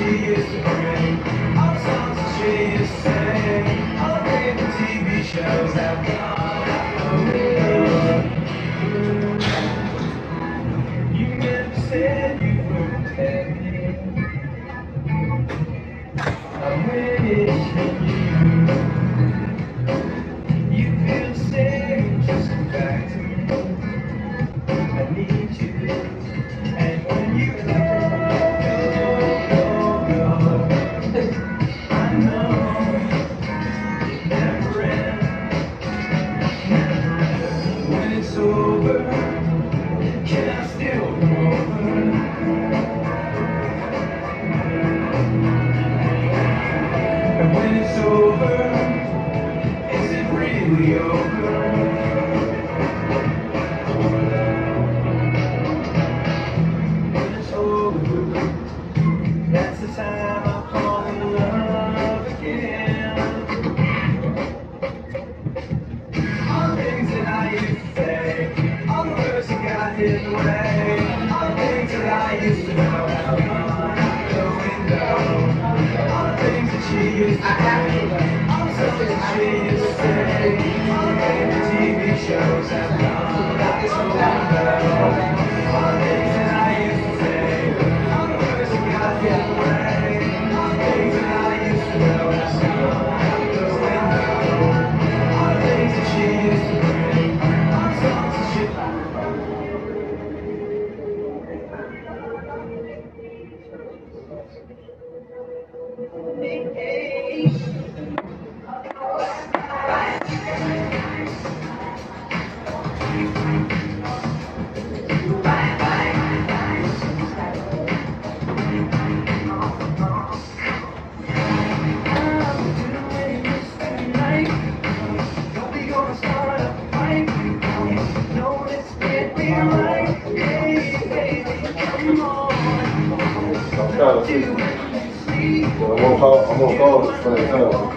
used to bring, all the songs that she used to sing, all the favorite TV shows have gone out the window. You never said you wouldn't take me. I'm wishing you feel safe, just come back to me. I need you, and when you go, I know never end, never end. When it's over, can I still come over? And when it's over, is it really over? When it's over, that's the time I fall in love again. All the things that I used to say, all the words that got hidden away, all the things that I used to know have gone out the window. All the things that she used to say, all the stuff that she used to say, all the favorite TV shows have gone out the window. All the things that I used to say, all the words that got hidden away, all the things that I used to know have gone out the window. All the things that she used to bring, all the songs that she I'm gonna call it for the time.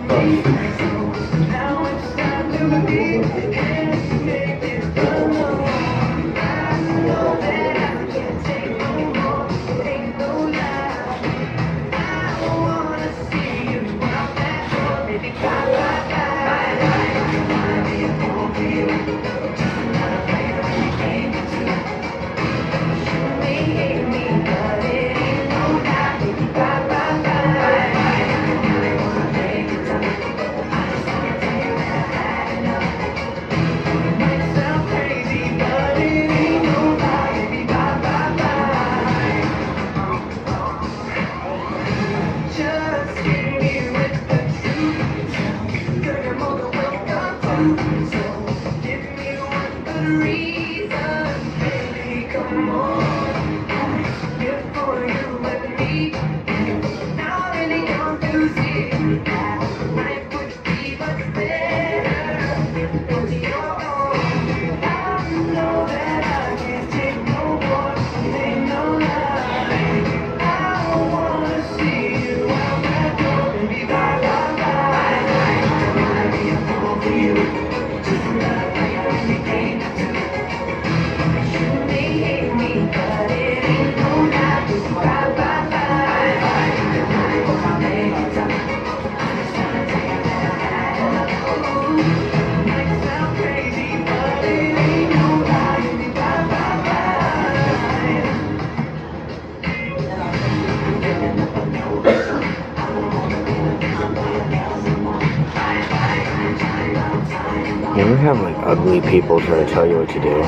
You ever have like ugly people try to tell you what to do?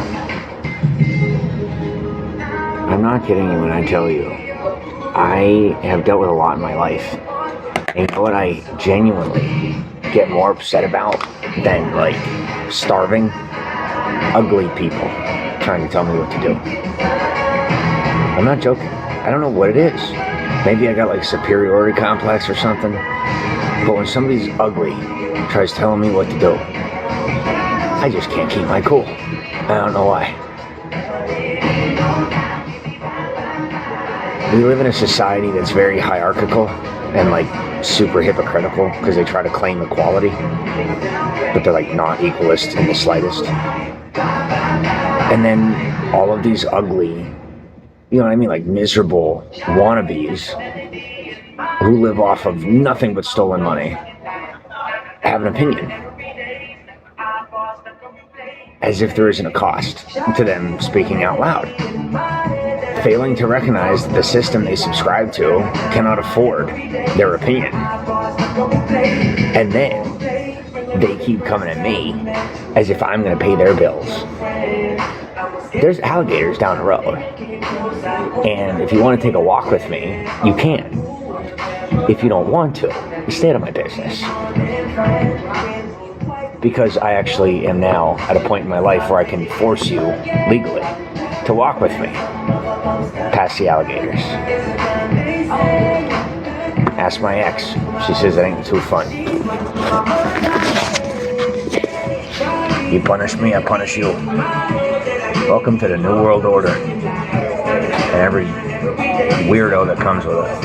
I'm not kidding you when I tell you, I have dealt with a lot in my life. And you know what I genuinely get more upset about than like starving? Ugly people trying to tell me what to do. I'm not joking. I don't know what it is. Maybe I got like superiority complex or something. But when somebody's ugly tries telling me what to do, I just can't keep my cool. I don't know why. We live in a society that's very hierarchical and like super hypocritical because they try to claim equality, but they're like not equalist in the slightest. And then all of these ugly, you know what I mean, like miserable wannabes who live off of nothing but stolen money have an opinion, as if there isn't a cost to them speaking out loud, failing to recognize that the system they subscribe to cannot afford their opinion. And then they keep coming at me as if I'm going to pay their bills. There's alligators down the road, and if you want to take a walk with me, you can. If you don't want to, stay out of my business. Because I actually am now at a point in my life where I can force you legally to walk with me past the alligators. Ask my ex. She says that ain't too fun. You punish me, I punish you. Welcome to the New World Order. And every weirdo that comes with it.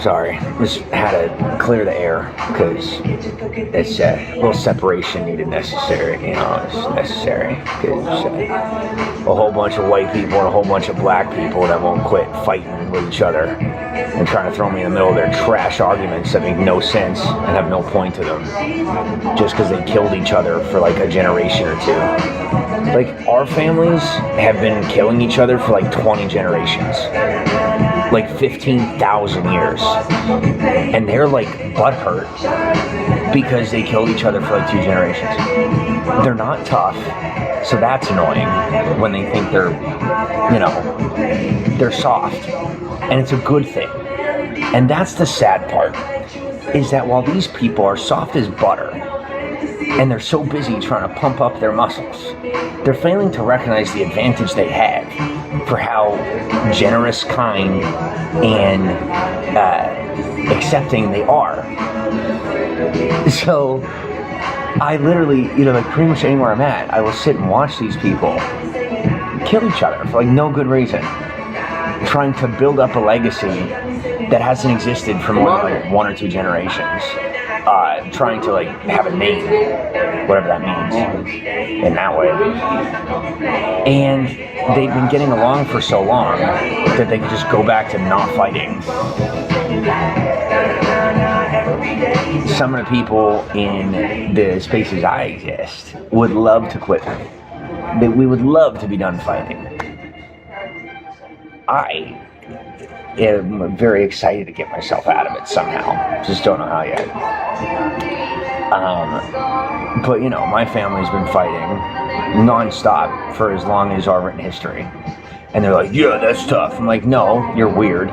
Sorry, just had to clear the air because it's a little separation needed necessary, you know, it's necessary because a whole bunch of white people and a whole bunch of black people that won't quit fighting with each other and trying to throw me in the middle of their trash arguments that make no sense and have no point to them just because they killed each other for like a generation or two. Like, our families have been killing each other for like 20 generations. Like 15,000 years. And they're like butthurt because they killed each other for like 2 generations. They're not tough, so that's annoying when they think they're, you know, they're soft. And it's a good thing. And that's the sad part, is that while these people are soft as butter, and they're so busy trying to pump up their muscles, they're failing to recognize the advantage they have for how generous, kind, and accepting they are. So I literally, you know, like pretty much anywhere I'm at, I will sit and watch these people kill each other for like no good reason, trying to build up a legacy that hasn't existed for more than like 1 or 2 generations. Trying to like have a name, whatever that means, in that way. And they've been getting along for so long that they could just go back to not fighting. Some of the people in the spaces I exist would love to quit. We would love to be done fighting. I am very excited to get myself out of it somehow. Just don't know how yet. But you know, my family's been fighting non-stop for as long as our written history. And they're like, yeah, that's tough. I'm like, no, you're weird.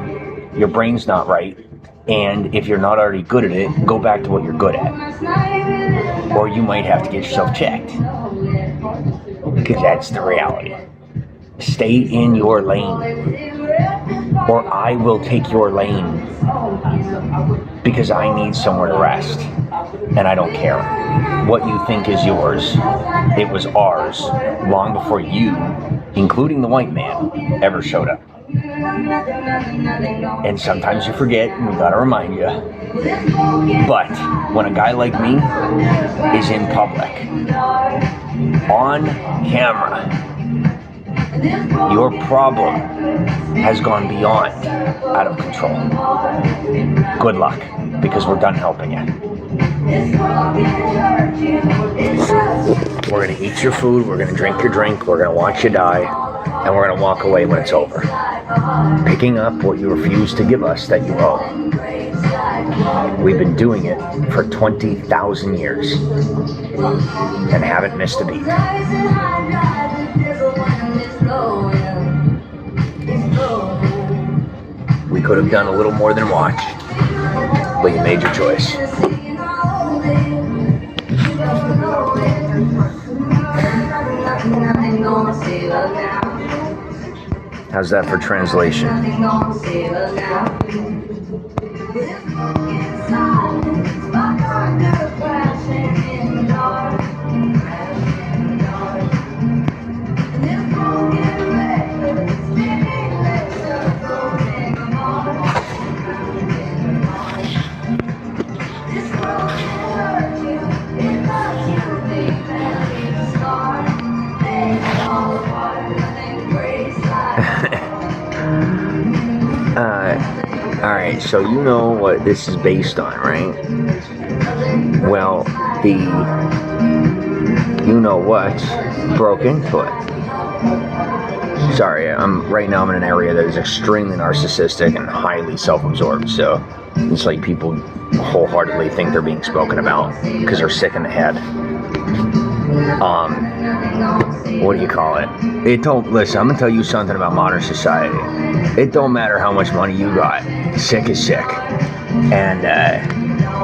Your brain's not right. And if you're not already good at it, go back to what you're good at. Or you might have to get yourself checked. Because that's the reality. Stay in your lane. Or I will take your lane. Because I need somewhere to rest. And I don't care. What you think is yours, it was ours long before you, including the white man, ever showed up. And sometimes you forget, and we gotta remind you. But when a guy like me is in public, on camera, your problem has gone beyond out of control. Good luck, because we're done helping you. We're gonna eat your food, we're gonna drink your drink, we're gonna watch you die, and we're gonna walk away when it's over. Picking up what you refuse to give us that you owe. We've been doing it for 20,000 years and haven't missed a beat. We could have done a little more than watch, but you made your choice. How's that for translation? Alright, so you know what this is based on, right? Well, the you know what broke into it. Sorry, right now I'm in an area that is extremely narcissistic and highly self-absorbed, so it's like people wholeheartedly think they're being spoken about because they're sick in the head. What do you call it? Listen, I'm gonna tell you something about modern society. It don't matter how much money you got. Sick is sick. And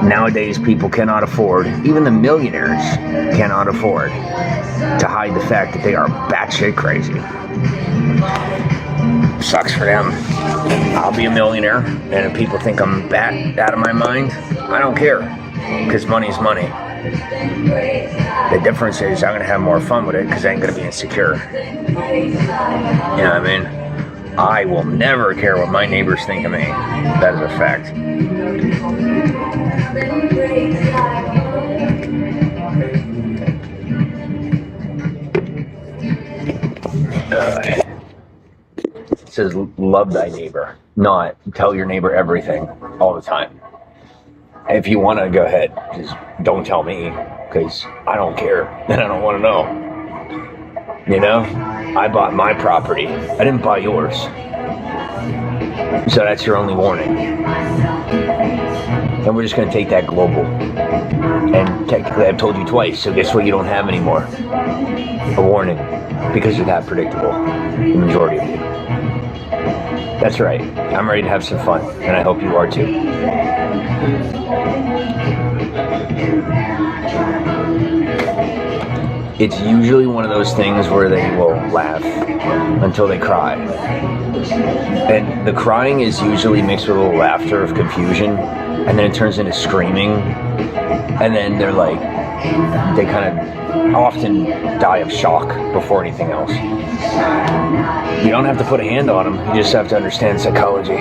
nowadays people cannot afford, even the millionaires cannot afford to hide the fact that they are batshit crazy. Sucks for them. I'll be a millionaire, and if people think I'm out of my mind, I don't care, because money's money. The difference is I'm going to have more fun with it because I ain't going to be insecure. You know what I mean? I will never care what my neighbors think of me. That is a fact. It says love thy neighbor, not tell your neighbor everything all the time. If you want to, go ahead. Just don't tell me, because I don't care and I don't want to know. You know, I bought my property. I didn't buy yours. So that's your only warning. And we're just going to take that global. And technically I've told you twice, so guess what you don't have anymore? A warning. Because you're that predictable. The majority of you. That's right. I'm ready to have some fun, and I hope you are too. It's usually one of those things where they will laugh until they cry. And the crying is usually mixed with a little laughter of confusion, and then it turns into screaming, and then they're like, they kind of often die of shock before anything else. You don't have to put a hand on them, you just have to understand psychology.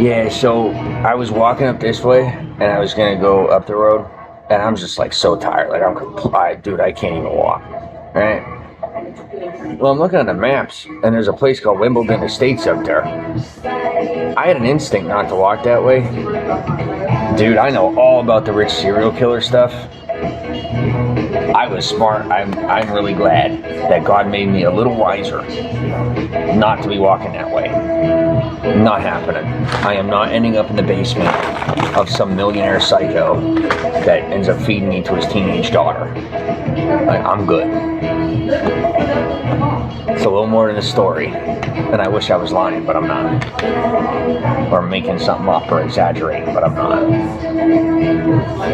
Yeah, so I was walking up this way, and I was gonna go up the road, and I'm just like so tired, like dude, I can't even walk, right? Well, I'm looking at the maps, and there's a place called Wimbledon Estates up there. I had an instinct not to walk that way. Dude, I know all about the rich serial killer stuff. I was smart. I'm really glad that God made me a little wiser not to be walking that way. Not happening. I am not ending up in the basement of some millionaire psycho that ends up feeding me to his teenage daughter. Like, I'm good. It's a little more than a story, and I wish I was lying, but I'm not. Or making something up or exaggerating, but I'm not.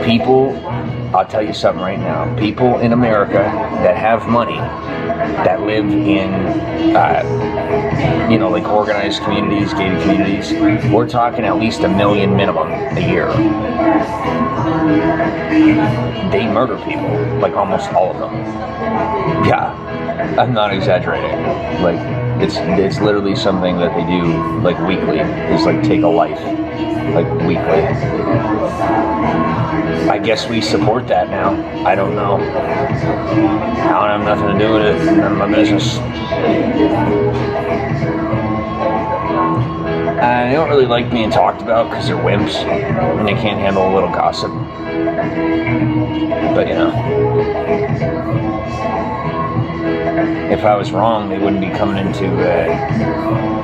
People, I'll tell you something right now. People in America that have money, that live in, like organized communities, gated communities, we're talking at least $1 million minimum a year. They murder people, like almost all of them. Yeah, I'm not exaggerating. Like, it's literally something that they do, like, weekly. It's like take a life, like, weekly. I guess we support that now. I don't know. I don't have nothing to do with it. None of my business. They don't really like being talked about because they're wimps and they can't handle a little gossip. But, if I was wrong, they wouldn't be coming into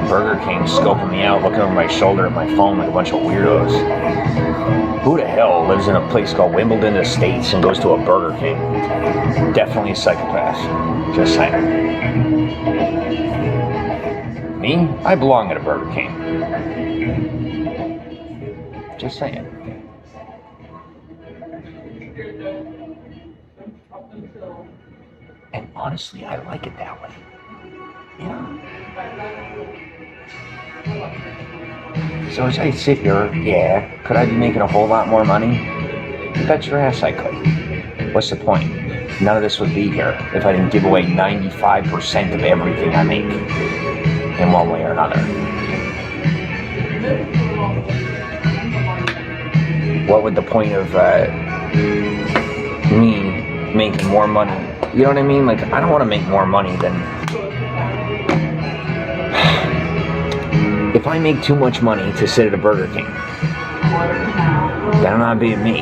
Burger King, scoping me out, looking over my shoulder at my phone like a bunch of weirdos. Who the hell lives in a place called Wimbledon Estates and goes to a Burger King? Definitely a psychopath. Just saying. Me? I belong at a Burger King. Just saying. And honestly, I like it that way. Yeah. So as I sit here, could I be making a whole lot more money? Bet your ass I could. What's the point? None of this would be here if I didn't give away 95% of everything I make in one way or another. What would the point of me making more money You know what I mean? Like, I don't want to make more money than... If I make too much money to sit at a Burger King, then I'm not being me.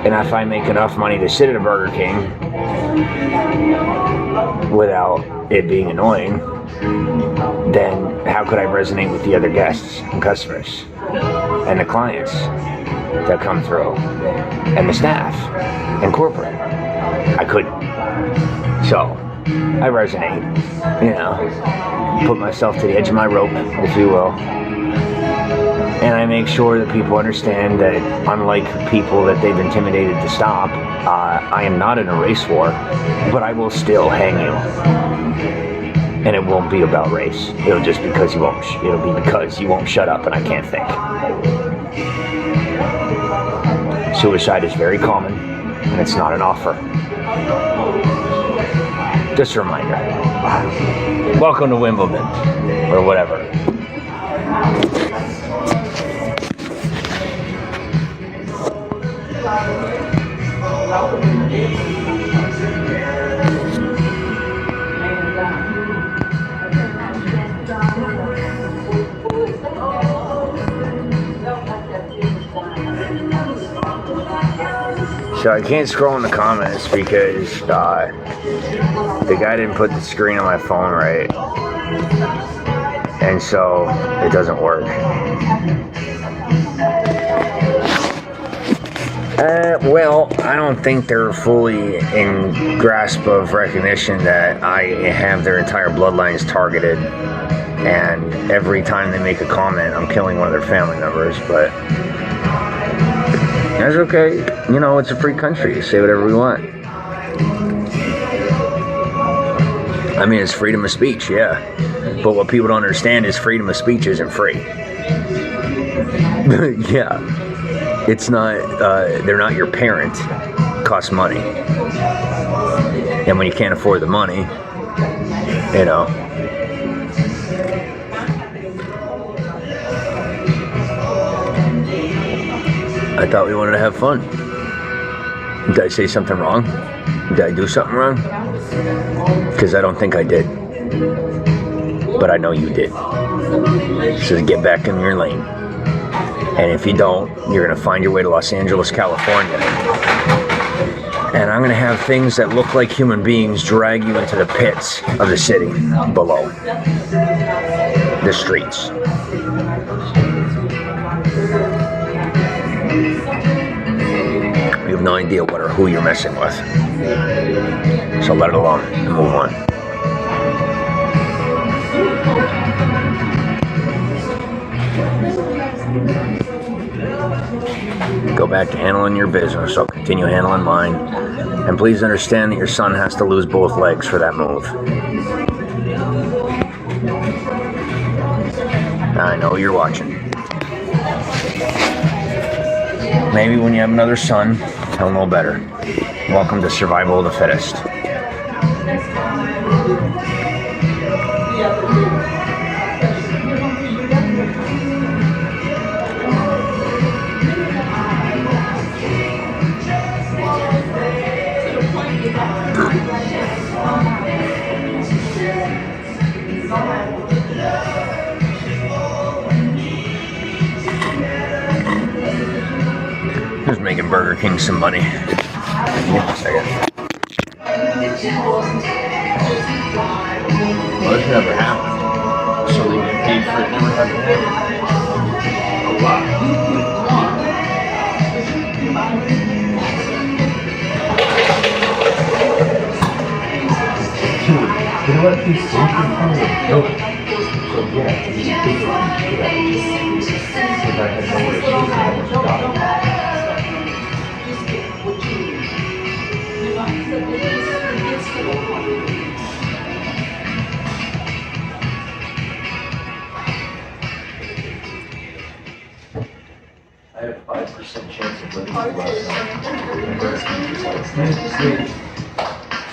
And if I make enough money to sit at a Burger King without it being annoying, then how could I resonate with the other guests and customers and the clients that come through and the staff and corporate? I couldn't. So I resonate, put myself to the edge of my rope, if you will. And I make sure that people understand that unlike people that they've intimidated to stop, I am not in a race war, but I will still hang you. And it won't be about race. It'll be because you won't shut up and I can't think. Suicide is very common, and it's not an offer. Just a reminder. Welcome to Wimbledon, or whatever. So I can't scroll in the comments because the guy didn't put the screen on my phone right, and so it doesn't work. Well, I don't think they're fully in grasp of recognition that I have their entire bloodlines targeted, and every time they make a comment, I'm killing one of their family members, but that's okay. It's a free country. Say whatever we want. I mean, it's freedom of speech, yeah. But what people don't understand is freedom of speech isn't free. Yeah. It's not, they're not your parent. It costs money. And when you can't afford the money, I thought we wanted to have fun. Did I say something wrong? Did I do something wrong? Because I don't think I did. But I know you did. So get back in your lane. And if you don't, you're going to find your way to Los Angeles, California. And I'm going to have things that look like human beings drag you into the pits of the city below. The streets. You have no idea what or who you're messing with. So let it alone and move on. Go back to handling your business. I'll continue handling mine. And please understand that your son has to lose both legs for that move. I know you're watching. Maybe when you have another son, he'll know better. Welcome to survival of the fittest. Just making Burger King some money. Give me a second. Well, this never happened. So they get paid for it never having happened. A lot. Dude, they let these things in front of the building. So yeah, you think of that. If I had nowhere to shoot, I almost died. I had a 5% chance of living last night.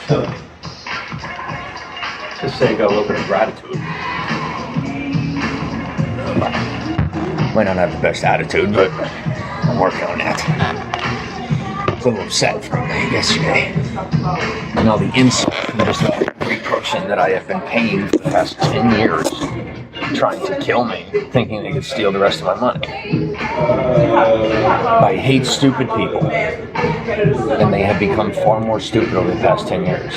So, just say I got a little bit of gratitude. Might not have the best attitude, but I'm working on that. a little upset from yesterday. And all the insults from just every person that I have been paying for the past 10 years trying to kill me, thinking they could steal the rest of my money. I hate stupid people. And they have become far more stupid over the past 10 years.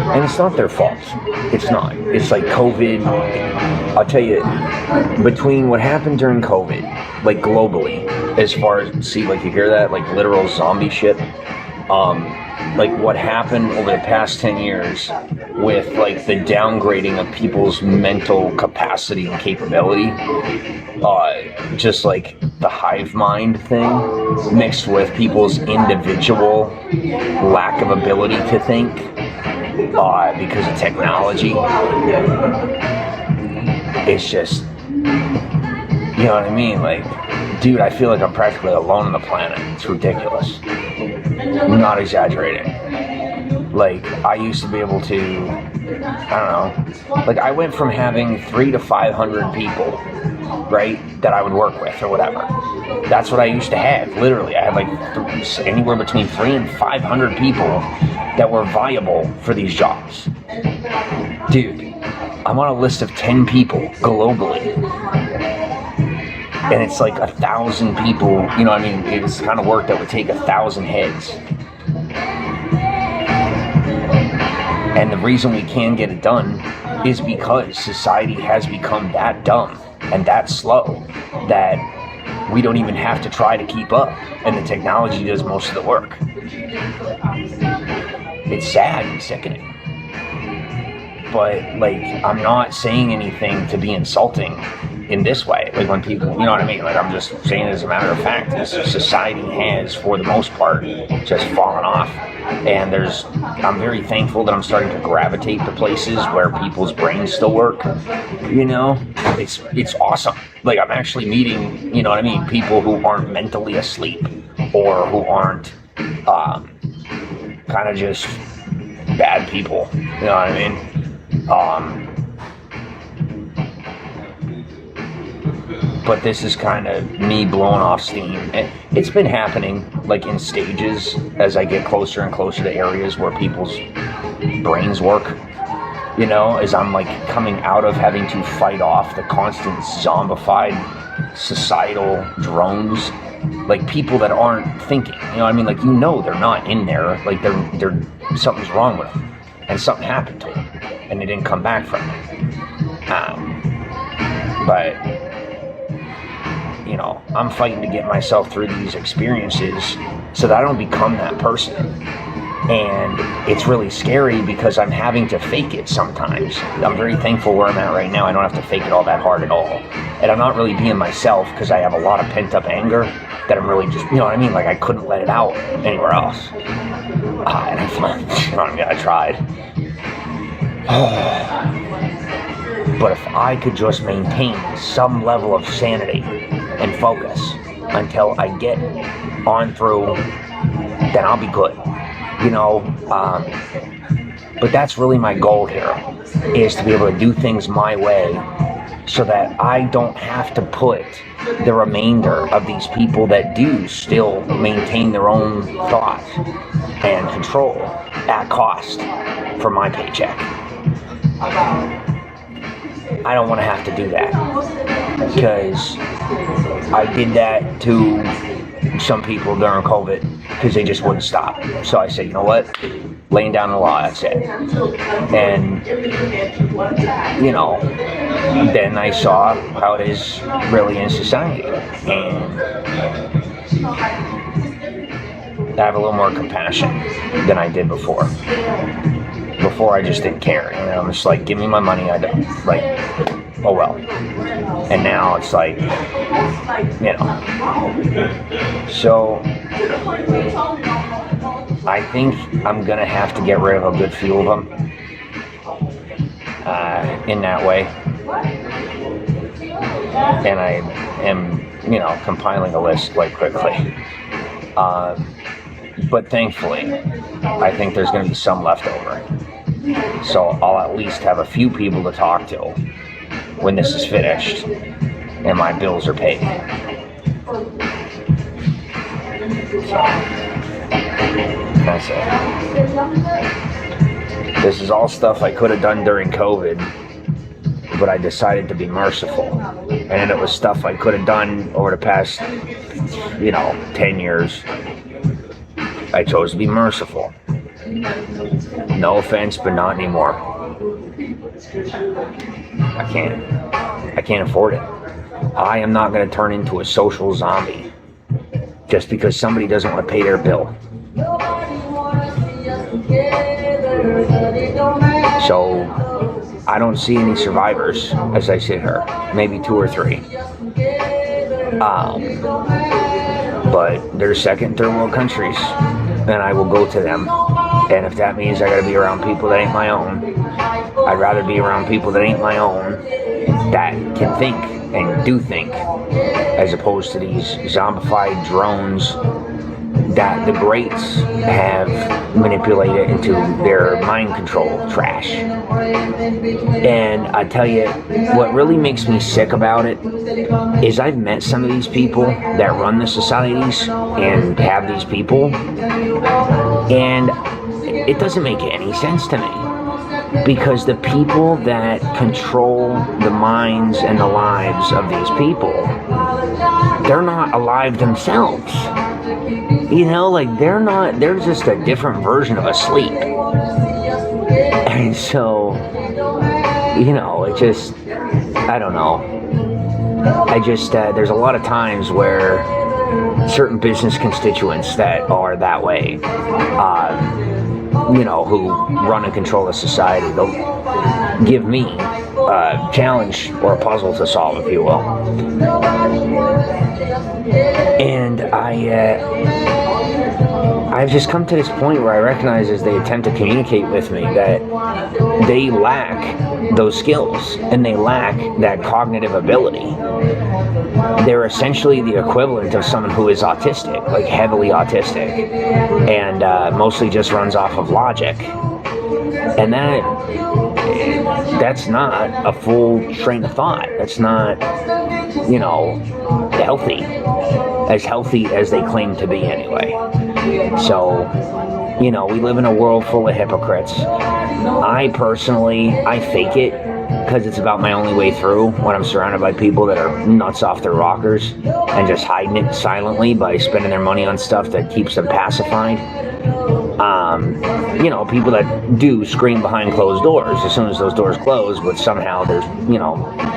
And it's not their fault. It's not. It's like COVID. I'll tell you, between what happened during COVID, like globally, as far as, see, like you hear that, like literal zombie shit, like what happened over the past 10 years with like the downgrading of people's mental capacity and capability, just like the hive mind thing mixed with people's individual lack of ability to think because of technology. It's just, you know what I mean? Like, dude, I feel like I'm practically alone on the planet. It's ridiculous. I'm not exaggerating. Like, I used to be able to, I don't know, like I went from having 300 to 500 people, right, that I would work with or whatever. That's what I used to have, literally. I had like anywhere between 300 and 500 people that were viable for these jobs. Dude, I'm on a list of 10 people globally. And it's like 1,000 people, you know what I mean? It's the kind of work that would take 1,000 heads. And the reason we can get it done is because society has become that dumb and that slow that we don't even have to try to keep up. And the technology does most of the work. It's sad and sickening. But, like, I'm not saying anything to be insulting in this way. Like, when people, you know what I mean? Like, I'm just saying it as a matter of fact. This society has, for the most part, just fallen off. And I'm very thankful that I'm starting to gravitate to places where people's brains still work. You know? It's awesome. Like, I'm actually meeting, you know what I mean, people who aren't mentally asleep or who aren't kind of just bad people. You know what I mean? But this is kind of me blowing off steam. It's been happening like in stages as I get closer and closer to areas where people's brains work. You know, as I'm like coming out of having to fight off the constant zombified societal drones, like people that aren't thinking. You know what I mean? Like, you know, they're not in there. Like they're something's wrong with them, and something happened to them, and they didn't come back from it. But you know, I'm fighting to get myself through these experiences so that I don't become that person. And it's really scary because I'm having to fake it sometimes. I'm very thankful where I'm at right now. I don't have to fake it all that hard at all. And I'm not really being myself because I have a lot of pent-up anger that I'm really just, you know what I mean? Like, I couldn't let it out anywhere else. And I, you know what I mean? I tried. But if I could just maintain some level of sanity and focus until I get on through, then I'll be good. You know, but that's really my goal here, is to be able to do things my way so that I don't have to put the remainder of these people that do still maintain their own thought and control at cost for my paycheck. I don't want to have to do that, because I did that to some people during COVID because they just wouldn't stop. So I said, you know what? Laying down the law, that's it. And, you know, then I saw how it is really in society. And I have a little more compassion than I did before. Before, I just didn't care. You know, I'm just like, give me my money. I don't, like, oh well. And now it's like, you know. So I think I'm gonna have to get rid of a good few of them in that way. And I am, you know, compiling a list quite quickly. But thankfully, I think there's going to be some left over. So I'll at least have a few people to talk to when this is finished. and my bills are paid. So, that's it. This is all stuff I could have done during COVID, but I decided to be merciful. And it was stuff I could have done over the past, 10 years. I chose to be merciful. No offense, but not anymore. I can't afford it. I am not going to turn into a social zombie just because somebody doesn't want to pay their bill. So I don't see any survivors as I sit here. Maybe 2 or 3. But there's second, third world countries, and I will go to them. And if that means I gotta be around people that ain't my own, I'd rather be around people that ain't my own, that can think and do think, as opposed to these zombified drones that the greats have manipulated into their mind control trash. And I tell you, what really makes me sick about it is I've met some of these people that run the societies and have these people, and it doesn't make any sense to me. Because the people that control the minds and the lives of these people, they're not alive themselves. They're just a different version of asleep. And so, it just, I don't know. There's a lot of times where certain business constituents that are that way, who run and control the society, they'll give me a challenge or a puzzle to solve, if you will. And I've just come to this point where I recognize as they attempt to communicate with me that they lack those skills and they lack that cognitive ability. They're essentially the equivalent of someone who is autistic, like heavily autistic, and mostly just runs off of logic. And that's not a full train of thought. That's not, healthy as they claim to be anyway. So, we live in a world full of hypocrites. I fake it because it's about my only way through when I'm surrounded by people that are nuts off their rockers and just hiding it silently by spending their money on stuff that keeps them pacified. People that do scream behind closed doors as soon as those doors close, but somehow they're,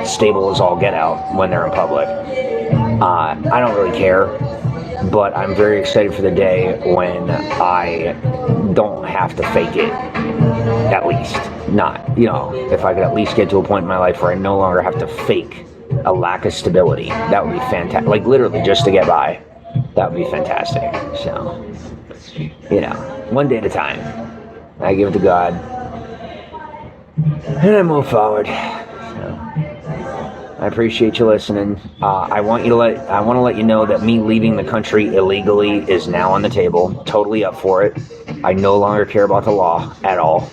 stable as all get out when they're in public. I don't really care, but I'm very excited for the day when I don't have to fake it, at least. If I could at least get to a point in my life where I no longer have to fake a lack of stability, that would be fantastic. Like, literally, just to get by, that would be fantastic. So, one day at a time. I give it to God, and I move forward. So, I appreciate you listening. I want to let you know that me leaving the country illegally is now on the table. Totally up for it. I no longer care about the law at all.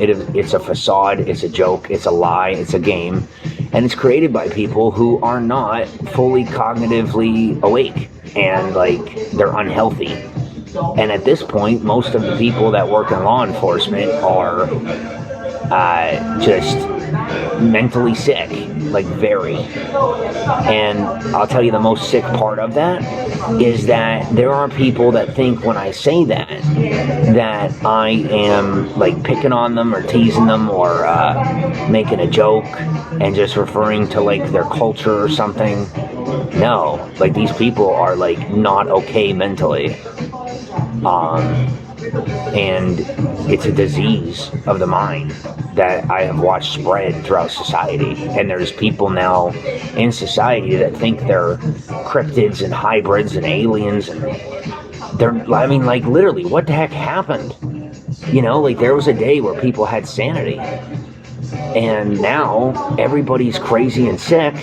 It's a facade. It's a joke. It's a lie. It's a game, and it's created by people who are not fully cognitively awake and they're unhealthy. And at this point, most of the people that work in law enforcement are just mentally sick, very. And I'll tell you the most sick part of that is that there are people that think when I say that I am picking on them or teasing them or making a joke and just referring to their culture or something. No, these people are not okay mentally. And it's a disease of the mind that I have watched spread throughout society. And there's people now in society that think they're cryptids and hybrids and aliens, and literally, what the heck happened? There was a day where people had sanity, and now everybody's crazy and sick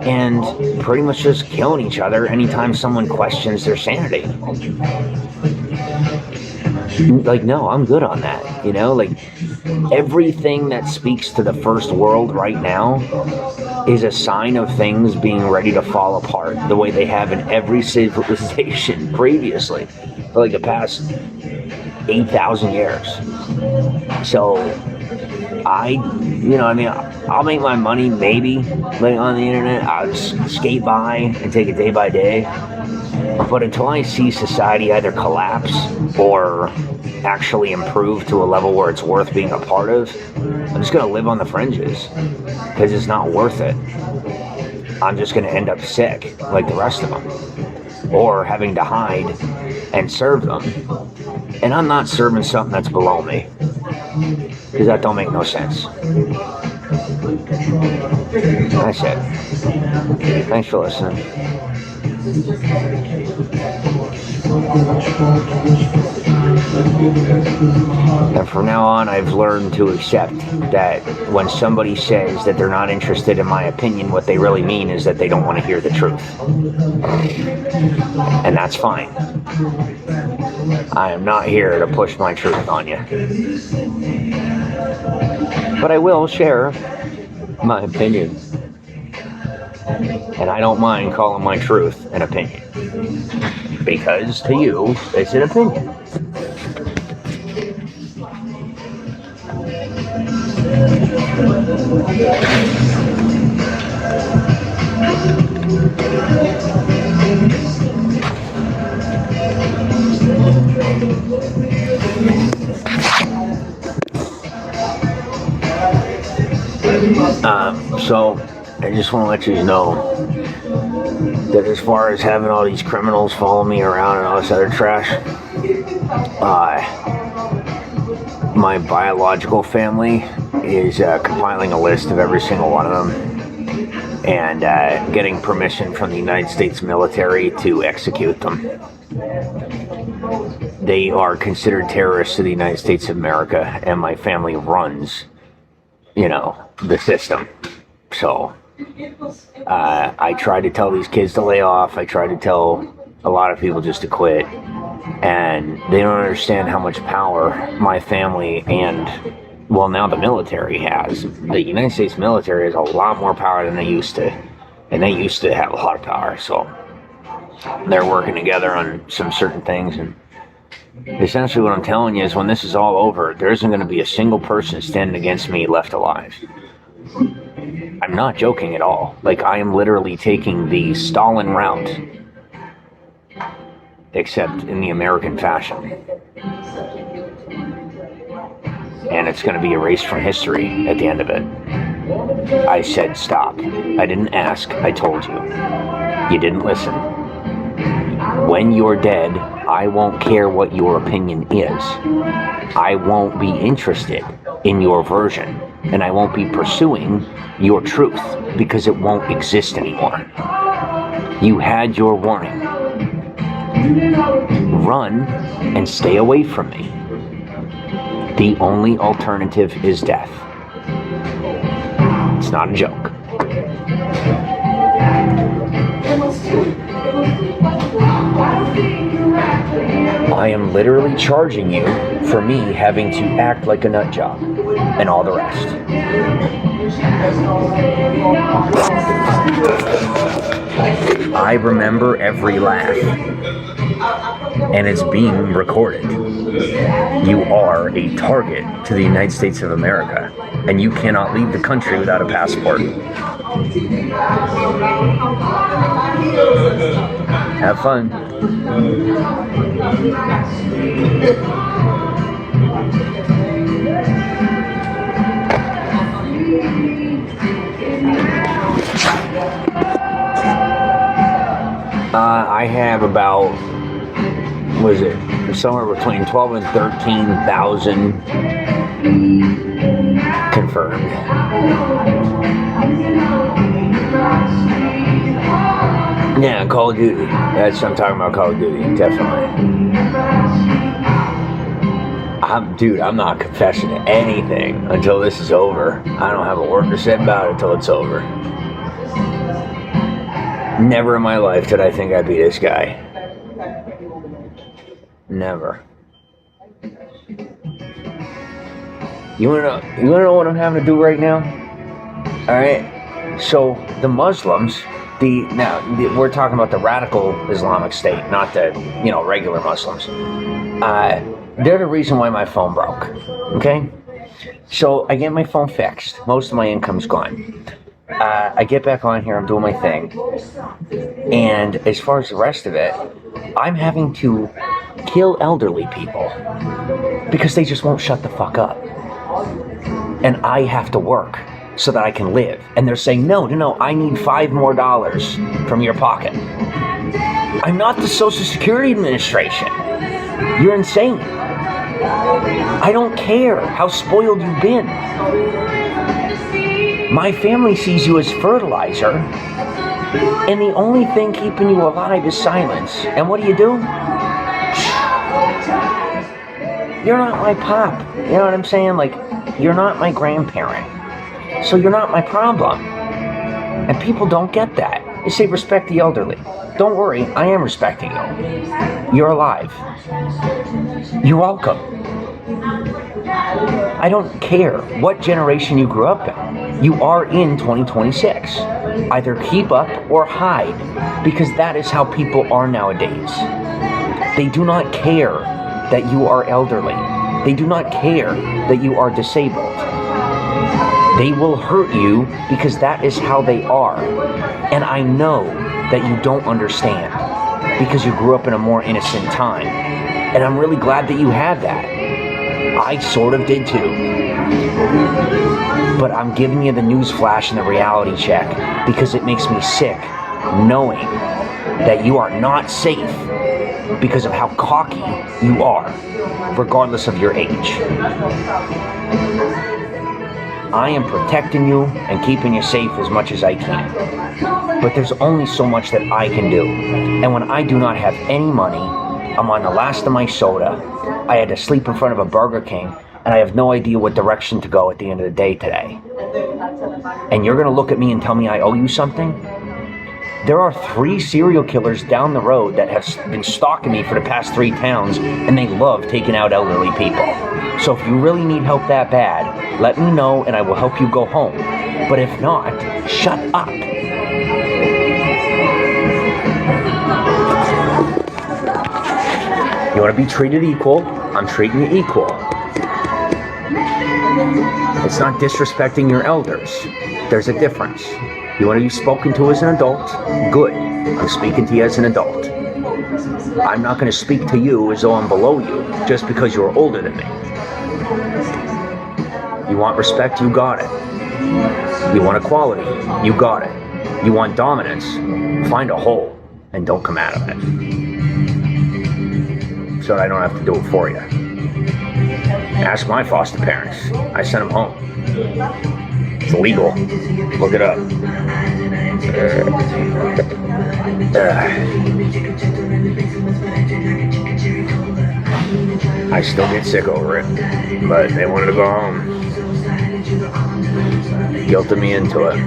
and pretty much just killing each other anytime someone questions their sanity. Like, no, I'm good on that. Like everything that speaks to the first world right now is a sign of things being ready to fall apart the way they have in every civilization previously for like the past 8,000 years. So I'll make my money maybe like on the internet. I'll just skate by and take it day by day. But until I see society either collapse or actually improve to a level where it's worth being a part of, I'm just going to live on the fringes because it's not worth it. I'm just going to end up sick like the rest of them or having to hide and serve them. And I'm not serving something that's below me because that don't make no sense. That's it. Thanks for listening. And from now on, I've learned to accept that when somebody says that they're not interested in my opinion, what they really mean is that they don't want to hear the truth. And that's fine. I am not here to push my truth on you. But I will share my opinion. And I don't mind calling my truth an opinion. Because to you, it's an opinion. So I just want to let you know that as far as having all these criminals follow me around and all this other trash, my biological family is compiling a list of every single one of them and getting permission from the United States military to execute them. They are considered terrorists of the United States of America, and my family runs, the system. So I try to tell these kids to lay off. I try to tell a lot of people just to quit. And they don't understand how much power my family and, well, now the military has. The United States military has a lot more power than they used to. And they used to have a lot of power. So they're working together on some certain things. And essentially what I'm telling you is when this is all over, there isn't going to be a single person standing against me left alive. I'm not joking at all. Like, I am literally taking the Stalin route, except in the American fashion. And it's going to be erased from history at the end of it. I said stop. I didn't ask. I told you. You didn't listen. When you're dead, I won't care what your opinion is. I won't be interested in your version. And I won't be pursuing your truth because it won't exist anymore. You had your warning. Run and stay away from me. The only alternative is death. It's not a joke. I am literally charging you for me having to act like a nut job and all the rest. I remember every laugh, and it's being recorded. You are a target to the United States of America, and you cannot leave the country without a passport. Have fun. I have about, what is it, somewhere between 12 and 13,000 confirmed. Yeah, Call of Duty. That's what I'm talking about, Call of Duty, definitely. I'm not confessing to anything until this is over. I don't have a word to say about it until it's over. Never in my life did I think I'd be this guy. Never. You wanna know what I'm having to do right now? All right. So the Muslims, we're talking about the radical Islamic State, not the regular Muslims. They're the reason why my phone broke. Okay. So I get my phone fixed. Most of my income's gone. I get back on here. I'm doing my thing. And as far as the rest of it, I'm having to kill elderly people because they just won't shut the fuck up. And I have to work so that I can live. And they're saying, no, I need $5 more from your pocket. I'm not the Social Security Administration. You're insane. I don't care how spoiled you've been. My family sees you as fertilizer, and the only thing keeping you alive is silence. And what do? You're not my pop. You know what I'm saying? Like, you're not my grandparent. So you're not my problem. And people don't get that. They say respect the elderly. Don't worry, I am respecting you. You're alive. You're welcome. I don't care what generation you grew up in. You are in 2026. Either keep up or hide, because that is how people are nowadays. They do not care that you are elderly. They do not care that you are disabled. They will hurt you because that is how they are. And I know that you don't understand because you grew up in a more innocent time. And I'm really glad that you had that. I sort of did too. But I'm giving you the news flash and the reality check because it makes me sick knowing that you are not safe because of how cocky you are, regardless of your age. I am protecting you and keeping you safe as much as I can. But there's only so much that I can do. And when I do not have any money, I'm on the last of my soda. I had to sleep in front of a Burger King, and I have no idea what direction to go at the end of the day today. And you're going to look at me and tell me I owe you something? There are 3 serial killers down the road that have been stalking me for the past 3 towns, and they love taking out elderly people. So if you really need help that bad, let me know and I will help you go home. But if not, shut up. You want to be treated equal? I'm treating you equal. It's not disrespecting your elders. There's a difference. You want to be spoken to as an adult? Good. I'm speaking to you as an adult. I'm not going to speak to you as though I'm below you just because you're older than me. You want respect? You got it. You want equality? You got it. You want dominance? Find a hole and don't come out of it. So I don't have to do it for you. Ask my foster parents. I sent them home. It's illegal. Look it up. I still get sick over it, but they wanted to go home. Guilted me into it.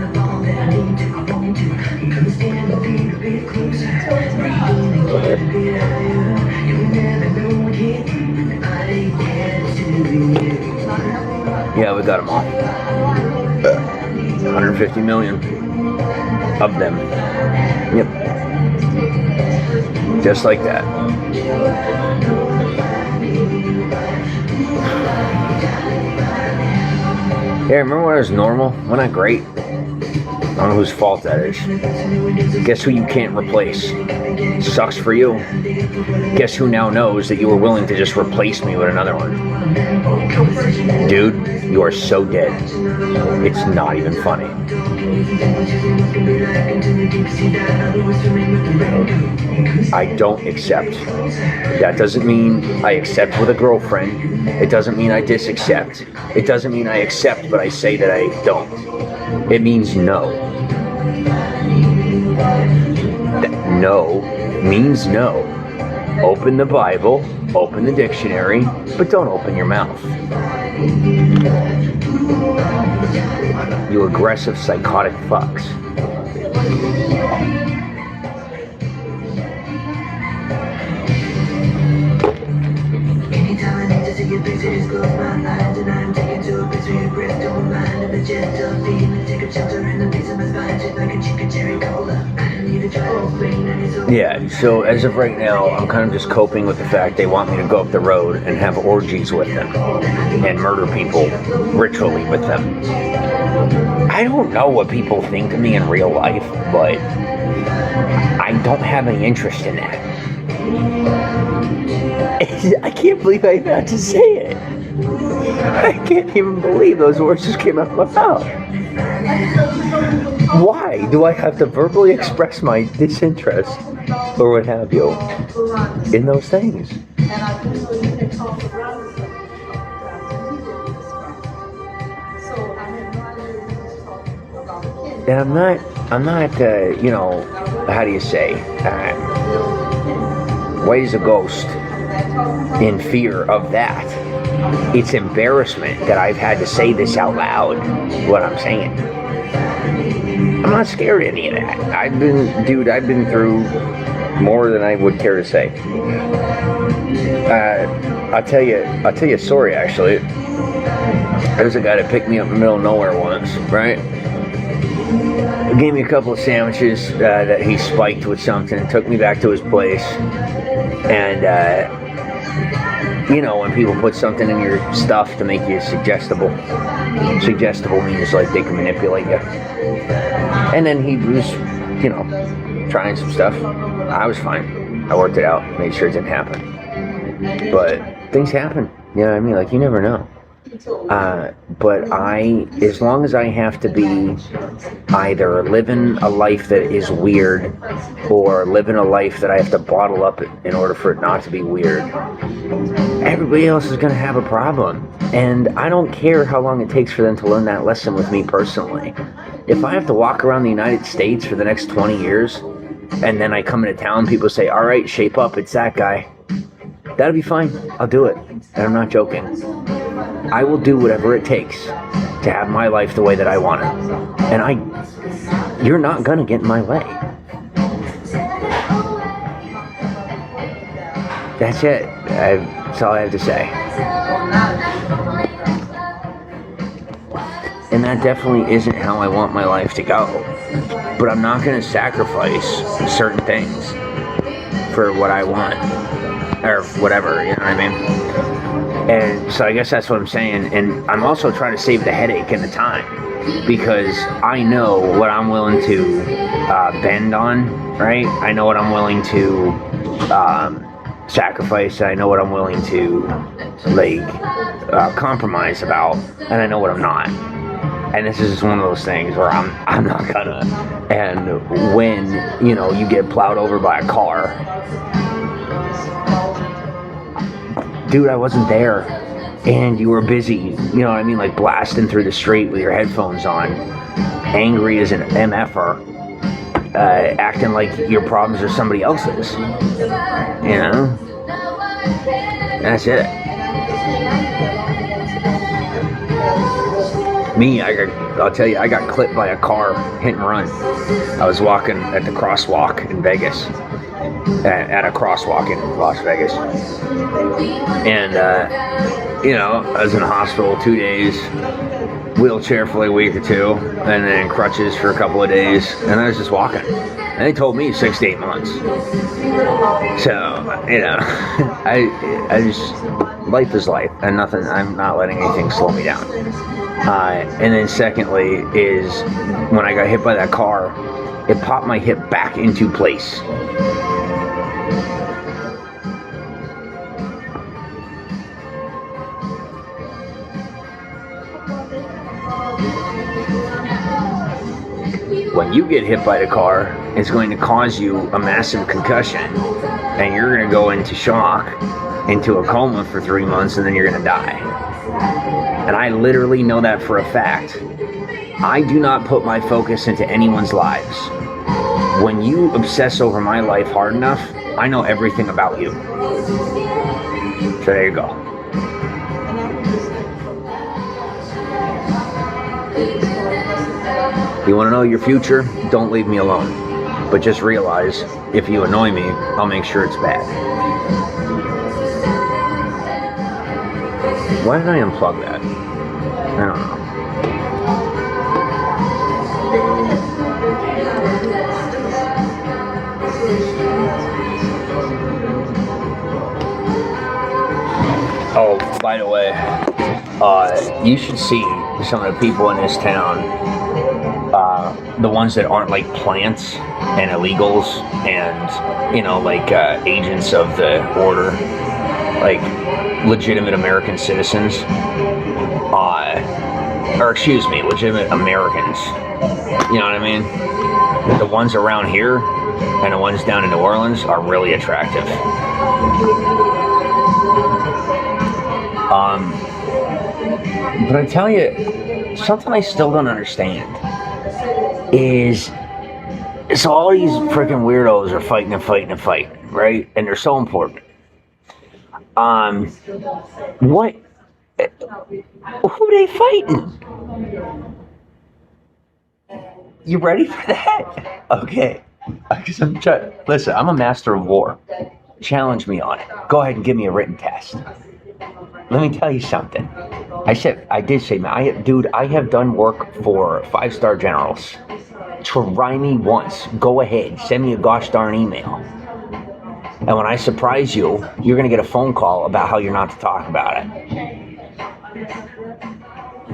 Yeah, we got them all. 150 million of them. Yep. Just like that. Yeah, remember when I was normal? When not great? I don't know whose fault that is. Guess who you can't replace? Sucks for you. Guess who now knows that you were willing to just replace me with another one? Dude, you are so dead. It's not even funny. I don't accept. That doesn't mean I accept with a girlfriend. It doesn't mean I disaccept. It doesn't mean I accept, but I say that I don't. It means no. No means no. Open the Bible, open the dictionary, but don't open your mouth. You aggressive, psychotic fucks. Anytime I need to see your picture, just close my eyes and I'm taken to Yeah, so as of right now, I'm kind of just coping with the fact they want me to go up the road and have orgies with them and murder people ritually with them. I don't know what people think of me in real life, but I don't have any interest in that. I can't believe I had to say it. I can't even believe those words just came out of my mouth. Why do I have to verbally express my disinterest or what have you in those things? And I'm not, you know, how do you say, white as a ghost in fear of that. It's embarrassment that I've had to say this out loud, what I'm saying. I'm not scared of any of that. I've been through more than I would care to say. I'll tell you a story, actually. There's a guy that picked me up in the middle of nowhere once, right? He gave me a couple of sandwiches that he spiked with something, took me back to his place, and you know, when people put something in your stuff to make you suggestible means like they can manipulate you. And then he was, you know, trying some stuff. I was fine. I worked it out, made sure it didn't happen. But things happen, you know what I mean? Like, you never know. But as long as I have to be either living a life that is weird or living a life that I have to bottle up in order for it not to be weird, everybody else is going to have a problem. And I don't care how long it takes for them to learn that lesson with me personally. If I have to walk around the United States for the next 20 years, and then I come into town, people say, all right, shape up, it's that guy. That'll be fine. I'll do it. And I'm not joking. I will do whatever it takes to have my life the way that I want it. And you're not going to get in my way. That's it. That's all I have to say. And that definitely isn't how I want my life to go. But I'm not going to sacrifice certain things for what I want. Or whatever, you know what I mean? And so I guess that's what I'm saying. And I'm also trying to save the headache and the time. Because I know what I'm willing to bend on, right? I know what I'm willing to sacrifice. I know what I'm willing to, compromise about. And I know what I'm not. And this is just one of those things where I'm not gonna. And when, you know, you get plowed over by a car, dude, I wasn't there, and you were busy, you know what I mean, like blasting through the street with your headphones on, angry as an MFer, acting like your problems are somebody else's, you know, that's it. Me, I'll tell you, I got clipped by a car, hit and run. I was walking at the crosswalk in Vegas. At a crosswalk in Las Vegas. And, you know, I was in the hospital 2 days, wheelchair for like a week or two, and then crutches for a couple of days, and I was just walking. And they told me 6 to 8 months. So, you know, I just, life is life, and I'm not letting anything slow me down. And then secondly is, when I got hit by that car, it popped my hip back into place. When you get hit by the car, it's going to cause you a massive concussion, and you're going to go into shock, into a coma for 3 months, and then you're going to die. And I literally know that for a fact. I do not put my focus into anyone's lives. When you obsess over my life hard enough, I know everything about you. So there you go. You want to know your future? Don't leave me alone. But just realize, if you annoy me, I'll make sure it's bad. Why did I unplug that? I don't know. Oh, by the way, you should see some of the people in this town. The ones that aren't like plants and illegals and, like agents of the order, like legitimate American citizens, or excuse me, legitimate Americans. You know what I mean? The ones around here and the ones down in New Orleans are really attractive. But I tell you, something I still don't understand is, so all these freaking weirdos are fighting and fighting and fighting, right? And they're so important. What? Who they fighting? You ready for that? Okay. Listen, I'm a master of war. Challenge me on it. Go ahead and give me a written test. Let me tell you something. I have done work for 5-star generals. Try me once. Go ahead. Send me a gosh darn email. And when I surprise you, you're going to get a phone call about how you're not to talk about it.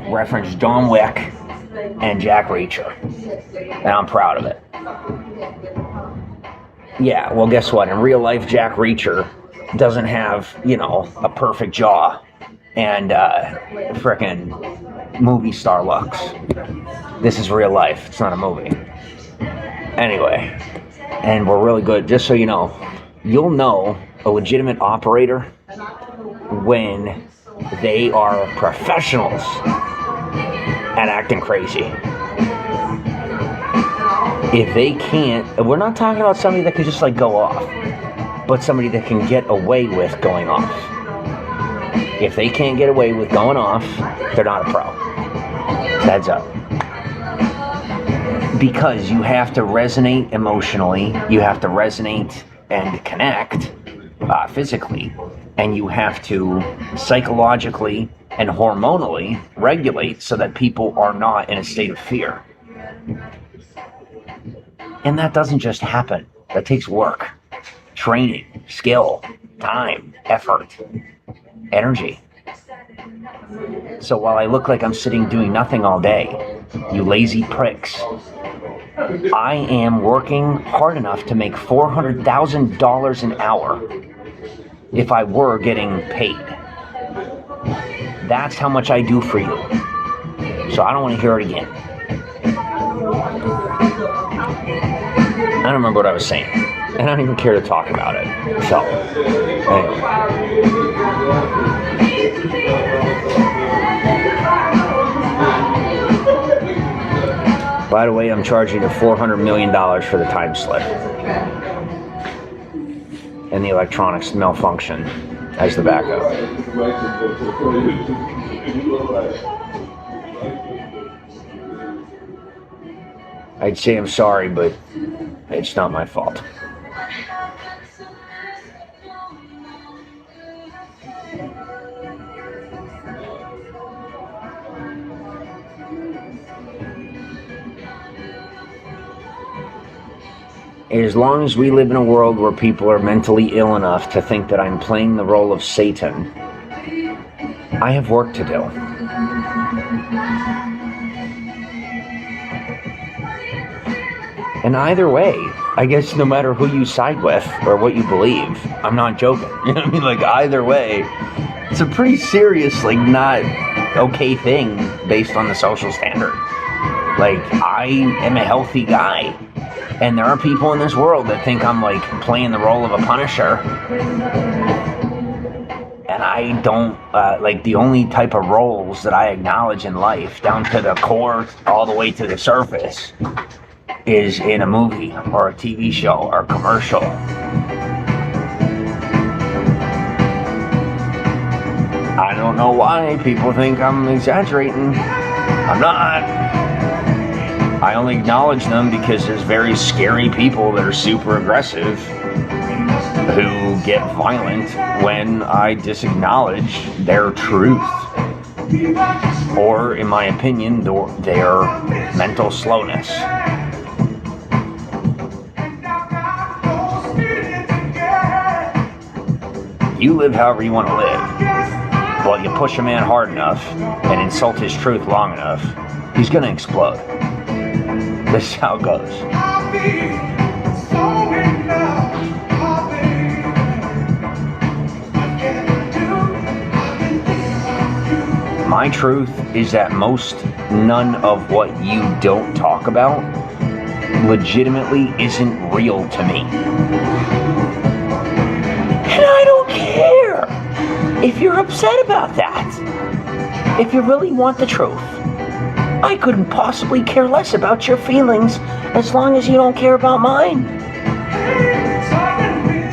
Reference John Wick and Jack Reacher. And I'm proud of it. Yeah, well, guess what? In real life, Jack Reacher doesn't have, a perfect jaw and frickin' movie star looks. This is real life. It's not a movie. Anyway, and we're really good. Just so you know, you'll know a legitimate operator when they are professionals at acting crazy. If they can't, we're not talking about somebody that can just go off, but somebody that can get away with going off. If they can't get away with going off, they're not a pro. Heads up. Because you have to resonate emotionally, you have to resonate and connect physically, and you have to psychologically and hormonally regulate so that people are not in a state of fear. And that doesn't just happen. That takes work, training, skill, time, effort, energy. So while I look like I'm sitting doing nothing all day, you lazy pricks, I am working hard enough to make $400,000 an hour if I were getting paid. That's how much I do for you. So I don't want to hear it again. I don't remember what I was saying, and I don't even care to talk about it. So, anyway. By the way, I'm charging you $400 million for the time slip. And the electronics malfunction as the backup. I'd say I'm sorry, but it's not my fault. As long as we live in a world where people are mentally ill enough to think that I'm playing the role of Satan, I have work to do. And either way, I guess no matter who you side with or what you believe, I'm not joking. You know what I mean? Either way, it's a pretty serious, not okay thing based on the social standard. I am a healthy guy. And there are people in this world that think I'm playing the role of a punisher. And I don't, the only type of roles that I acknowledge in life, down to the core, all the way to the surface, is in a movie or a TV show or a commercial. I don't know why people think I'm exaggerating. I'm not. I only acknowledge them because there's very scary people that are super aggressive who get violent when I disacknowledge their truth. Or, in my opinion, their mental slowness. You live however you want to live. Well, you push a man hard enough and insult his truth long enough, he's gonna explode. This is how it goes. My truth is that none of what you don't talk about legitimately isn't real to me. And I don't care if you're upset about that. If you really want the truth, I couldn't possibly care less about your feelings as long as you don't care about mine.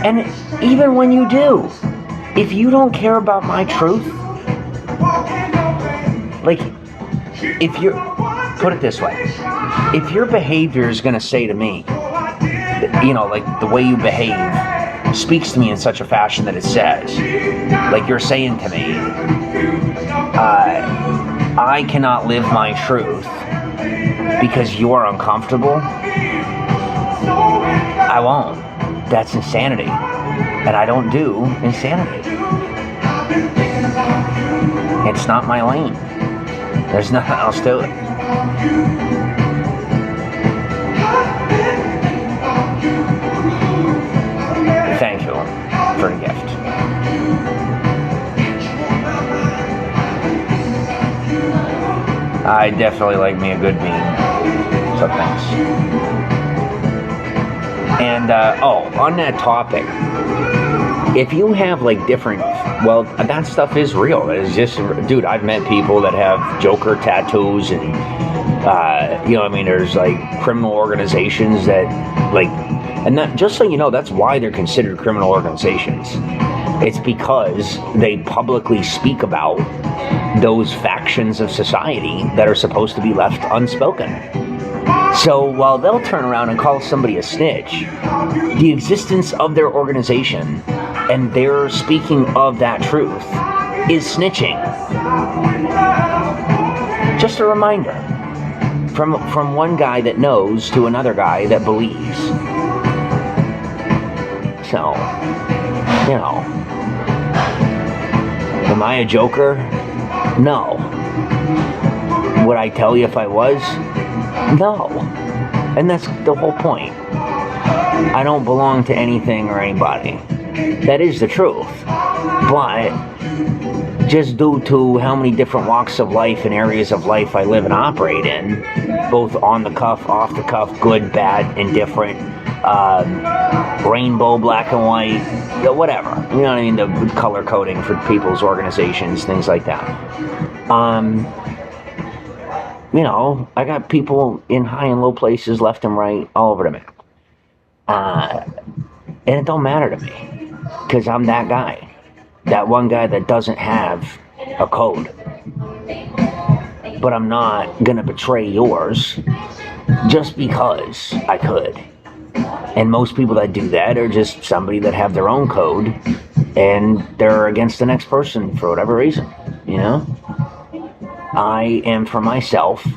And even when you do, if you don't care about my truth, like, if you're, put it this way, if your behavior is going to say to me, you know, like the way you behave speaks to me in such a fashion that it says, like you're saying to me, I cannot live my truth because you're uncomfortable, I won't. That's insanity. And I don't do insanity. It's not my lane. There's nothing else to it. Thank you for the gift. I definitely like me a good meme. So thanks. And, on that topic, if you have like different, well, that stuff is real. It's just, dude, I've met people that have Joker tattoos and, there's like criminal organizations that like, and that, just so you know, that's why they're considered criminal organizations. It's because they publicly speak about those factions of society that are supposed to be left unspoken. So while they'll turn around and call somebody a snitch, the existence of their organization and their speaking of that truth is snitching. Just a reminder from one guy that knows to another guy that believes. So, you know, am I a joker? No. Would I tell you if I was? No. And that's the whole point. I don't belong to anything or anybody. That is the truth. But just due to how many different walks of life and areas of life I live and operate in, both on the cuff, off the cuff, good, bad, indifferent, rainbow, black and white, whatever. You know what I mean? The color coding for people's organizations, things like that. I got people in high and low places, left and right, all over the map. And it don't matter to me, because I'm that guy. That one guy that doesn't have a code. But I'm not gonna betray yours just because I could. And most people that do that are just somebody that have their own code and they're against the next person for whatever reason, you know? I am for myself,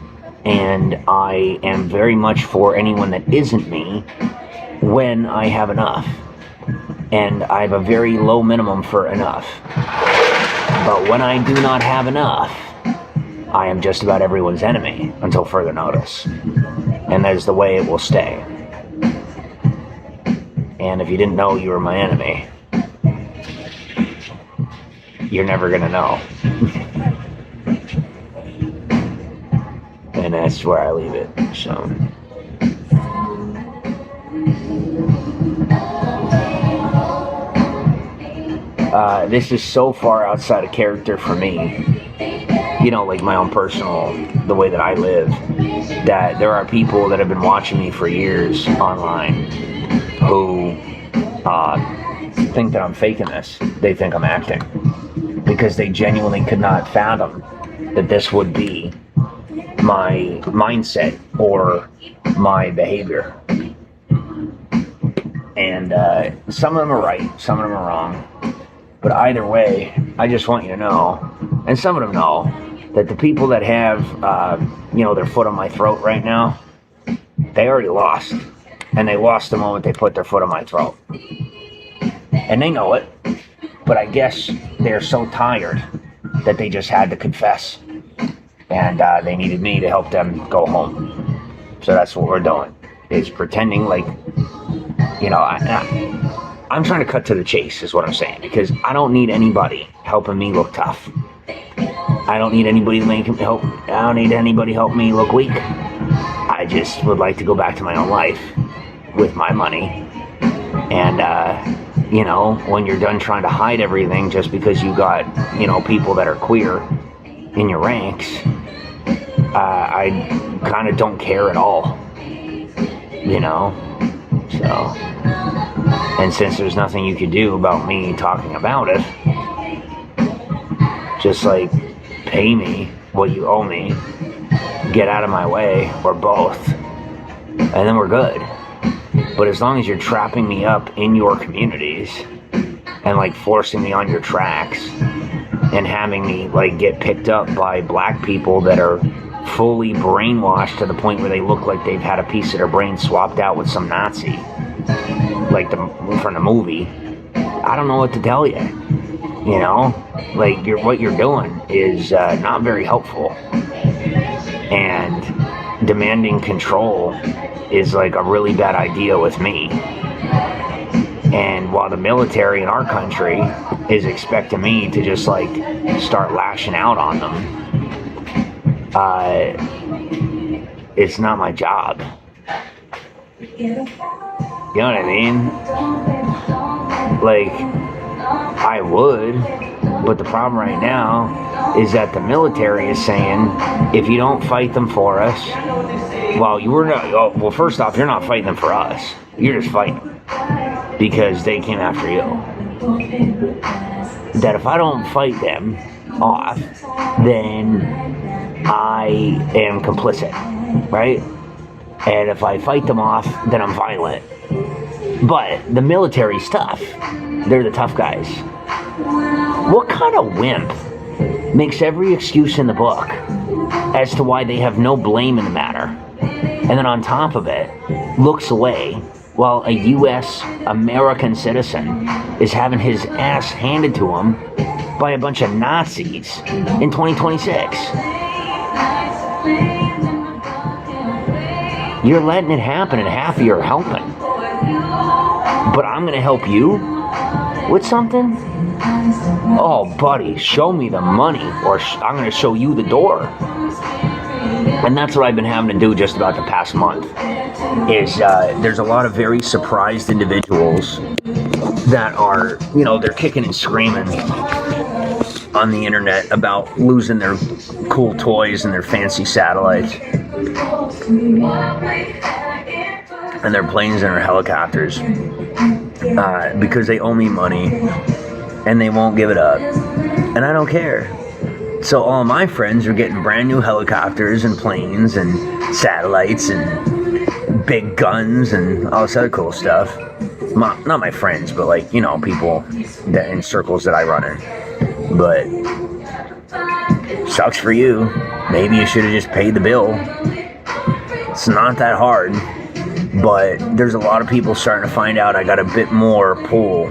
and I am very much for anyone that isn't me when I have enough. And I have a very low minimum for enough. But when I do not have enough, I am just about everyone's enemy until further notice. And that is the way it will stay. And if you didn't know you were my enemy, you're never gonna know. And that's where I leave it, so. This is so far outside of character for me, you know, like my own personal, the way that I live, that there are people that have been watching me for years online who think that I'm faking this. They think I'm acting because they genuinely could not fathom that this would be my mindset or my behavior. And some of them are right, some of them are wrong. But either way, I just want you to know, and some of them know, that the people that have, their foot on my throat right now, they already lost. And they lost the moment they put their foot on my throat. And they know it, but I guess they're so tired that they just had to confess. And they needed me to help them go home. So that's what we're doing. Is pretending like, I'm trying to cut to the chase is what I'm saying. Because I don't need anybody helping me look tough. I don't need anybody to I don't need anybody help me look weak. I just would like to go back to my own life with my money. And, when you're done trying to hide everything just because you got, people that are queer in your ranks, I kind of don't care at all, so, and since there's nothing you can do about me talking about it, just like pay me what you owe me, get out of my way, or both, and then we're good. But as long as you're trapping me up in your communities and like forcing me on your tracks and having me like get picked up by black people that are fully brainwashed to the point where they look like they've had a piece of their brain swapped out with some Nazi, like from the movie, I don't know what to tell you. Like what you're doing is not very helpful, and demanding control is like a really bad idea with me. And while the military in our country is expecting me to just like start lashing out on them, it's not my job. You know what I mean? Like, I would, but the problem right now is that the military is saying, if you don't fight them for us, well, first off, you're not fighting them for us. You're just fighting them because they came after you. That if I don't fight them off, then I am complicit, right? And if I fight them off, then I'm violent. But the military stuff, they're the tough guys. What kind of wimp makes every excuse in the book as to why they have no blame in the matter, and then on top of it, looks away while a U.S. American citizen is having his ass handed to him by a bunch of Nazis in 2026? You're letting it happen and half of you are helping. But I'm going to help you with something? Oh, buddy, show me the money or I'm going to show you the door. And that's what I've been having to do just about the past month. Is there's a lot of very surprised individuals that are, they're kicking and screaming on the internet about losing their cool toys and their fancy satellites and their planes and their helicopters because they owe me money and they won't give it up, and I don't care. So all my friends are getting brand new helicopters and planes and satellites and big guns and all this other cool stuff. Not my friends, but like, people that in circles that I run in. But sucks for you. Maybe you should have just paid the bill. It's not that hard. But there's a lot of people starting to find out I got a bit more pull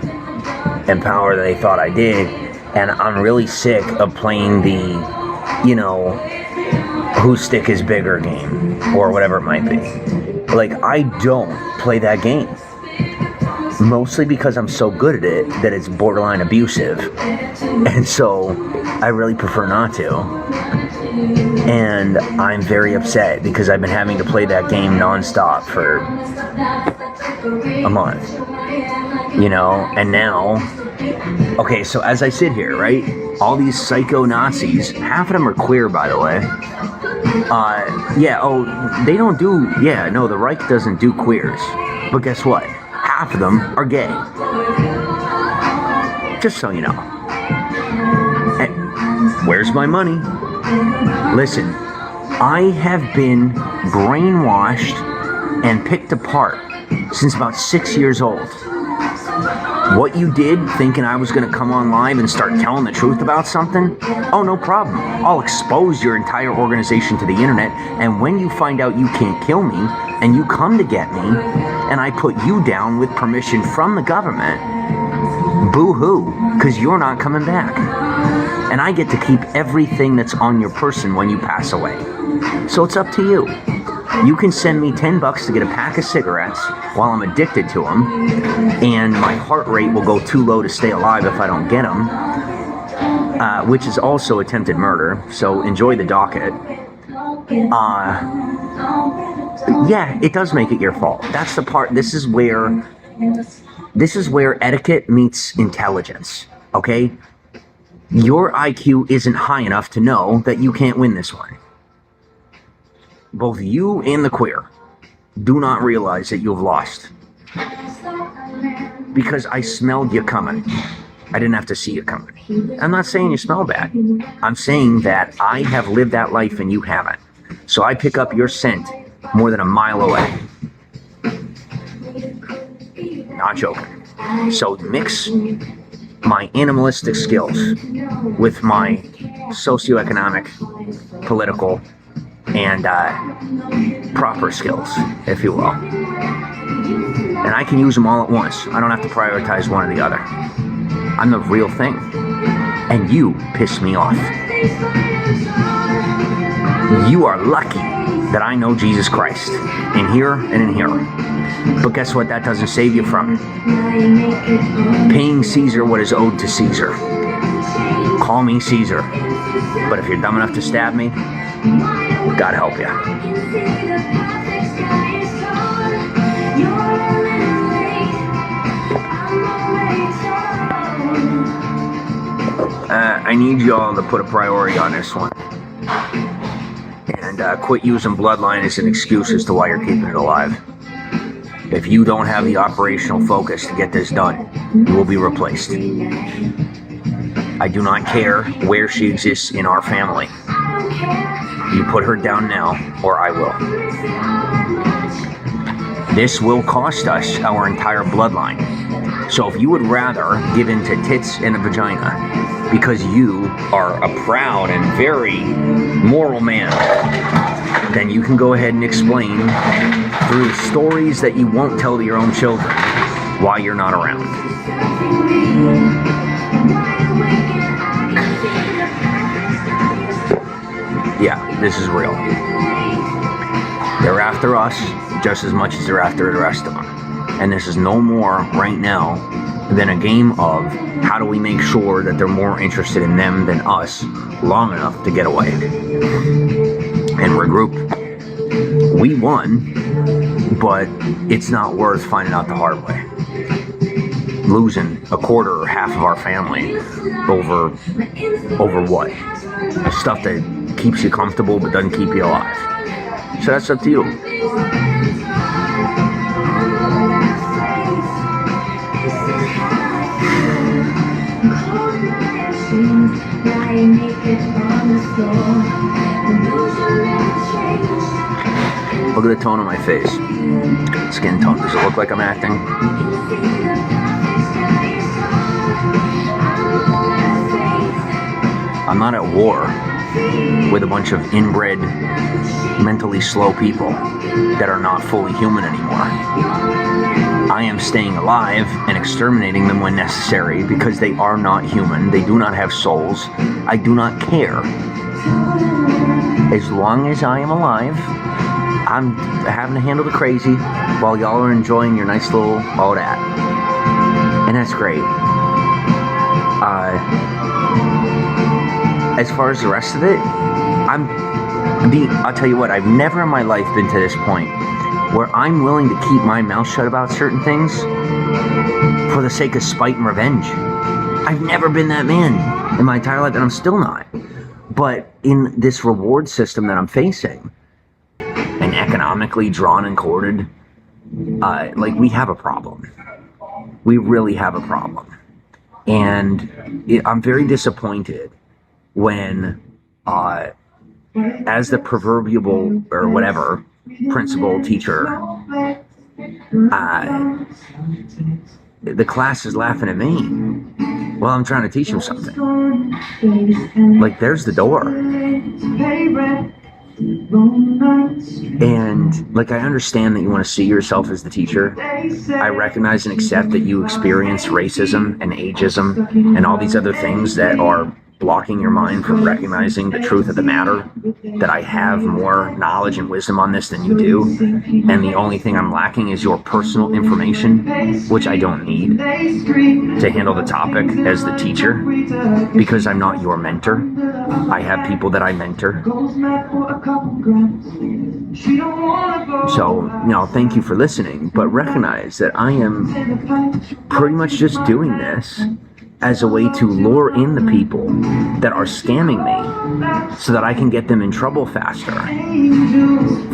and power than they thought I did. And I'm really sick of playing the, whose stick is bigger game or whatever it might be. Like, I don't play that game. Mostly because I'm so good at it that it's borderline abusive. And so I really prefer not to. And I'm very upset because I've been having to play that game nonstop for a month. And now, okay, so as I sit here, right, all these psycho Nazis, half of them are queer, by the way. They don't do, the Reich doesn't do queers. But guess what? Half of them are gay. Just so you know. And where's my money? Listen, I have been brainwashed and picked apart since about 6 years old. What you did, thinking I was going to come on live and start telling the truth about something? Oh, no problem. I'll expose your entire organization to the internet, and when you find out you can't kill me, and you come to get me, and I put you down with permission from the government, boo-hoo, because you're not coming back. And I get to keep everything that's on your person when you pass away. So it's up to you. You can send me $10 to get a pack of cigarettes while I'm addicted to them, and my heart rate will go too low to stay alive if I don't get them, which is also attempted murder, so enjoy the docket. Yeah, it does make it your fault. That's the part. This is where etiquette meets intelligence, okay? Your IQ isn't high enough to know that you can't win this one. Both you and the queer do not realize that you've lost. Because I smelled you coming. I didn't have to see you coming. I'm not saying you smell bad. I'm saying that I have lived that life and you haven't. So I pick up your scent more than a mile away. Not joking. So mix my animalistic skills with my socioeconomic, political, and proper skills, if you will. And I can use them all at once. I don't have to prioritize one or the other. I'm the real thing. And you piss me off. You are lucky that I know Jesus Christ in here and in here. But guess what? That doesn't save you from paying Caesar what is owed to Caesar. Call me Caesar. But if you're dumb enough to stab me, God help you. I need y'all to put a priority on this one. And quit using bloodline as an excuse as to why you're keeping it alive. If you don't have the operational focus to get this done, you will be replaced. I do not care where she exists in our family. You put her down now, or I will. This will cost us our entire bloodline. So if you would rather give in to tits and a vagina because you are a proud and very moral man, then you can go ahead and explain through the stories that you won't tell to your own children why you're not around. Yeah, this is real. They're after us just as much as they're after the rest of them. And this is no more right now than a game of how do we make sure that they're more interested in them than us long enough to get away and regroup. We won, but it's not worth finding out the hard way. Losing a quarter or half of our family over what? Stuff that keeps you comfortable but doesn't keep you alive. So that's up to you. Look at the tone of my face. Skin tone. Does it look like I'm acting? I'm not at war with a bunch of inbred, mentally slow people that are not fully human anymore. I am staying alive and exterminating them when necessary because they are not human. They do not have souls. I do not care. As long as I am alive, I'm having to handle the crazy while y'all are enjoying your nice little all that. And that's great. As far as the rest of it, I'll tell you what, I've never in my life been to this point where I'm willing to keep my mouth shut about certain things for the sake of spite and revenge. I've never been that man in my entire life, and I'm still not. But in this reward system that I'm facing, and economically drawn and quartered, we have a problem. We really have a problem. And I'm very disappointed when, as the proverbial, or whatever, principal, teacher, the class is laughing at me while I'm trying to teach them something. Like, there's the door. And, I understand that you want to see yourself as the teacher. I recognize and accept that you experience racism and ageism and all these other things that are blocking your mind from recognizing the truth of the matter, that I have more knowledge and wisdom on this than you do, and the only thing I'm lacking is your personal information, which I don't need to handle the topic as the teacher, because I'm not your mentor. I have people that I mentor. So, thank you for listening, but recognize that I am pretty much just doing this as a way to lure in the people that are scamming me so that I can get them in trouble faster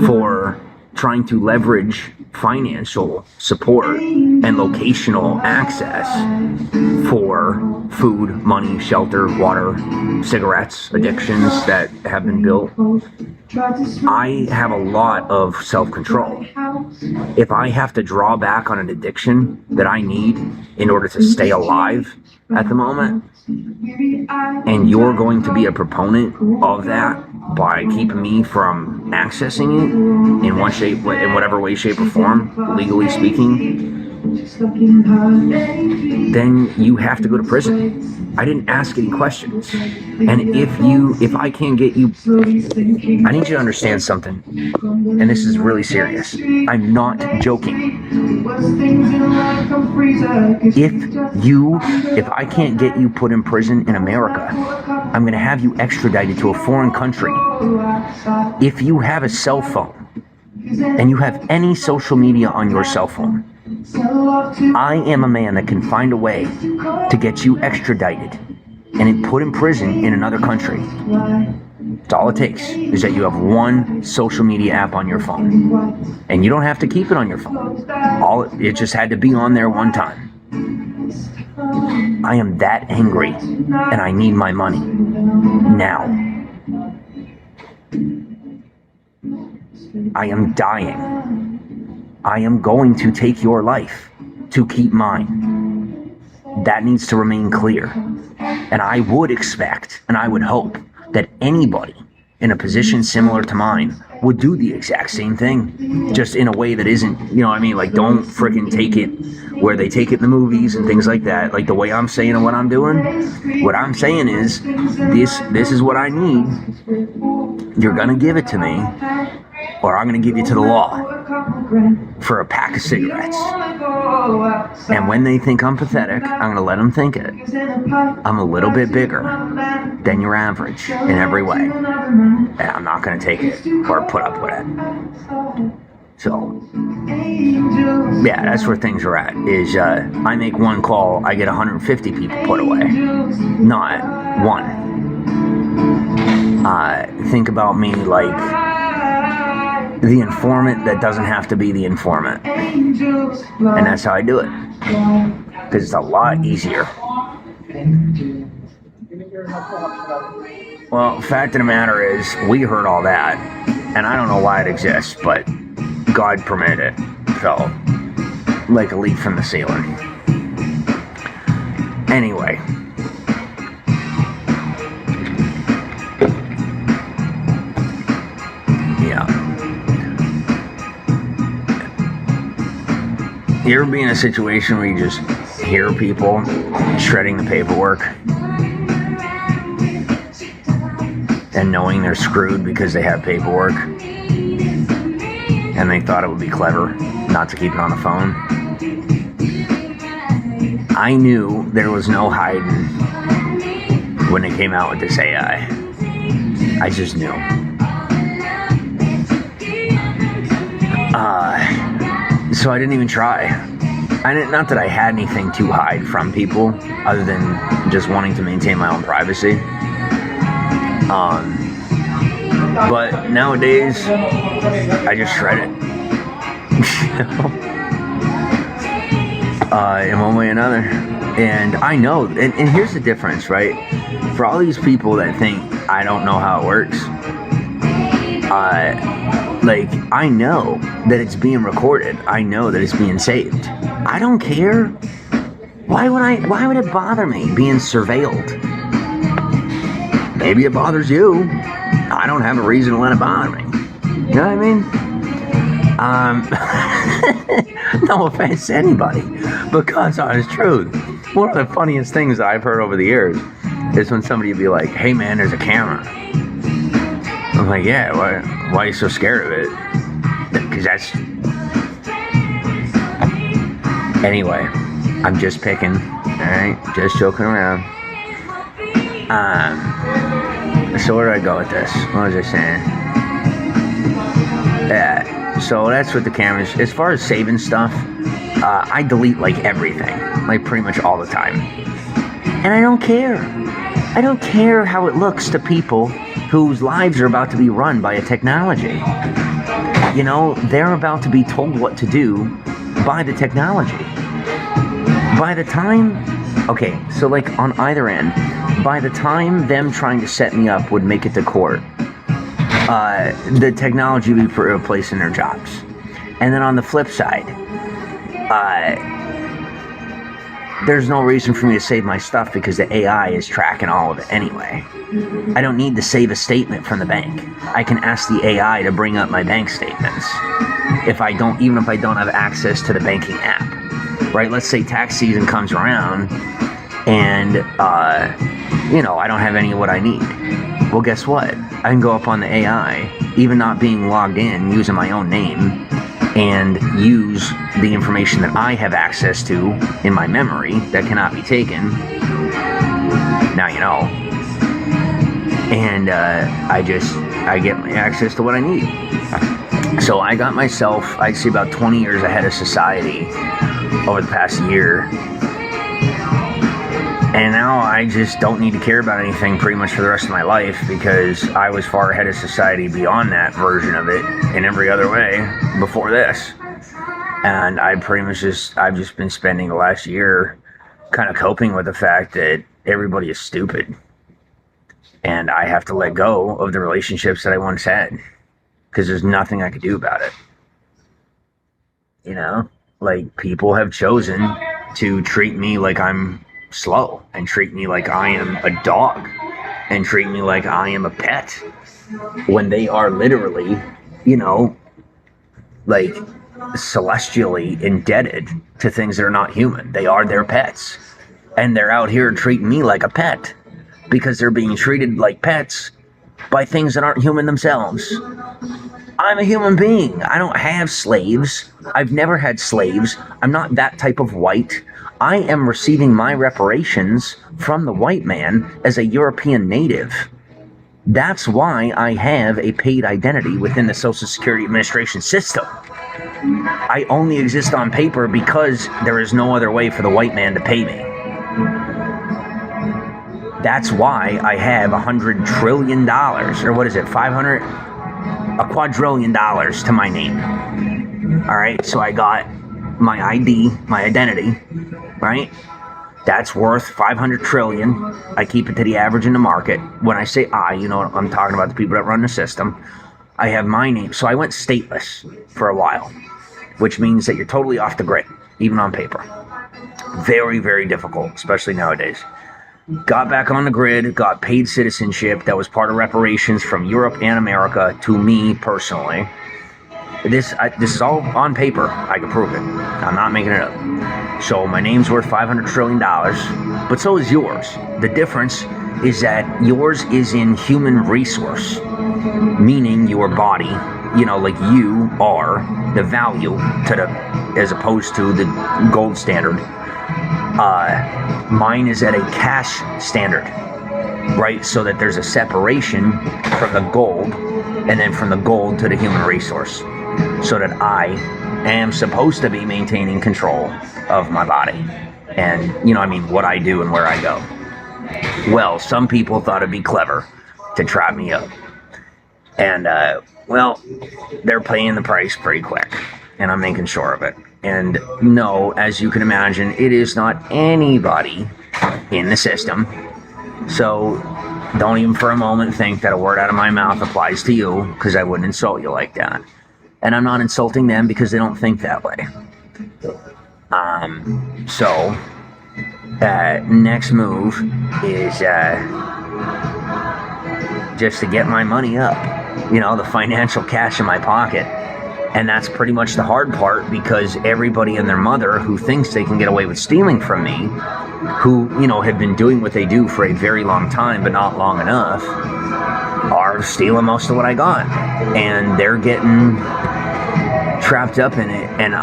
for trying to leverage financial support and locational access for food, money, shelter, water, cigarettes, addictions that have been built. I have a lot of self-control. If I have to draw back on an addiction that I need in order to stay alive at the moment, and you're going to be a proponent of that by keeping me from accessing it in one shape, in whatever way, shape, or form, legally speaking, then you have to go to prison. I didn't ask any questions. And if I can't get you, I need you to understand something. And this is really serious. I'm not joking. If I can't get you put in prison in America, I'm going to have you extradited to a foreign country. If you have a cell phone and you have any social media on your cell phone, I am a man that can find a way to get you extradited and put in prison in another country. That's all it takes, is that you have one social media app on your phone. And you don't have to keep it on your phone. It just had to be on there one time. I am that angry, and I need my money now. I am dying. I am going to take your life to keep mine. That needs to remain clear. And I would expect, and I would hope, that anybody in a position similar to mine would do the exact same thing, just in a way that isn't, like, don't freaking take it where they take it in the movies and things like that, like the way I'm saying and what I'm doing. What I'm saying is, this is what I need. You're gonna give it to me, or I'm gonna give you to the law for a pack of cigarettes. And when they think I'm pathetic, I'm going to let them think it. I'm a little bit bigger than your average in every way. And I'm not going to take it or put up with it. So, yeah, that's where things are at. Is I make one call, I get 150 people put away. Not one. Think about me like the informant that doesn't have to be the informant. And that's how I do it. Because it's a lot easier. Well, fact of the matter is, we heard all that. And I don't know why it exists, but God permitted it. So, like a leaf from the ceiling. Anyway. You ever be in a situation where you just hear people shredding the paperwork and knowing they're screwed because they have paperwork and they thought it would be clever not to keep it on the phone? I knew there was no hiding when they came out with this AI. I just knew. So I didn't even try. Not that I had anything to hide from people other than just wanting to maintain my own privacy. But nowadays, I just shred it. In one way or another. And I know, and here's the difference, right? For all these people that think I don't know how it works, I know that it's being recorded. I know that it's being saved. I don't care. Why would it bother me being surveilled? Maybe it bothers you. I don't have a reason to let it bother me. You know what I mean? No offense to anybody, but God's honest truth. One of the funniest things that I've heard over the years is when somebody would be like, hey man, there's a camera. I'm like, yeah, why are you so scared of it? Because that's... Anyway, I'm just picking, alright? Just joking around. So where do I go with this? What was I saying? Yeah, so that's what the cameras... As far as saving stuff, I delete like everything. Like pretty much all the time. And I don't care. I don't care how it looks to people whose lives are about to be run by a technology. You know, they're about to be told what to do by the technology. By the time... Okay, so like on either end, by the time them trying to set me up would make it to court, the technology would be replacing their jobs. And then on the flip side, there's no reason for me to save my stuff because the AI is tracking all of it anyway. I don't need to save a statement from the bank. I can ask the AI to bring up my bank statements even if I don't have access to the banking app. Right? Let's say tax season comes around and, I don't have any of what I need. Well, guess what? I can go up on the AI, even not being logged in, using my own name, and use the information that I have access to in my memory that cannot be taken. Now you know. And I get my access to what I need. So I got myself, I'd say about 20 years ahead of society over the past year. And now I just don't need to care about anything pretty much for the rest of my life because I was far ahead of society beyond that version of it in every other way before this. And I've just been spending the last year kind of coping with the fact that everybody is stupid. And I have to let go of the relationships that I once had because there's nothing I could do about it. You know, like people have chosen to treat me like I'm slow and treat me like I am a dog and treat me like I am a pet when they are literally, like celestially indebted to things that are not human. They are their pets and they're out here treating me like a pet because they're being treated like pets by things that aren't human themselves. I'm a human being. I don't have slaves. I've never had slaves. I'm not that type of white. I am receiving my reparations from the white man as a European native. That's why I have a paid identity within the Social Security Administration system. I only exist on paper because there is no other way for the white man to pay me. That's why I have $100 trillion, or what is it, a quadrillion dollars to my name. All right, so I got my ID, my identity, right? That's worth 500 trillion. I keep it to the average in the market. When I say I, I'm talking about the people that run the system. I have my name. So I went stateless for a while, which means that you're totally off the grid, even on paper. Very, very difficult, especially nowadays. Got back on the grid, got paid citizenship that was part of reparations from Europe and America to me personally. This is all on paper. I can prove it. I'm not making it up. So my name's worth $500 trillion, but so is yours. The difference is that yours is in human resource, meaning your body, like you are the value as opposed to the gold standard. Mine is at a cash standard, right? So that there's a separation from the gold and then from the gold to the human resource. So that I am supposed to be maintaining control of my body and, what I do and where I go. Well, some people thought it'd be clever to trap me up. And, they're paying the price pretty quick. And I'm making sure of it. And no, as you can imagine, it is not anybody in the system. So don't even for a moment think that a word out of my mouth applies to you, because I wouldn't insult you like that. And I'm not insulting them because they don't think that way. Next move is just to get my money up, the financial cash in my pocket, And that's pretty much the hard part, because everybody and their mother who thinks they can get away with stealing from me, who, you know, have been doing what they do for a very long time, but not long enough, are stealing most of what I got. And they're getting trapped up in it. And,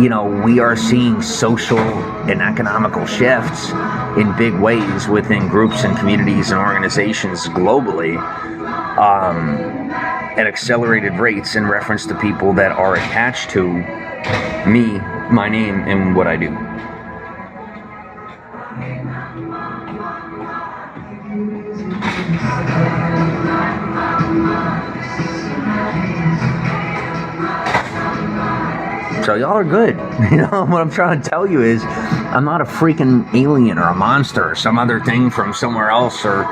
you know, we are seeing social and economical shifts in big ways within groups and communities and organizations globally, at accelerated rates in reference to people that are attached to me, my name, and what I do. So y'all are good. You know, what I'm trying to tell you is I'm not a freaking alien or a monster or some other thing from somewhere else, or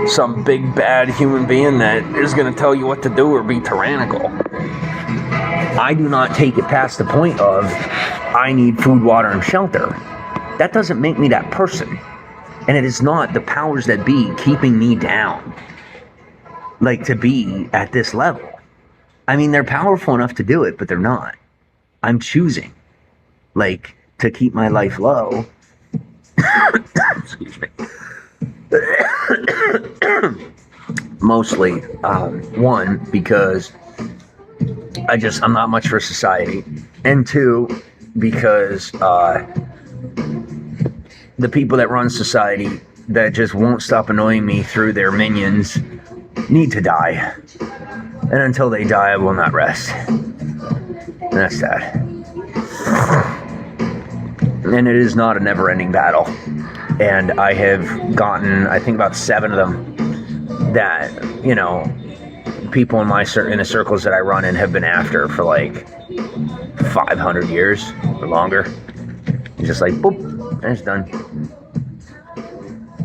some big bad human being that is going to tell you what to do or be tyrannical. I do not take it past the point of I need food, water, and shelter. That doesn't make me that person. And it is not the powers that be keeping me down, like, to be at this level. I mean, they're powerful enough to do it, but they're not. I'm choosing, like, to keep my life low. Excuse me. Mostly, one, because I'm not much for society. And two, because the people that run society that just won't stop annoying me through their minions need to die. And until they die, I will not rest. And that's that. And it is not a never-ending battle. And I have gotten, I think, about 7 of them that, you know, people in the circles that I run in have been after for like 500 years or longer. It's just like, boop, and it's done.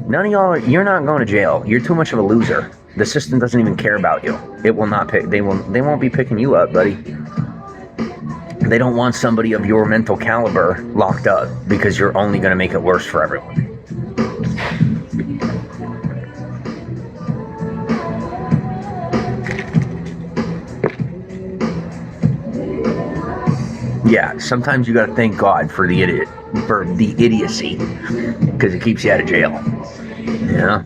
None of y'all, you're not going to jail. You're too much of a loser. The system doesn't even care about you. It will not pick, they won't be picking you up, buddy. They don't want somebody of your mental caliber locked up, because you're only going to make it worse for everyone. Yeah, sometimes you got to thank God for the idiocy, because it keeps you out of jail. Yeah.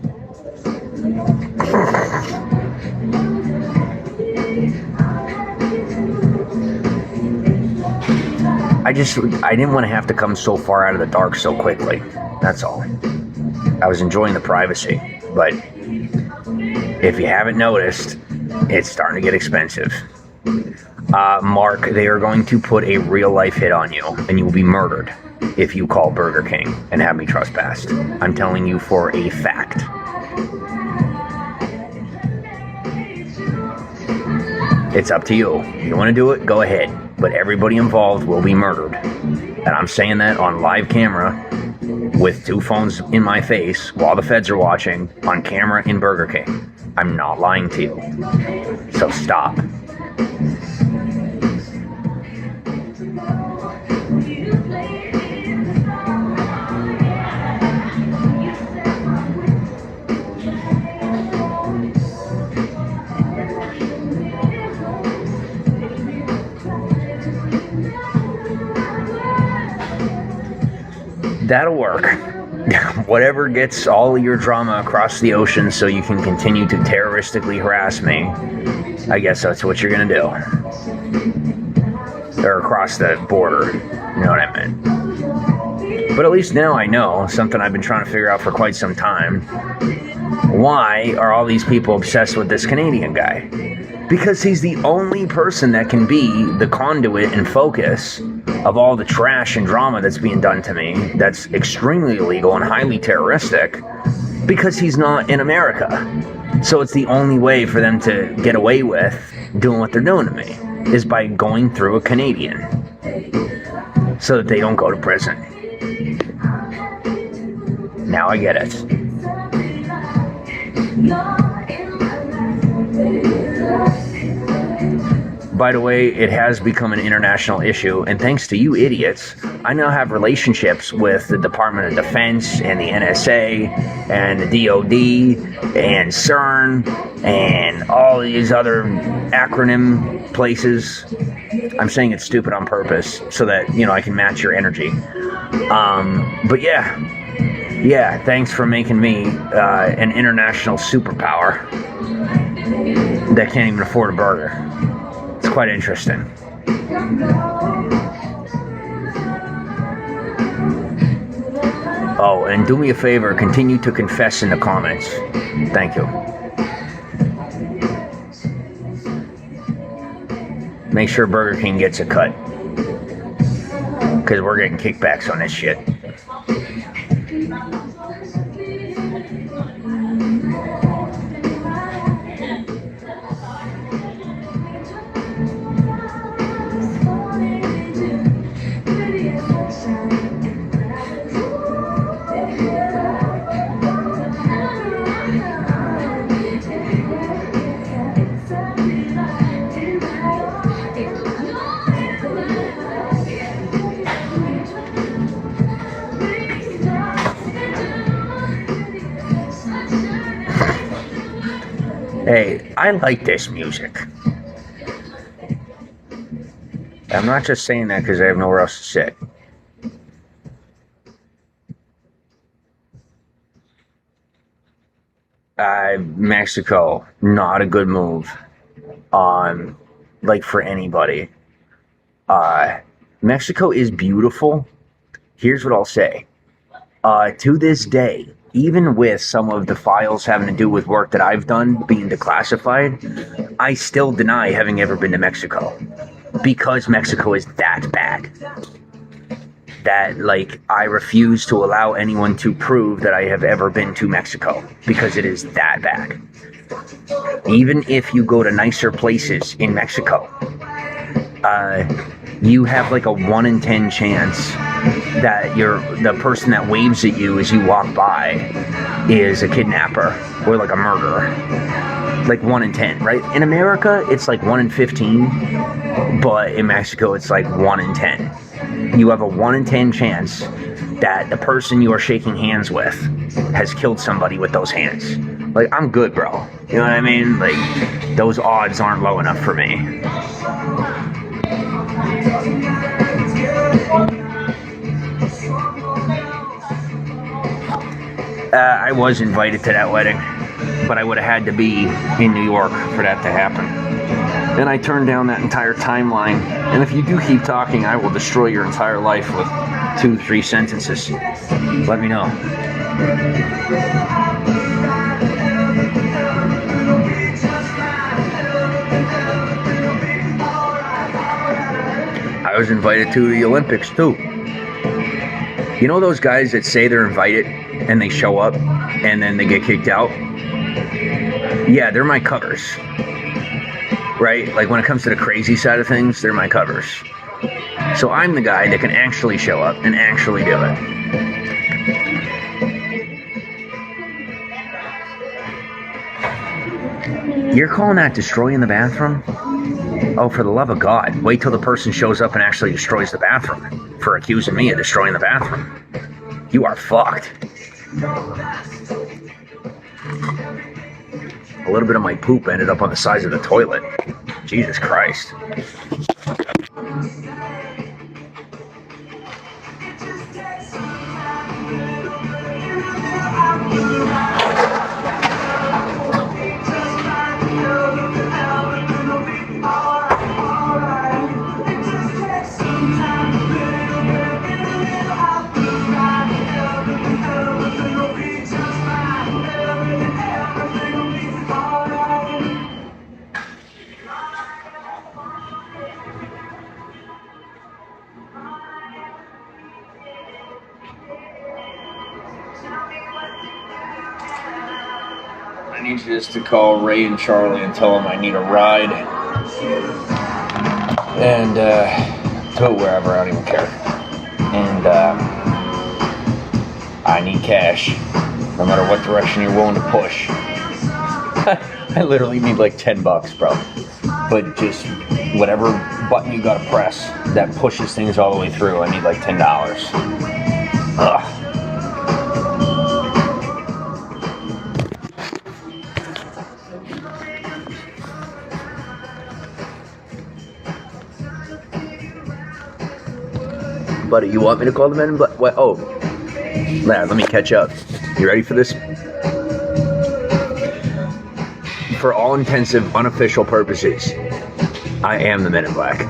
I didn't want to have to come so far out of the dark so quickly. That's all. I was enjoying the privacy, but if you haven't noticed, it's starting to get expensive. Mark, they are going to put a real life hit on you, and you will be murdered if you call Burger King and have me trespassed. I'm telling you for a fact. It's up to you. If you want to do it, go ahead. But everybody involved will be murdered. And I'm saying that on live camera with 2 phones in my face while the feds are watching, on camera in Burger King. I'm not lying to you. So stop. That'll work. Whatever gets all of your drama across the ocean so you can continue to terroristically harass me, I guess that's what you're gonna do. Or across the border, you know what I meant. But at least now I know, something I've been trying to figure out for quite some time. Why are all these people obsessed with this Canadian guy? Because he's the only person that can be the conduit and focus of all the trash and drama that's being done to me, that's extremely illegal and highly terroristic, because he's not in America. So it's the only way for them to get away with doing what they're doing to me, is by going through a Canadian, so that they don't go to prison. Now I get it. By the way, it has become an international issue, and thanks to you idiots, I now have relationships with the Department of Defense and the NSA and the DOD and CERN and all these other acronym places. I'm saying it's stupid on purpose so that, you know, I can match your energy. But yeah, thanks for making me an international superpower that can't even afford a burger. It's quite interesting. Oh, and do me a favor, continue to confess in the comments. Thank you. Make sure Burger King gets a cut, because we're getting kickbacks on this shit. Hey, I like this music. I'm not just saying that because I have nowhere else to sit. Mexico, not a good move. Like for anybody. Mexico is beautiful. Here's what I'll say. To this day, even with some of the files having to do with work that I've done being declassified, I still deny having ever been to Mexico. Because Mexico is that bad. That, like, I refuse to allow anyone to prove that I have ever been to Mexico. Because it is that bad. Even if you go to nicer places in Mexico, you have like a 1 in 10 chance that the person that waves at you as you walk by is a kidnapper or like a murderer. Like 1 in 10, right? In America, it's like 1 in 15, but in Mexico, it's like 1 in 10. You have a 1 in 10 chance that the person you are shaking hands with has killed somebody with those hands. Like, I'm good, bro. You know what I mean? Like, those odds aren't low enough for me. I was invited to that wedding, but I would have had to be in New York for that to happen. And I turned down that entire timeline. And if you do keep talking, I will destroy your entire life with 2-3 sentences. Let me know. I was invited to the Olympics too. You know those guys that say they're invited and they show up and then they get kicked out? Yeah, they're my covers. Right? Like when it comes to the crazy side of things, they're my covers. So I'm the guy that can actually show up and actually do it. You're calling that destroying the bathroom? Oh, for the love of God, wait till the person shows up and actually destroys the bathroom for accusing me of destroying the bathroom. You are fucked. A little bit of my poop ended up on the sides of the toilet. Jesus Christ. I need you just to call Ray and Charlie and tell them I need a ride. And, go wherever, I don't even care. And, I need cash. No matter what direction you're willing to push. I literally need like $10, bro. But just whatever button you gotta press that pushes things all the way through. I need like $10. Ugh. Buddy, you want me to call the men? But what? Oh, lad, let me catch up. You ready for this? For all intensive, unofficial purposes, I am the Men in Black.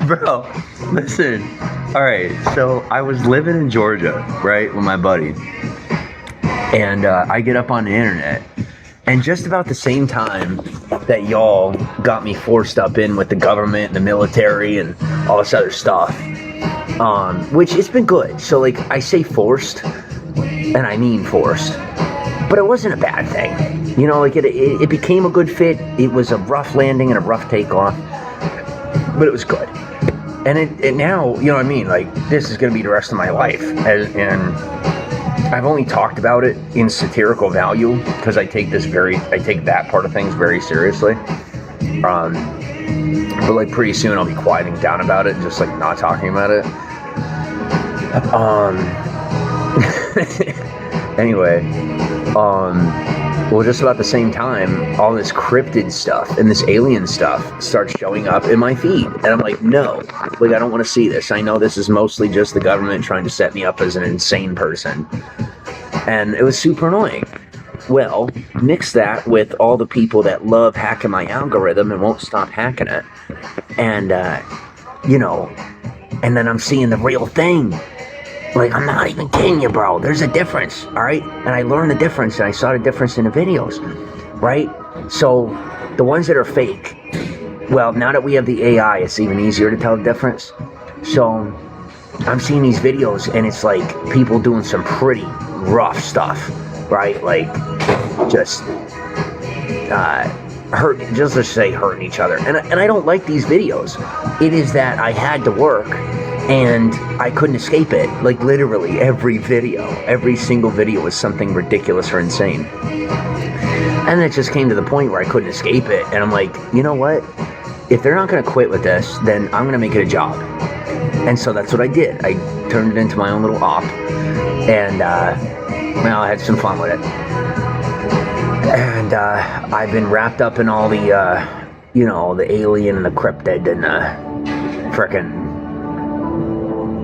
Bro, listen. All right, so I was living in Georgia, right, with my buddy, and I get up on the internet, and just about the same time that y'all got me forced up in with the government and the military and all this other stuff, which it's been good. So, like, I say forced, and I mean forced, but it wasn't a bad thing. You know, like, it became a good fit. It was a rough landing and a rough takeoff, but it was good. And it now, you know what I mean? Like, this is going to be the rest of my life. And I've only talked about it in satirical value because I take that part of things very seriously. But like pretty soon I'll be quieting down about it, just like not talking about it. Anyway, well, just about the same time, all this cryptid stuff and this alien stuff starts showing up in my feed. And I'm like, no, like, I don't want to see this. I know this is mostly just the government trying to set me up as an insane person. And it was super annoying. Well, mix that with all the people that love hacking my algorithm and won't stop hacking it. And, you know, and then I'm seeing the real thing. Like, I'm not even kidding you, bro. There's a difference, all right? And I learned the difference, and I saw the difference in the videos, right? So, the ones that are fake, well, now that we have the AI, it's even easier to tell the difference. So, I'm seeing these videos, and it's like people doing some pretty rough stuff, right? Like, just, let's say hurting each other. And I don't like these videos. It is that I had to work, and I couldn't escape it. Like, literally every single video was something ridiculous or insane. And it just came to the point where I couldn't escape it. And I'm like, you know what? If they're not going to quit with this, then I'm going to make it a job. And so that's what I did. I turned it into my own little op. And, well, I had some fun with it. And I've been wrapped up in all the, you know, the alien and the cryptid and the frickin'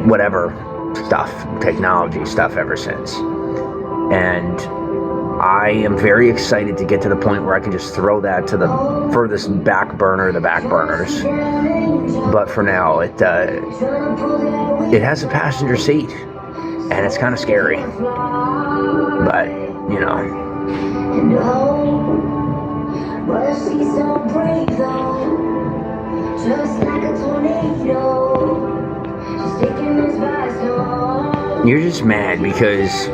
whatever stuff, technology stuff ever since. And I am very excited to get to the point where I can just throw that to the furthest back burner of the back burners. But for now, it has a passenger seat, and it's kind of scary. But, you know. You're just mad because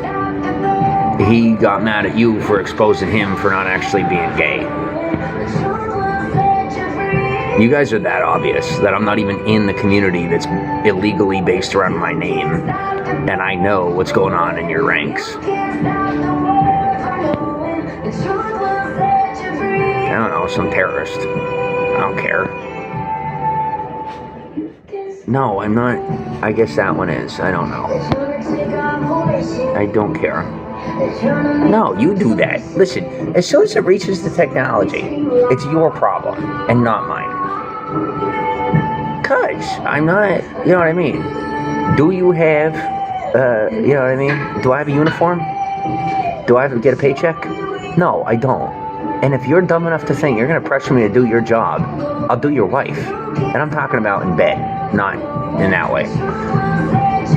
he got mad at you for exposing him for not actually being gay. You guys are that obvious that I'm not even in the community that's illegally based around my name, and I know what's going on in your ranks. I don't know, some terrorist. I don't care. No, I'm not. I guess that one is. I don't know. I don't care. No, you do that. Listen, as soon as it reaches the technology, it's your problem and not mine. Cause I'm not, you know what I mean? Do you have, you know what I mean? Do I have a uniform? Do I have to get a paycheck? No, I don't. And if you're dumb enough to think you're going to pressure me to do your job, I'll do your wife. And I'm talking about in bed, not in that way.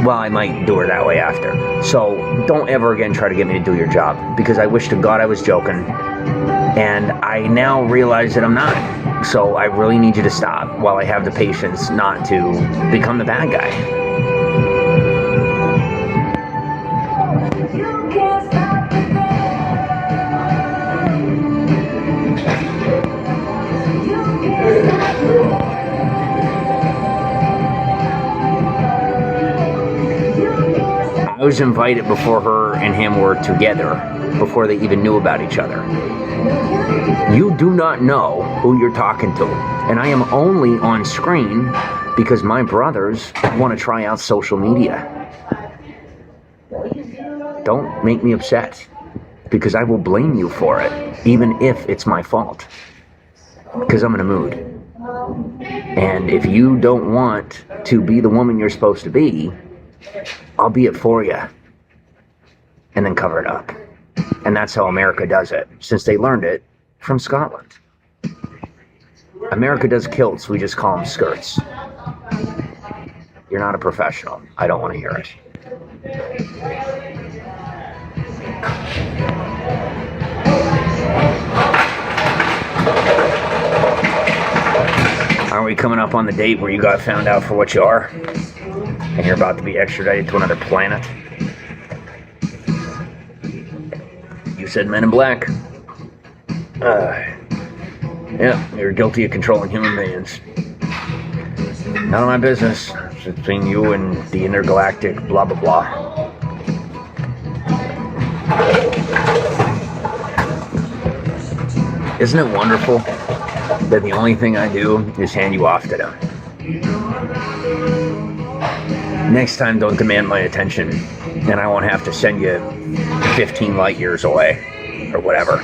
Well, I might do her that way after. So don't ever again try to get me to do your job, because I wish to God I was joking. And I now realize that I'm not. So I really need you to stop while I have the patience not to become the bad guy. I was invited before her and him were together before they even knew about each other. You do not know who you're talking to. And I am only on screen because my brothers want to try out social media. Don't make me upset, because I will blame you for it, even if it's my fault. Because I'm in a mood. And if you don't want to be the woman you're supposed to be, I'll be it for you. And then cover it up. And that's how America does it, since they learned it from Scotland. America does kilts, we just call them skirts. You're not a professional. I don't want to hear it. Aren't we coming up on the date where you got found out for what you are? And you're about to be extradited to another planet? You said Men in Black. Yeah, you're guilty of controlling human beings. None of my business. It's between you and the intergalactic blah blah blah. Isn't it wonderful that the only thing I do is hand you off to them? Next time, don't demand my attention, and I won't have to send you 15 light years away, or whatever.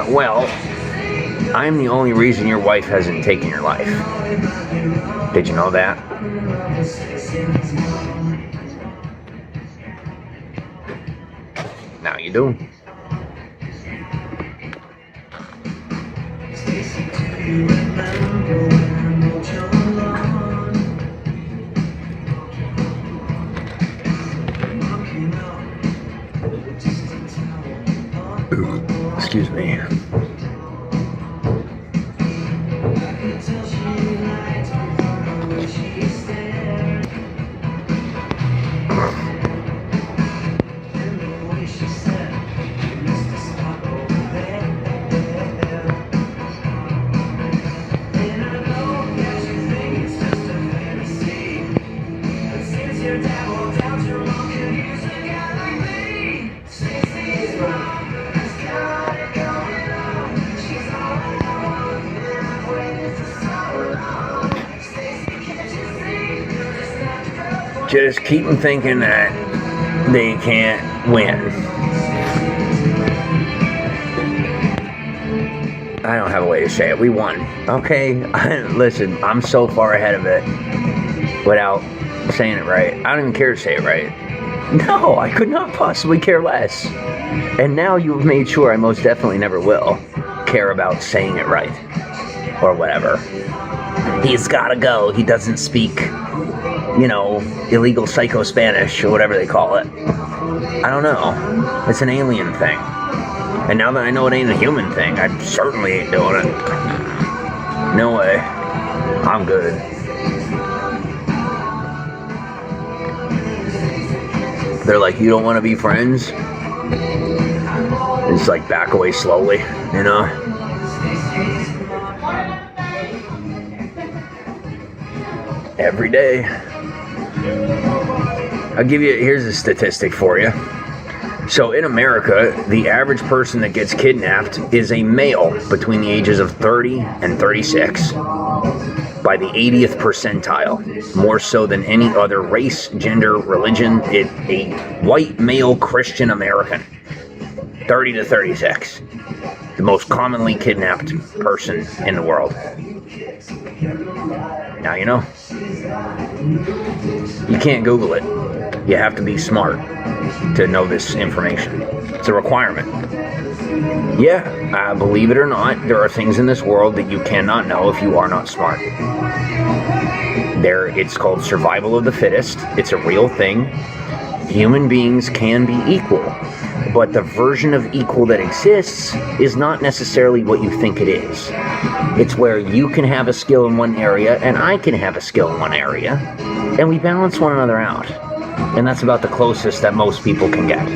Well, I'm the only reason your wife hasn't taken your life. Did you know that? Now you do. Excuse me. Just keep them thinking that they can't win. I don't have a way to say it. We won. Okay? Listen, I'm so far ahead of it without saying it right. I don't even care to say it right. No, I could not possibly care less. And now you've made sure I most definitely never will care about saying it right. Or whatever. He's gotta go. He doesn't speak, illegal psycho Spanish or whatever they call it. I don't know. It's an alien thing. And now that I know it ain't a human thing, I certainly ain't doing it. No way. I'm good. They're like, you don't want to be friends? It's like back away slowly, Every day. Here's a statistic for you. So in America, the average person that gets kidnapped is a male between the ages of 30 and 36 by the 80th percentile, more so than any other race, gender, religion. A white male Christian American, 30 to 36, the most commonly kidnapped person in the world. Now you know. You can't Google it. You have to be smart to know this information. It's a requirement. Yeah, believe it or not, there are things in this world that you cannot know if you are not smart. It's called survival of the fittest. It's a real thing. Human beings can be equal, but the version of equal that exists is not necessarily what you think it is. It's where you can have a skill in one area and I can have a skill in one area, and we balance one another out. And that's about the closest that most people can get.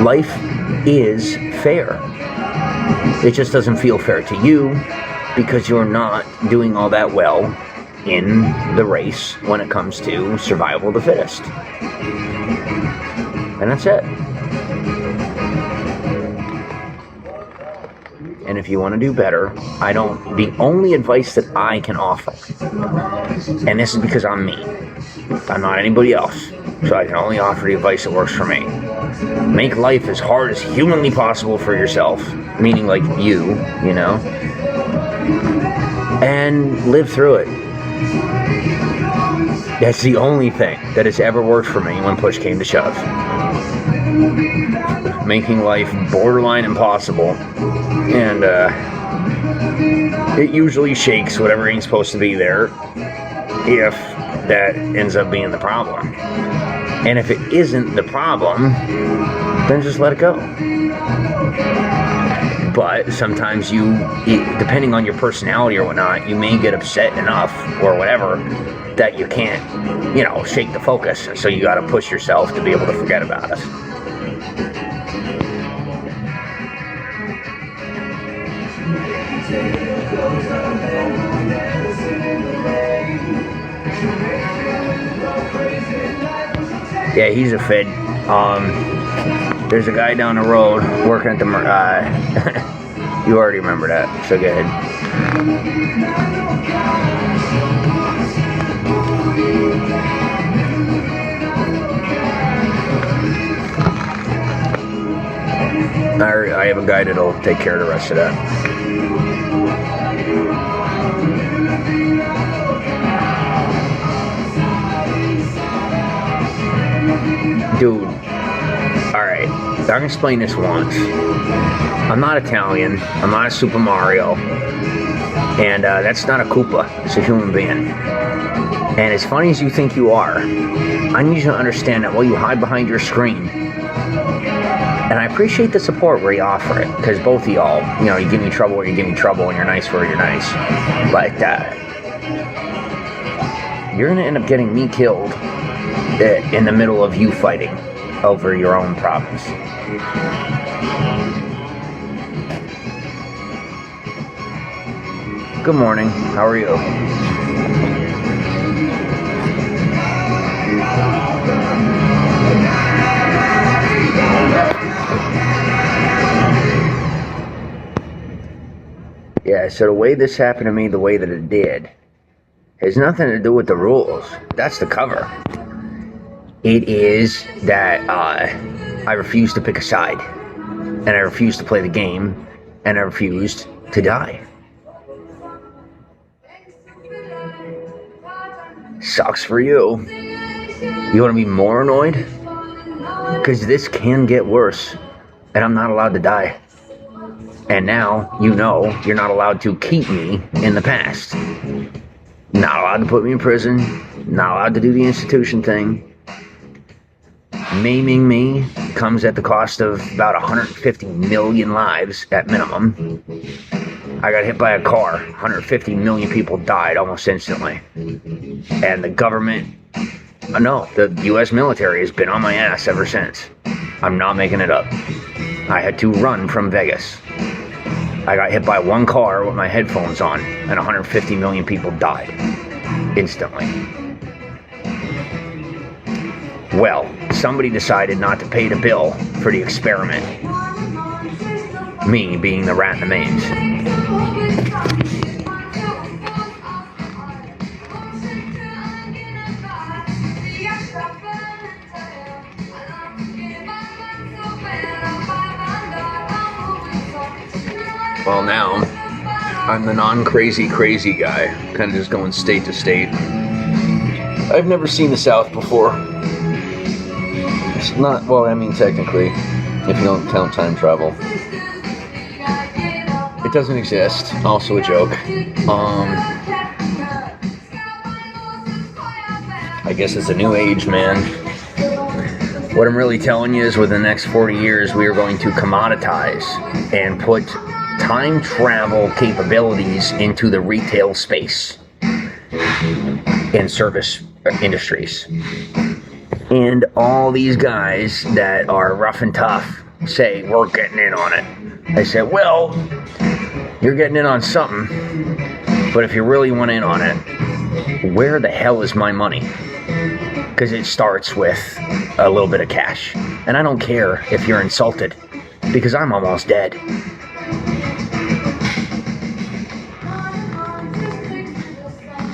Life is fair. It just doesn't feel fair to you because you're not doing all that well in the race when it comes to survival of the fittest. And that's it. And if you want to do better, the only advice that I can offer, and this is because I'm me, I'm not anybody else, so I can only offer the advice that works for me. Make life as hard as humanly possible for yourself, meaning like you know, and live through it. That's the only thing that has ever worked for me when push came to shove. Making life borderline impossible, and it usually shakes whatever ain't supposed to be there, if that ends up being the problem. And if it isn't the problem, then just let it go. But sometimes you, depending on your personality or whatnot, you may get upset enough or whatever that you can't, shake the focus. And so you got to push yourself to be able to forget about it. Yeah, he's a Fed. There's a guy down the road working at the... you already remember that, so go ahead. I have a guy that'll take care of the rest of that. Dude, alright, I can explain this once. I'm not Italian, I'm not a Super Mario, and that's not a Koopa, it's a human being. And as funny as you think you are, I need you to understand that while you hide behind your screen, and I appreciate the support where you offer it, because both of y'all, you give me trouble where you give me trouble, and you're nice where you're nice. But you're going to end up getting me killed in the middle of you fighting over your own problems. Good morning. How are you? Yeah, so the way this happened to me, the way that it did, has nothing to do with the rules. That's the cover. It is that I refused to pick a side, and I refused to play the game, and I refused to die. Sucks for you. You want to be more annoyed? Because this can get worse, and I'm not allowed to die. And now, you're not allowed to keep me in the past. Not allowed to put me in prison, not allowed to do the institution thing. Maiming me comes at the cost of about 150 million lives at minimum. I got hit by a car. 150 million people died almost instantly. And the government, the U.S. military has been on my ass ever since. I'm not making it up. I had to run from Vegas. I got hit by one car with my headphones on, and 150 million people died instantly. Well, somebody decided not to pay the bill for the experiment. Me being the rat in the maze. Well, now, I'm the non-crazy guy, kind of just going state to state. I've never seen the South before. It's not, technically, if you don't count time travel. It doesn't exist, also a joke. I guess it's a new age, man. What I'm really telling you is within the next 40 years, we are going to commoditize and put time travel capabilities into the retail space and service industries. And all these guys that are rough and tough say, we're getting in on it. I said, well, You're getting in on something, but if you really want in on it, where the hell is my money? Because it starts with a little bit of cash. And I don't care if you're insulted, because I'm almost dead.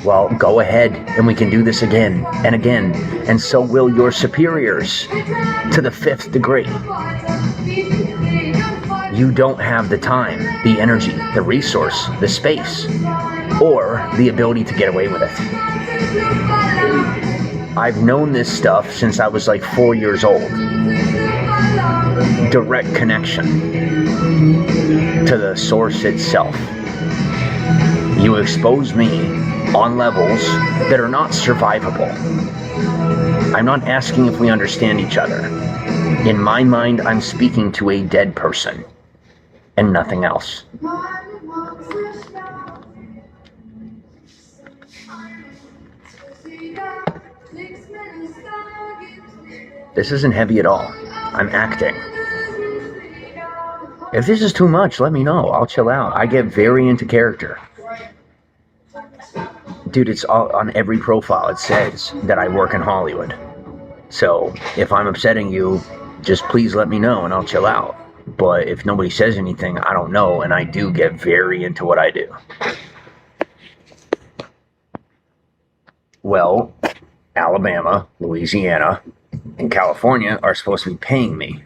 Well, go ahead, and we can do this again and again, and so will your superiors to the 5th degree. You don't have the time, the energy, the resource, the space, or the ability to get away with it. I've known this stuff since I was like 4 years old. Direct connection to the source itself. You expose me on levels that are not survivable. I'm not asking if we understand each other. In my mind, I'm speaking to a dead person and nothing else. This isn't heavy at all. I'm acting. If this is too much, let me know. I'll chill out. I get very into character. Dude, it's all on every profile. It says that I work in Hollywood. So if I'm upsetting you, just please let me know and I'll chill out. But if nobody says anything, I don't know, and I do get very into what I do. Well, Alabama, Louisiana, and California are supposed to be paying me.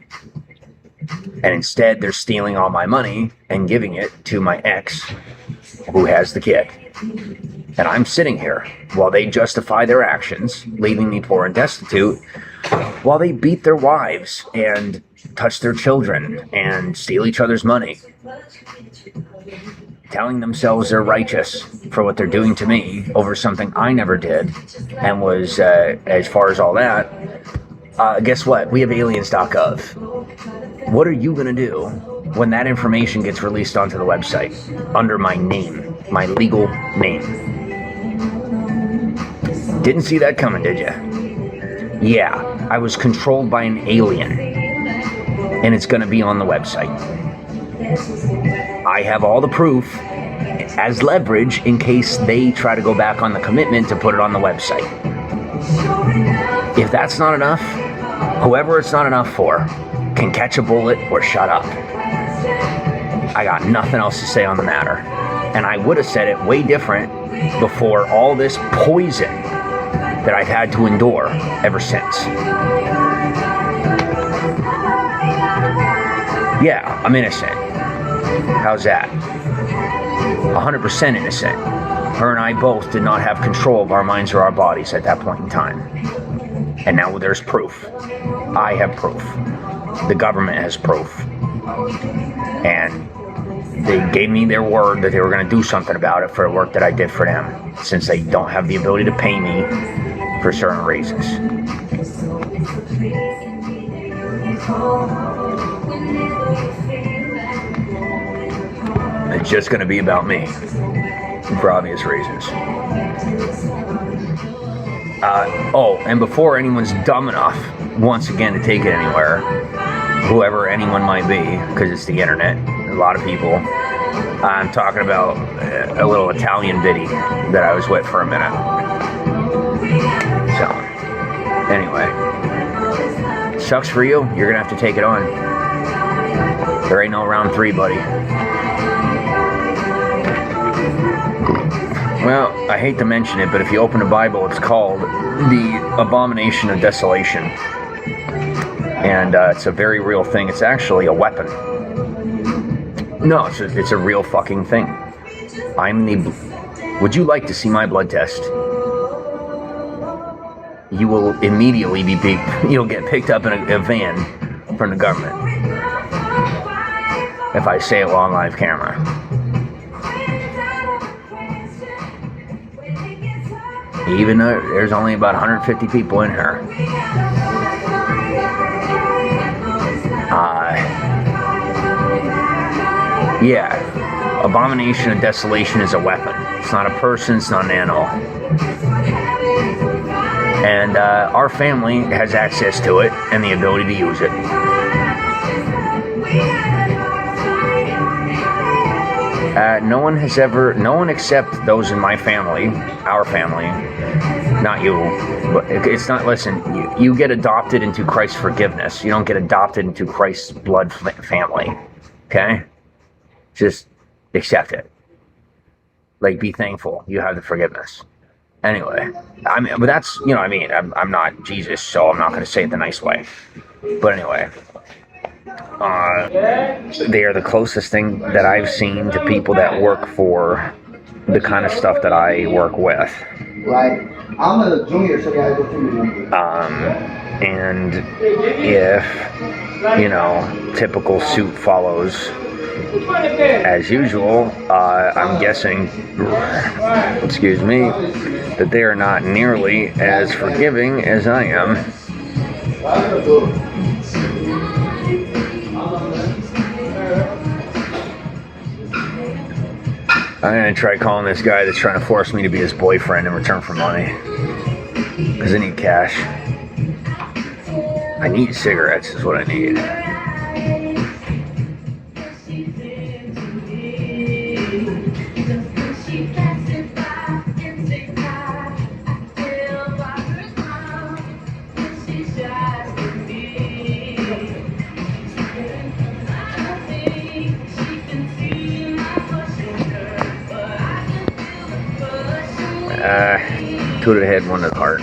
And instead, they're stealing all my money and giving it to my ex, who has the kid. And I'm sitting here while they justify their actions, leaving me poor and destitute, while they beat their wives and touch their children and steal each other's money, telling themselves they're righteous for what they're doing to me over something I never did. And was, as far as all that, guess what? We have aliens.gov. What are you going to do when that information gets released onto the website under my name, my legal name? Didn't see that coming, did you? Yeah, I was controlled by an alien, and it's going to be on the website. I have all the proof as leverage in case they try to go back on the commitment to put it on the website. If that's not enough, whoever it's not enough for can catch a bullet or shut up. I got nothing else to say on the matter. And I would have said it way different before all this poison that I've had to endure ever since. Yeah, I'm innocent. How's that? 100% innocent. Her and I both did not have control of our minds or our bodies at that point in time. And now there's proof. I have proof. The government has proof. And they gave me their word that they were going to do something about it for the work that I did for them, since they don't have the ability to pay me for certain reasons. It's just going to be about me, for obvious reasons. And before anyone's dumb enough, once again, to take it anywhere, whoever anyone might be, because it's the internet, a lot of people, I'm talking about a little Italian biddy that I was with for a minute. So, anyway, sucks for you. You're going to have to take it on. There ain't no round 3, buddy. Well, I hate to mention it, but if you open the Bible, it's called the Abomination of Desolation. And it's a very real thing. It's actually a weapon. No, it's a real fucking thing. Would you like to see my blood test? You will immediately you'll get picked up in a van from the government. If I say it while on live camera. Even though there's only about 150 people in here. Yeah, Abomination of Desolation is a weapon. It's not a person, it's not an animal. And our family has access to it and the ability to use it. No one except those in my family, our family, not you, but it's not, listen, you get adopted into Christ's forgiveness. You don't get adopted into Christ's blood family, okay? Just accept it. Like, be thankful you have the forgiveness. Anyway, I mean, but that's, you know what I mean, I'm not Jesus, so I'm not going to say it the nice way. But anyway, they are the closest thing that I've seen to people that work for the kind of stuff that I work with. Right. I'm a junior, so I go through. And if, you know, typical suit follows as usual, I'm guessing, excuse me, that they are not nearly as forgiving as I am. I'm gonna try calling this guy that's trying to force me to be his boyfriend in return for money. Because I need cash. I need cigarettes is what I need. Two to the head, one to the heart.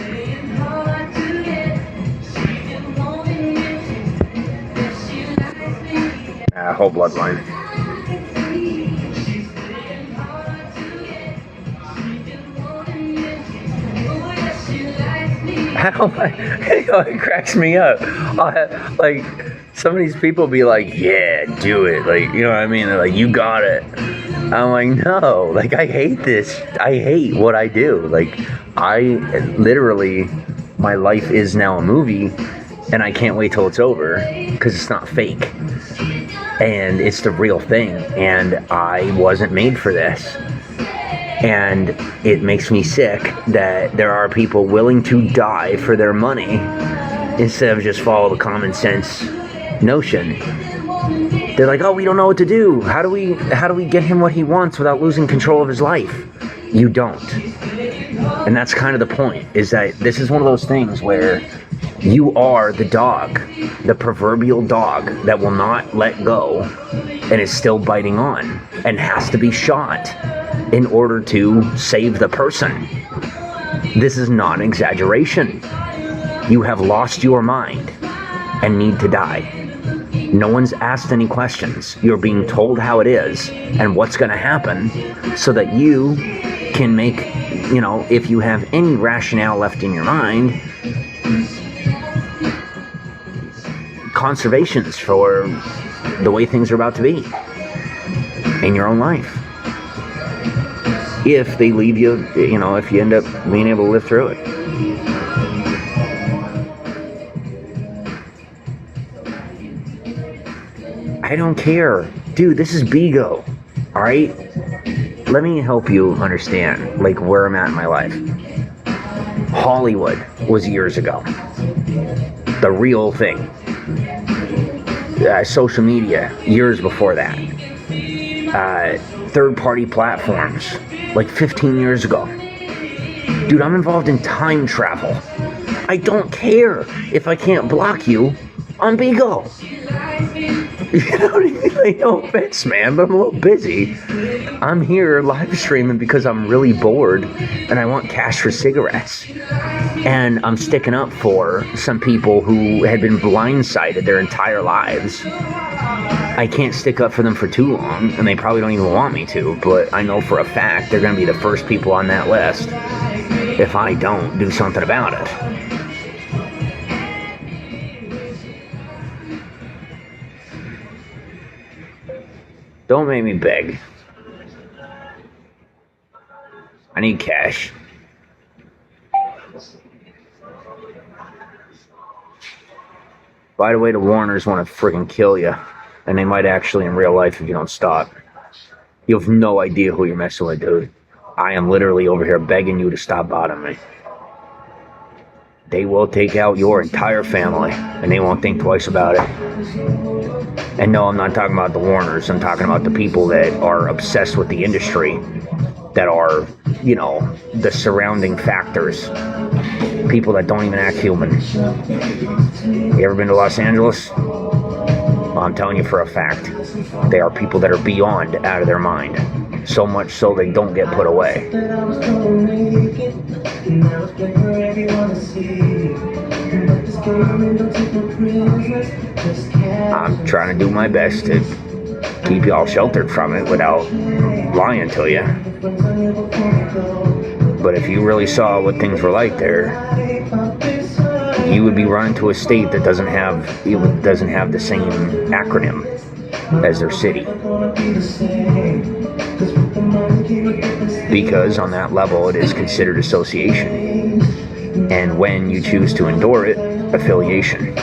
Whole bloodline. It cracks me up. Like, some of these people be like, yeah, do it. Like, you know what I mean? They're like, you got it. I'm like, no. Like, I hate this. I hate what I do. Like, I literally, my life is now a movie, and I can't wait till it's over because it's not fake. And it's the real thing. And I wasn't made for this. And it makes me sick that there are people willing to die for their money instead of just follow the common sense notion. They're like, oh, we don't know what to do. How do we get him what he wants without losing control of his life? You don't. And that's kind of the point, is that this is one of those things where you are the dog, the proverbial dog that will not let go and is still biting on and has to be shot in order to save the person. This is not an exaggeration. You have lost your mind and need to die. No one's asked any questions. You're being told how it is and what's going to happen so that you can make, you know, if you have any rationale left in your mind, conservations for the way things are about to be in your own life. If they leave you, you know, if you end up being able to live through it. I don't care. Dude, this is Bigo. Alright? Let me help you understand, like, where I'm at in my life. Hollywood was years ago. The real thing. Social media, years before that. Third-party platforms, like 15 years ago. Dude, I'm involved in time travel. I don't care if I can't block you on Bigo. You know what I mean? Like, no offense, man, but I'm a little busy. I'm here live streaming because I'm really bored and I want cash for cigarettes. And I'm sticking up for some people who had been blindsided their entire lives. I can't stick up for them for too long, and they probably don't even want me to, but I know for a fact they're going to be the first people on that list if I don't do something about it. Don't make me beg. I need cash. By the way, the Warners want to friggin' kill you. And they might actually in real life if you don't stop. You have no idea who you're messing with, dude. I am literally over here begging you to stop bothering me. They will take out your entire family, and they won't think twice about it. And no, I'm not talking about the Warners. I'm talking about the people that are obsessed with the industry, that are, the surrounding factors. People that don't even act human. You ever been to Los Angeles? Well, I'm telling you for a fact, they are people that are beyond out of their mind. So much so they don't get put away. I'm trying to do my best to keep y'all sheltered from it without lying to you. But if you really saw what things were like there, you would be running to a state that doesn't have the same acronym as their city. Because on that level, it is considered association. And when you choose to endure it, affiliation.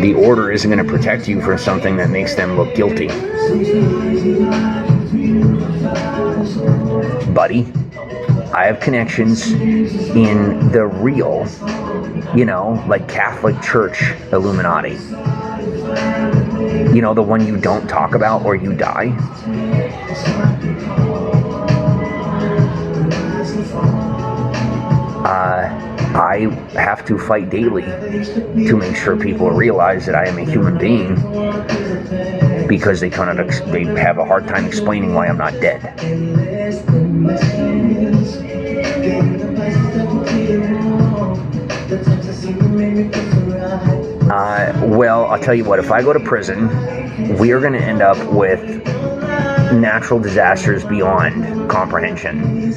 The order isn't going to protect you from something that makes them look guilty. Buddy, I have connections in the real, like Catholic Church Illuminati. The one you don't talk about or you die. I have to fight daily to make sure people realize that I am a human being, because they have a hard time explaining why I'm not dead. Well, I'll tell you what, if I go to prison, we are going to end up with natural disasters beyond comprehension.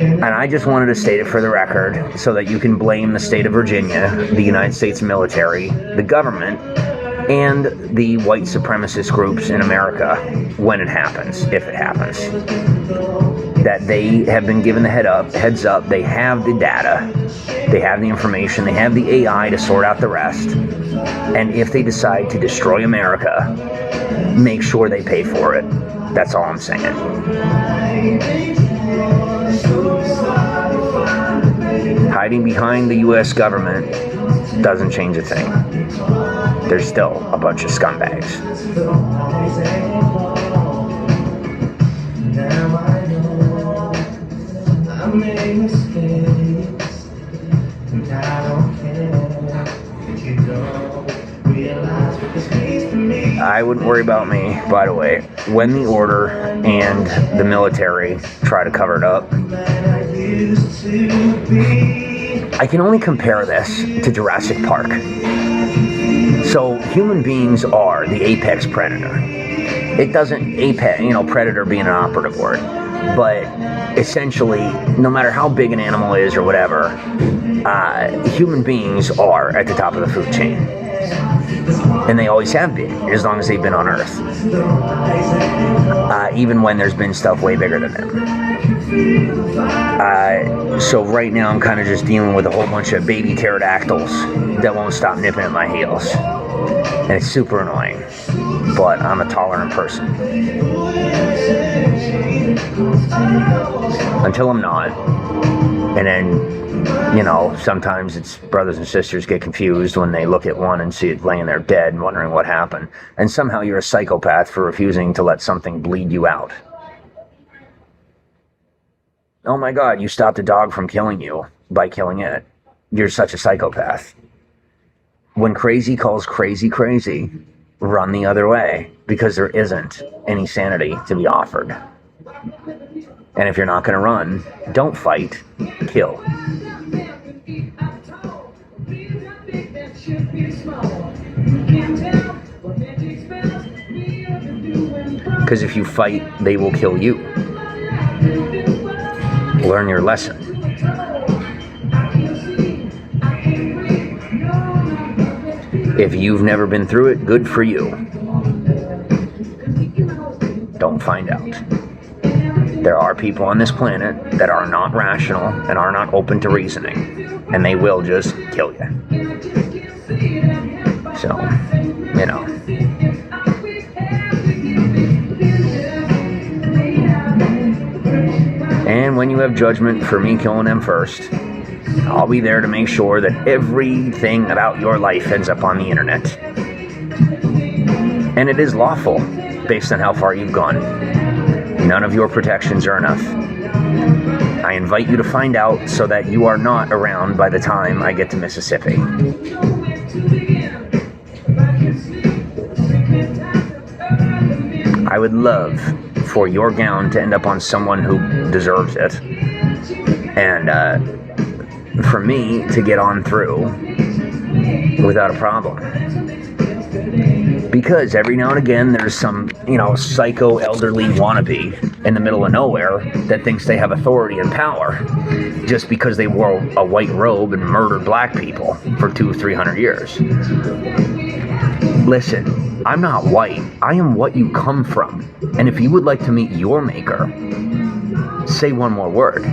And I just wanted to state it for the record so that you can blame the state of Virginia, the United States military, the government, and the white supremacist groups in America when it happens, if it happens. That they have been given the heads up, they have the data, they have the information, they have the AI to sort out the rest. And if they decide to destroy America, make sure they pay for it. That's all I'm saying. Hiding behind the U.S. government doesn't change a thing. There's still a bunch of scumbags. I wouldn't worry about me, by the way. When the order and the military try to cover it up, I can only compare this to Jurassic Park. So human beings are the apex predator. It doesn't predator being an operative word, but essentially, no matter how big an animal is or whatever, human beings are at the top of the food chain. And they always have been, as long as they've been on Earth. Even when there's been stuff way bigger than them. So right now I'm kind of just dealing with a whole bunch of baby pterodactyls that won't stop nipping at my heels. And it's super annoying. But I'm a tolerant person. Until I'm not. And then, sometimes it's brothers and sisters get confused when they look at one and see it laying there dead and wondering what happened. And somehow you're a psychopath for refusing to let something bleed you out. Oh my God, you stopped a dog from killing you by killing it. You're such a psychopath. When crazy calls crazy crazy, run the other way, because there isn't any sanity to be offered. And if you're not going to run, don't fight, kill. Because if you fight, they will kill you. Learn your lesson. If you've never been through it, good for you. Don't find out. There are people on this planet that are not rational and are not open to reasoning, and they will just kill you. So, And when you have judgment for me killing them first, I'll be there to make sure that everything about your life ends up on the internet. And it is lawful, based on how far you've gone. None of your protections are enough. I invite you to find out so that you are not around by the time I get to Mississippi. I would love for your gown to end up on someone who deserves it. And for me to get on through without a problem. Because every now and again there's some, psycho elderly wannabe in the middle of nowhere that thinks they have authority and power just because they wore a white robe and murdered black people for 200 or 300 years. Listen, I'm not white. I am what you come from. And if you would like to meet your maker, say one more word.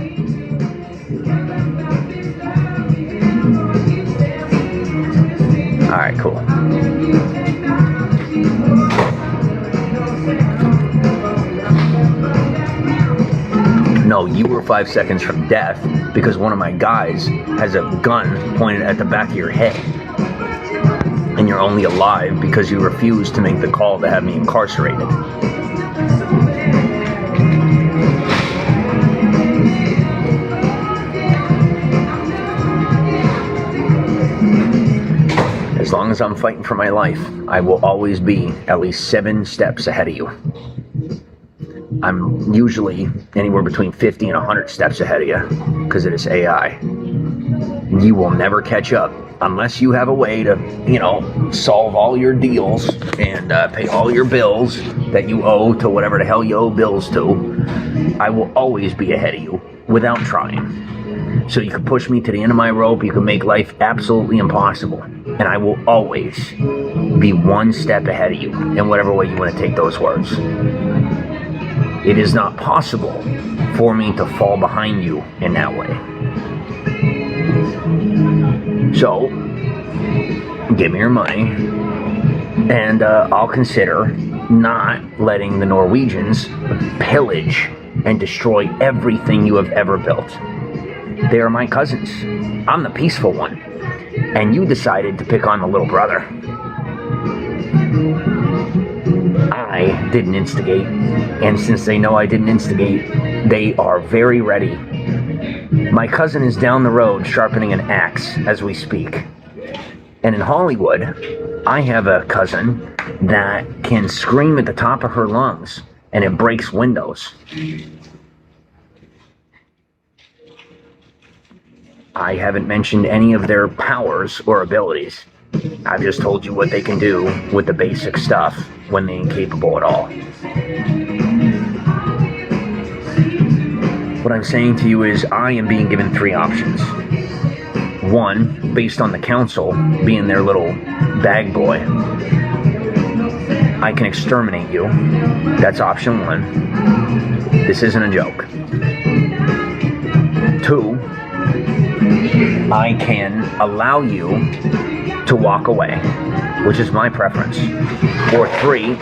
All right, cool. No, you were 5 seconds from death because one of my guys has a gun pointed at the back of your head. And you're only alive because you refused to make the call to have me incarcerated. As long as I'm fighting for my life, I will always be at least 7 steps ahead of you. I'm usually anywhere between 50 and 100 steps ahead of you because it is AI. You will never catch up unless you have a way to, solve all your deals and pay all your bills that you owe to whatever the hell you owe bills to. I will always be ahead of you without trying. So you can push me to the end of my rope. You can make life absolutely impossible. And I will always be 1 step ahead of you in whatever way you want to take those words. It is not possible for me to fall behind you in that way. So, give me your money, and I'll consider not letting the Norwegians pillage and destroy everything you have ever built. They are my cousins. I'm the peaceful one, and you decided to pick on the little brother. I didn't instigate, and since they know I didn't instigate, they are very ready. My cousin is down the road sharpening an axe as we speak. And in Hollywood, I have a cousin that can scream at the top of her lungs, and it breaks windows. I haven't mentioned any of their powers or abilities. I've just told you what they can do with the basic stuff when they're incapable at all. What I'm saying to you is I am being given 3 options. 1, based on the council being their little bag boy, I can exterminate you. That's option 1. This isn't a joke. 2, I can allow you to walk away, which is my preference. Or 3,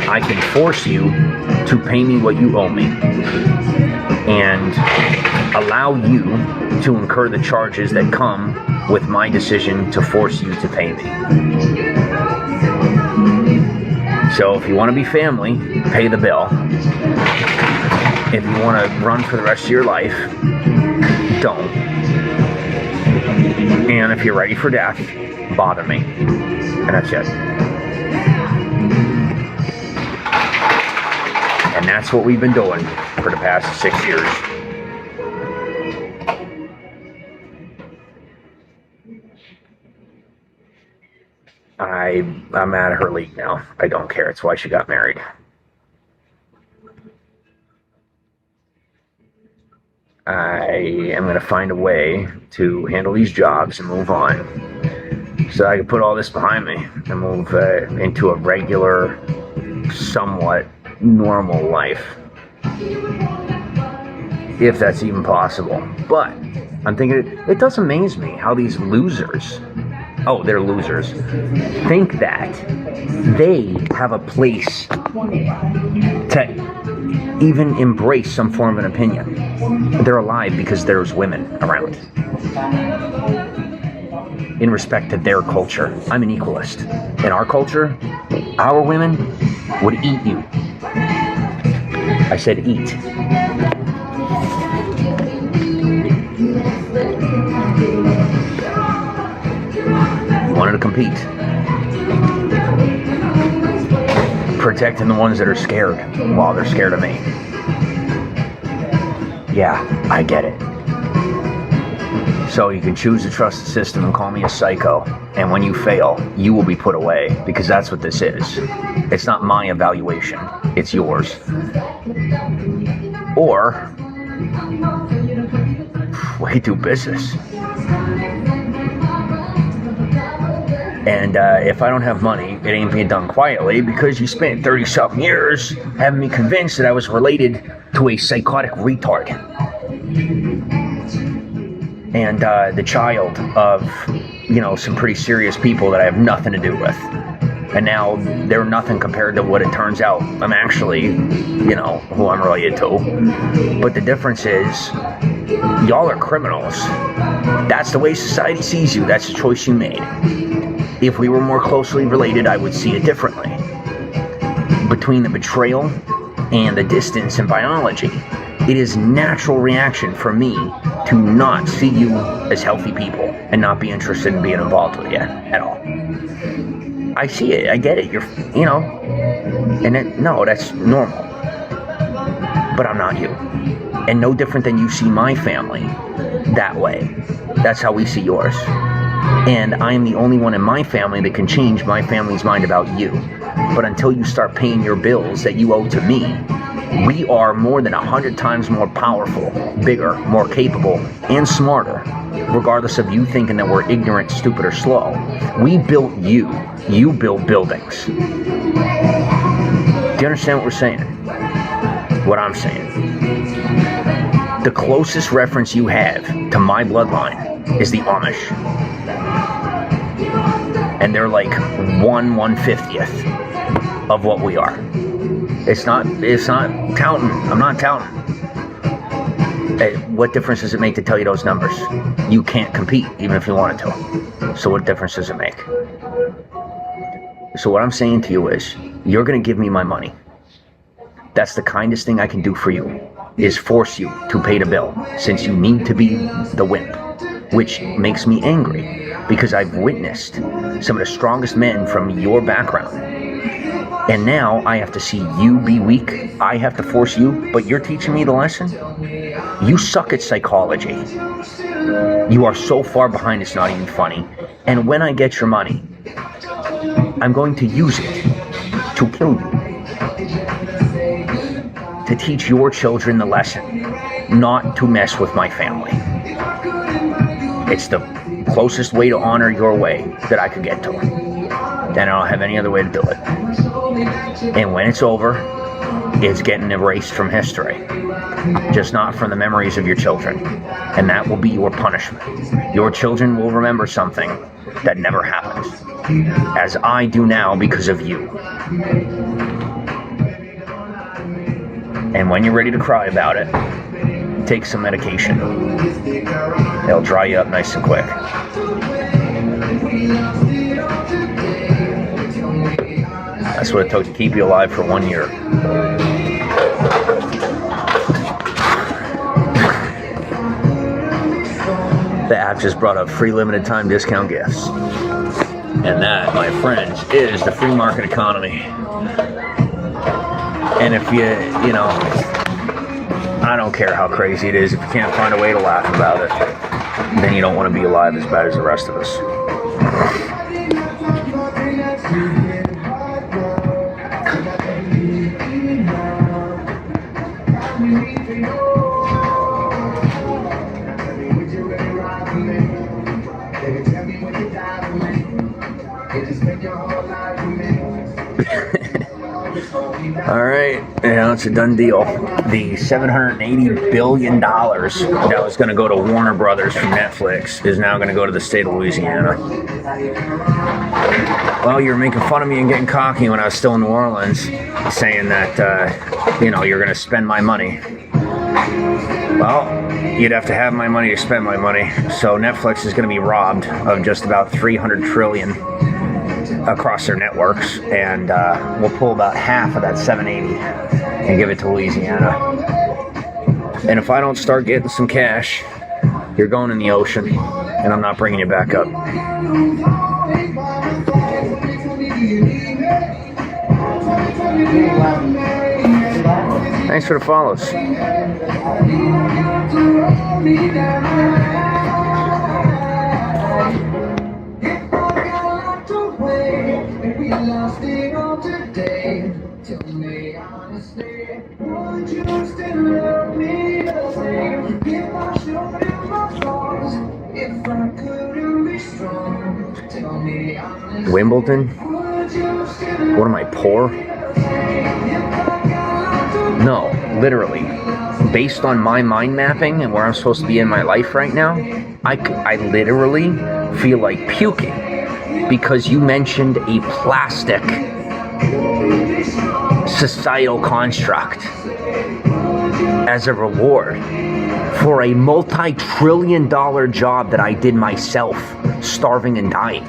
I can force you to pay me what you owe me and allow you to incur the charges that come with my decision to force you to pay me. So if you want to be family, pay the bill. If you want to run for the rest of your life, don't. And if you're ready for death, bother me. And that's it. And that's what we've been doing for the past 6 years. I'm out of her league now. I don't care. It's why she got married. I am going to find a way to handle these jobs and move on so I can put all this behind me and move into a regular, somewhat normal life. If that's even possible. But I'm thinking, it does amaze me how these losers, they're losers, think that they have a place to even embrace some form of an opinion. They're alive because there's women around. In respect to their culture, I'm an equalist. In our culture, our women would eat you. I said eat. Wanted to compete. Protecting the ones that are scared while they're scared of me. Yeah, I get it. So you can choose to trust the system and call me a psycho, and when you fail, you will be put away, because that's what this is. It's not my evaluation, it's yours. Or we do business. And if I don't have money, it ain't being done quietly, because you spent 30-something years having me convinced that I was related to a psychotic retard. And the child of, some pretty serious people that I have nothing to do with. And now they're nothing compared to what it turns out I'm actually, who I'm related to. But the difference is, y'all are criminals. That's the way society sees you. That's the choice you made. If we were more closely related, I would see it differently. Between the betrayal and the distance in biology, it is natural reaction for me to not see you as healthy people and not be interested in being involved with you at all. I see it. I get it. No, that's normal. But I'm not you. And no different than you see my family that way. That's how we see yours. And I am the only one in my family that can change my family's mind about you. But until you start paying your bills that you owe to me, we are more than 100 times more powerful, bigger, more capable, and smarter, regardless of you thinking that we're ignorant, stupid, or slow. We built you. You built buildings. Do you understand what we're saying? What I'm saying? The closest reference you have to my bloodline is the Amish. And they're like 1/150th of what we are. It's not touting. I'm not touting. Hey, what difference does it make to tell you those numbers? You can't compete, even if you wanted to. So what difference does it make? So what I'm saying to you is, you're going to give me my money. That's the kindest thing I can do for you, is force you to pay the bill, since you need to be the wimp. Which makes me angry, because I've witnessed some of the strongest men from your background. And now I have to see you be weak. I have to force you, but you're teaching me the lesson? You suck at psychology. You are so far behind, it's not even funny. And when I get your money, I'm going to use it to kill you. To teach your children the lesson, not to mess with my family. It's the closest way to honor your way that I could get to. And I don't have any other way to do it. And when it's over, it's getting erased from history. Just not from the memories of your children. And that will be your punishment. Your children will remember something that never happened. As I do now because of you. And when you're ready to cry about it, take some medication. It'll dry you up nice and quick. That's what it took to keep you alive for 1 year. The app just brought up free limited time discount gifts. And that, my friends, is the free market economy. And if I don't care how crazy it is, if you can't find a way to laugh about it, then you don't want to be alive as bad as the rest of us. All right, it's a done deal. The $780 billion that was going to go to Warner Brothers from Netflix is now going to go to the state of Louisiana. Well, you were making fun of me and getting cocky when I was still in New Orleans, saying that, you're going to spend my money. Well, you'd have to have my money to spend my money. So Netflix is going to be robbed of just about $300 trillion across their networks, and we'll pull about half of that 780 and give it to Louisiana. And if I don't start getting some cash, you're going in the ocean, and I'm not bringing you back up. Thanks for the follows. Lost it all today. Tell me honestly, would you still love me the same if I showed you my flaws? If I couldn't be strong, tell me honestly. Wimbledon? What am I, poor? No, literally. Based on my mind mapping and where I'm supposed to be in my life right now, I literally feel like puking. Because you mentioned a plastic societal construct as a reward for a multi-trillion-dollar job that I did myself, starving and dying,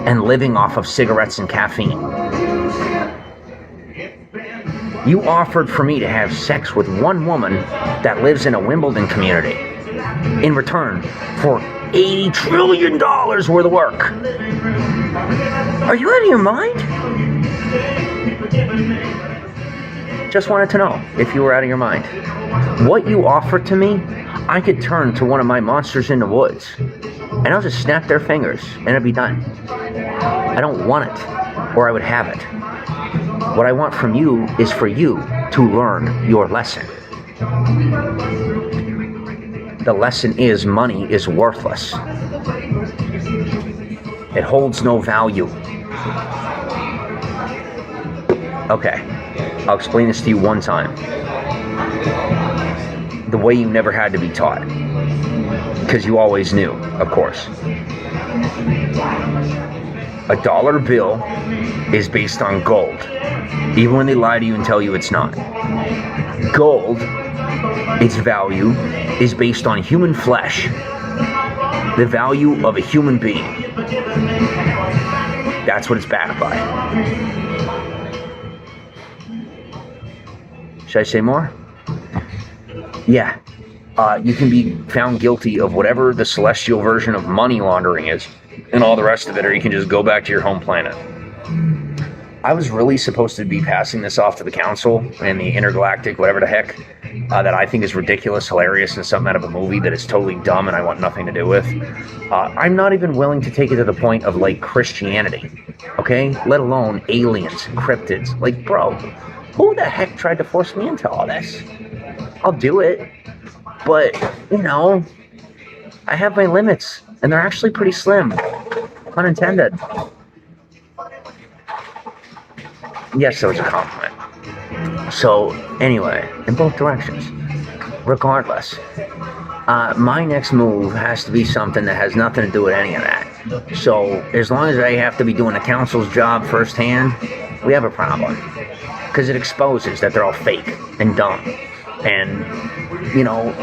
and living off of cigarettes and caffeine. You offered for me to have sex with one woman that lives in a Wimbledon community in return for $80 trillion worth of work. Are you out of your mind? Just wanted to know if you were out of your mind. What you offered to me, I could turn to one of my monsters in the woods, and I'll just snap their fingers, and it'll be done. I don't want it, or I would have it. What I want from you is for you to learn your lesson. The lesson is money is worthless. It holds no value. Okay, I'll explain this to you one time. The way you never had to be taught. Because you always knew, of course. A dollar bill is based on gold. Even when they lie to you and tell you it's not. Gold, its value, is based on human flesh. The value of a human being. That's what it's backed by. Should I say more? Yeah. You can be found guilty of whatever the celestial version of money laundering is and all the rest of it, or you can just go back to your home planet. I was really supposed to be passing this off to the council and the intergalactic, whatever the heck, that I think is ridiculous, hilarious, and something out of a movie that is totally dumb and I want nothing to do with. I'm not even willing to take it to the point of, like, Christianity, okay? Let alone aliens, cryptids. Like, bro, who the heck tried to force me into all this? I'll do it, but, I have my limits, and they're actually pretty slim. Pun intended. Yes, that was a compliment. So, anyway, in both directions. Regardless, my next move has to be something that has nothing to do with any of that. So, as long as I have to be doing the council's job firsthand, we have a problem. Because it exposes that they're all fake and dumb. And,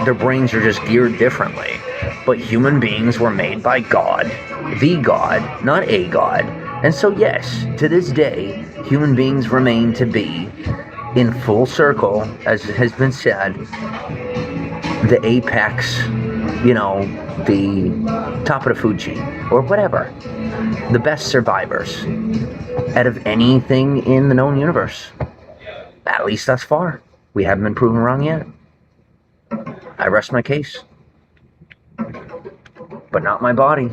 their brains are just geared differently. But human beings were made by God. The God, not a God. And so, yes, to this day, human beings remain to be, in full circle, as has been said, the apex, the top of the food chain, or whatever. The best survivors out of anything in the known universe. At least thus far. We haven't been proven wrong yet. I rest my case. But not my body.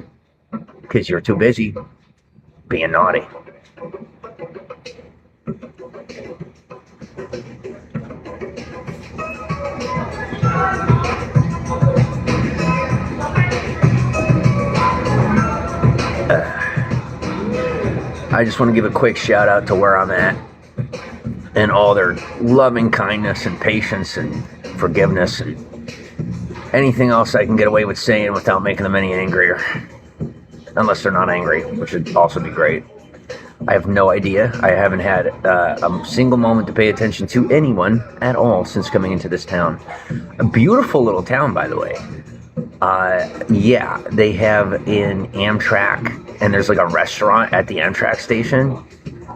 Because you're too busy being naughty. I just want to give a quick shout out to where I'm at. and all their loving kindness and patience and forgiveness and anything else I can get away with saying without making them any angrier. Unless they're not angry, which would also be great. I have no idea. I haven't had a single moment to pay attention to anyone at all since coming into this town. A beautiful little town, by the way. Yeah, they have an Amtrak, and there's like a restaurant at the Amtrak station.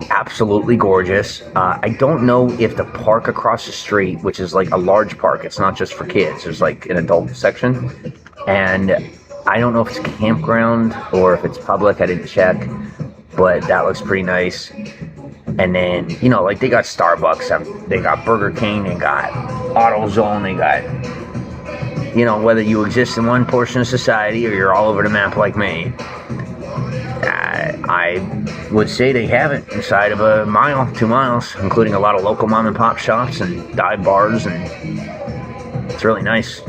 Absolutely gorgeous. I don't know if the park across the street, which is like a large park, it's not just for kids, there's like an adult section, and I don't know if it's a campground or if it's public, I didn't check, but that looks pretty nice. And then, you know, like they got Starbucks, they got Burger King, they got AutoZone, they got, you know, whether you exist in one portion of society or you're all over the map like me, I would say they have it inside of a mile, 2 miles, including a lot of local mom and pop shops and dive bars, and it's really nice.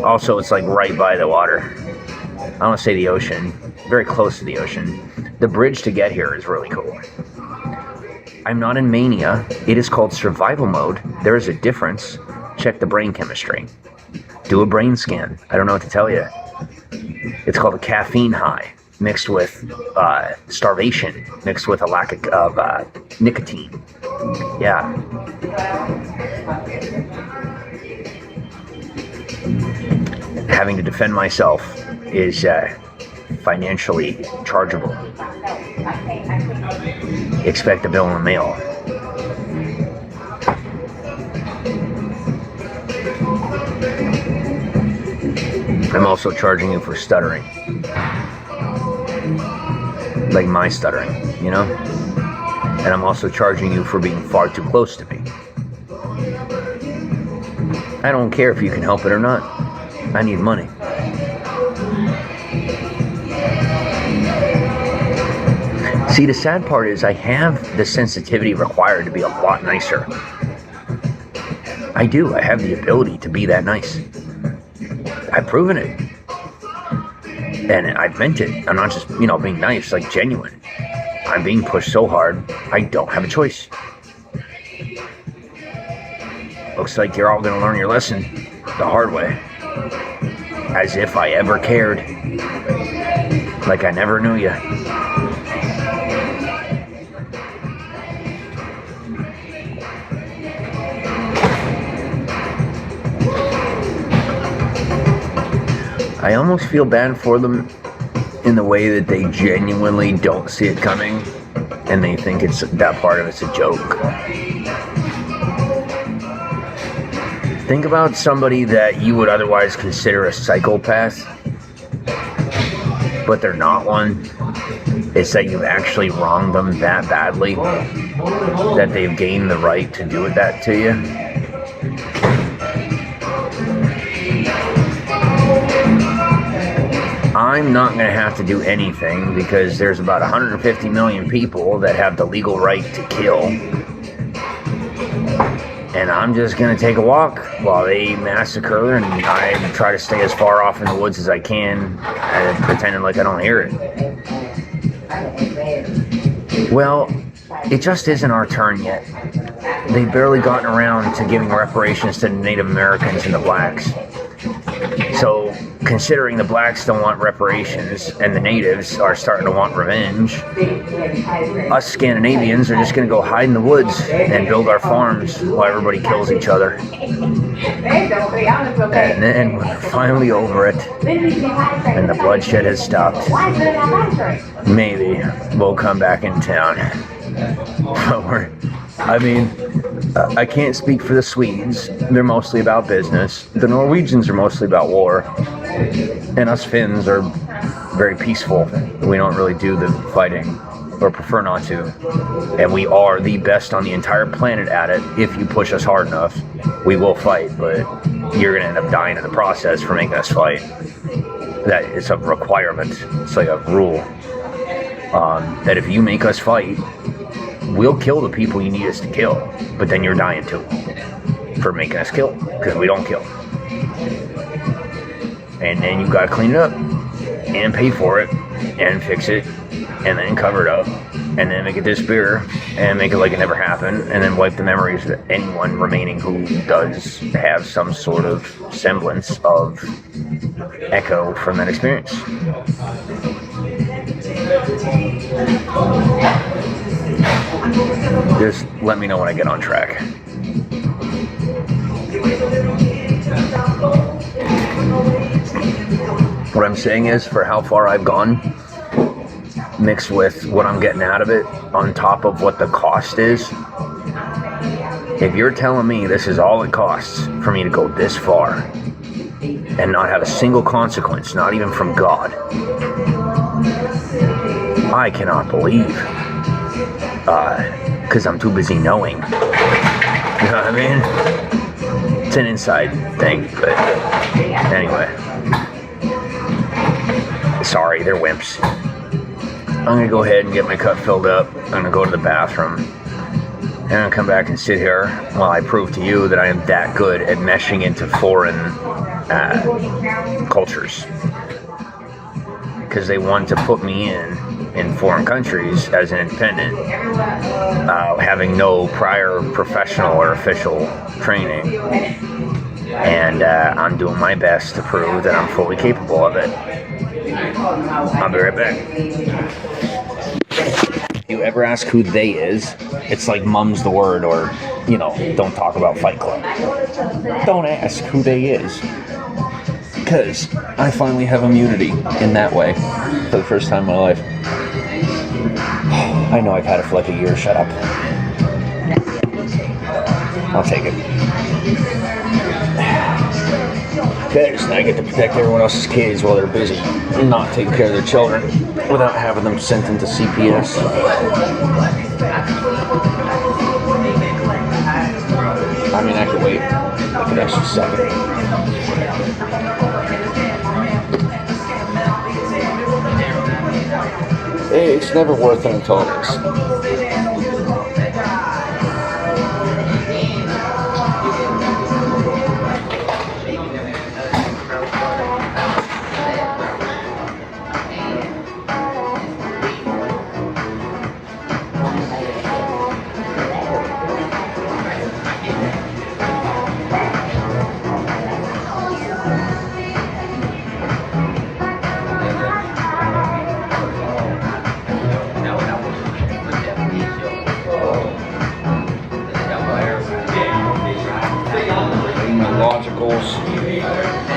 Also, it's like right by the water. I don't want to say the ocean, very close to the ocean. The bridge to get here is really cool. I'm not in mania. It is called survival mode. There is a difference. Check the brain chemistry. Do a brain scan. I don't know what to tell you. It's called a caffeine high, mixed with starvation, mixed with a lack of nicotine. Yeah. Having to defend myself is financially chargeable. Expect a bill in the mail. I'm also charging you for stuttering. Like my stuttering, you know? And I'm also charging you for being far too close to me. I don't care if you can help it or not. I need money. See, the sad part is I have the sensitivity required to be a lot nicer. I do. I have the ability to be that nice. I've proven it. And I've meant it. I'm not just, you know, being nice, like genuine. I'm being pushed so hard, I don't have a choice. Looks like you're all going to learn your lesson the hard way. As if I ever cared. Like I never knew you. I almost feel bad for them in the way that they genuinely don't see it coming and they think it's that part of it's a joke. Think about somebody that you would otherwise consider a psychopath, but they're not one. It's that you've actually wronged them that badly that they've gained the right to do that to you. I'm not going to have to do anything because there's about 150 million people that have the legal right to kill. And I'm just going to take a walk while they massacre, and I try to stay as far off in the woods as I can and pretending like I don't hear it. Well, it just isn't our turn yet. They've barely gotten around to giving reparations to the Native Americans and the blacks. So, considering the blacks don't want reparations and the natives are starting to want revenge, us Scandinavians are just going to go hide in the woods and build our farms while everybody kills each other. And then when they're finally over it and the bloodshed has stopped, maybe we'll come back in town. But I can't speak for the Swedes. They're mostly about business. The Norwegians are mostly about war. And us Finns are very peaceful. We don't really do the fighting, or prefer not to. And we are the best on the entire planet at it. If you push us hard enough, we will fight, but you're going to end up dying in the process for making us fight. That is a requirement. It's like a rule. That if you make us fight, we'll kill the people you need us to kill, but then you're dying too for making us kill, because we don't kill. And then you gotta clean it up and pay for it and fix it and then cover it up and then make it disappear and make it like it never happened, and then wipe the memories of anyone remaining who does have some sort of semblance of echo from that experience. Just let me know when I get on track. What I'm saying is, for how far I've gone, mixed with what I'm getting out of it, on top of what the cost is, if you're telling me this is all it costs for me to go this far and not have a single consequence, not even from God, I cannot believe. Because I'm too busy knowing. You know what I mean? It's an inside thing, but anyway. Sorry, they're wimps. I'm gonna go ahead and get my cup filled up. I'm gonna go to the bathroom. And I'm gonna come back and sit here while I prove to you that I am that good at meshing into foreign cultures. Because they want to put me in foreign countries as an independent, having no prior professional or official training. And I'm doing my best to prove that I'm fully capable of it. I'll be right back. If you ever ask who they is, it's like mum's the word, or, you know, don't talk about Fight Club. Don't ask who they is. Because I finally have immunity in that way for the first time in my life. I know I've had it for like a year. Shut up. I'll take it. Because I get to protect everyone else's kids while they're busy not taking care of their children without having them sent into CPS. I mean, I could wait like an extra second. Hey, it's never worth an intolerance.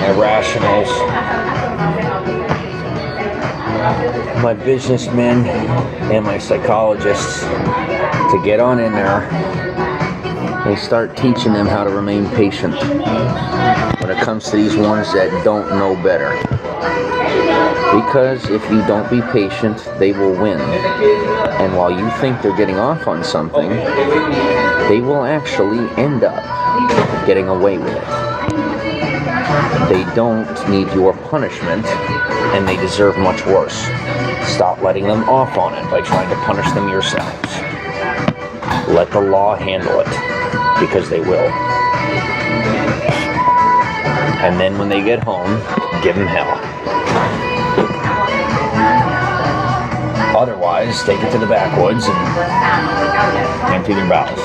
My rationals, my businessmen, and my psychologists to get on in there and start teaching them how to remain patient when it comes to these ones that don't know better. Because if you don't be patient, they will win. And while you think they're getting off on something, they will actually end up getting away with it. They don't need your punishment, and they deserve much worse. Stop letting them off on it by trying to punish them yourselves. Let the law handle it, because they will. And then when they get home, give them hell. Otherwise, take it to the backwoods and empty their bowels.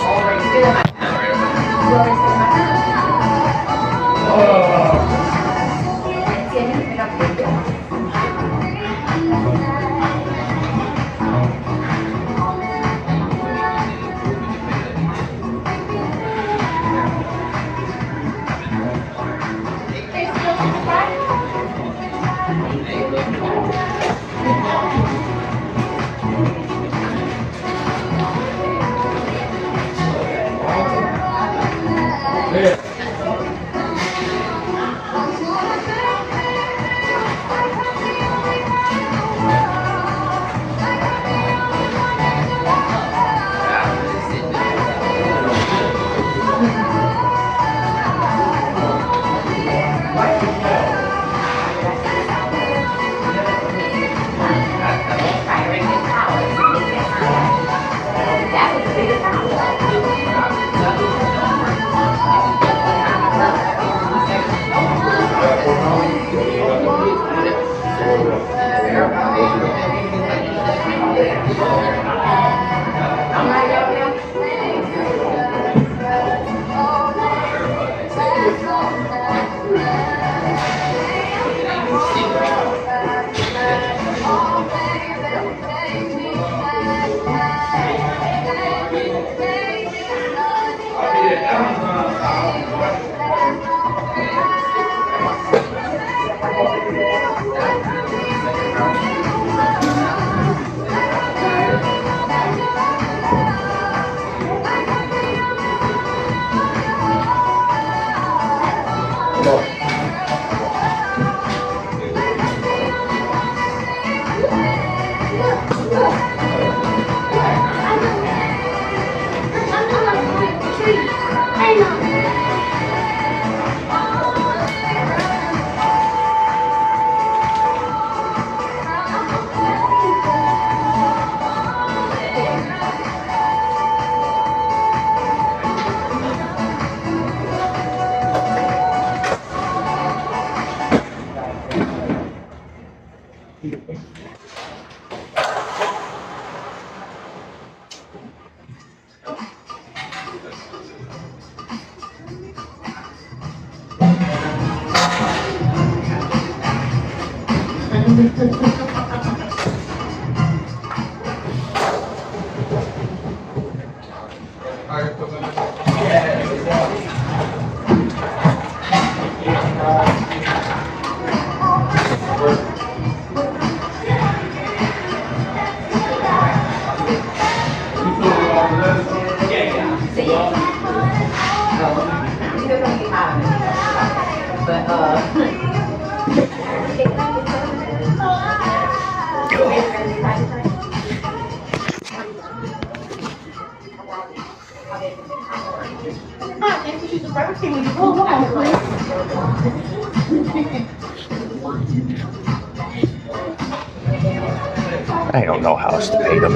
I don't know how else to pay them.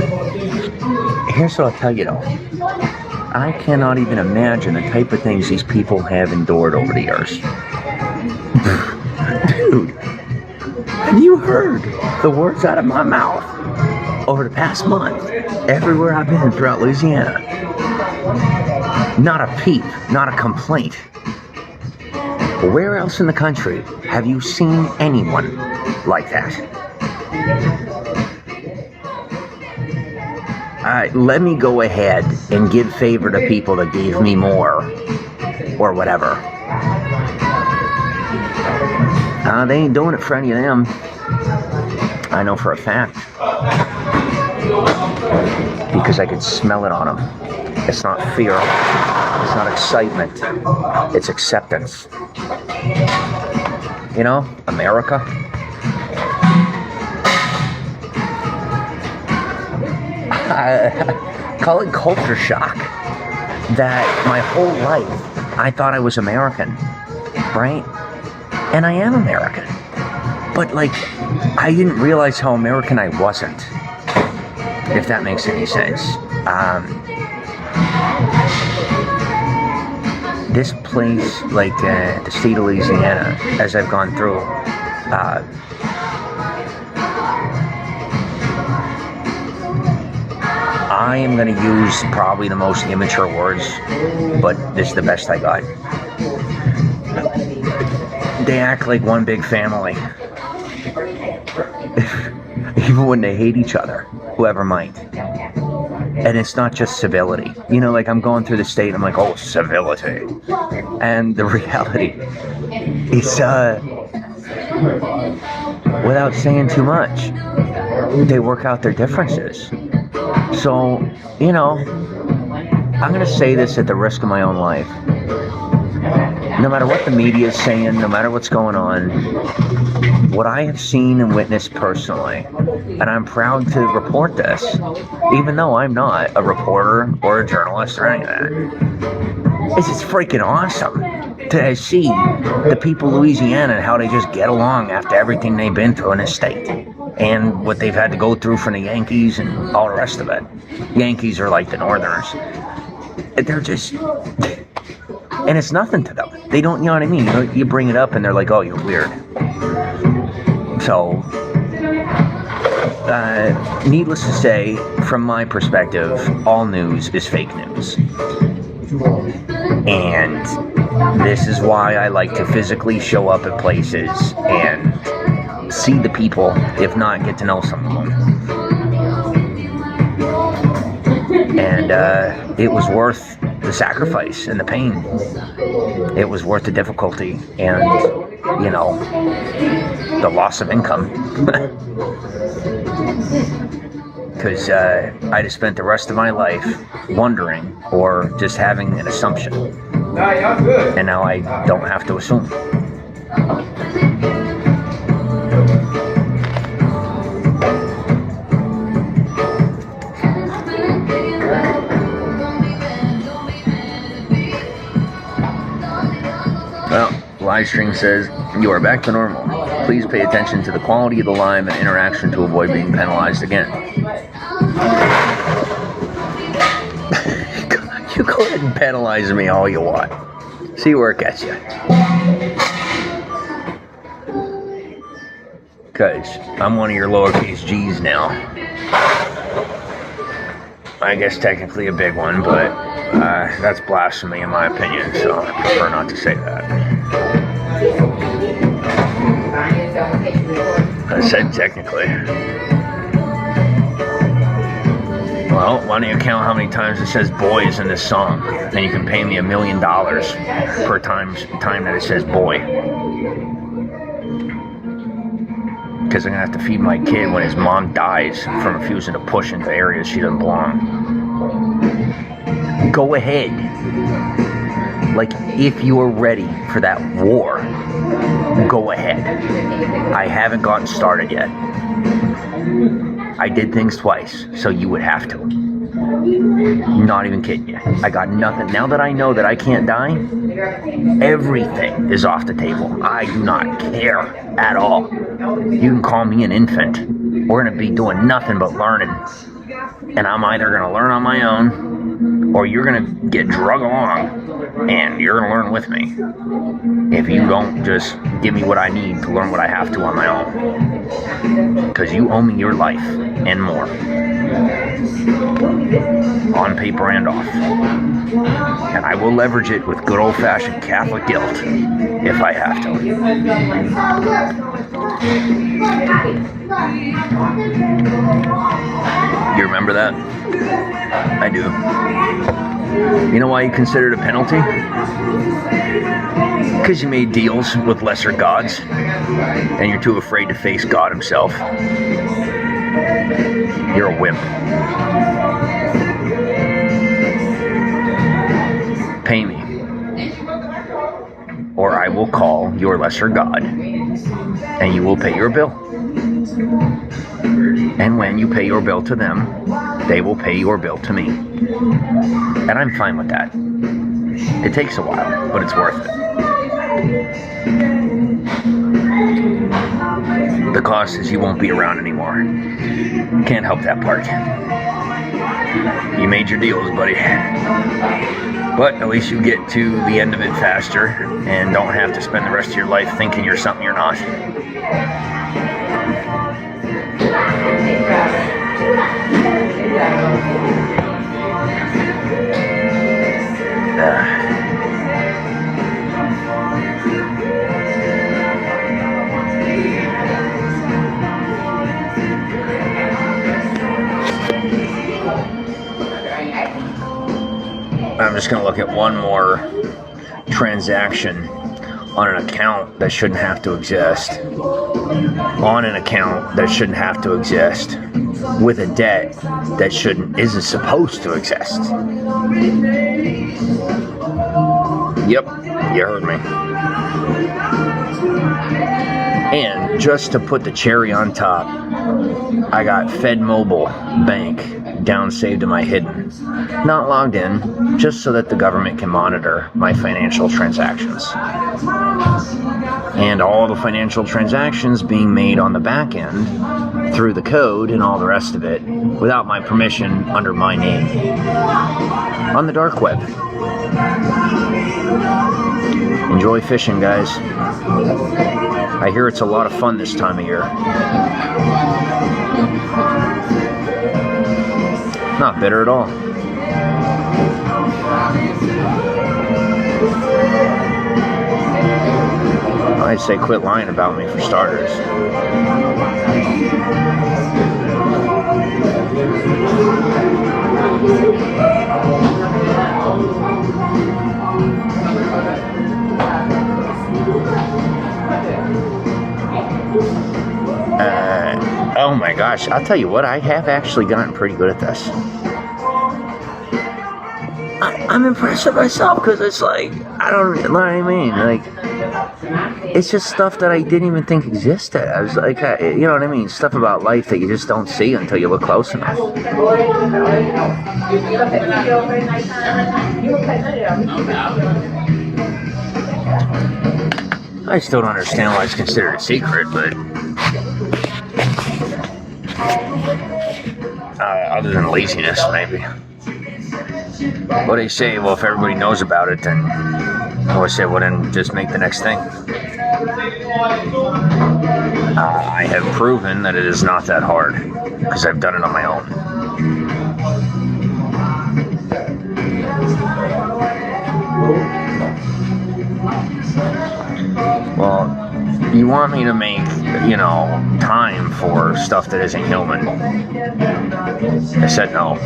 Here's what I'll tell you though. I cannot even imagine the type of things these people have endured over the years. Dude, have you heard the words out of my mouth over the past month? Everywhere I've been throughout Louisiana. Not a peep, not a complaint. Where else in the country have you seen anyone like that? Let me go ahead and give favor to people that gave me more or whatever. They ain't doing it for any of them. I know for a fact. Because I could smell it on them. It's not fear. It's not excitement. It's acceptance. You know, America. Call it culture shock. That my whole life I thought I was American, right? And I am American. But like, I didn't realize how American I wasn't. If that makes any sense. This place, like the state of Louisiana, as I've gone through, I am going to use probably the most immature words, but this is the best I got. They act like one big family. Even when they hate each other, whoever might. And it's not just civility. You know, like I'm going through the state, I'm like, oh, civility. And the reality is, without saying too much, they work out their differences. So, you know, I'm going to say this at the risk of my own life. No matter what the media is saying, no matter what's going on, what I have seen and witnessed personally, and I'm proud to report this, even though I'm not a reporter or a journalist or any of that, is it's freaking awesome to see the people of Louisiana and how they just get along after everything they've been through in this state. And what they've had to go through from the Yankees and all the rest of it. Yankees are like the Northerners. They're just... And it's nothing to them. They don't, you know what I mean? You bring it up and they're like, oh, you're weird. So, needless to say, from my perspective, all news is fake news. And this is why I like to physically show up at places and see the people, if not get to know some of them. And it was worth the sacrifice and the pain. It was worth the difficulty and, you know, the loss of income. Because I'd have spent the rest of my life wondering or just having an assumption. And now I don't have to assume. Well, live stream says, you are back to normal. Please pay attention to the quality of the live and interaction to avoid being penalized again. You go ahead and penalize me all you want. See where it gets you. Because I'm one of your lowercase g's now. I guess technically a big one, but that's blasphemy in my opinion, so I prefer not to say that. I said technically. Well, why don't you count how many times it says boys in this song, and you can pay me $1 million per time that it says boy. Because I'm going to have to feed my kid when his mom dies from refusing to push into areas she doesn't belong. Go ahead. Like, if you are ready for that war, go ahead. I haven't gotten started yet. I did things twice, so you would have to. Not even kidding you. I got nothing. Now that I know that I can't die, everything is off the table. I do not care at all. You can call me an infant. We're going to be doing nothing but learning. And I'm either going to learn on my own, or you're going to get drug along, and you're going to learn with me. If you don't just give me what I need to learn what I have to on my own. Because you owe me your life, and more. On paper and off. And I will leverage it with good old-fashioned Catholic guilt, if I have to. You remember that? I do. You know why you consider it a penalty? Because you made deals with lesser gods, and you're too afraid to face God himself. You're a wimp. Pay me, or I will call your lesser god, and you will pay your bill. And when you pay your bill to them, they will pay your bill to me. And I'm fine with that. It takes a while, but it's worth it. The cost is you won't be around anymore. Can't help that part. You made your deals, buddy. But at least you get to the end of it faster and don't have to spend the rest of your life thinking you're something you're not. I'm just going to look at one more transaction on an account that shouldn't have to exist. On an account that shouldn't have to exist. With a debt that isn't supposed to exist. Yep, you heard me. And just to put the cherry on top, I got Fed Mobile Bank down saved to my hidden. Not logged in, just so that the government can monitor my financial transactions. And all the financial transactions being made on the back end through the code and all the rest of it without my permission under my name. On the dark web. Enjoy fishing, guys. I hear it's a lot of fun this time of year. Not bitter at all. I'd say quit lying about me for starters. Oh my gosh, I'll tell you what, I have actually gotten pretty good at this. I'm impressed with myself because it's like, I don't know what I mean. Like, it's just stuff that I didn't even think existed. I was like, you know what I mean? Stuff about life that you just don't see until you look close enough. I still don't understand why it's considered a secret, but other than laziness, maybe. What they say, well, if everybody knows about it, then I always say, well, then just make the next thing. I have proven that it is not that hard because I've done it on my own. Well, you want me to make, time for stuff that isn't human. I said no.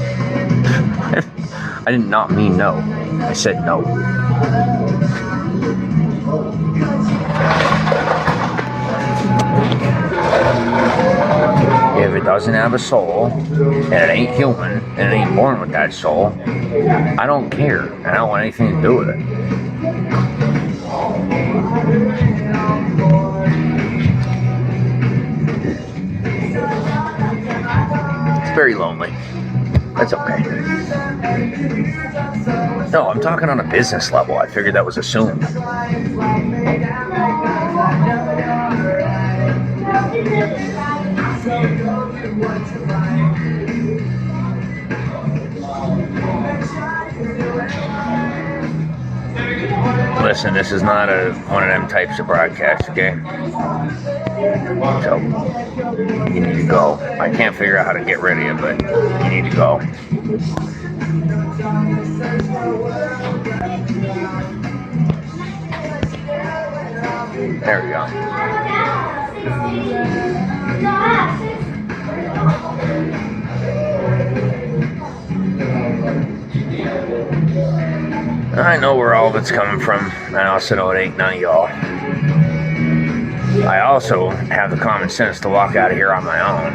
I did not mean no. I said no. If it doesn't have a soul, and it ain't human, and it ain't born with that soul, I don't care. I don't want anything to do with it. It's very lonely. That's okay. No, I'm talking on a business level. I figured that was assumed. Listen, this is not one of them types of broadcasts, okay? So, you need to go. I can't figure out how to get rid of you, but you need to go. There we go. I know where all of it's coming from. I also know it ain't none of y'all. I also have the common sense to walk out of here on my own.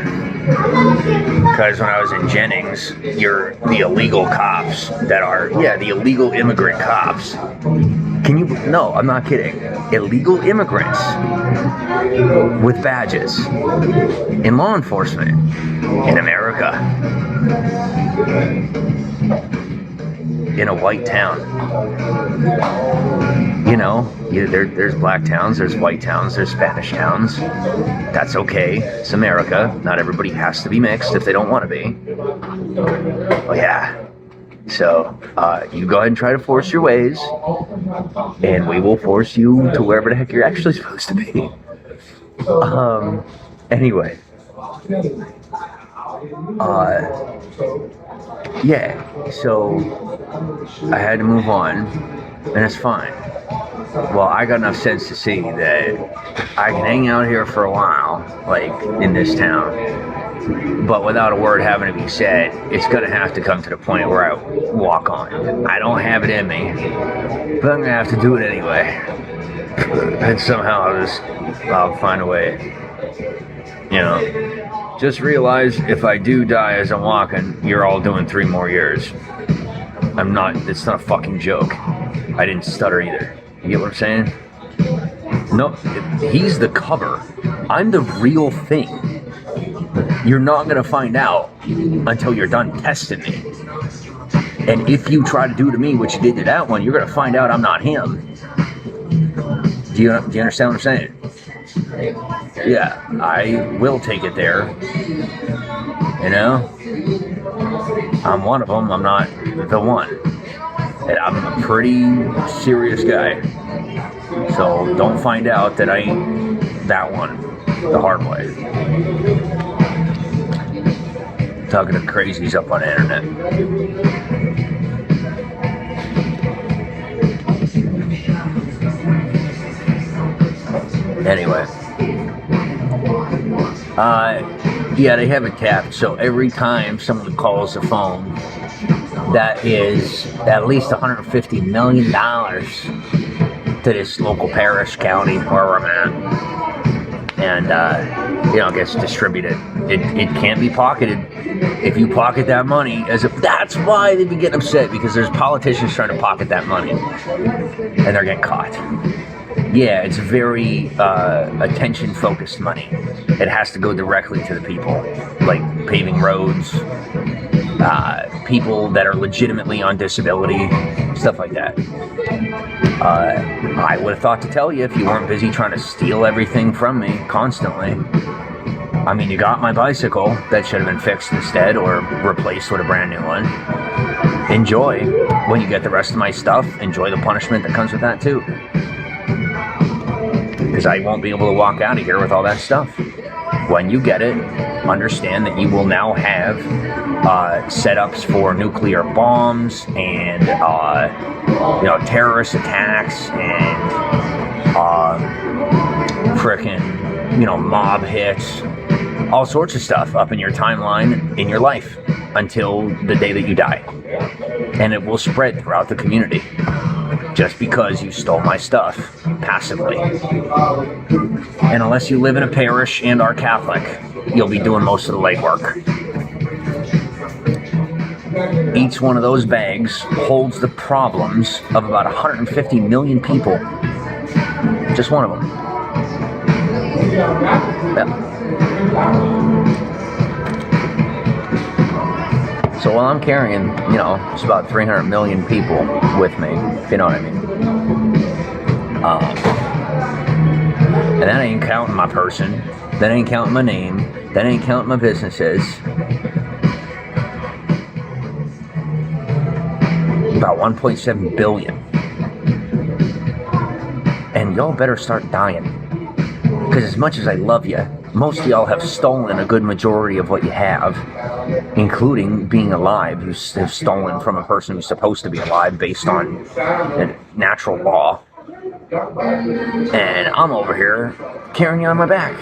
Because when I was in Jennings, you're the illegal cops that are, the illegal immigrant cops. No, I'm not kidding. Illegal immigrants with badges in law enforcement in America. In a white town. There's black towns, there's white towns, there's Spanish towns. That's okay. It's America. Not everybody has to be mixed if they don't want to be. Oh, yeah. So, you go ahead and try to force your ways, and we will force you to wherever the heck you're actually supposed to be. Anyway. So I had to move on, and it's fine. Well, I got enough sense to see that I can hang out here for a while, like, in this town, but without a word having to be said, it's going to have to come to the point where I walk on. I don't have it in me, but I'm going to have to do it anyway. And somehow I'll find a way. Just realize if I do die as I'm walking, you're all doing 3 more years. It's not a fucking joke. I didn't stutter either. You get what I'm saying? No, he's the cover. I'm the real thing. You're not going to find out until you're done testing me. And if you try to do to me what you did to that one, you're going to find out I'm not him. Do you understand what I'm saying? Yeah, I will take it there. I'm one of them. I'm not the one. And I'm a pretty serious guy. So don't find out that I ain't that one the hard way. Talking to crazies up on the internet. Anyway. They have it capped, so every time someone calls the phone, that is at least $150 million to this local parish, county, wherever I'm at. And, gets distributed. It can't be pocketed. If you pocket that money, that's why they've been getting upset, because there's politicians trying to pocket that money, and they're getting caught. Yeah, it's very attention-focused money. It has to go directly to the people, like paving roads, people that are legitimately on disability, stuff like that. I would have thought to tell you if you weren't busy trying to steal everything from me constantly. I mean, you got my bicycle that should have been fixed instead or replaced with a brand new one. Enjoy. When you get the rest of my stuff, enjoy the punishment that comes with that too. because I won't be able to walk out of here with all that stuff. When you get it, understand that you will now have setups for nuclear bombs and terrorist attacks and frickin' mob hits, all sorts of stuff up in your timeline in your life until the day that you die, and it will spread throughout the community just because you stole my stuff passively. And unless you live in a parish and are Catholic, you'll be doing most of the legwork. Each one of those bags holds the problems of about 150 million people. Just one of them. Yep. So while I'm carrying, it's about 300 million people with me, if you know what I mean. And that ain't counting my person. That ain't counting my name. That ain't counting my businesses. About 1.7 billion. And y'all better start dying. Because as much as I love you, most of y'all have stolen a good majority of what you have, including being alive. You have stolen from a person who's supposed to be alive based on natural law. And I'm over here carrying you on my back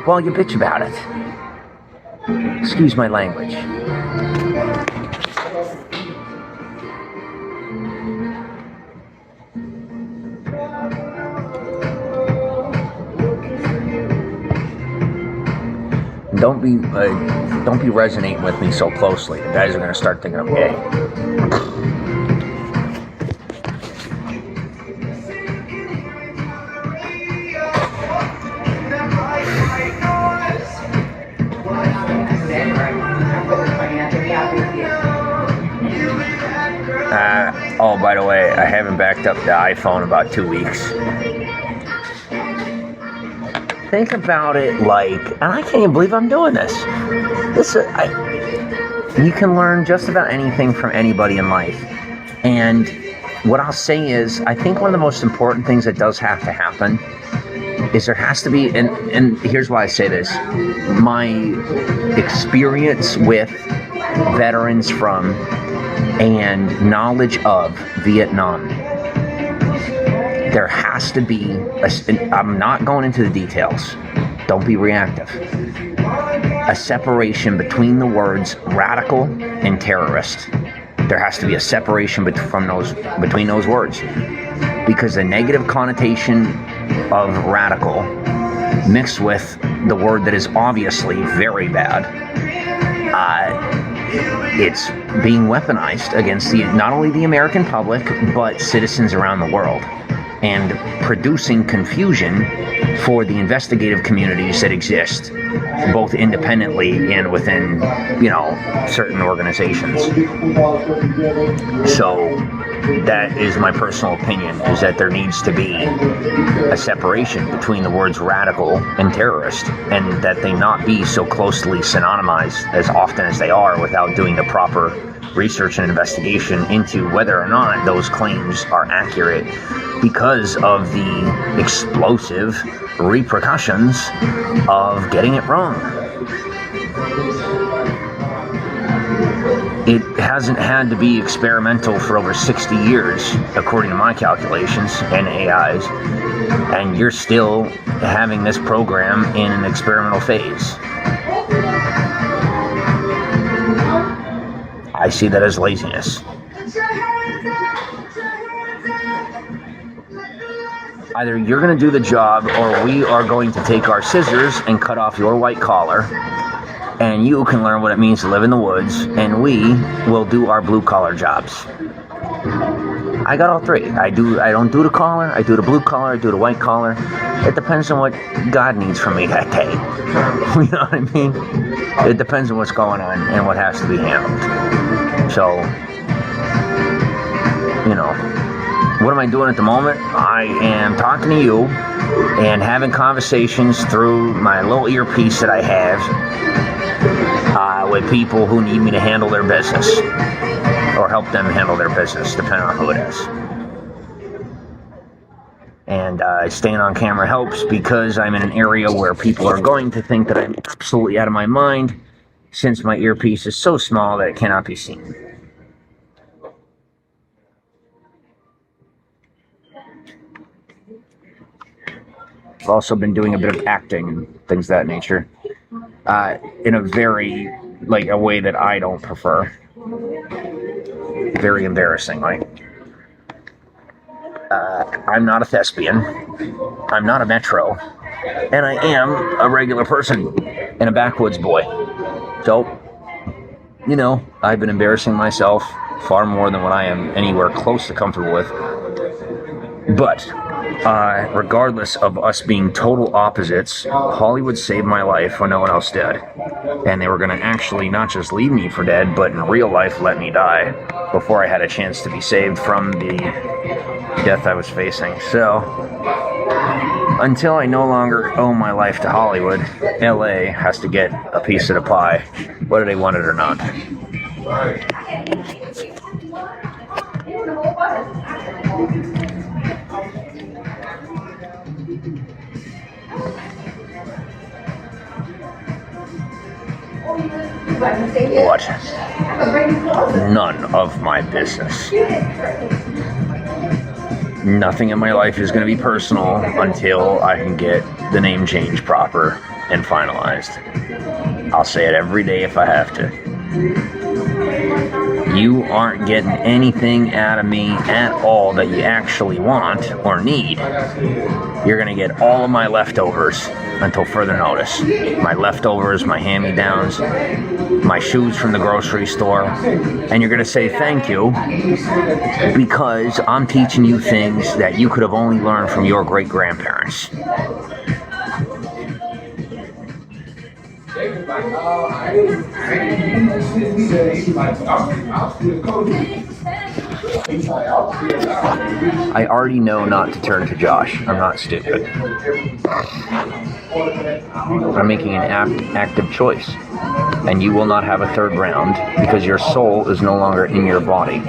while you bitch about it. Excuse my language. Don't be resonating with me so closely. The guys are gonna start thinking I'm gay. Oh, by the way, I haven't backed up the iPhone about 2 weeks. Think about it and I can't even believe I'm doing this. You can learn just about anything from anybody in life. And what I'll say is, I think one of the most important things that does have to happen is there has to be, and here's why I say this. My experience with veterans from and knowledge of Vietnam, there has to be, I'm not going into the details, don't be reactive, a separation between the words radical and terrorist. There has to be a separation between those words, because the negative connotation of radical mixed with the word that is obviously very bad, it's being weaponized against not only the American public, but citizens around the world, and producing confusion for the investigative communities that exist, both independently and within, certain organizations. So that is my personal opinion, is that there needs to be a separation between the words radical and terrorist, and that they not be so closely synonymized as often as they are without doing the proper research and investigation into whether or not those claims are accurate, because of the explosive repercussions of getting it wrong. It hasn't had to be experimental for over 60 years, according to my calculations and AI's, and you're still having this program in an experimental phase. I see that as laziness. Either you're going to do the job, or we are going to take our scissors and cut off your white collar, and you can learn what it means to live in the woods, and we will do our blue collar jobs. I got all three. I don't do the collar, I do the blue collar, I do the white collar. It depends on what God needs from me that day. You know what I mean? It depends on what's going on and what has to be handled. So, what am I doing at the moment? I am talking to you and having conversations through my little earpiece that I have with people who need me to handle their business, or help them handle their business, depending on who it is. And staying on camera helps because I'm in an area where people are going to think that I'm absolutely out of my mind since my earpiece is so small that it cannot be seen. I've also been doing a bit of acting and things of that nature in a very, like, a way that I don't prefer. Very embarrassingly. I'm not a thespian. I'm not a metro. And I am a regular person and a backwoods boy. So, you know, I've been embarrassing myself far more than what I am anywhere close to comfortable with. But, regardless of us being total opposites, Hollywood saved my life when no one else did. And they were going to actually not just leave me for dead, but in real life let me die before I had a chance to be saved from the death I was facing. So, until I no longer owe my life to Hollywood, LA has to get a piece of the pie, whether they want it or not. What? None of my business. Nothing in my life is going to be personal until I can get the name change proper and finalized. I'll say it every day if I have to. You aren't getting anything out of me at all that you actually want or need. You're going to get all of my leftovers until further notice. My leftovers, my hand-me-downs, my shoes from the grocery store. And you're going to say thank you because I'm teaching you things that you could have only learned from your great-grandparents. I already know not to turn to Josh. I'm not stupid. I'm making an active choice. And you will not have a third round because your soul is no longer in your body.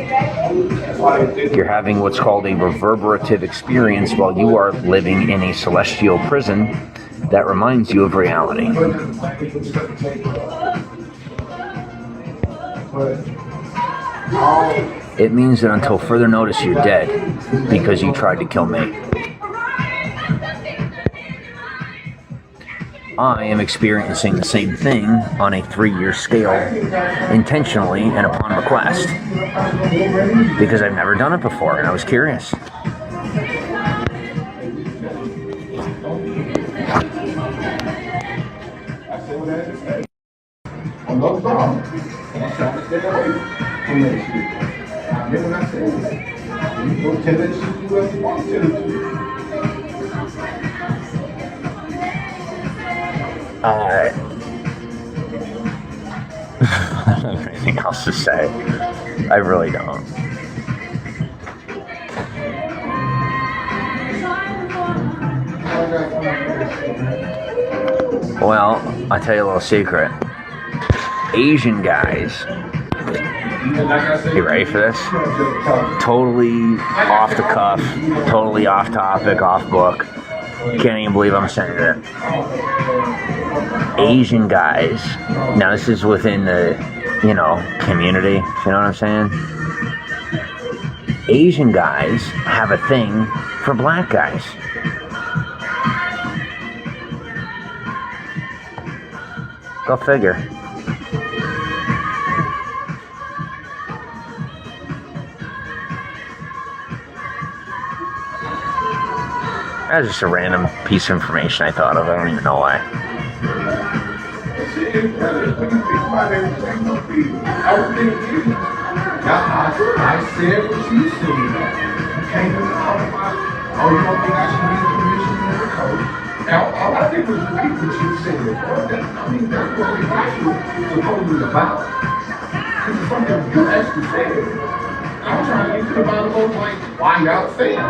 You're having what's called a reverberative experience while you are living in a celestial prison that reminds you of reality. It means that until further notice you're dead because you tried to kill me. I am experiencing the same thing on a 3-year scale, intentionally and upon request, because I've never done it before and I was curious. I don't have anything else to say. I really don't. Well, I'll tell you a little secret. Asian guys, you ready for this? Totally off the cuff, totally off topic, off book. Can't even believe I'm saying it. Asian guys, now this is within the, community, you know what I'm saying? Asian guys have a thing for black guys. Go figure. That was just a random piece of information I thought of. I don't even know why. I said what you said. You can't just talk about, oh, you don't think I should be the commissioner of the code. Now, all I did was repeat what you said. Well, that's what the issue is supposedly about. This is something you actually said. I'm trying to get to the bottom of, why y'all saying?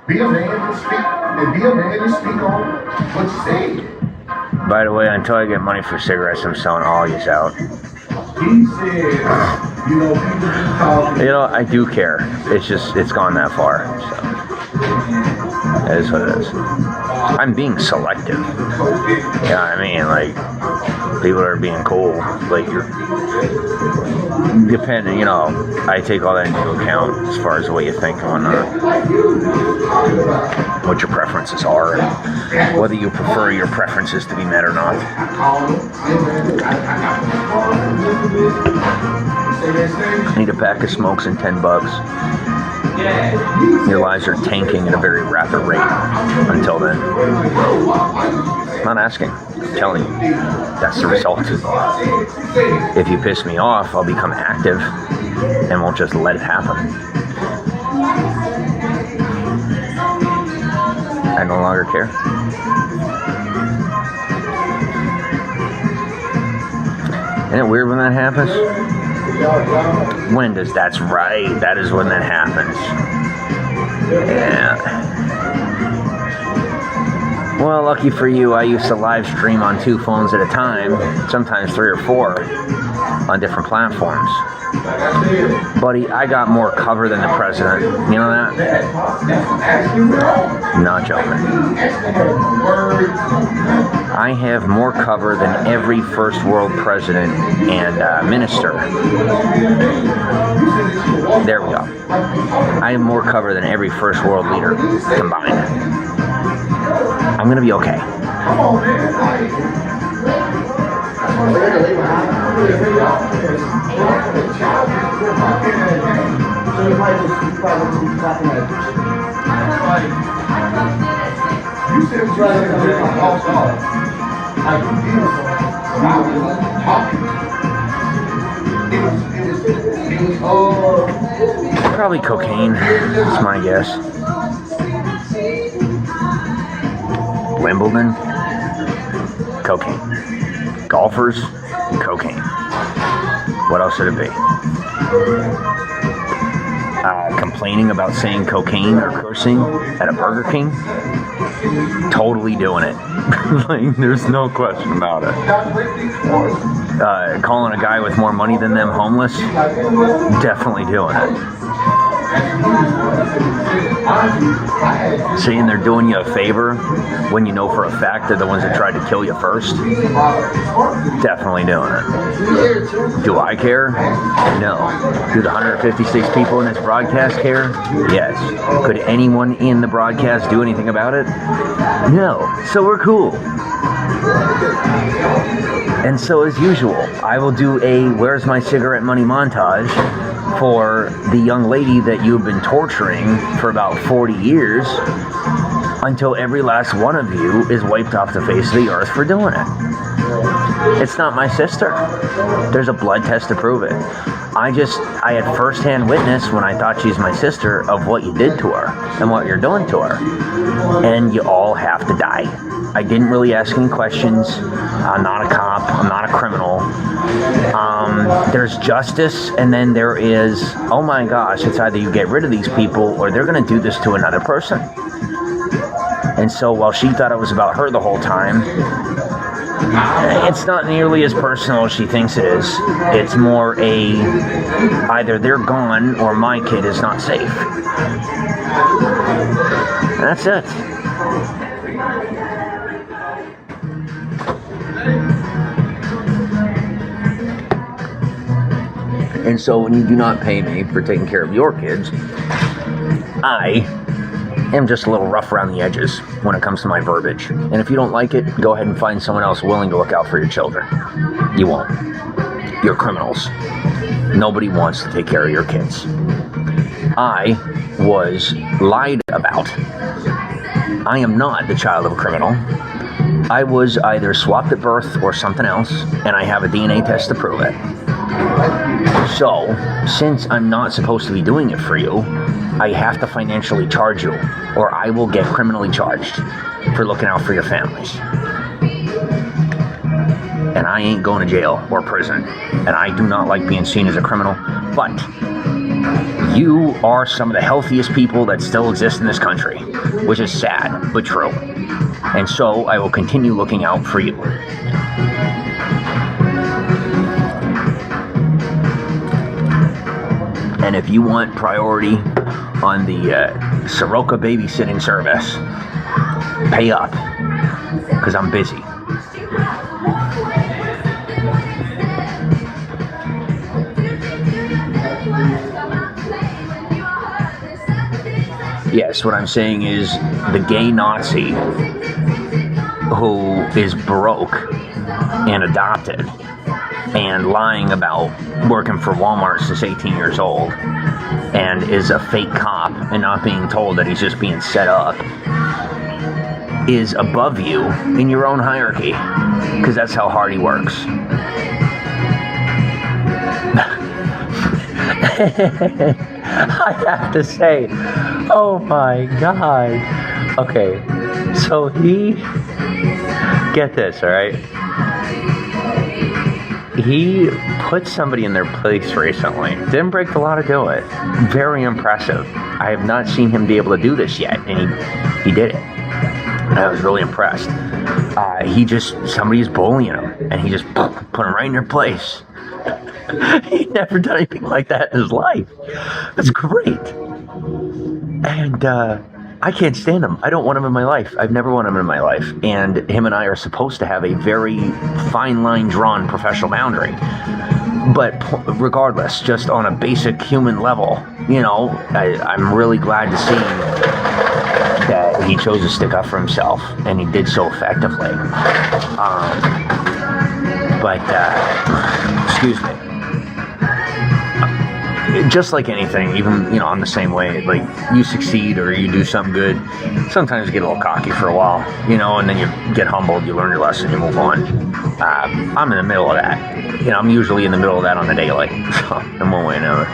Be a man and speak on what you say. By the way, until I get money for cigarettes, I'm selling all these out. He said, people just talking. I do care. It's gone that far. So. It is what it is. I'm being selective. You know what I mean? Like, people are being cool. Like, you're depending, you know, I take all that into account as far as what you think and whatnot. What your preferences are, and whether you prefer your preferences to be met or not. I need a pack of smokes and $10. Your lives are tanking at a very rapid rate until then. I'm not asking. I'm telling you. That's the result. If you piss me off, I'll become active and won't just let it happen. I no longer care. Isn't it weird when that happens? When does that's right? That is when that happens. Yeah. Well, lucky for you, I used to live stream on 2 phones at a time, sometimes 3 or 4 on different platforms. Buddy, I got more cover than the president. You know that? Not joking. I have more cover than every first world president and minister. There we go. I have more cover than every first world leader combined. I'm gonna be okay. Probably cocaine, that's my guess. Wimbledon, cocaine. Golfers, cocaine. What else should it be? Complaining about saying cocaine or cursing at a Burger King? Totally doing it. Like, there's no question about it. Calling a guy with more money than them homeless? Definitely doing it. Saying they're doing you a favor when you know for a fact they're the ones that tried to kill you first? Definitely doing it. Do I care? No. Do the 156 people in this broadcast care? Yes. Could anyone in the broadcast do anything about it? No. So we're cool. And so as usual, I will do a Where's My Cigarette Money montage for the young lady that you've been torturing for about 40 years until every last one of you is wiped off the face of the earth for doing it. It's not my sister. There's a blood test to prove it. I had first-hand witness when I thought she's my sister of what you did to her and what you're doing to her. And you all have to die. I didn't really ask any questions. I'm not a cop. I'm not a criminal. There's justice, and then there is, oh my gosh, it's either you get rid of these people or they're going to do this to another person. And so while she thought it was about her the whole time, it's not nearly as personal as she thinks it is. It's more either they're gone or my kid is not safe. That's it. And so when you do not pay me for taking care of your kids, I am just a little rough around the edges when it comes to my verbiage. And if you don't like it, go ahead and find someone else willing to look out for your children. You won't. You're criminals. Nobody wants to take care of your kids. I was lied about. I am not the child of a criminal. I was either swapped at birth or something else, and I have a DNA test to prove it. So, since I'm not supposed to be doing it for you, I have to financially charge you, or I will get criminally charged for looking out for your families. And I ain't going to jail or prison, and I do not like being seen as a criminal, but you are some of the healthiest people that still exist in this country, which is sad, but true. And so, I will continue looking out for you. And if you want priority on the Saroka babysitting service. Pay up, because I'm busy. Yes, what I'm saying is the gay Nazi who is broke and adopted and lying about working for Walmart since 18 years old and is a fake cop and not being told that he's just being set up is above you in your own hierarchy, because that's how hard he works. I have to say, oh my God. Okay, so get this, all right? He put somebody in their place recently. Didn't break the law to do it. Very impressive. I have not seen him be able to do this yet, and he did it. I was really impressed. Somebody's bullying him, and he just put him right in their place. He'd never done anything like that in his life. That's great. And I can't stand him. I don't want him in my life. I've never wanted him in my life. And him and I are supposed to have a very fine line drawn professional boundary. But regardless, just on a basic human level, I'm really glad to see that he chose to stick up for himself, and he did so effectively. Excuse me. Just like anything, even, I'm the same way. Like, you succeed or you do something good, sometimes you get a little cocky for a while, and then you get humbled, you learn your lesson, you move on. I'm in the middle of that. I'm usually in the middle of that on the daily, so in one way or another.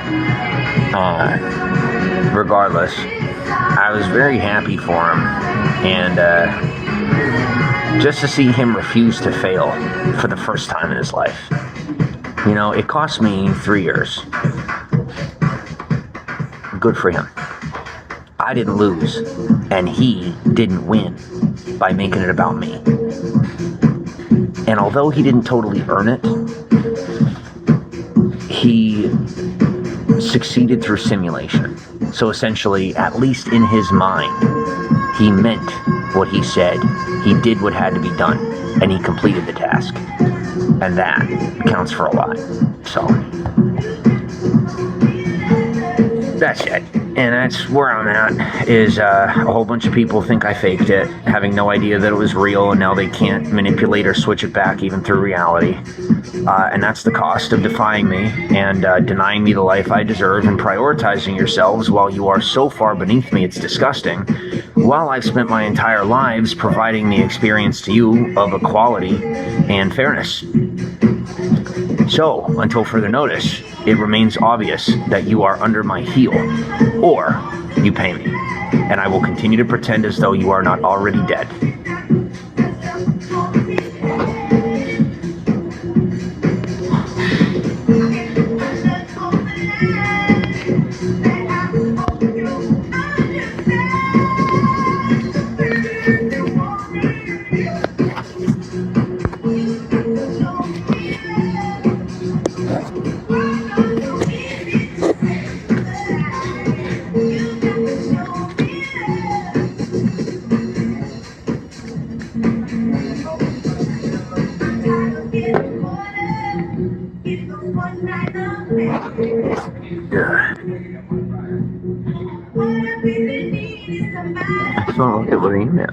Regardless, I was very happy for him, and just to see him refuse to fail for the first time in his life. It cost me 3 years. Good for him. I didn't lose, and he didn't win by making it about me. And although he didn't totally earn it, he succeeded through simulation. So essentially, at least in his mind, he meant what he said. He did what had to be done, and he completed the task. And that counts for a lot. So that's it. And that's where I'm at, is a whole bunch of people think I faked it, having no idea that it was real, and now they can't manipulate or switch it back even through reality. And that's the cost of defying me and denying me the life I deserve and prioritizing yourselves while you are so far beneath me it's disgusting, while I've spent my entire lives providing the experience to you of equality and fairness. So, until further notice, it remains obvious that you are under my heel, or you pay me, and I will continue to pretend as though you are not already dead.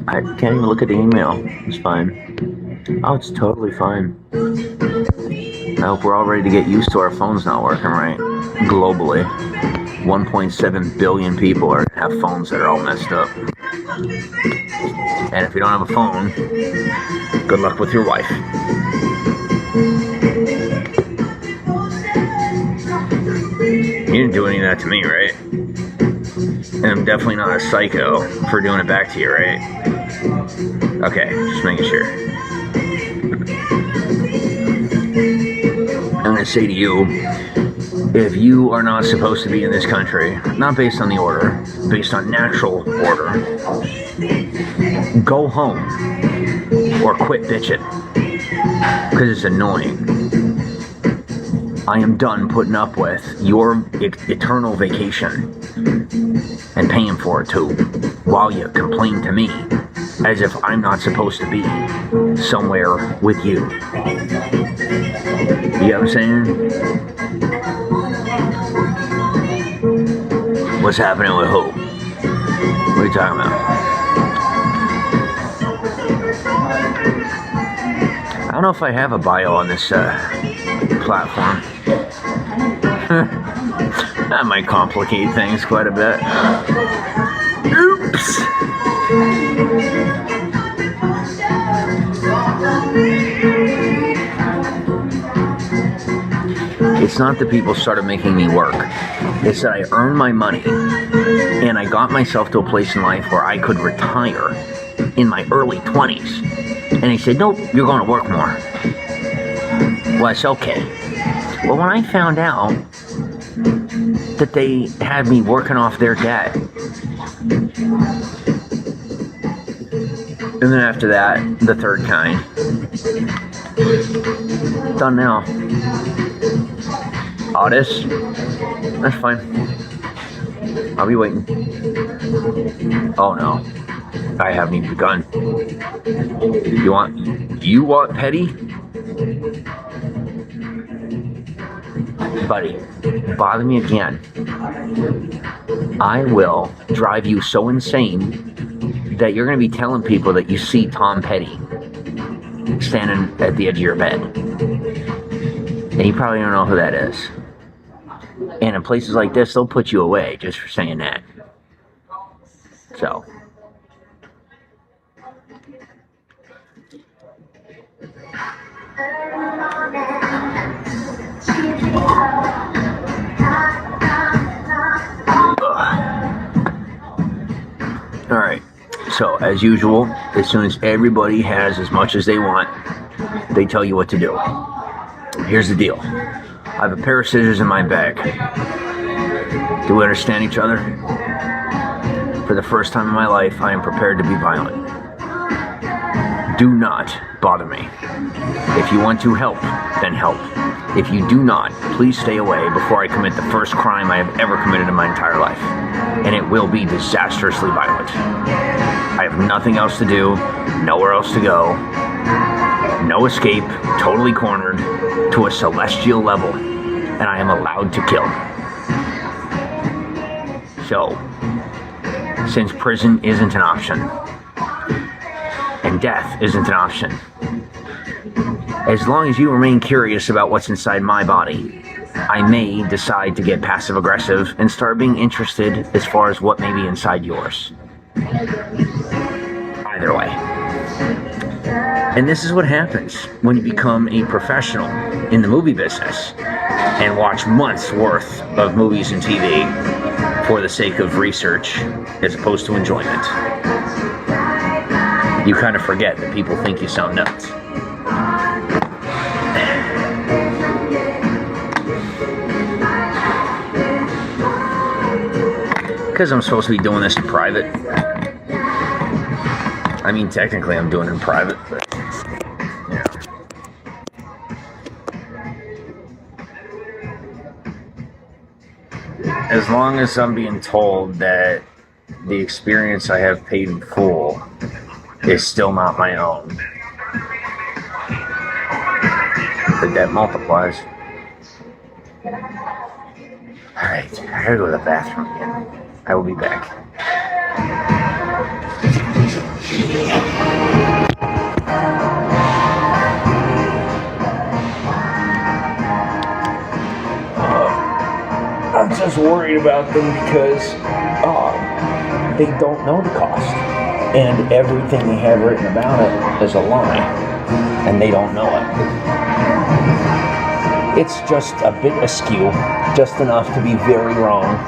I can't even look at the email. It's fine. Oh, it's totally fine. I hope we're all ready to get used to our phones not working right. Globally, 1.7 billion people have phones that are all messed up. And if you don't have a phone, good luck with your wife. You didn't do any of that to me, right? And I'm definitely not a psycho for doing it back to you, right? Okay, just making sure. I'm going to say to you, if you are not supposed to be in this country, not based on the order, based on natural order, go home or quit bitching, because it's annoying. I am done putting up with your eternal vacation. and paying for it too, while you complain to me as if I'm not supposed to be somewhere with you. You know what I'm saying? What's happening with who? What are you talking about? I don't know if I have a bio on this platform. That might complicate things quite a bit. Oops! It's not that people started making me work. It's that I earned my money and I got myself to a place in life where I could retire in my early 20s. And they said, nope, you're going to work more. Well, it's okay. Well, when I found out that they had me working off their debt, and then after that, the third kind. Done now. All this? That's fine. I'll be waiting. Oh no. I haven't even begun. You want petty? Buddy, bother me again. I will drive you so insane that you're going to be telling people that you see Tom Petty standing at the edge of your bed. And you probably don't know who that is. And in places like this, they'll put you away just for saying that. So. Alright, so as usual, as soon as everybody has as much as they want, they tell you what to do. Here's the deal. I have a pair of scissors in my bag. Do we understand each other? For the first time in my life, I am prepared to be violent. Do not bother me. If you want to help, then help. If you do not, please stay away before I commit the first crime I have ever committed in my entire life. And it will be disastrously violent. I have nothing else to do, nowhere else to go, no escape, totally cornered to a celestial level, and I am allowed to kill. So, since prison isn't an option, and death isn't an option, as long as you remain curious about what's inside my body, I may decide to get passive-aggressive and start being interested as far as what may be inside yours. Either way. And this is what happens when you become a professional in the movie business and watch months worth of movies and TV for the sake of research as opposed to enjoyment. You kind of forget that people think you sound nuts. Because I'm supposed to be doing this in private. I mean, technically I'm doing it in private, but yeah. As long as I'm being told that the experience I have paid in full is still not my own, the debt multiplies. Alright, I gotta go to the bathroom again. I will be back. I'm just worried about them because they don't know the cost. And everything they have written about it is a lie. And they don't know it. It's just a bit askew, just enough to be very wrong.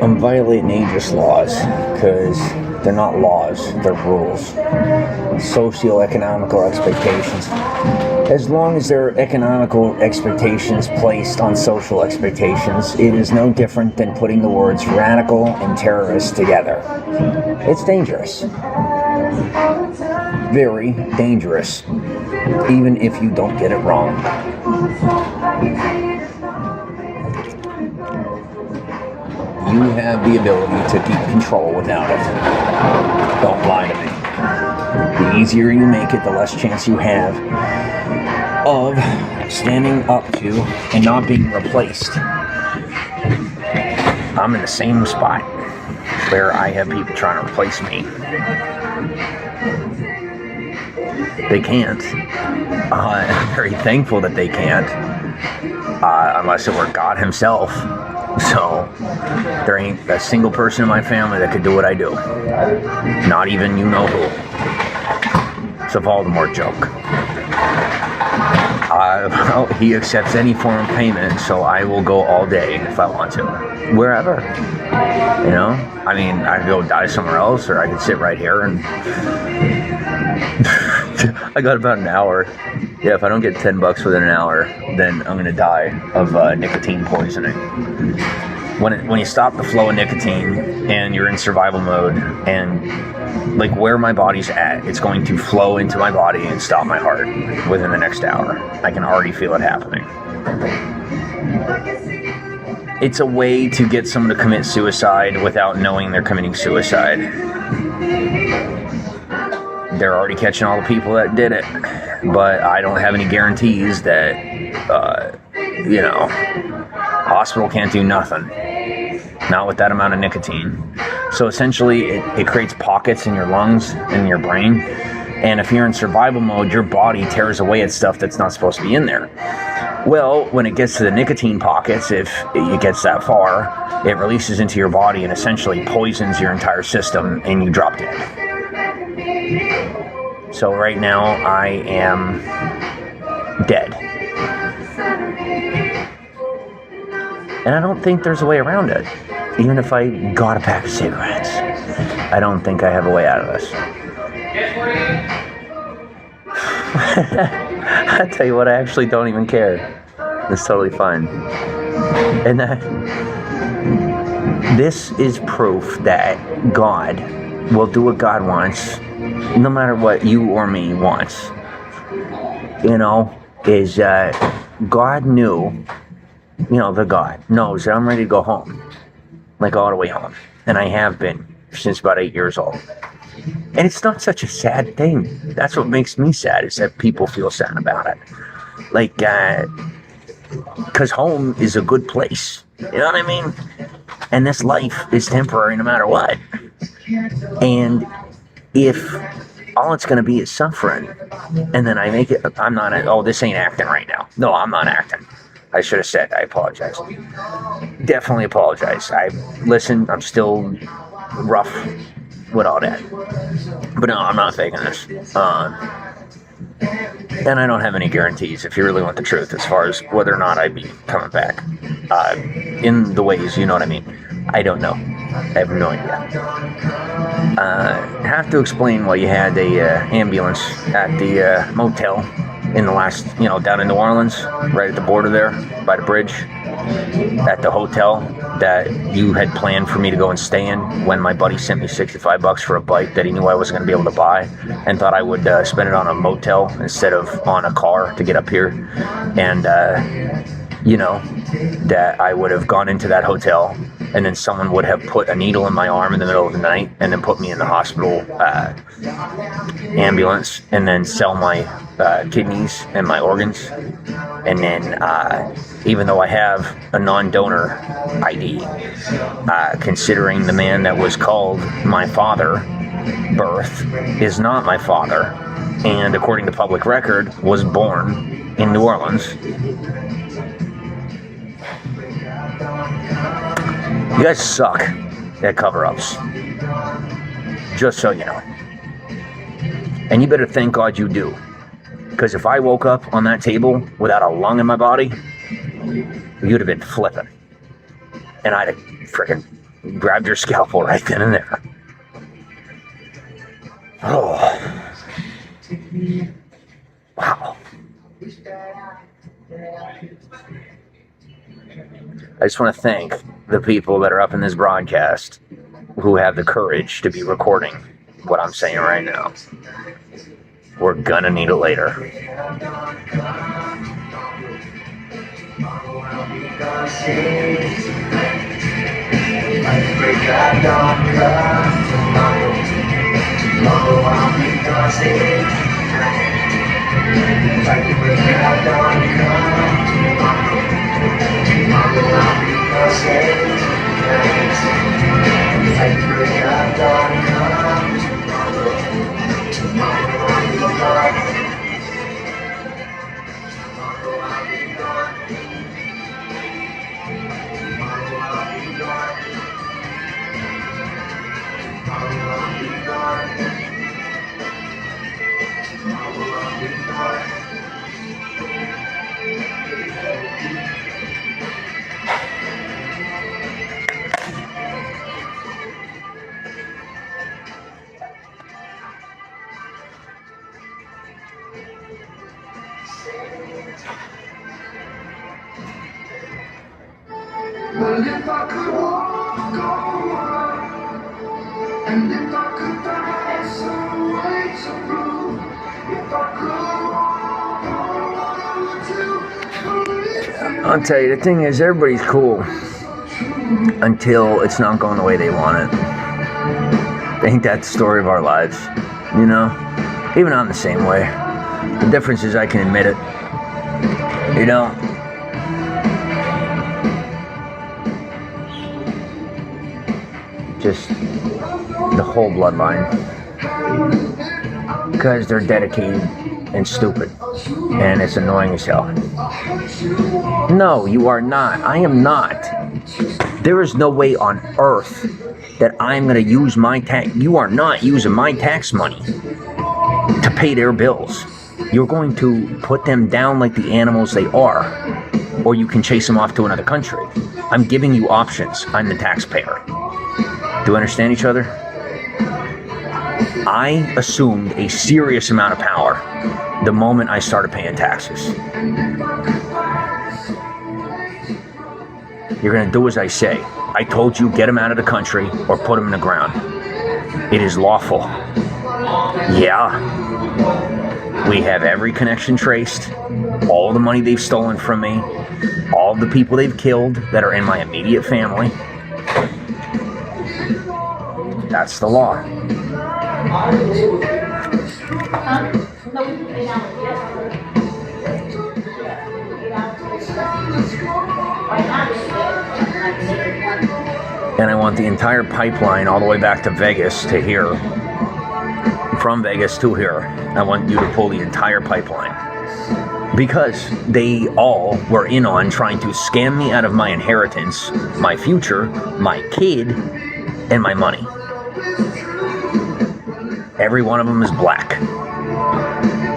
I'm violating ageist laws because they're not laws, they're rules. Socioeconomical expectations. As long as there are economical expectations placed on social expectations, it is no different than putting the words radical and terrorist together. It's dangerous. Very dangerous. Even if you don't get it wrong. You have the ability to keep control without it. Don't lie to me. The easier you make it, the less chance you have of standing up to and not being replaced. I'm in the same spot where I have people trying to replace me. They can't. I'm very thankful that they can't. Unless it were God himself. So, there ain't a single person in my family that could do what I do. Not even you know who. It's a Voldemort joke. Well, he accepts any form of payment, so I will go all day if I want to. Wherever. You know? I mean, I could go die somewhere else, or I could sit right here and... I got about an hour. Yeah, if I don't get $10 within an hour, then I'm gonna die of nicotine poisoning. When you stop the flow of nicotine and you're in survival mode, and like where my body's at, it's going to flow into my body and stop my heart within the next hour. I can already feel it happening. It's a way to get someone to commit suicide without knowing they're committing suicide. They're already catching all the people that did it, but I don't have any guarantees that, hospital can't do nothing. Not with that amount of nicotine. So essentially, it creates pockets in your lungs and your brain, and if you're in survival mode, your body tears away at stuff that's not supposed to be in there. Well, when it gets to the nicotine pockets, if it gets that far, it releases into your body and essentially poisons your entire system, and you drop dead. So right now, I am dead. And I don't think there's a way around it. Even if I got a pack of cigarettes, I don't think I have a way out of this. I tell you what, I actually don't even care. It's totally fine. And this is proof that God will do what God wants, no matter what you or me wants. God knew, the God knows that I'm ready to go home. Like all the way home. And I have been since about 8 years old. And it's not such a sad thing. That's what makes me sad, is that people feel sad about it. Like, because home is a good place. You know what I mean? And this life is temporary no matter what. And if all it's going to be is suffering, and then I make it, this ain't acting right now. No, I'm not acting. I should have said I apologize. Definitely apologize. I listen. I'm still rough with all that. But no, I'm not faking this. And I don't have any guarantees, if you really want the truth, as far as whether or not I'd be coming back. In the ways, you know what I mean. I don't know. I have no idea. Have to explain why you had a ambulance at the motel in the last, down in New Orleans, right at the border there, by the bridge, at the hotel that you had planned for me to go and stay in when my buddy sent me $65 for a bike that he knew I wasn't going to be able to buy, and thought I would spend it on a motel instead of on a car to get up here. And, that I would have gone into that hotel and then someone would have put a needle in my arm in the middle of the night and then put me in the hospital ambulance and then sell my kidneys and my organs. And then even though I have a non-donor ID, considering the man that was called my father, birth, is not my father, and according to public record, was born in New Orleans. You guys suck at cover-ups. Just so you know. And you better thank God you do. Because if I woke up on that table without a lung in my body, you'd have been flipping. And I'd have frickin' grabbed your scalpel right then and there. Oh. Wow. I just want to thank the people that are up in this broadcast who have the courage to be recording what I'm saying right now. We're gonna need it later. Well, if I could walk on, and if I could find some way to prove, if I could walk on, I'll tell you, the thing is, everybody's cool until it's not going the way they want it. Ain't that the story of our lives? Even I'm the same way. The difference is I can admit it. Just the whole bloodline. Because they're dedicated and stupid. And it's annoying as hell. No, you are not. I am not. There is no way on earth that I'm going to use my tax. You are not using my tax money to pay their bills. You're going to put them down like the animals they are. Or you can chase them off to another country. I'm giving you options. I'm the taxpayer. Do we understand each other? I assumed a serious amount of power the moment I started paying taxes. You're going to do as I say. I told you, get them out of the country or put them in the ground. It is lawful. Yeah. We have every connection traced. All the money they've stolen from me. All the people they've killed that are in my immediate family. That's the law. And I want the entire pipeline all the way back to Vegas to here. From Vegas to here. I want you to pull the entire pipeline. because they all were in on trying to scam me out of my inheritance, my future, my kid, and my money. Every one of them is black.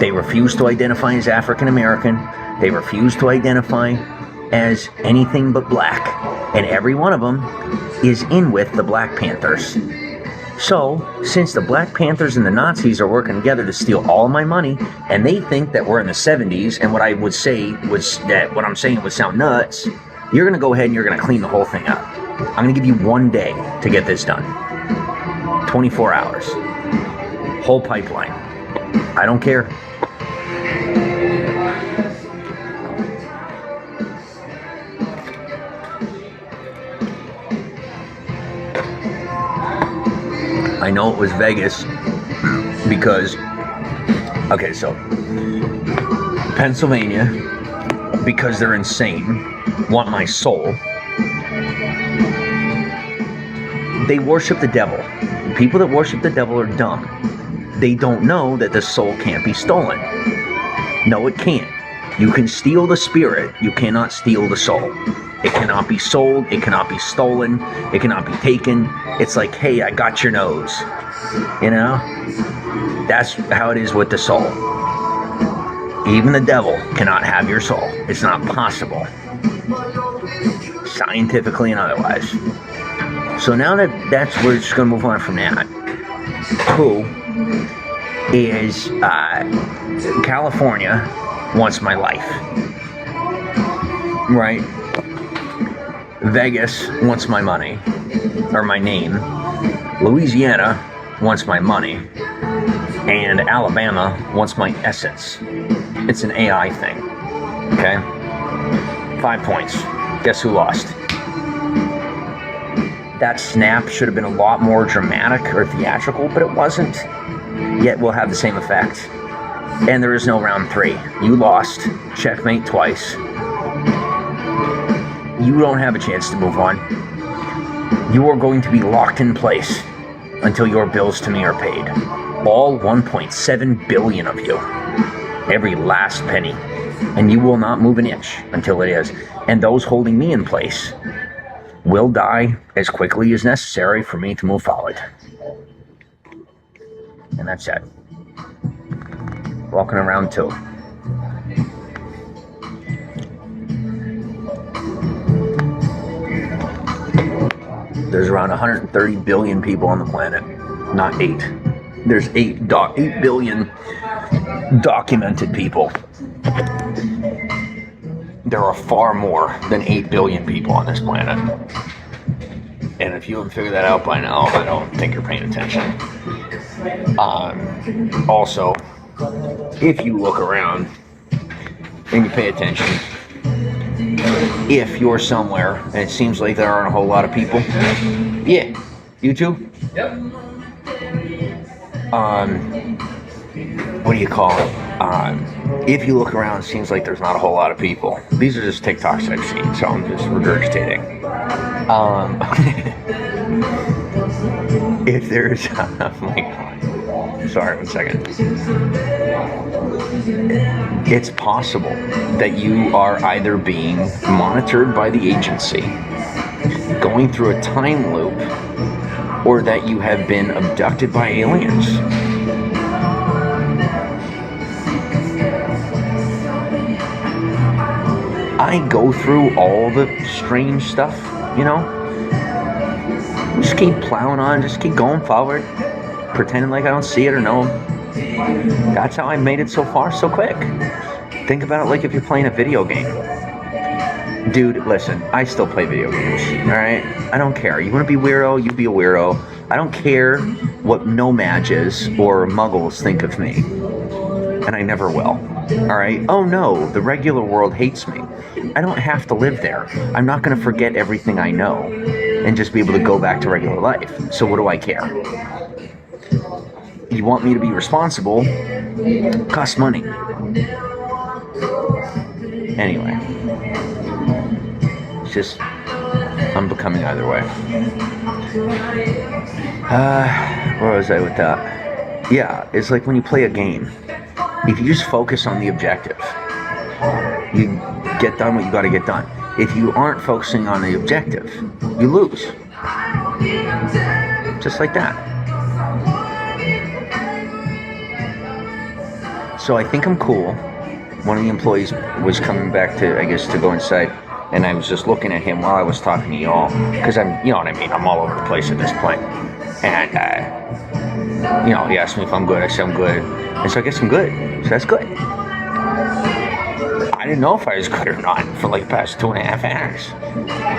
They refuse to identify as African American. They refuse to identify as anything but black. And every one of them is in with the Black Panthers. So, since the Black Panthers and the Nazis are working together to steal all of my money, and they think that we're in the 70s, and what I would say was that what I'm saying would sound nuts, you're going to go ahead and you're going to clean the whole thing up. I'm going to give you 1 day to get this done. 24 hours. Whole pipeline. I don't care. I know it was Vegas because, okay, so Pennsylvania, because they're insane, want my soul. They worship the devil. People that worship the devil are dumb. They don't know that the soul can't be stolen. No, it can't. You can steal the spirit, you cannot steal the soul. It cannot be sold, it cannot be stolen, it cannot be taken. It's like, hey, I got your nose. You know? That's how it is with the soul. Even the devil cannot have your soul. It's not possible. Scientifically and otherwise. So now that's we're just going to move on from that. Who is California wants my life. Right? Vegas wants my money, or my name. Louisiana wants my money. And Alabama wants my essence. It's an AI thing. Okay? 5 points. Guess who lost? That snap should have been a lot more dramatic or theatrical, but it wasn't. Yet will have the same effect. And there is no round 3. You lost. Checkmate twice. You don't have a chance to move on. You are going to be locked in place until your bills to me are paid. All 1.7 billion of you. Every last penny. And you will not move an inch until it is. And those holding me in place will die as quickly as necessary for me to move forward. And that's it. Walking around 2. There's around 130 billion people on the planet, not 8. There's 8 billion documented people. There are far more than 8 billion people on this planet. And if you haven't figured that out by now, I don't think you're paying attention. Also, if you look around and you pay attention, if you're somewhere and it seems like there aren't a whole lot of people, yeah, you too? Yep. What do you call it? If you look around, it seems like there's not a whole lot of people. These are just TikToks I've seen, so I'm just regurgitating. If there's, oh my God. Sorry, 1 second. It's possible that you are either being monitored by the agency, going through a time loop, or that you have been abducted by aliens. I go through all the strange stuff, you know? Just keep plowing on, just keep going forward, pretending like I don't see it or know. That's how I made it so far so quick. Think about it like if you're playing a video game. Dude, listen, I still play video games, alright? I don't care. You want to be a weirdo, you be a weirdo. I don't care what no-mages or muggles think of me. And I never will. Alright? Oh no, the regular world hates me. I don't have to live there. I'm not going to forget everything I know and just be able to go back to regular life. So what do I care? You want me to be responsible? Costs money. Anyway. It's just unbecoming either way. Where was I with that? Yeah, it's like when you play a game. If you just focus on the objective, You get done what you got to get done. If you aren't focusing on the objective, you lose. Just like that. So I think I'm cool. One of the employees was coming back to go inside, and I was just looking at him while I was talking to y'all, because I'm, you know what I mean, I'm all over the place at this point. And, he asked me if I'm good. I said I'm good. And so I guess I'm good. So that's good. I didn't know if I was good or not for like the past 2.5 hours.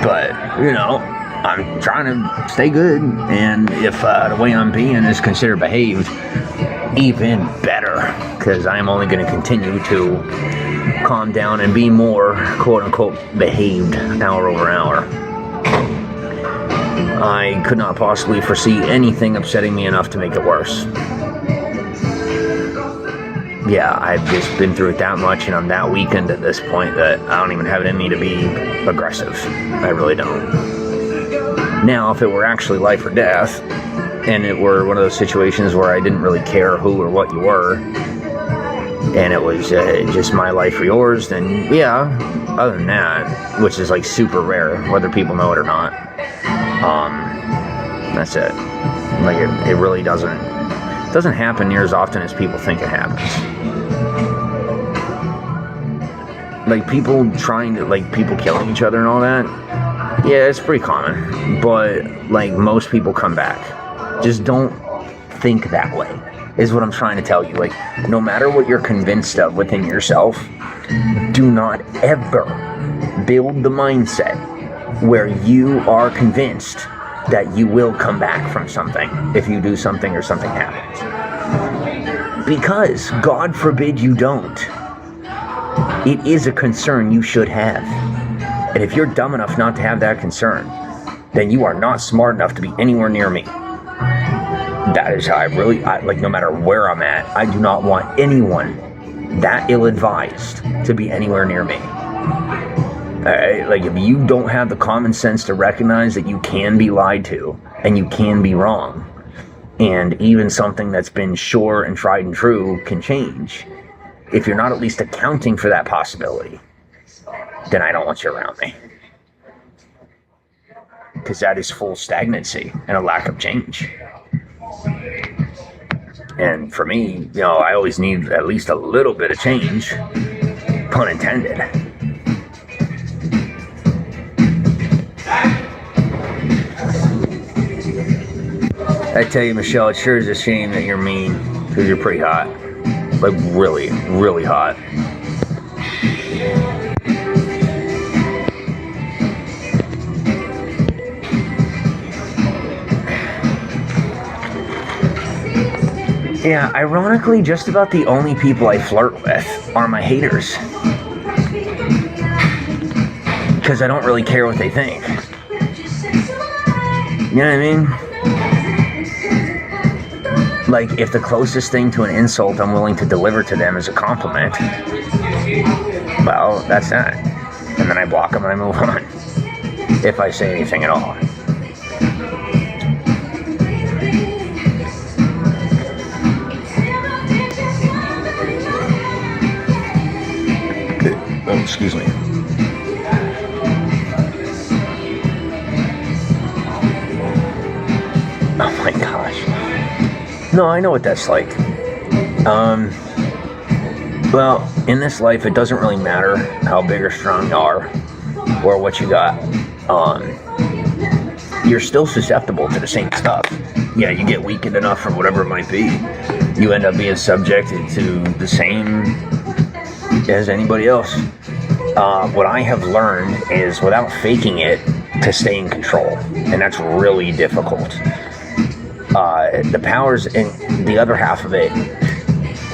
But, I'm trying to stay good. And if the way I'm being is considered behaved, even better. Because I am only going to continue to calm down and be more, quote-unquote, behaved hour over hour. I could not possibly foresee anything upsetting me enough to make it worse. Yeah, I've just been through it that much, and I'm that weakened at this point that I don't even have it in me to be aggressive. I really don't. Now, if it were actually life or death, and it were one of those situations where I didn't really care who or what you were, and it was just my life or yours, then yeah, other than that, which is like super rare, whether people know it or not, that's it. Like it really doesn't happen near as often as people think it happens. Like people killing each other and all that, yeah, it's pretty common, but like most people come back. Just don't think that way, is what I'm trying to tell you. Like, no matter what you're convinced of within yourself, do not ever build the mindset where you are convinced that you will come back from something if you do something or something happens. Because, God forbid you don't. It is a concern you should have. And if you're dumb enough not to have that concern, then you are not smart enough to be anywhere near me. That is how I no matter where I'm at, I do not want anyone that ill-advised to be anywhere near me. Like, if you don't have the common sense to recognize that you can be lied to, and you can be wrong, and even something that's been sure and tried and true can change, if you're not at least accounting for that possibility, then I don't want you around me. Because that is full stagnancy and a lack of change. And for me, I always need at least a little bit of change. Pun intended. I tell you, Michelle, it sure is a shame that you're mean, because you're pretty hot. Like, really, really hot. Yeah, ironically, just about the only people I flirt with are my haters. Because I don't really care what they think. You know what I mean? Like, if the closest thing to an insult I'm willing to deliver to them is a compliment, well, that's that. And then I block them and I move on. If I say anything at all. Oh, excuse me. Oh my gosh. No, I know what that's like. Well, in this life, it doesn't really matter how big or strong you are or what you got. You're still susceptible to the same stuff. Yeah, you get weakened enough or whatever it might be. You end up being subjected to the same as anybody else. What I have learned is, without faking it, to stay in control. And that's really difficult. The powers in the other half of it,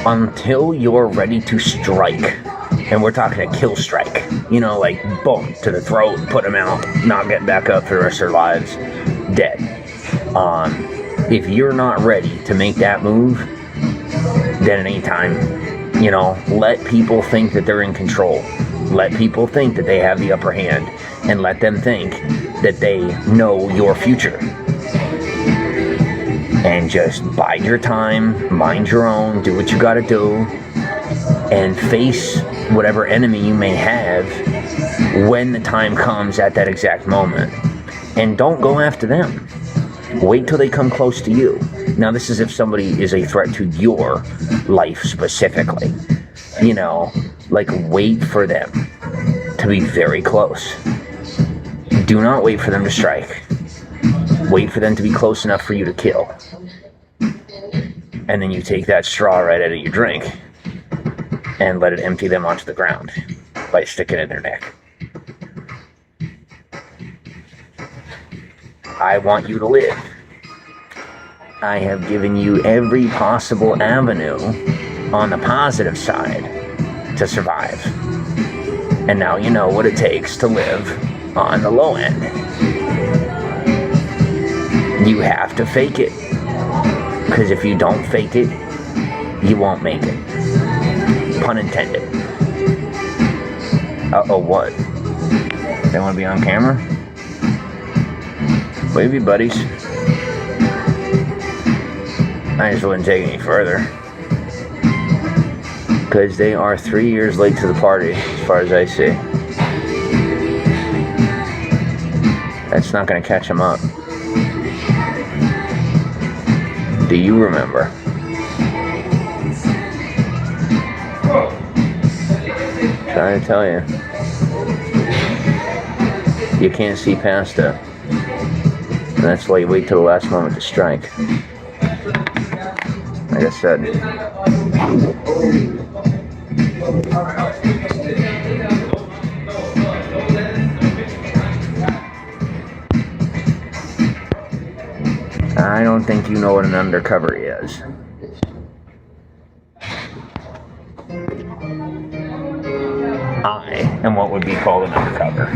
until you're ready to strike, and we're talking a kill strike, like boom, to the throat, put them out, not get back up for the rest of their lives, dead. If you're not ready to make that move, then at any time, let people think that they're in control. Let people think that they have the upper hand, and let them think that they know your future. And just bide your time, mind your own, do what you gotta do, and face whatever enemy you may have when the time comes at that exact moment. And don't go after them. Wait till they come close to you. Now, this is if somebody is a threat to your life specifically. You know, like, wait for them to be very close. Do not wait for them to strike. Wait for them to be close enough for you to kill. And then you take that straw right out of your drink and let it empty them onto the ground by sticking it in their neck. I want you to live. I have given you every possible avenue on the positive side to survive. And now you know what it takes to live on the low end. You have to fake it. Because if you don't fake it, you won't make it. Pun intended. Uh-oh, what? They want to be on camera? Maybe, buddies. I just wouldn't take it any further. Because they are 3 years late to the party, as far as I see. That's not going to catch them up. Do you remember? Trying to tell you. You can't see past it. And that's why you wait till the last moment to strike. Like I said. I don't think you know what an undercover is. I am what would be called an undercover.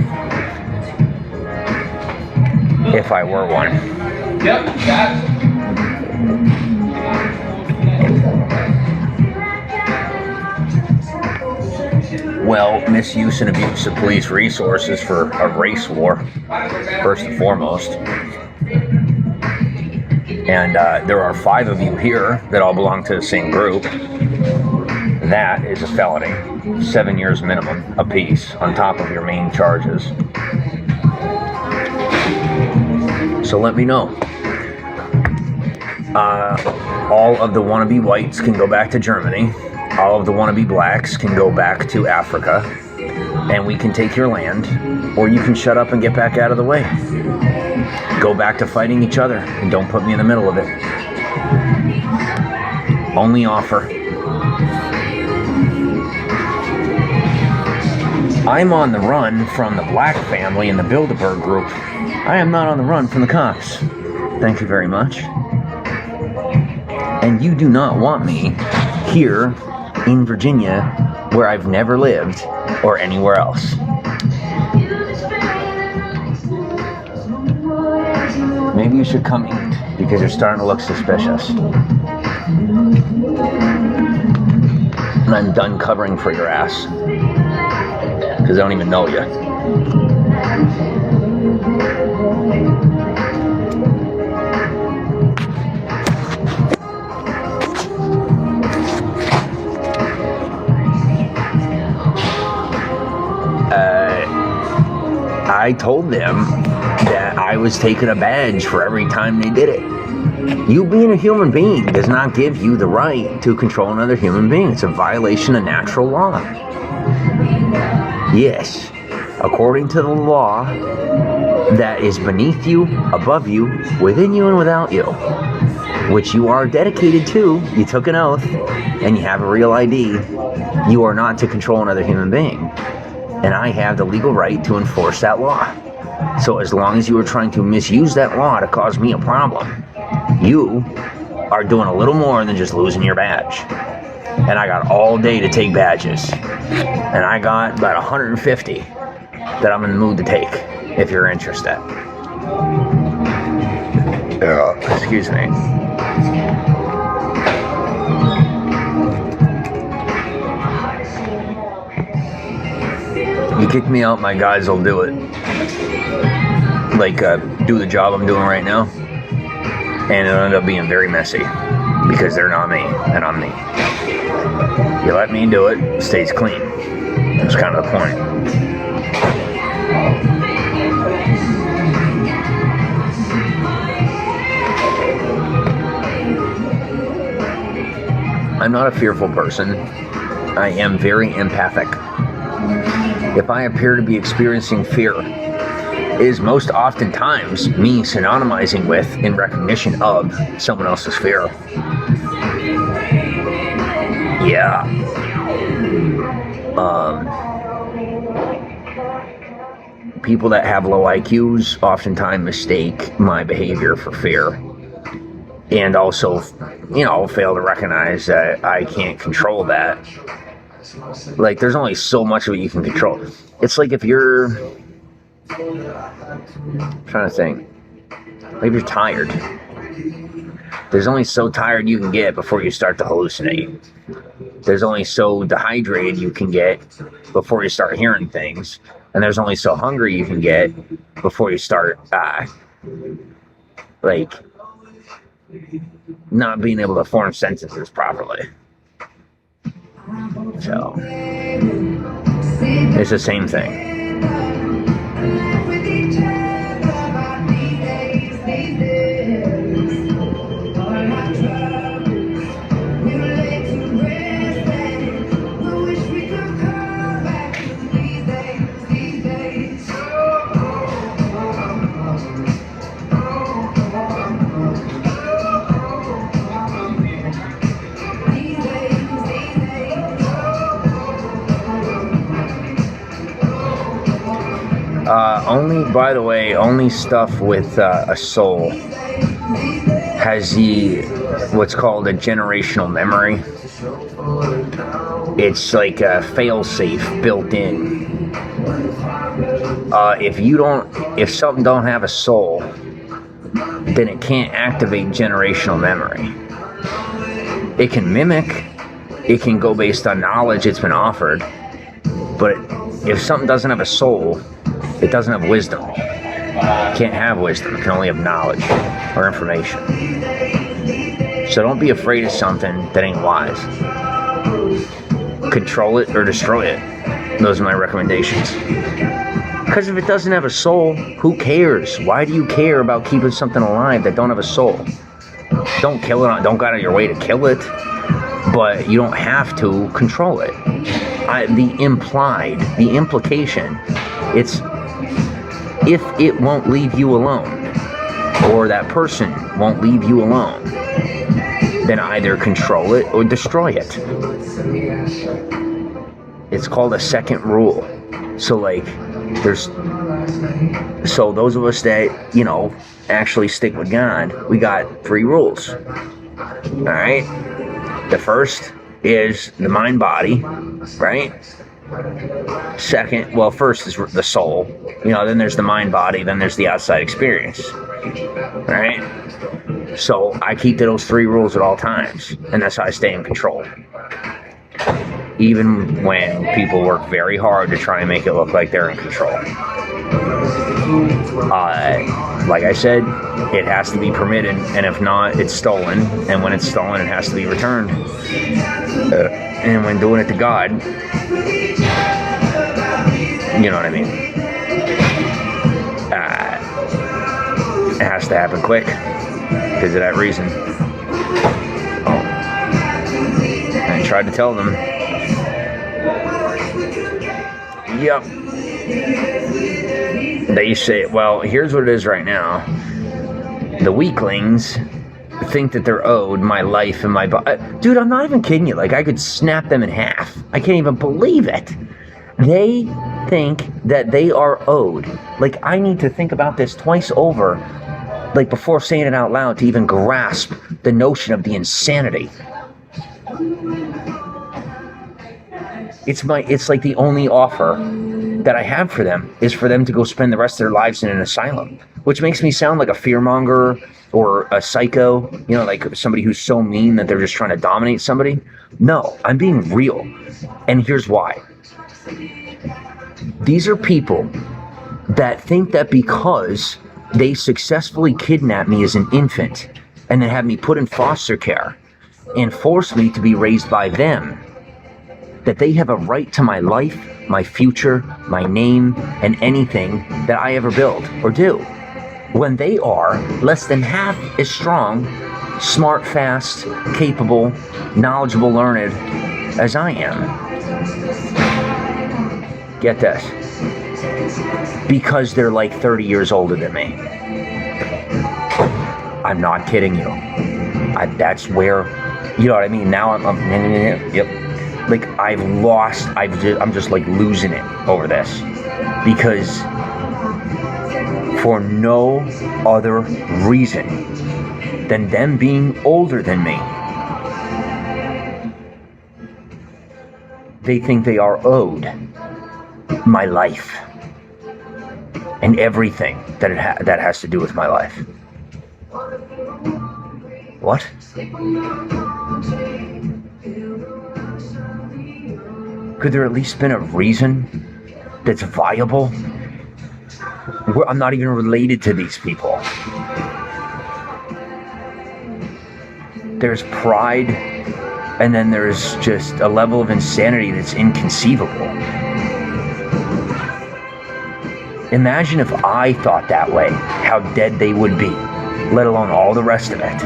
If I were one. Yep, got it. Well, misuse and abuse of police resources for a race war, first and foremost. And there are 5 of you here that all belong to the same group. That is a felony. 7 years minimum apiece on top of your main charges. So let me know. All of the wannabe whites can go back to Germany. All of the wannabe blacks can go back to Africa. And we can take your land. Or you can shut up and get back out of the way. Go back to fighting each other. And don't put me in the middle of it. Only offer. I'm on the run from the black family in the Bilderberg group. I am not on the run from the cops. Thank you very much. And you do not want me here in Virginia, where I've never lived, or anywhere else. Maybe you should come eat, because you're starting to look suspicious. And I'm done covering for your ass. Because I don't even know you. I told them that I was taking a badge for every time they did it. You being a human being does not give you the right to control another human being. It's a violation of natural law. Yes, according to the law that is beneath you, above you, within you, and without you, which you are dedicated to, you took an oath, and you have a real ID, you are not to control another human being. And I have the legal right to enforce that law. So as long as you are trying to misuse that law to cause me a problem, you are doing a little more than just losing your badge. And I got all day to take badges. And I got about 150 that I'm in the mood to take, if you're interested. Excuse me. You kick me out, my guys will do it. Like, do the job I'm doing right now. And it'll end up being very messy. Because they're not me, and I'm me. You let me do it, it stays clean. That's kind of the point. I'm not a fearful person. I am very empathic. If I appear to be experiencing fear, it is most oftentimes me synonymizing with in recognition of someone else's fear. Yeah. People that have low IQs oftentimes mistake my behavior for fear. And also, fail to recognize that I can't control that. Like, there's only so much of it you can control. It's like if you're... I'm trying to think. Maybe you're tired. There's only so tired you can get before you start to hallucinate. There's only so dehydrated you can get before you start hearing things. And there's only so hungry you can get before you start, not being able to form sentences properly. So, it's the same thing. Only stuff with a soul has what's called a generational memory. It's like a fail-safe built in. If something don't have a soul, then it can't activate generational memory. It can mimic, it can go based on knowledge it's been offered, but if something doesn't have a soul, it doesn't have wisdom. It can't have wisdom. It can only have knowledge or information. So don't be afraid of something that ain't wise. Control it or destroy it. Those are my recommendations. Because if it doesn't have a soul, who cares? Why do you care about keeping something alive that don't have a soul? Don't kill it. Don't go out of your way to kill it. But you don't have to control it. The implication, it's if it won't leave you alone, or that person won't leave you alone, then either control it or destroy it. It's called a second rule. So those of us that, actually stick with God, we got 3 rules. Alright? The first is the mind-body, right? Second, first is the soul. Then there's the mind-body, then there's the outside experience. Right? So I keep to those 3 rules at all times, and that's how I stay in control. Even when people work very hard to try and make it look like they're in control. Like I said, it has to be permitted, and if not, it's stolen. And when it's stolen, it has to be returned. And when doing it to God, you know what I mean? It has to happen quick because of that reason. I tried to tell them. Yep. They say, here's what it is right now. The weaklings think that they're owed my life and my body. Dude, I'm not even kidding you. I could snap them in half. I can't even believe it. They think that they are owed. I need to think about this twice over, before saying it out loud to even grasp the notion of the insanity. It's like the only offer that I have for them is for them to go spend the rest of their lives in an asylum, which makes me sound like a fearmonger or a psycho, like somebody who's so mean that they're just trying to dominate somebody. No, I'm being real. And here's why. These are people that think that because they successfully kidnapped me as an infant and then had me put in foster care and forced me to be raised by them, that they have a right to my life, my future, my name, and anything that I ever build or do, when they are less than half as strong, smart, fast, capable, knowledgeable, learned as I am. Get this. Because they're like 30 years older than me. I'm not kidding you. That's where, you know what I mean? Now yep. Like I'm just like losing it over this. Because for no other reason than them being older than me, they think they are owed my life and everything that has to do with my life. What? Could there at least been a reason that's viable? I'm not even related to these people. There's pride, and then there's just a level of insanity that's inconceivable. Imagine if I thought that way, how dead they would be, let alone all the rest of it.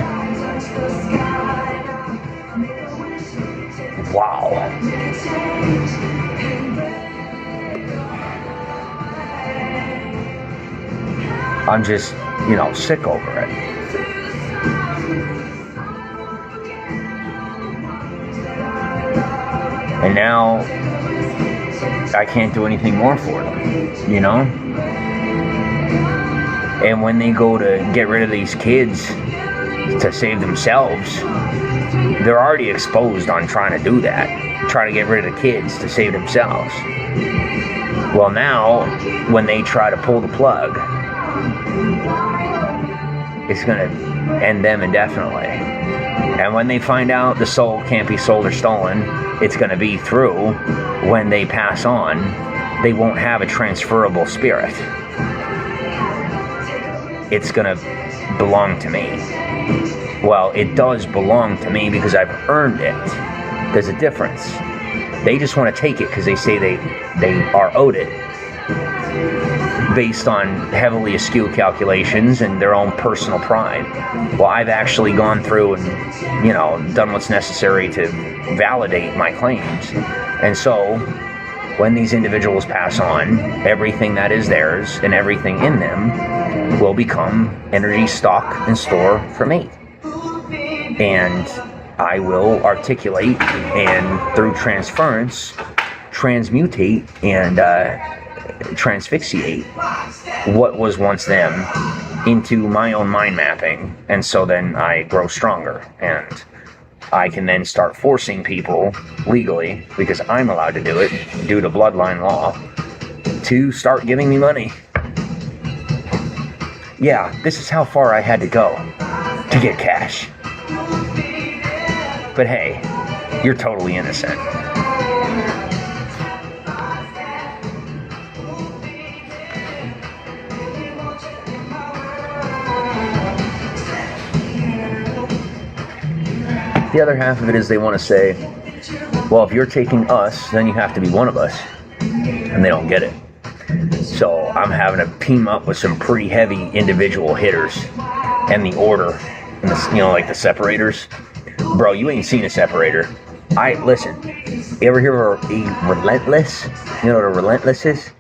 Wow. I'm just, sick over it. And now I can't do anything more for them, And when they go to get rid of these kids to save themselves, they're already exposed on trying to do that, trying to get rid of the kids to save themselves. Well, now, when they try to pull the plug, it's going to end them indefinitely. And when they find out the soul can't be sold or stolen, it's going to be through when they pass on, they won't have a transferable spirit. It's going to belong to me. Well, it does belong to me because I've earned it. There's a difference. They just want to take it because they say they are owed it based on heavily askew calculations and their own personal pride. Well, I've actually gone through and, done what's necessary to validate my claims. And so, when these individuals pass on, everything that is theirs and everything in them will become energy stock and store for me. And I will articulate and through transference, transmutate and transfixiate what was once them into my own mind mapping. And so then I grow stronger and I can then start forcing people legally, because I'm allowed to do it due to bloodline law, to start giving me money. Yeah, this is how far I had to go to get cash. But hey, you're totally innocent. The other half of it is they want to say, well, if you're taking us, then you have to be one of us. And they don't get it. So I'm having to team up with some pretty heavy individual hitters. And the order, and the, like the separators. Bro, you ain't seen a separator. Listen, you ever hear of a relentless? You know what a relentless is?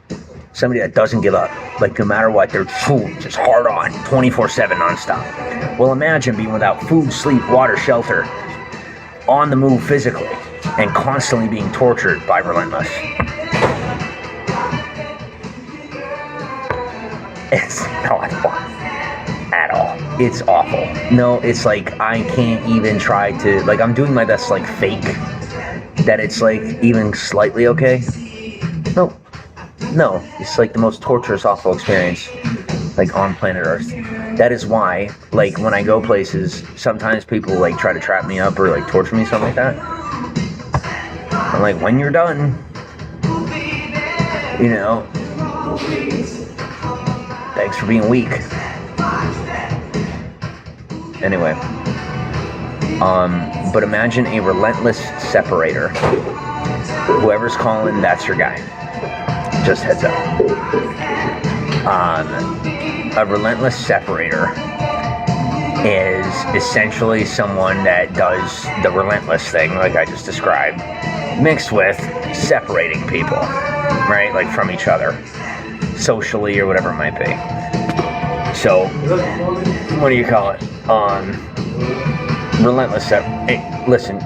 Somebody that doesn't give up. Like no matter what, they're just hard on, 24/7 nonstop. Well, imagine being without food, sleep, water, shelter, on the move physically, and constantly being tortured by relentless. It's not fun at all. It's awful. No, it's like I can't even try to, I'm doing my best to fake that it's even slightly okay. No, it's the most torturous, awful experience on planet Earth. That is why, when I go places, sometimes people try to trap me up or torture me, something like that. I'm when you're done, thanks for being weak. Anyway, but imagine a relentless separator whoever's calling, that's your guy. Just heads up. A relentless separator is essentially someone that does the relentless thing, like I just described, mixed with separating people, right? Like from each other, socially or whatever it might be. So, what do you call it? Relentless hey, listen,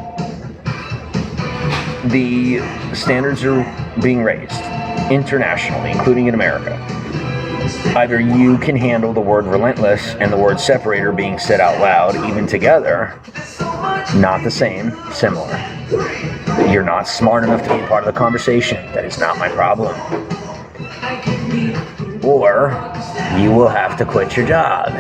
the standards are being raised internationally, including in America. Either you can handle the word relentless and the word separator being said out loud, even together, not the same, similar. You're not smart enough to be a part of the conversation. That is not my problem. Or you will have to quit your job.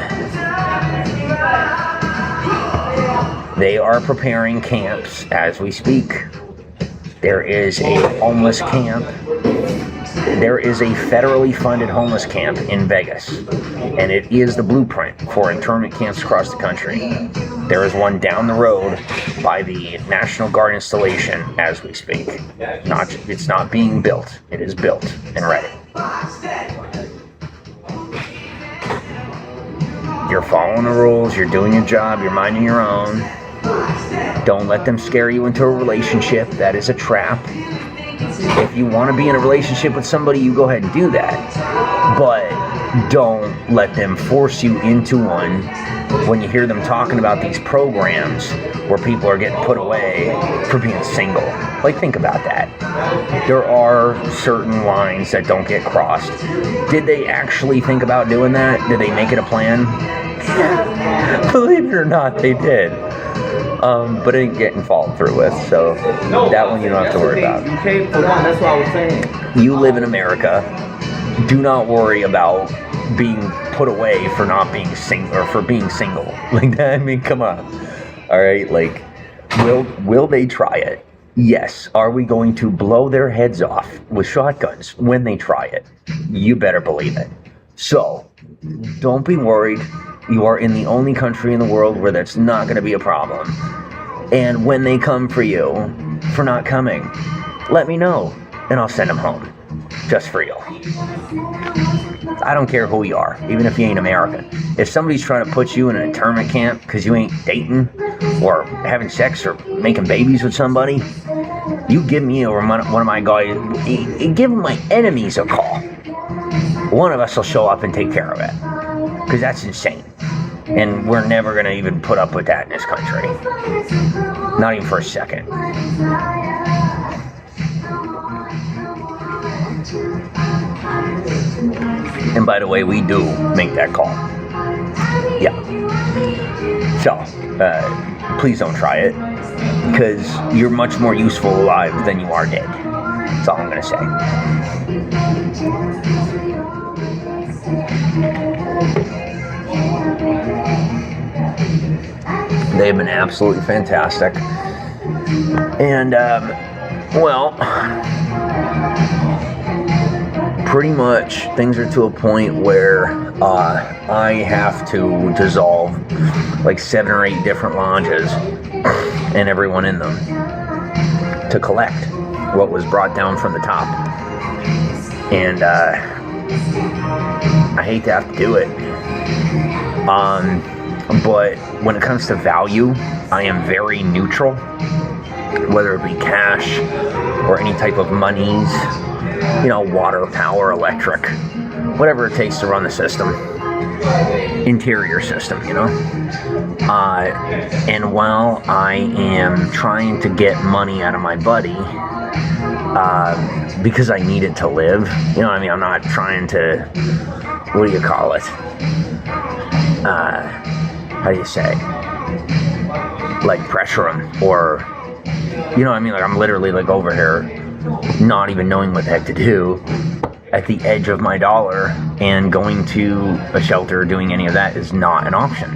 They are preparing camps as we speak. There is a homeless camp. There is a federally funded homeless camp in Vegas, and it is the blueprint for internment camps across the country. There is one down the road by the National Guard installation as we speak. It's not being built. It is built and ready. You're following the rules. You're doing your job. You're minding your own. Don't let them scare you into a relationship. That is a trap. If you want to be in a relationship with somebody, you go ahead and do that. But don't let them force you into one when you hear them talking about these programs where people are getting put away for being single. Like, think about that. There are certain lines that don't get crossed. Did they actually think about doing that? Did they make it a plan? Believe it or not, they did. But it ain't getting followed through with, so that one you don't have to worry about. That's what I was saying. You live in America. Do not worry about being put away for not being single or for being single. Like that. I mean, come on. All right. Like, will they try it? Yes. Are we going to blow their heads off with shotguns when they try it? You better believe it. So, don't be worried. You are in the only country in the world where that's not going to be a problem. And when they come for you for not coming, let me know, and I'll send them home. Just for you. I don't care who you are, even if you ain't American. If somebody's trying to put you in an internment camp because you ain't dating or having sex or making babies with somebody, you give me or one of my guys, give my enemies a call. One of us will show up and take care of it. Because that's insane. And we're never going to even put up with that in this country. Not even for a second. And by the way, we do make that call. Yeah. So, please don't try it. Because you're much more useful alive than you are dead. That's all I'm going to say. They've been absolutely fantastic. And, well, pretty much things are to a point where I have to dissolve like 7 or 8 different lodges and everyone in them to collect what was brought down from the top. And I hate to have to do it. But when it comes to value, I am very neutral, whether it be cash or any type of monies, water, power, electric, whatever it takes to run the system, interior system, and while I am trying to get money out of my buddy, because I need it to live, I'm not trying to, what do you call it? How do you say? Like pressure him or, like I'm literally like over here not even knowing what the heck to do at the edge of my dollar, and going to a shelter or doing any of that is not an option.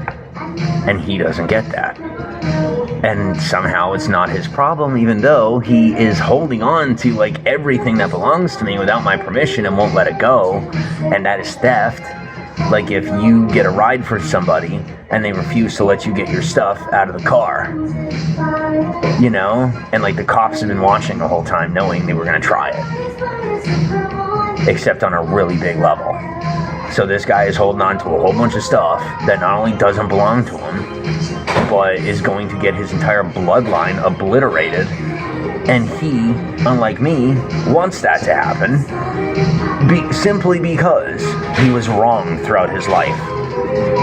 And he doesn't get that. And somehow it's not his problem, even though he is holding on to like everything that belongs to me without my permission and won't let it go. And that is theft. Like if you get a ride for somebody and they refuse to let you get your stuff out of the car, you know, and like the cops have been watching the whole time knowing they were going to try it, except on a really big level. So this guy is holding on to a whole bunch of stuff that not only doesn't belong to him, but is going to get his entire bloodline obliterated. And he, unlike me, wants that to happen simply because he was wrong throughout his life,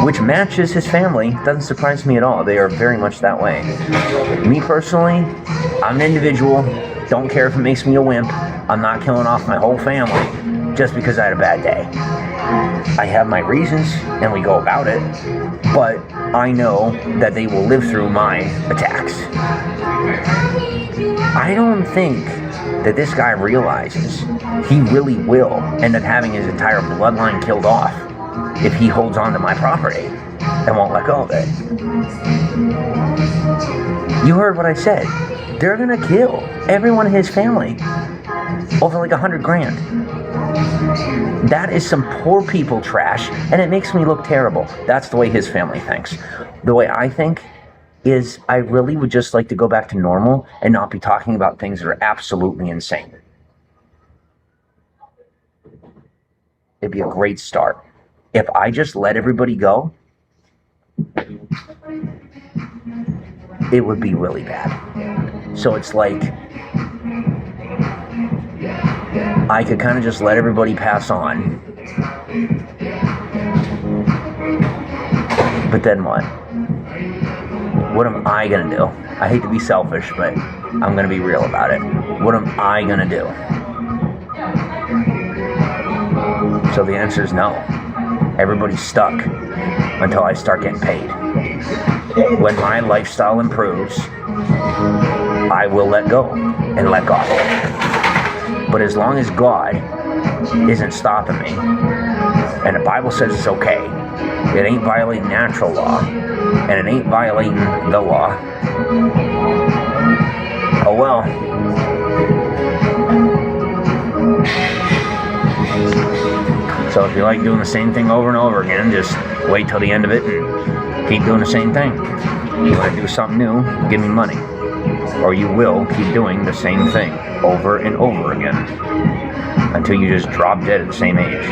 which matches his family. Doesn't surprise me at all. They are very much that way. Me personally, I'm an individual. Don't care if it makes me a wimp. I'm not killing off my whole family just because I had a bad day. I have my reasons, and we go about it, but I know that they will live through my attacks. I don't think that this guy realizes he really will end up having his entire bloodline killed off if he holds on to my property and won't let go of it. You heard what I said. They're gonna kill everyone in his family over like $100,000. That is some poor people trash, and it makes me look terrible. That's the way his family thinks. The way I think is I really would just like to go back to normal and not be talking about things that are absolutely insane. It'd be a great start. If I just let everybody go, it would be really bad. So it's like I could kind of just let everybody pass on. But then what? What am I going to do? I hate to be selfish, but I'm going to be real about it. What am I going to do? So the answer is no. Everybody's stuck until I start getting paid. When my lifestyle improves, I will let go and let God. But as long as God isn't stopping me, and the Bible says it's okay, it ain't violating natural law, and it ain't violating the law, oh well. So if you like doing the same thing over and over again, just wait till the end of it and keep doing the same thing. You want to do something new, give me money. Or you will keep doing the same thing over and over again until you just drop dead at the same age.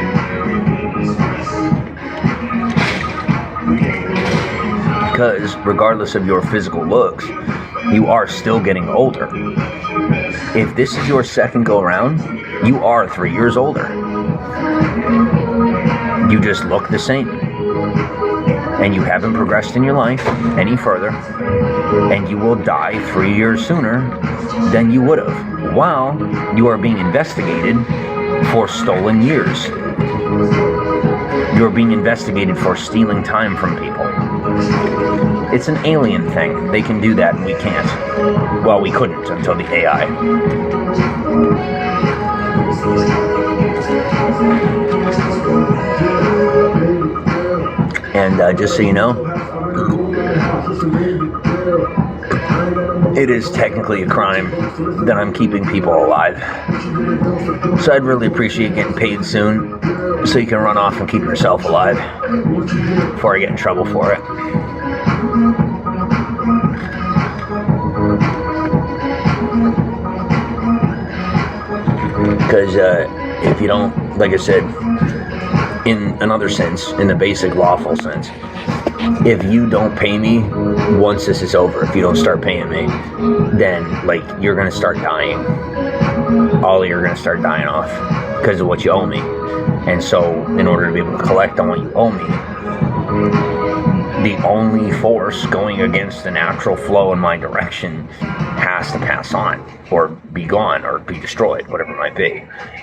Because regardless of your physical looks, you are still getting older. If this is your second go around, you are 3 years older. You just look the same. And you haven't progressed in your life any further, and you will die 3 years sooner than you would have, while you are being investigated for stolen years. You're being investigated for stealing time from people. It's an alien thing. They can do that and we can't. Well, we couldn't until the AI. And just so you know, it is technically a crime that I'm keeping people alive. So I'd really appreciate getting paid soon so you can run off and keep yourself alive before I get in trouble for it. Because if you don't, like I said, in another sense, in the basic lawful sense, if you don't pay me once this is over, if you don't start paying me, then like you're gonna start dying. You're gonna start dying off because of what you owe me. And so in order to be able to collect on what you owe me, the only force going against the natural flow in my direction has to pass on or be gone or be destroyed, whatever it might be.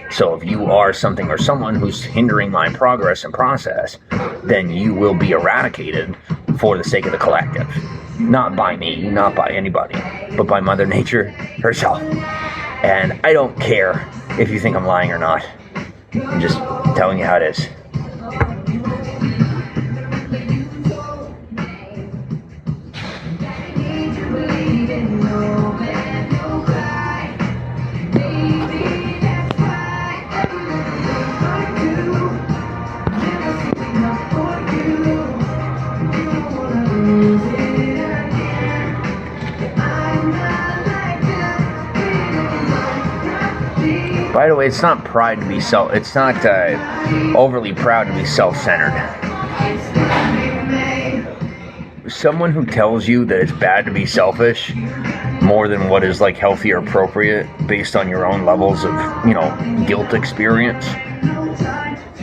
So if you are something or someone who's hindering my progress and process, then you will be eradicated for the sake of the collective. Not by me, not by anybody, but by Mother Nature herself. And I don't care if you think I'm lying or not. I'm just telling you how it is. By the way, it's not pride to be it's not overly proud to be self-centered. Someone who tells you that it's bad to be selfish more than what is like healthy or appropriate based on your own levels of, guilt experience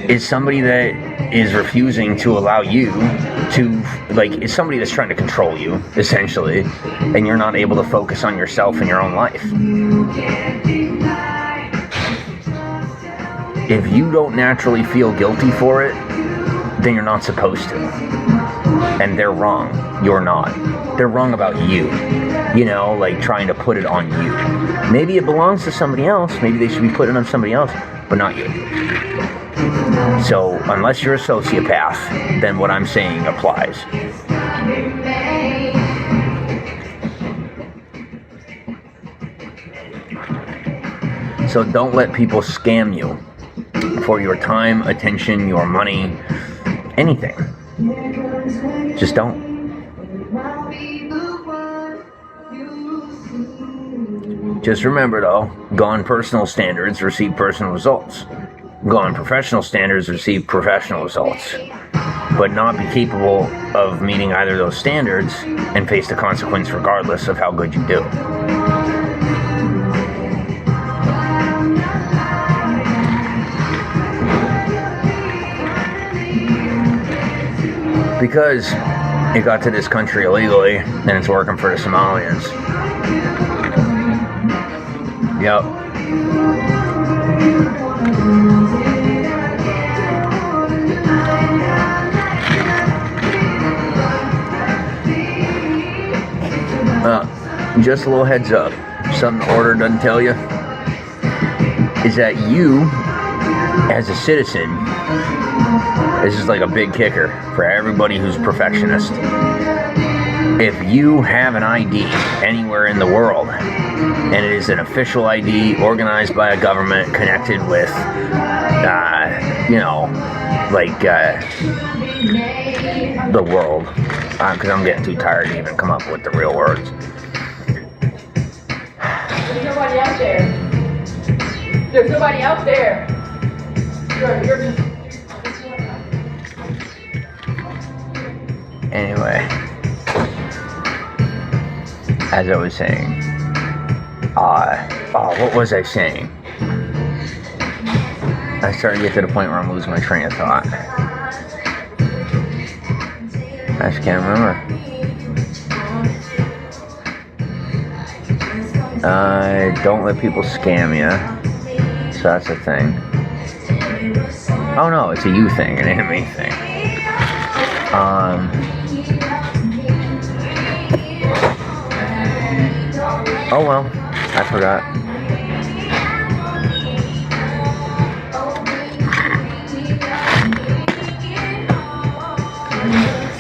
is somebody that is refusing to allow you to, is somebody that's trying to control you, essentially, and you're not able to focus on yourself and your own life. If you don't naturally feel guilty for it, then you're not supposed to. And they're wrong. You're not. They're wrong about you. Trying to put it on you. Maybe it belongs to somebody else. Maybe they should be putting it on somebody else, but not you. So, unless you're a sociopath, then what I'm saying applies. So don't let people scam you for your time, attention, your money, anything. Just don't. Just remember though, gone personal standards, receive personal results. Gone professional standards, receive professional results. But not be capable of meeting either of those standards and face the consequence regardless of how good you do. Because it got to this country illegally and it's working for the Somalians. Yep. Just a little heads up. Something the order doesn't tell you is that you, as a citizen, this is like a big kicker for everybody who's perfectionist. If you have an ID anywhere in the world, and it is an official ID organized by a government connected with, the world, because I'm getting too tired to even come up with the real words. There's nobody out there. There's nobody out there. You're just... Anyway, as I was saying, what was I saying? I started to get to the point where I'm losing my train of thought. I just can't remember. Don't let people scam you. So that's a thing. Oh no, it's a you thing, an enemy thing. Oh well, I forgot.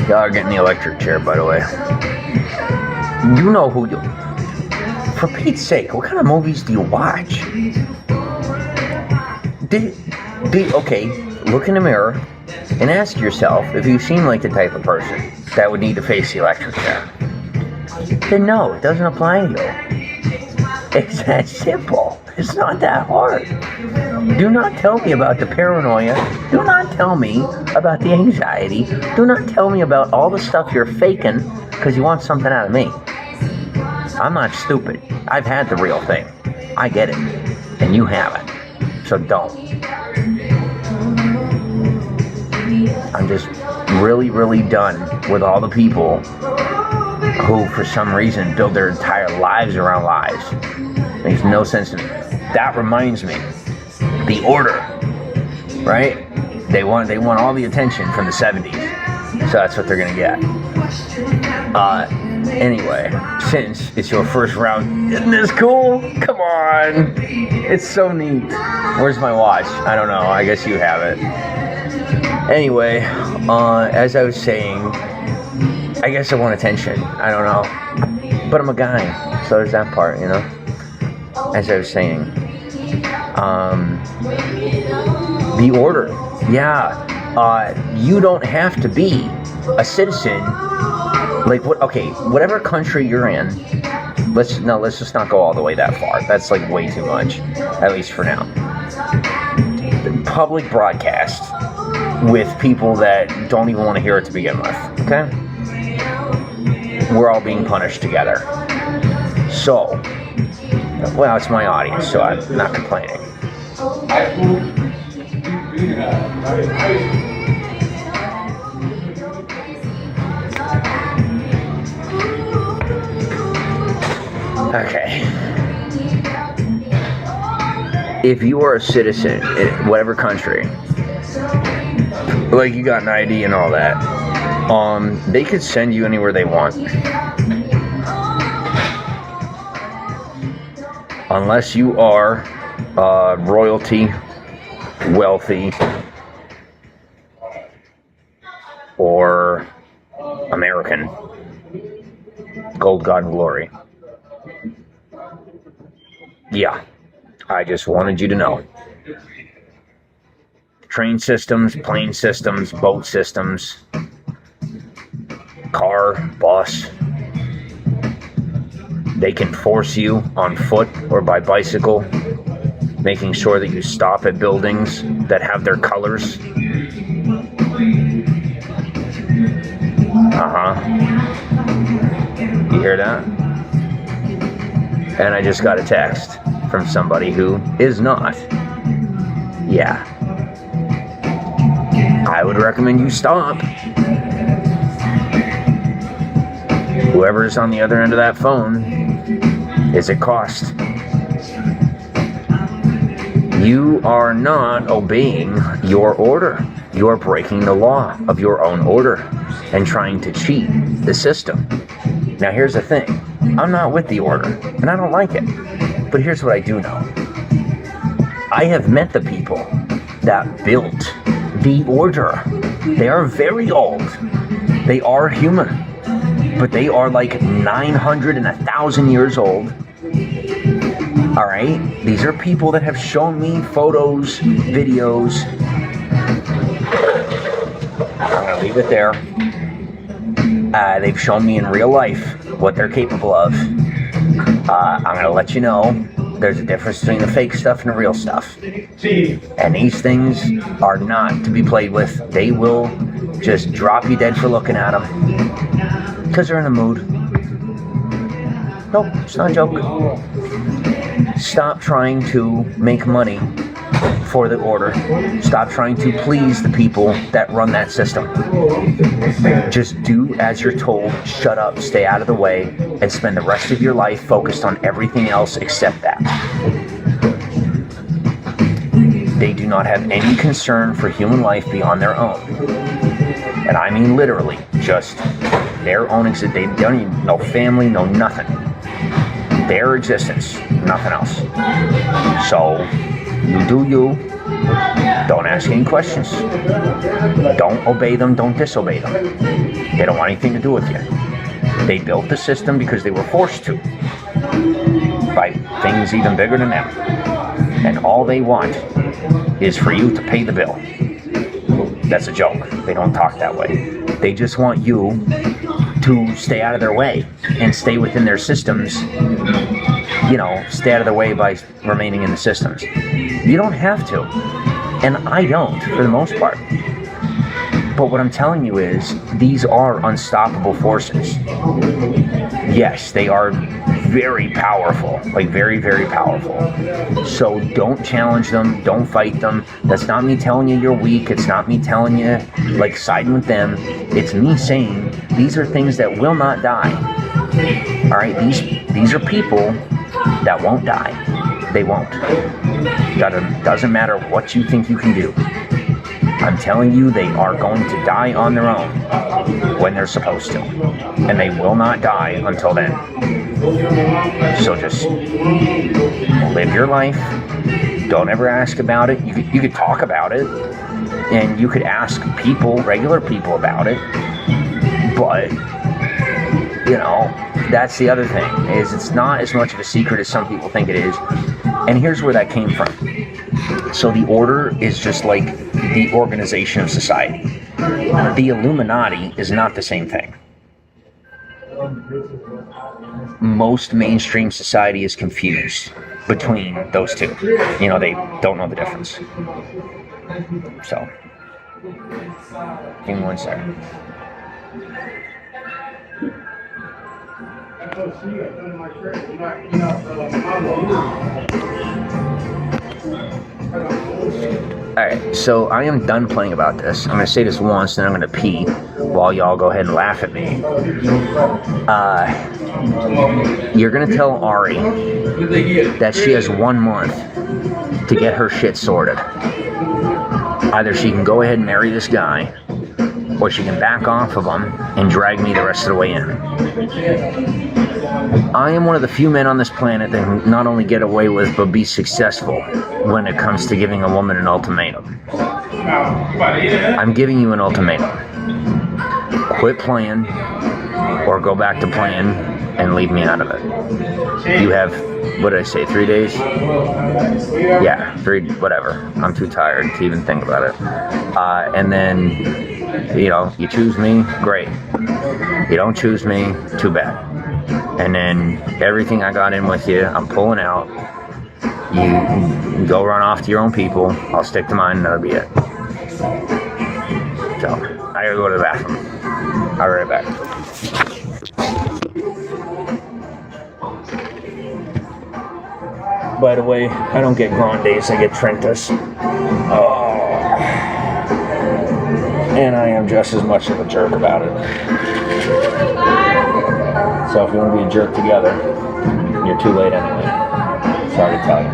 Y'all are getting the electric chair, by the way. You know who you... For Pete's sake, what kind of movies do you watch? Okay, look in the mirror and ask yourself if you seem like the type of person that would need to face the electric chair. Then no, it doesn't apply to you. It's that simple. It's not that hard. Do not tell me about the paranoia. Do not tell me about the anxiety. Do not tell me about all the stuff you're faking because you want something out of me. I'm not stupid. I've had the real thing. I get it. And you haven't. So don't. I'm just really, really done with all the people who, for some reason, build their entire lives around lies. Makes no sense to me. That reminds me. The Order. Right? They want all the attention from the 70s. So that's what they're going to get. Anyway, since it's your first round, isn't this cool? Come on. It's so neat. Where's my watch? I don't know. I guess you have it. Anyway, as I was saying, I guess I want attention. I don't know. But I'm a guy, so there's that part, you know? As I was saying. The Order. Yeah. You don't have to be a citizen. Like, whatever country you're in, let's just not go all the way that far. That's like way too much, at least for now. Public broadcast with people that don't even want to hear it to begin with, okay? We're all being punished together. So, well, it's my audience, so I'm not complaining. Okay. If you are a citizen in whatever country, like you got an ID and all that, they could send you anywhere they want. Unless you are royalty, wealthy, or American. Gold, God, and glory. Yeah, I just wanted you to know. Train systems, plane systems, boat systems, car, bus. They can force you on foot or by bicycle, making sure that you stop at buildings that have their colors. You hear that? And I just got a text from somebody who is not. Yeah. I would recommend you stop. Whoever's on the other end of that phone is at cost. You are not obeying your order. You are breaking the law of your own order and trying to cheat the system. Now here's the thing. I'm not with the order, and I don't like it. But here's what I do know. I have met the people that built the order. They are very old. They are human. But they are like 900 and 1,000 years old. Alright? These are people that have shown me photos, videos. I'm going to leave it there. They've shown me in real life what they're capable of. I'm going to let you know there's a difference between the fake stuff and the real stuff. And these things are not to be played with. They will just drop you dead for looking at them. Because they're in the mood. Nope, it's not a joke. Stop trying to make money for the order. Stop trying to please the people that run that system. Just do as you're told, shut up, stay out of the way, and spend the rest of your life focused on everything else except that. They do not have any concern for human life beyond their own. And I mean literally, just their own existence. They don't even know family, no nothing. Their existence, nothing else. So, you do you. Don't ask any questions. Don't obey them, don't disobey them. They don't want anything to do with you. They built the system because they were forced to. By things even bigger than them. And all they want is for you to pay the bill. That's a joke. They don't talk that way. They just want you to stay out of their way and stay within their systems. You know, stay out of their way by remaining in the systems. You don't have to. And I don't, for the most part. But what I'm telling you is, these are unstoppable forces. Yes, they are very powerful. Like, very, very powerful. So don't challenge them. Don't fight them. That's not me telling you you're weak. It's not me telling you, like, siding with them. It's me saying, these are things that will not die. Alright, these are people that won't die. They won't. Doesn't matter what you think you can do. I'm telling you, they are going to die on their own when they're supposed to. And they will not die until then. So just live your life. Don't ever ask about it. You could talk about it. And you could ask people, regular people, about it. But, you know, that's the other thing, is it's not as much of a secret as some people think it is. And here's where that came from. So the order is just like the organization of society. The Illuminati is not the same thing. most mainstream society is confused between those two. You know, they don't know the difference. So, give me 1 second. Alright, so I am done playing about this. I'm going to say this once, then I'm going to pee while y'all go ahead and laugh at me. You're going to tell Ari that she has 1 month to get her shit sorted. Either she can go ahead and marry this guy, or she can back off of him and drag me the rest of the way in. I am one of the few men on this planet that can not only get away with, but be successful when it comes to giving a woman an ultimatum. I'm giving you an ultimatum. Quit playing, or go back to playing and leave me out of it. You have, what did I say, 3 days? Yeah, 3, whatever. I'm too tired to even think about it. And then, you know, you choose me, great. You don't choose me, too bad. And then everything I got in with you, I'm pulling out. You go run off to your own people. I'll stick to mine and that'll be it. So, I gotta go to the bathroom. I'll be right back. By the way, I don't get grandes, I get Trentas. And I am just as much of a jerk about it. So if you want to be a jerk together, you're too late anyway. Sorry to tell you.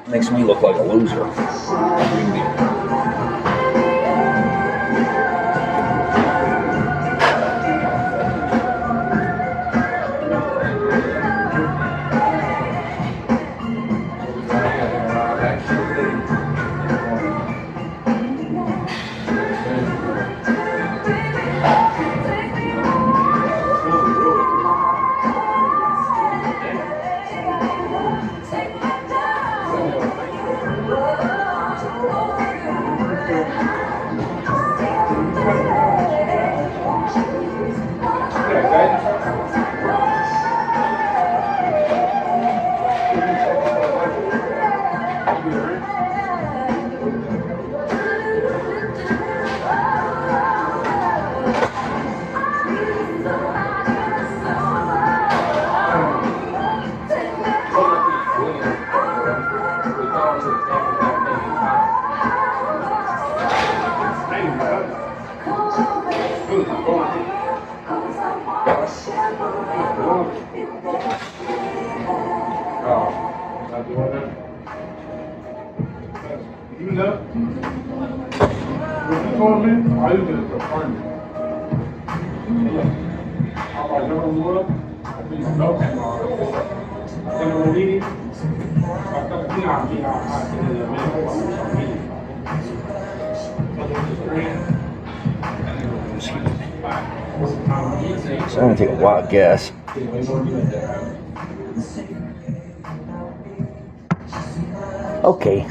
Makes me look like a loser. So I'm gonna take a wild guess. Okay.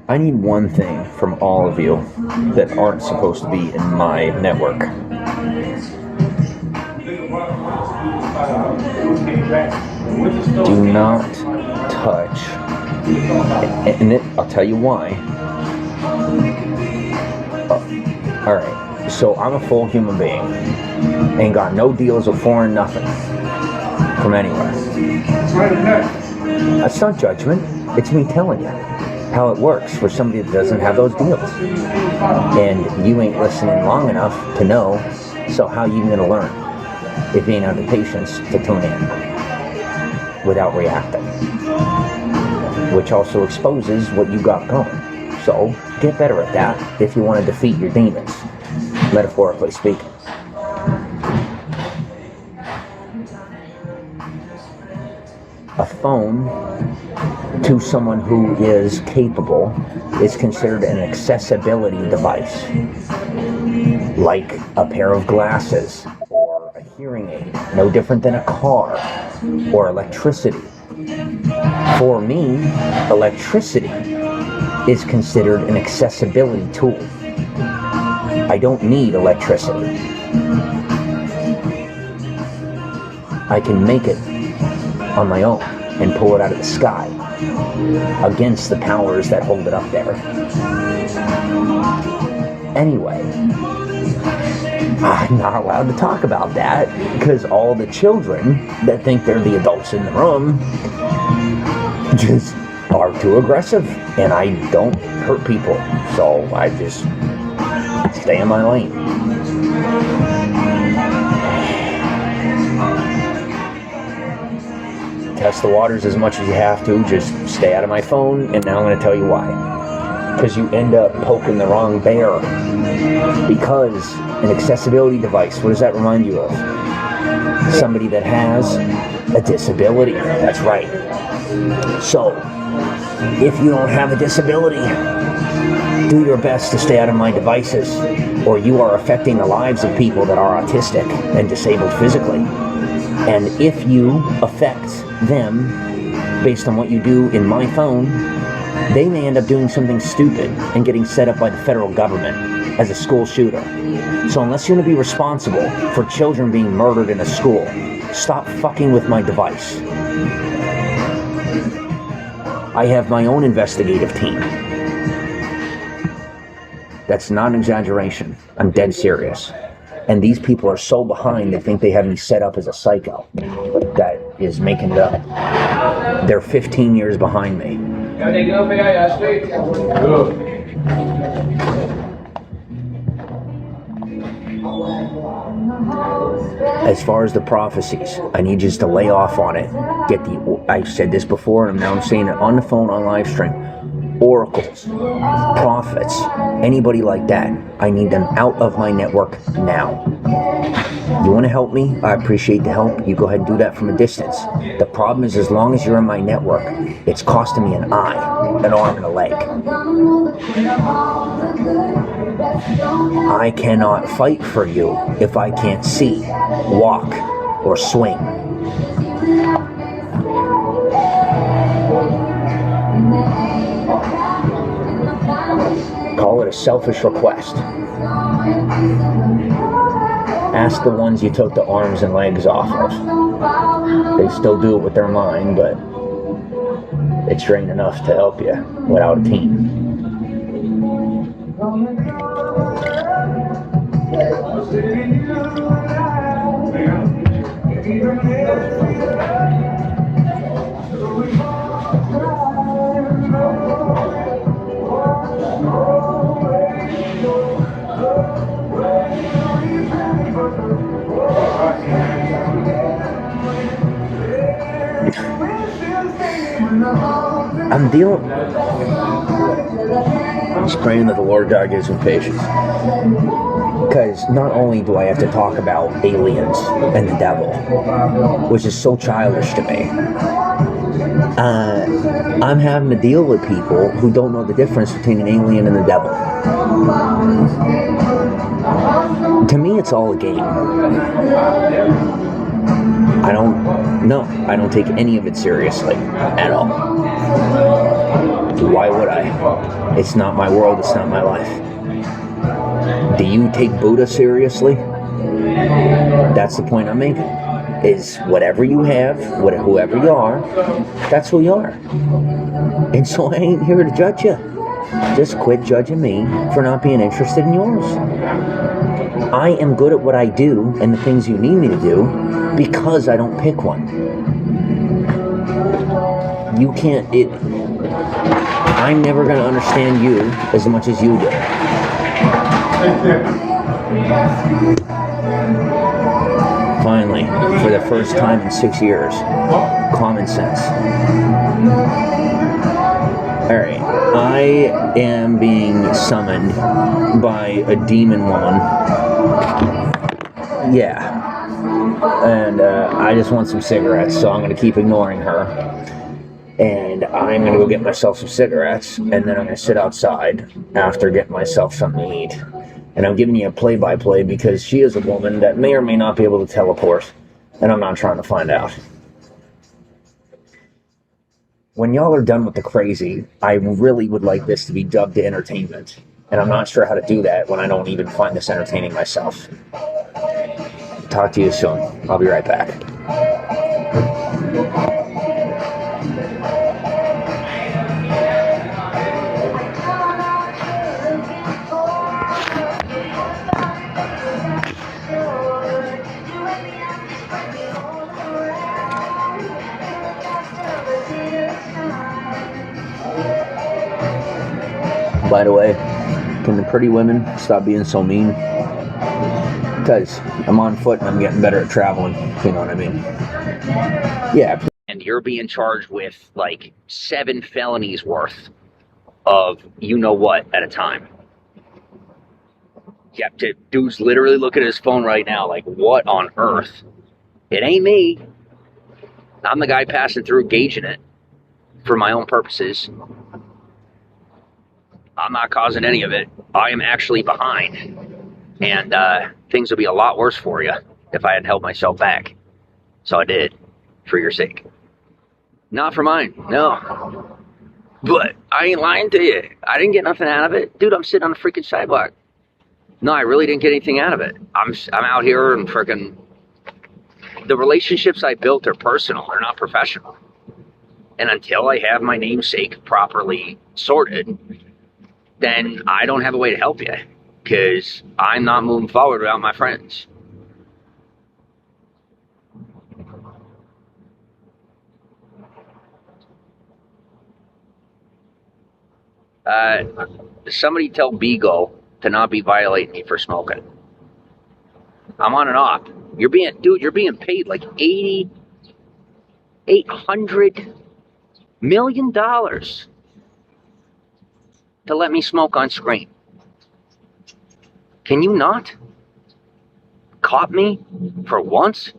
I need one thing from all of you that aren't supposed to be in my network. Do not touch. And I'll tell you why. Alright, so I'm a full human being. Ain't got no deals of foreign nothing from anywhere. That's not judgment. It's me telling you. how it works for somebody that doesn't have those deals. And you ain't listening long enough to know, so how you going to learn if you ain't have the patience to tune in without reacting? Which also exposes what you got going. So get better at that if you want to defeat your demons, metaphorically speaking. A phone to someone who is capable is considered an accessibility device, like a pair of glasses or a hearing aid, no different than a car or electricity. For me, electricity is considered an accessibility tool. I don't need electricity. I can make it on my own and pull it out of the sky against the powers that hold it up there. Anyway, I'm not allowed to talk about that because all the children that think they're the adults in the room just are too aggressive, and I don't hurt people, so I just stay in my lane. Test the waters as much as you have to, just stay out of my phone, and now I'm going to tell you why. Because you end up poking the wrong bear. Because an accessibility device, what does that remind you of? Somebody that has a disability. That's right. So, if you don't have a disability, do your best to stay out of my devices, or you are affecting the lives of people that are autistic and disabled physically. And if you affect them based on what you do in my phone, they may end up doing something stupid and getting set up by the federal government as a school shooter. So unless you're going to be responsible for children being murdered in a school, stop fucking with my device. I have my own investigative team. That's not an exaggeration. I'm dead serious. And these people are so behind, they think they have me set up as a psycho that is making it up. They're 15 years behind me. As far as the prophecies, I need you just to lay off on it. I've said this before, and now I'm saying it on the phone, on live stream. Oracles, prophets, anybody like that, I need them out of my network now. You want to help me? I appreciate the help. You go ahead and do that from a distance. The problem is, as long as you're in my network, it's costing me an eye, an arm, and a leg. I cannot fight for you if I can't see, walk, or swing. Call it a selfish request. Ask the ones you took the arms and legs off of. They still do it with their mind, but it's drained enough to help you without a team. I'm dealing. Just praying that the Lord God gives me patience. Because not only do I have to talk about aliens and the devil, which is so childish to me, I'm having to deal with people who don't know the difference between an alien and the devil. To me, it's all a game. I don't take any of it seriously at all. Why would I? It's not my world, it's not my life. Do you take Buddha seriously? That's the point I'm making. Is whatever you have, whoever you are, that's who you are. And so I ain't here to judge you. Just quit judging me for not being interested in yours. I am good at what I do and the things you need me to do because I don't pick one. You can't, I'm never going to understand you as much as you do. Finally, for the first time in 6 years, common sense. Alright, I am being summoned by a demon woman. Yeah. And I just want some cigarettes, so I'm going to keep ignoring her. And I'm going to go get myself some cigarettes, and then I'm going to sit outside after getting myself something to eat. And I'm giving you a play-by-play because she is a woman that may or may not be able to teleport, and I'm not trying to find out. When y'all are done with the crazy, I really would like this to be dubbed to entertainment. And I'm not sure how to do that when I don't even find this entertaining myself. Talk to you soon. I'll be right back. By the way, can the pretty women stop being so mean? Because I'm on foot and I'm getting better at traveling, if you know what I mean. Yeah. And you're being charged with like 7 felonies worth of you-know-what at a time. Yeah, dude's literally looking at his phone right now like, what on earth? It ain't me. I'm the guy passing through, gauging it for my own purposes. I'm not causing any of it. I am actually behind. And things would be a lot worse for you if I hadn't held myself back. So I did, for your sake. Not for mine, no. But I ain't lying to you. I didn't get nothing out of it. Dude, I'm sitting on the freaking sidewalk. No, I really didn't get anything out of it. I'm out here and freaking... The relationships I built are personal. They're not professional. And until I have my namesake properly sorted, then I don't have a way to help you. Because I'm not moving forward without my friends. Somebody tell Beagle to not be violating me for smoking. I'm on and off. You're being paid like $800 million to let me smoke on screen. Can you not? Caught me for once?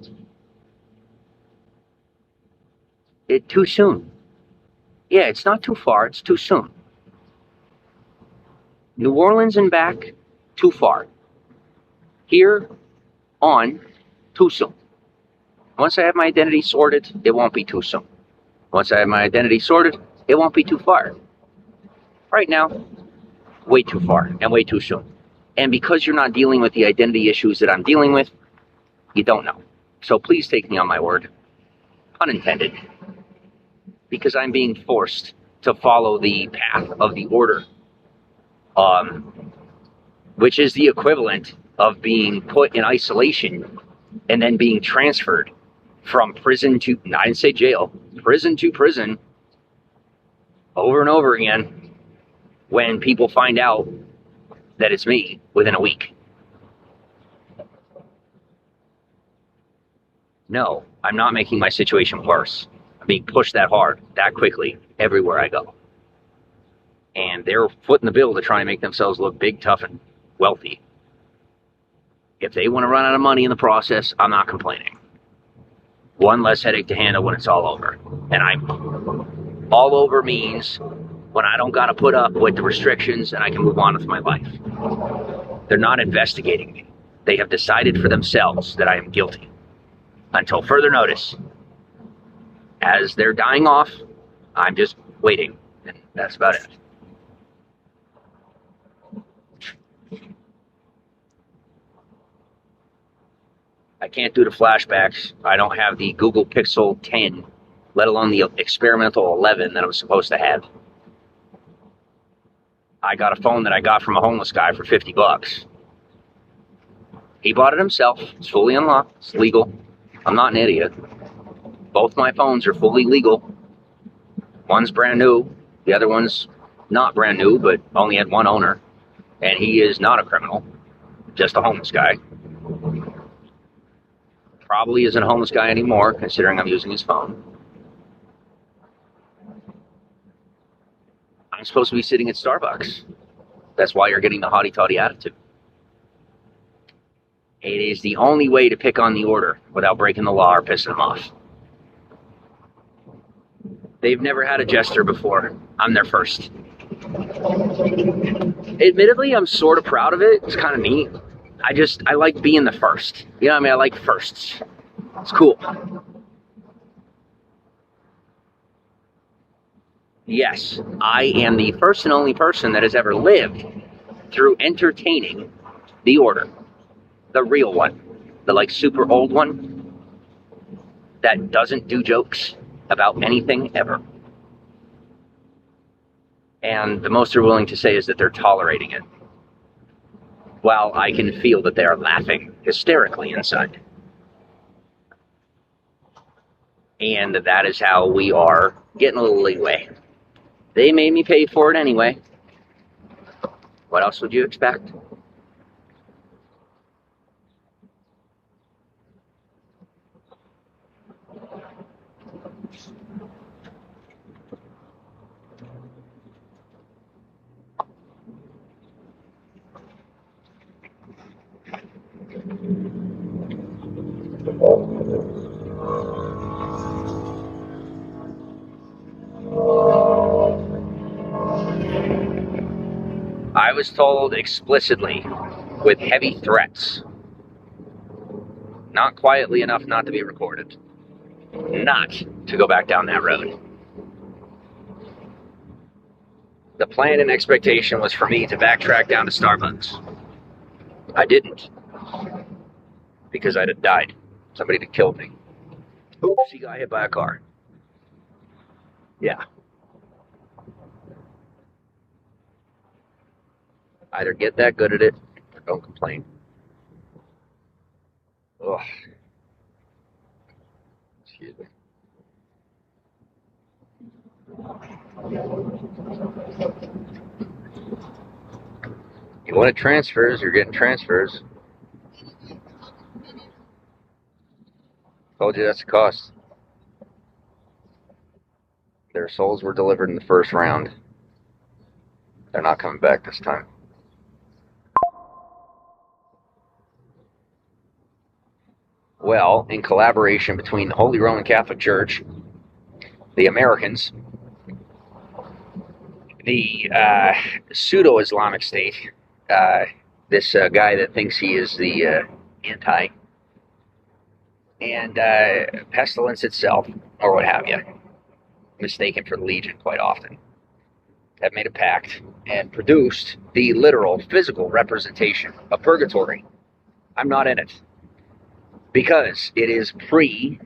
Too soon. Yeah, it's not too far, it's too soon. New Orleans and back, too far. Here, on, too soon. Once I have my identity sorted, it won't be too soon. Once I have my identity sorted, it won't be too far. Right now, way too far and way too soon. And because you're not dealing with the identity issues that I'm dealing with, you don't know. So please take me on my word. Unintended. Because I'm being forced to follow the path of the order. Which is the equivalent of being put in isolation and then being transferred from prison to, I didn't say jail, prison to prison over and over again when people find out that it's me within a week. No, I'm not making my situation worse. I'm being pushed that hard, that quickly, everywhere I go. And they're footing the bill to try and make themselves look big, tough, and wealthy. If they want to run out of money in the process, I'm not complaining. One less headache to handle when it's all over. And all over means when I don't got to put up with the restrictions and I can move on with my life. They're not investigating me. They have decided for themselves that I am guilty. Until further notice. As they're dying off, I'm just waiting. And that's about it. I can't do the flashbacks. I don't have the Google Pixel 10, let alone the experimental 11 that I was supposed to have. I got a phone that I got from a homeless guy for $50. He bought it himself. It's fully unlocked. It's legal. I'm not an idiot. Both my phones are fully legal. One's brand new. The other one's not brand new, but only had one owner. And he is not a criminal, just a homeless guy. Probably isn't a homeless guy anymore, considering I'm using his phone. I'm supposed to be sitting at Starbucks. That's why you're getting the haughty-toddy attitude. It is the only way to pick on the order without breaking the law or pissing them off. They've never had a jester before. I'm their first. Admittedly, I'm sort of proud of it. It's kind of neat. I like being the first. You know what I mean? I like firsts. It's cool. Yes, I am the first and only person that has ever lived through entertaining the order. The real one. The like super old one that doesn't do jokes about anything ever. And the most they're willing to say is that they're tolerating it. While I can feel that they are laughing hysterically inside. And that is how we are getting a little leeway. They made me pay for it anyway. What else would you expect? I was told explicitly, with heavy threats, not quietly enough not to be recorded, not to go back down that road. The plan and expectation was for me to backtrack down to Starbucks. I didn't, because I'd have died. Somebody had killed me. Oops, he got hit by a car. Yeah. Either get that good at it, or don't complain. Ugh. Excuse me. You wanted transfers, you're getting transfers. Told you that's the cost. Their souls were delivered in the first round. They're not coming back this time. Well, in collaboration between the Holy Roman Catholic Church, the Americans, the pseudo-Islamic State, this guy that thinks he is the anti, and pestilence itself, or what have you, mistaken for the Legion quite often, have made a pact and produced the literal physical representation of purgatory. I'm not in it because it is pre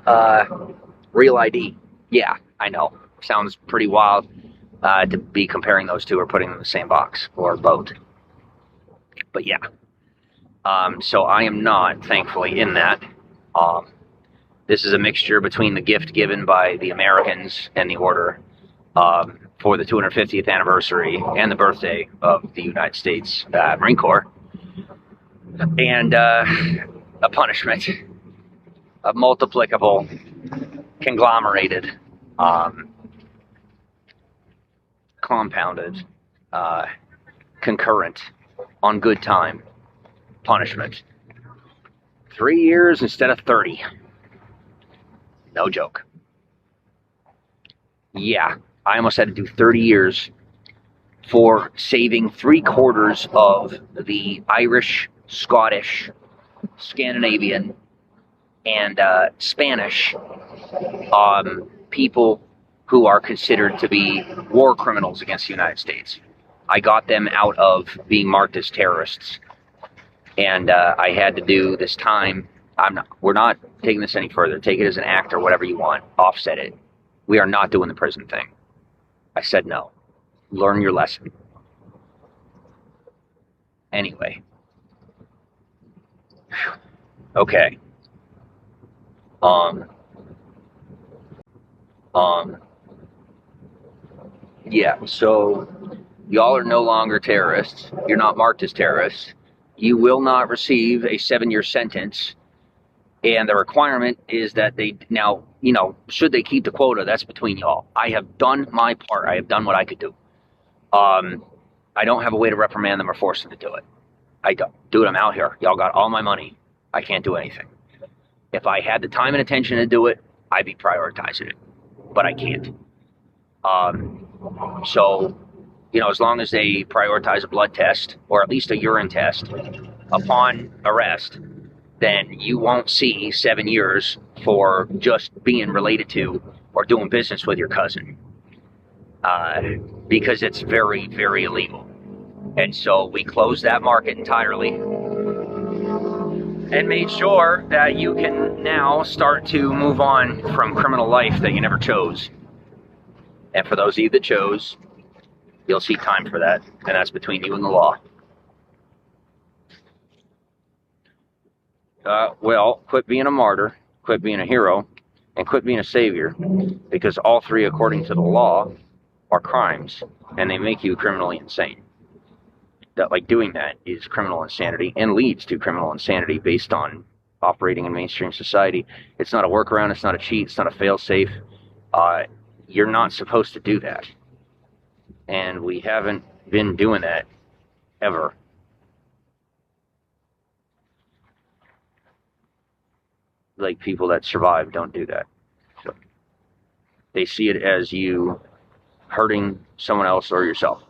Real ID. Yeah, I know. Sounds pretty wild to be comparing those two or putting them in the same box or boat. But yeah. So I am not, thankfully, in that. This is a mixture between the gift given by the Americans and the Order for the 250th anniversary and the birthday of the United States Marine Corps, and a punishment, a multiplicable, conglomerated, compounded, concurrent, on good time punishment. 3 years instead of 30. No joke. Yeah, I almost had to do 30 years for saving 3/4 of the Irish, Scottish, Scandinavian, and Spanish people who are considered to be war criminals against the United States. I got them out of being marked as terrorists. And I had to do this time. We're not taking this any further. Take it as an act or whatever you want. Offset it. We are not doing the prison thing. I said no. Learn your lesson. Anyway. Okay. Yeah, so y'all are no longer terrorists. You're not marked as terrorists. You will not receive a 7-year sentence. And the requirement is that they now, should they keep the quota, that's between y'all. I have done my part. I have done what I could do. I don't have a way to reprimand them or force them to do it. I don't. Dude, I'm out here. Y'all got all my money. I can't do anything. If I had the time and attention to do it, I'd be prioritizing it. But I can't. So, as long as they prioritize a blood test, or at least a urine test, upon arrest, then you won't see 7 years for just being related to or doing business with your cousin. Because it's very, very illegal. And so we closed that market entirely and made sure that you can now start to move on from criminal life that you never chose. And for those of you that chose, you'll see time for that. And that's between you and the law. Well, quit being a martyr, quit being a hero, and quit being a savior, because all three, according to the law, are crimes, and they make you criminally insane. Doing that is criminal insanity and leads to criminal insanity based on operating in mainstream society. It's not a workaround, it's not a cheat, it's not a fail-safe. You're not supposed to do that. And we haven't been doing that ever. Like, people that survive don't do that. So they see it as you hurting someone else or yourself.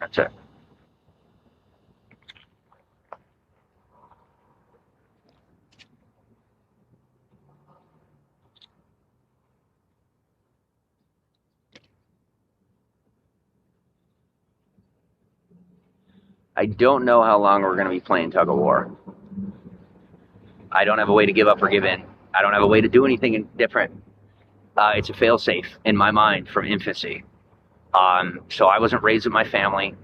That's it. I don't know how long we're going to be playing tug of war. I don't have a way to give up or give in. I don't have a way to do anything different. It's a fail-safe in my mind from infancy. So I wasn't raised with my family,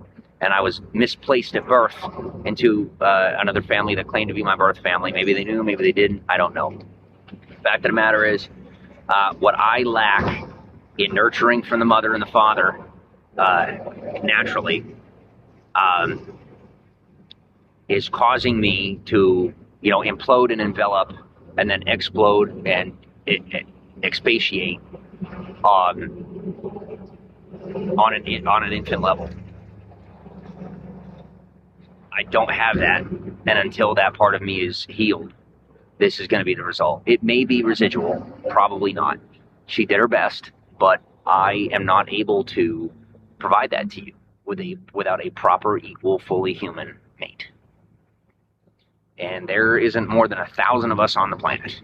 and I was misplaced at birth into another family that claimed to be my birth family. Maybe they knew, maybe they didn't. I don't know. The fact of the matter is, what I lack in nurturing from the mother and the father naturally is causing me to implode and envelop and then explode and expatiate on an infant level. I don't have that, and until that part of me is healed, this is going to be the result. It may be residual, probably not. She did her best, but I am not able to provide that to you without a proper, equal, fully human mate. And there isn't more than 1,000 of us on the planet.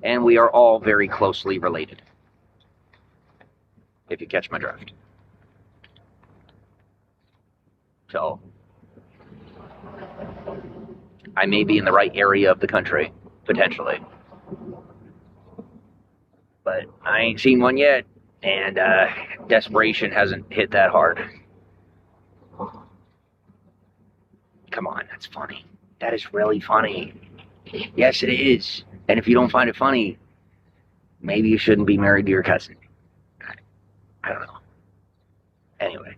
And we are all very closely related, if you catch my drift. So, I may be in the right area of the country, potentially. But I ain't seen one yet, and desperation hasn't hit that hard. Come on, that's funny. That is really funny. Yes, it is. And if you don't find it funny, maybe you shouldn't be married to your cousin. I don't know. Anyway.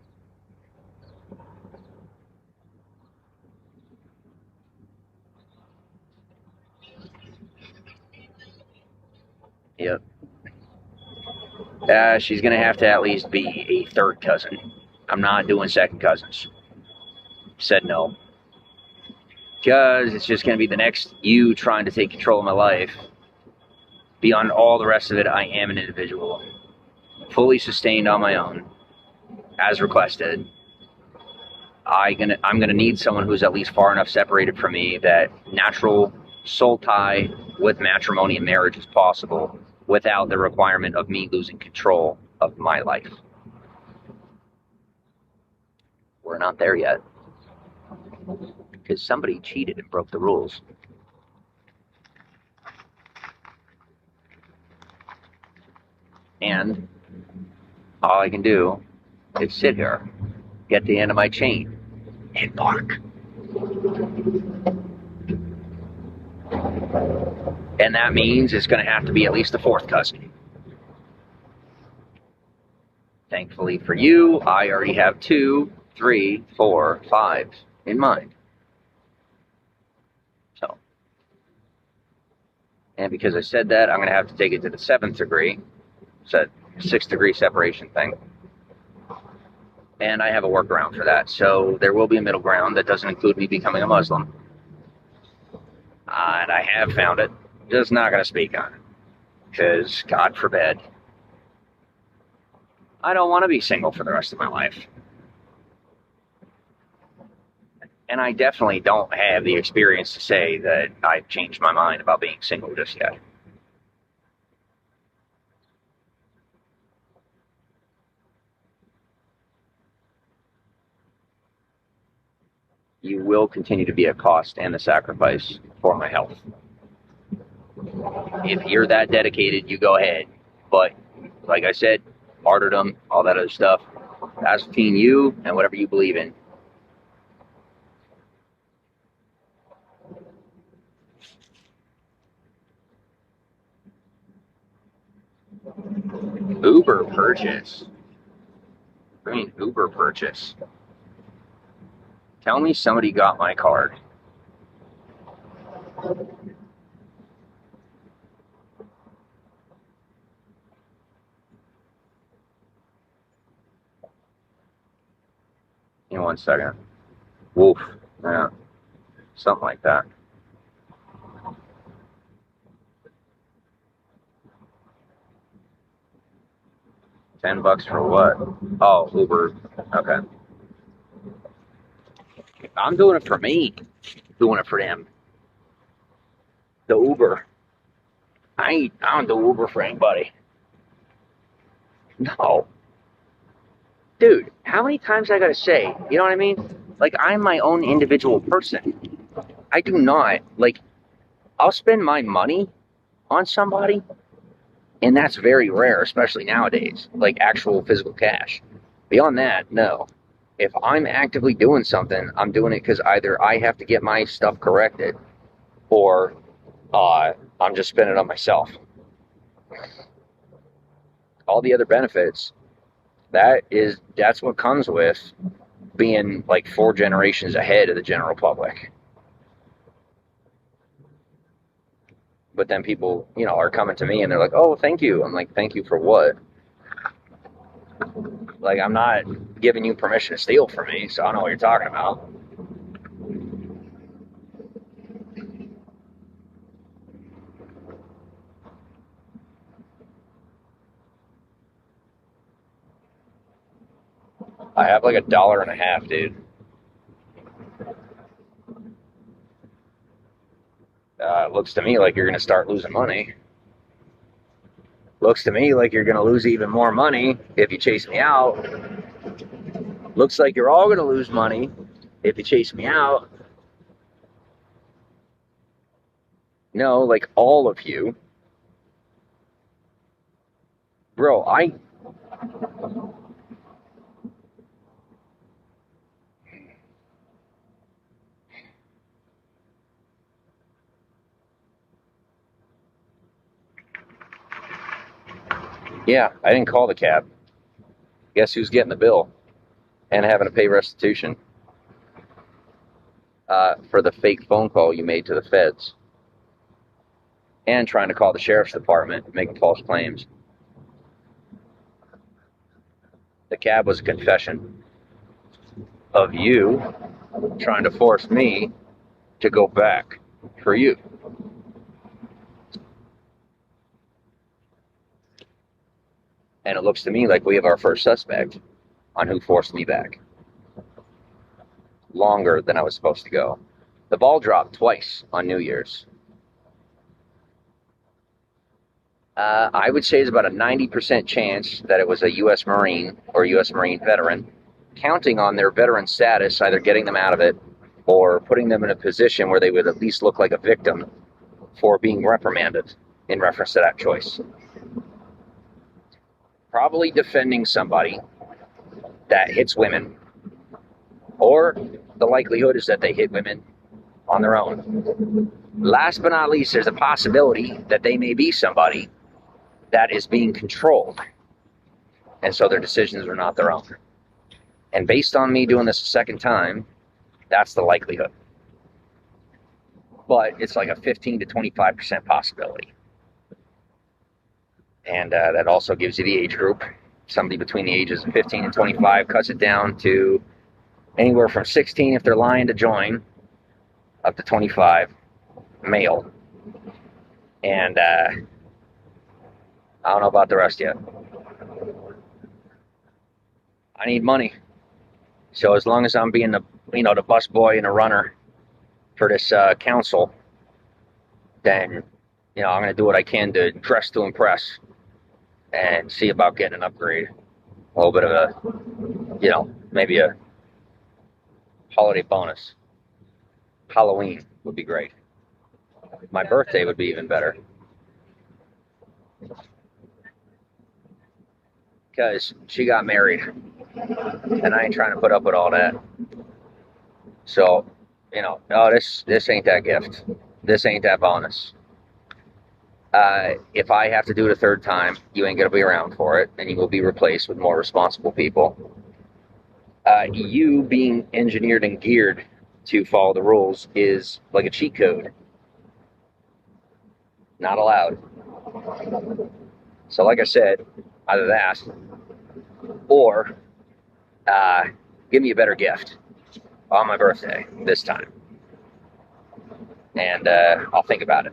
Yep. She's going to have to at least be a third cousin. I'm not doing second cousins. Said no. Because it's just going to be the next you trying to take control of my life. Beyond all the rest of it, I am an individual. Fully sustained on my own. As requested. I'm gonna need someone who's at least far enough separated from me that natural soul tie with matrimony and marriage is possible without the requirement of me losing control of my life. We're not there yet. Because somebody cheated and broke the rules. And all I can do is sit here, get the end of my chain, and bark. And that means it's going to have to be at least a fourth cousin. Thankfully for you, I already have 2, 3, 4, 5 in mind. So, and because I said that, I'm going to have to take it to the 7th degree. It's a 6-degree separation thing. And I have a workaround for that. So there will be a middle ground that doesn't include me becoming a Muslim. And I have found it. Just not going to speak on it. Because, God forbid, I don't want to be single for the rest of my life. And I definitely don't have the experience to say that I've changed my mind about being single just yet. You will continue to be a cost and a sacrifice for my health. If you're that dedicated, you go ahead. But, like I said, martyrdom, all that other stuff, that's between you and whatever you believe in. Uber purchase. Green Uber purchase. Tell me somebody got my card. In 1 second. Woof. Yeah. Something like that. $10 for what? Oh, Uber. Okay. I'm doing it for me. Doing it for them. The Uber. I don't do Uber for anybody. No. Dude, how many times I gotta say? You know what I mean? Like, I'm my own individual person. I do not, like, I'll spend my money on somebody, and that's very rare, especially nowadays. Like, actual physical cash. Beyond that, no. If I'm actively doing something, I'm doing it because either I have to get my stuff corrected, or I'm just spending it on myself. All the other benefits, that's what comes with being like 4 generations ahead of the general public. But then people, are coming to me and they're like, oh, thank you. I'm like, thank you for what? Like, I'm not giving you permission to steal from me, so I don't know what you're talking about. I have like $1.50, dude. Looks to me like you're going to start losing money. Looks to me like you're going to lose even more money if you chase me out. Looks like you're all going to lose money if you chase me out. No, like all of you. Bro, yeah, I didn't call the cab. Guess who's getting the bill and having to pay restitution for the fake phone call you made to the feds and trying to call the sheriff's department making false claims. The cab was a confession of you trying to force me to go back for you. And it looks to me like we have our first suspect on who forced me back. Longer than I was supposed to go. The ball dropped twice on New Year's. I would say it's about a 90% chance that it was a U.S. Marine or U.S. Marine veteran, counting on their veteran status, either getting them out of it or putting them in a position where they would at least look like a victim for being reprimanded in reference to that choice. Probably defending somebody that hits women, or the likelihood is that they hit women on their own. Last but not least, there's a possibility that they may be somebody that is being controlled, and so their decisions are not their own. And based on me doing this a second time, that's the likelihood. But it's like a 15 to 25% possibility. And that also gives you the age group. Somebody between the ages of 15 and 25, cuts it down to anywhere from 16 if they're lying to join, up to 25, male. And I don't know about the rest yet. I need money. So as long as I'm being the bus boy and a runner for this council, then I'm going to do what I can to dress to impress and see about getting an upgrade. A little bit of a, maybe a holiday bonus. Halloween would be great. My birthday would be even better. Because she got married, and I ain't trying to put up with all that. So, no, this ain't that gift. This ain't that bonus. If I have to do it a third time, you ain't going to be around for it, and you will be replaced with more responsible people. You being engineered and geared to follow the rules is like a cheat code. Not allowed. So like I said, either that, or give me a better gift on my birthday this time. And I'll think about it.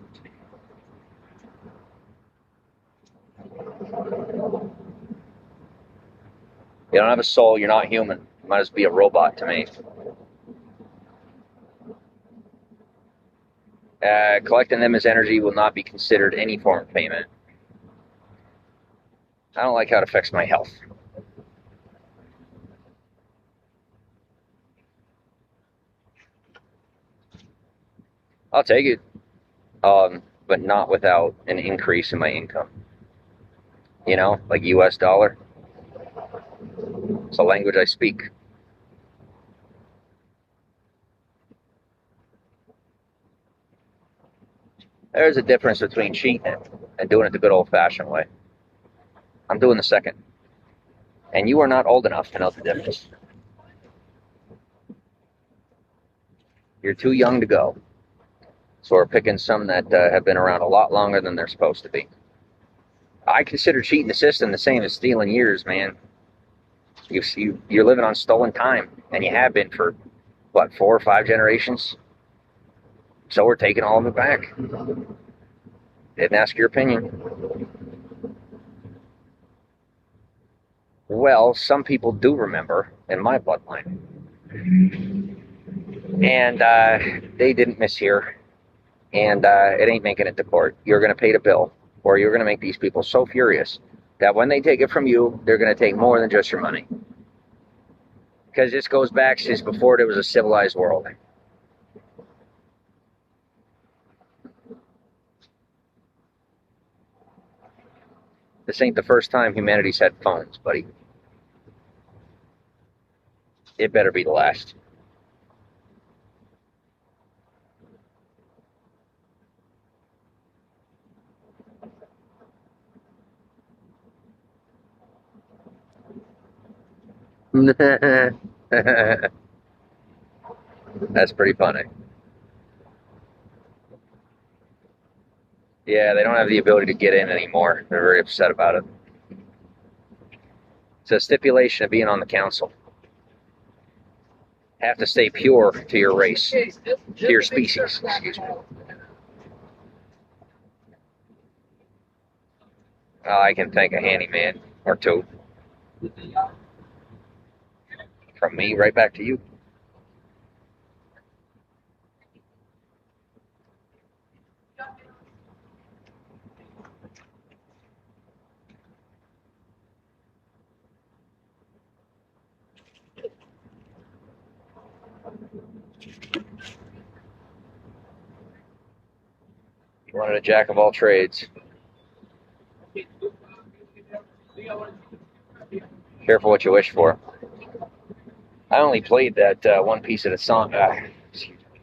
You don't have a soul, you're not human. You might as well be a robot to me. Collecting them as energy will not be considered any form of payment. I don't like how it affects my health. I'll take it, but not without an increase in my income. Like US dollar. It's a language I speak. There's a difference between cheating and doing it the good old-fashioned way. I'm doing the second. And you are not old enough to know the difference. You're too young to go. So we're picking some that have been around a lot longer than they're supposed to be. I consider cheating the system the same as stealing years, man. You're living on stolen time, and you have been for, 4 or 5 generations? So we're taking all of it back. Didn't ask your opinion. Well, some people do remember in my bloodline. And they didn't mishear. And it ain't making it to court. You're going to pay the bill, or you're going to make these people so furious that when they take it from you, they're going to take more than just your money. Because this goes back since before there was a civilized world. This ain't the first time humanity's had phones, buddy. It better be the last. That's pretty funny. Yeah, they don't have the ability to get in anymore. They're very upset about it. It's a stipulation of being on the council. Have to stay pure to your race, to your species, excuse me. I can thank a handyman or two. From me, right back to you. You wanted a jack of all trades. Careful what you wish for. I only played that one piece of the song. Excuse me.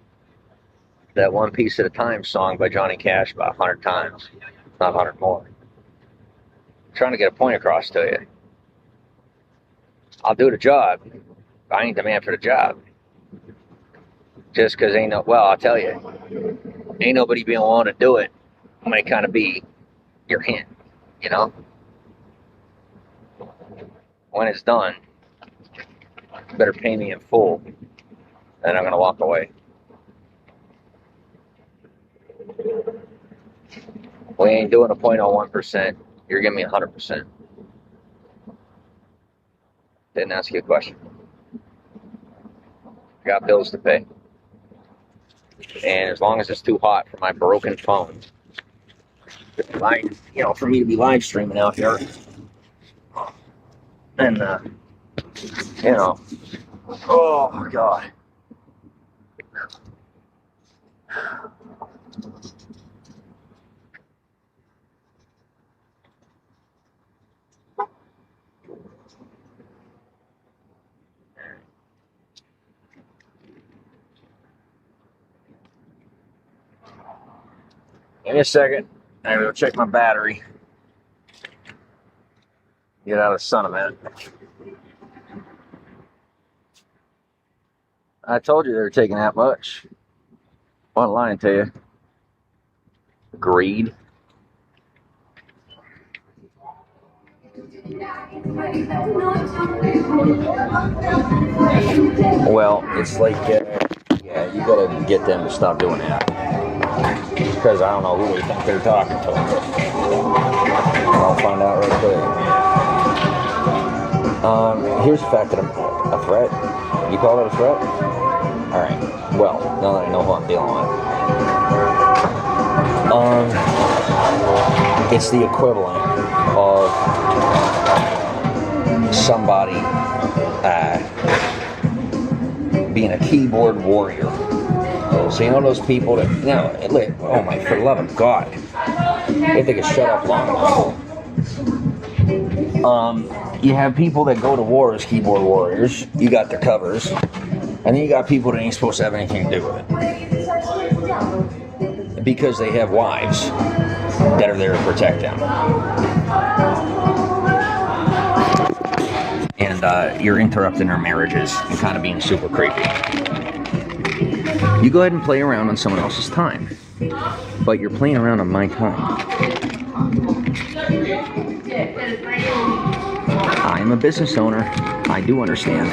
that One Piece at a Time song by Johnny Cash about 100 times, not 100 more. I'm trying to get a point across to you. I'll do the job. I ain't the man for the job. Just because I'll tell you, ain't nobody being willing to do it. I'm going to kind of be your hint, you know? When it's done, you better pay me in full, and I'm going to walk away. We ain't doing a 0.01%. You're giving me 100%. Didn't ask you a question. Got bills to pay. And as long as it's too hot for my broken phone, for me to be live streaming out here, and oh my God. Give me a second. I'm going to check my battery. Get out of the sun a minute. I told you they were taking that much. Wasn't lying to you. Greed. Well, it's like, you gotta get them to stop doing that. Because I don't know who they think they're talking to. I'll find out right quick. Here's the fact that I'm a threat. You call it a threat? Alright. Well, now that I know who I'm dealing with. It's the equivalent of somebody being a keyboard warrior. So you know those people that, oh my, for the love of God, if they could shut up long enough. You have people that go to war as keyboard warriors. You got their covers. And then you got people that ain't supposed to have anything to do with it. Because they have wives that are there to protect them. And you're interrupting their marriages and kind of being super creepy. You go ahead and play around on someone else's time. But you're playing around on my time. I'm a business owner. I do understand.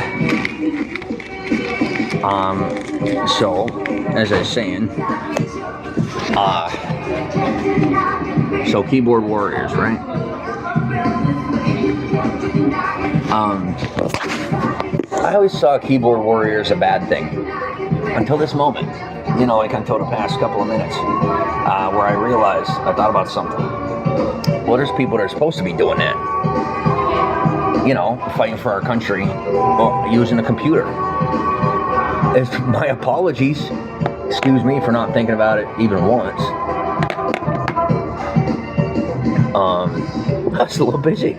So, as I was saying, so keyboard warriors, right? I always saw keyboard warrior as a bad thing until this moment, like until the past couple of minutes, where I realized, I thought about something. Well, there's people that are supposed to be doing that, fighting for our country, using a computer. My apologies, excuse me for not thinking about it even once. I was a little busy.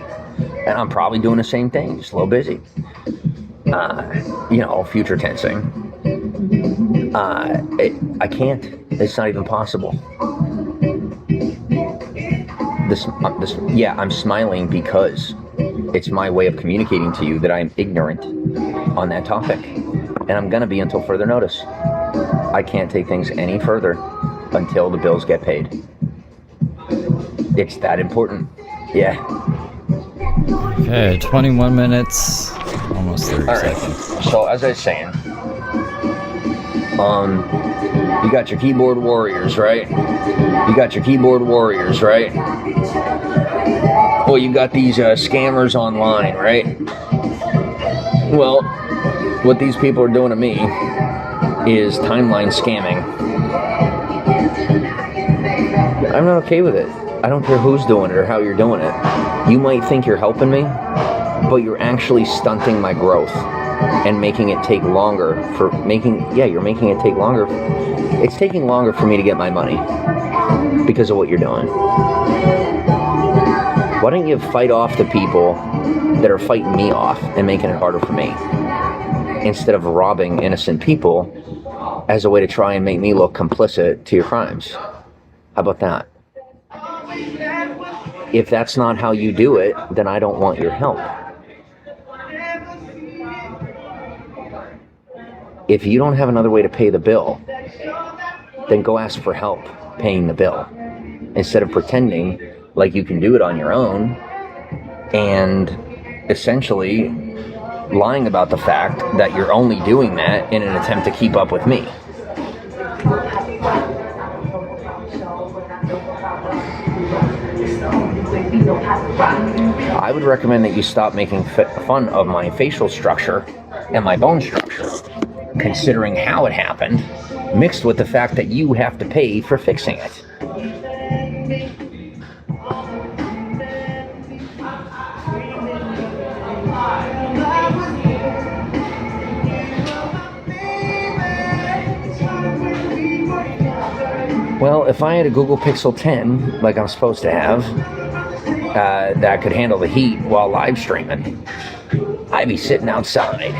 And I'm probably doing the same thing, just a little busy. Future tensing. I can't. It's not even possible. I'm smiling because it's my way of communicating to you that I'm ignorant on that topic. And I'm going to be until further notice. I can't take things any further until the bills get paid. It's that important. Yeah. Okay, 21 minutes, almost 30 seconds. So, as I was saying, you got your keyboard warriors, right? Well, you got these scammers online, right? Well, what these people are doing to me is timeline scamming. I'm not okay with it. I don't care who's doing it or how you're doing it. You might think you're helping me, but you're actually stunting my growth and making it take longer you're making it take longer. It's taking longer for me to get my money because of what you're doing. Why don't you fight off the people that are fighting me off and making it harder for me? Instead of robbing innocent people as a way to try and make me look complicit to your crimes. How about that? If that's not how you do it, then I don't want your help. If you don't have another way to pay the bill, then go ask for help paying the bill, instead of pretending like you can do it on your own and essentially lying about the fact that you're only doing that in an attempt to keep up with me. I would recommend that you stop making fun of my facial structure and my bone structure, considering how it happened, mixed with the fact that you have to pay for fixing it. Well, if I had a Google Pixel 10, like I'm supposed to have, that could handle the heat while live streaming, I'd be sitting outside,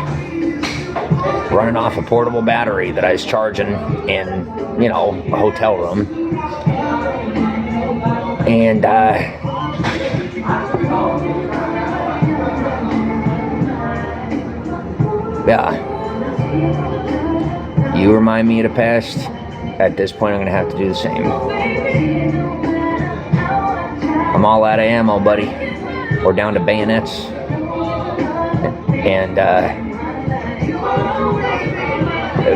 running off a portable battery that I was charging in, a hotel room. And, yeah. You remind me of the past. At this point, I'm going to have to do the same. I'm all out of ammo, buddy. We're down to bayonets. And,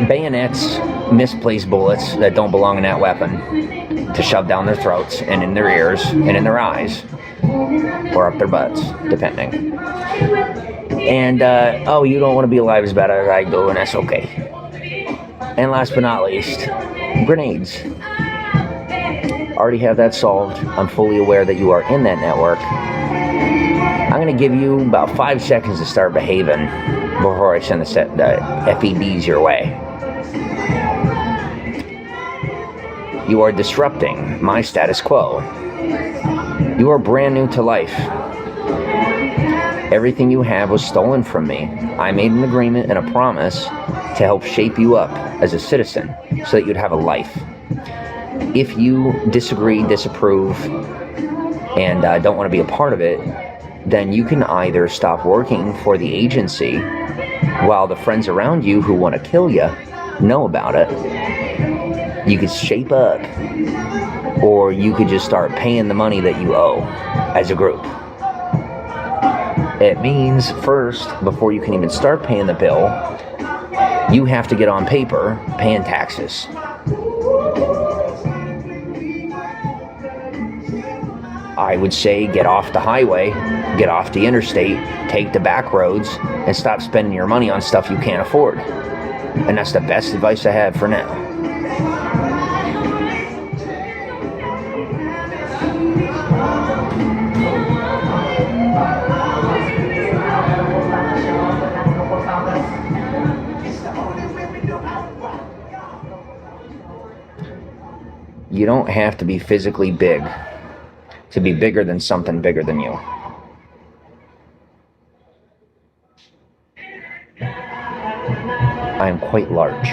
bayonets, misplaced bullets that don't belong in that weapon to shove down their throats and in their ears and in their eyes. Or up their butts, depending. And, you don't want to be alive as bad as I do, and that's okay. And last but not least, grenades. Already have that solved. I'm fully aware that you are in that network. I'm going to give you about 5 seconds to start behaving before I send the FEBs your way. You are disrupting my status quo. You are brand new to life. Everything you have was stolen from me. I made an agreement and a promise to help shape you up as a citizen so that you'd have a life. If you disagree, disapprove, and don't want to be a part of it, then you can either stop working for the agency while the friends around you who want to kill you know about it. You could shape up, or you could just start paying the money that you owe as a group. It means first, before you can even start paying the bill, you have to get on paper paying taxes. I would say get off the highway, get off the interstate, take the back roads, and stop spending your money on stuff you can't afford. And that's the best advice I have for now. You don't have to be physically big to be bigger than something bigger than you. I am quite large.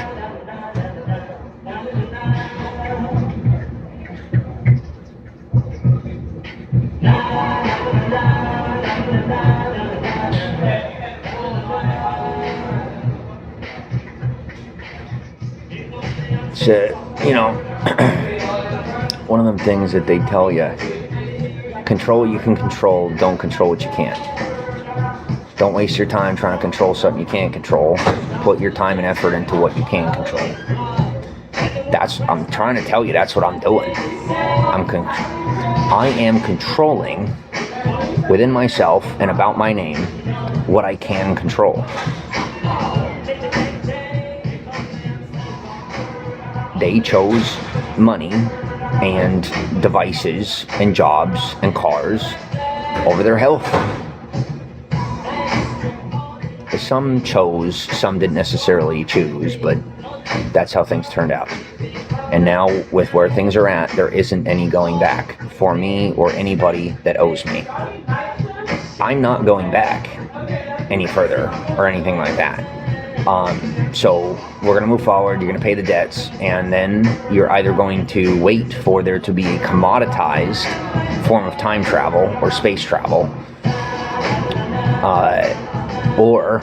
So, one of them things that they tell you, control what you can control, don't control what you can't. Don't waste your time trying to control something you can't control. Put your time and effort into what you can control. I'm trying to tell you, that's what I'm doing. I am controlling within myself and about my name what I can control. They chose money and devices and jobs and cars over their health. Some chose, some didn't necessarily choose, but that's how things turned out. And now, with where things are at, there isn't any going back for me or anybody that owes me. I'm not going back any further or anything like that. So we're going to move forward. You're going to pay the debts, and then you're either going to wait for there to be a commoditized form of time travel or space travel, or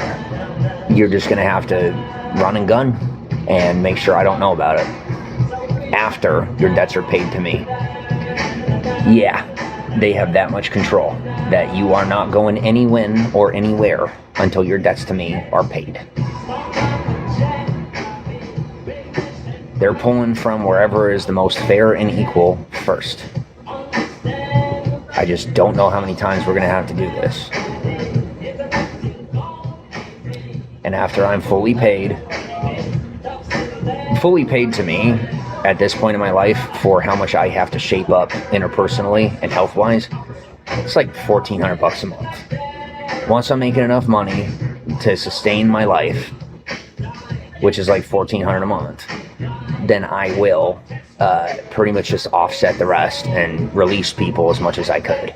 you're just going to have to run and gun and make sure I don't know about it after your debts are paid to me. Yeah, they have that much control that you are not going anywhen or anywhere until your debts to me are paid. They're pulling from wherever is the most fair and equal first. I just don't know how many times we're going to have to do this. And after I'm fully paid to me at this point in my life for how much I have to shape up interpersonally and health-wise, it's like $1,400 a month. Once I'm making enough money to sustain my life, which is like $1,400 a month, then I will pretty much just offset the rest and release people as much as I could.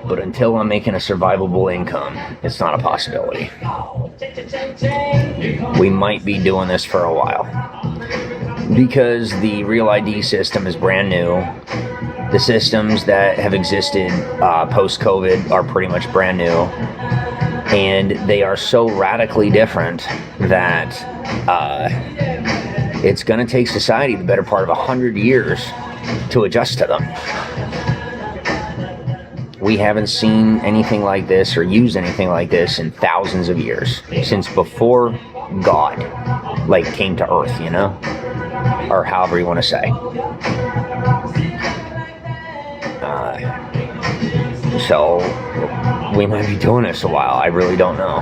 But until I'm making a survivable income, it's not a possibility. We might be doing this for a while because the Real ID system is brand new. The systems that have existed post-COVID are pretty much brand new, and they are so radically different that it's going to take society the better part of 100 years to adjust to them. We haven't seen anything like this or used anything like this in thousands of years, since before God, like, came to Earth, you know? Or however you want to say. So, we might be doing this a while. I really don't know.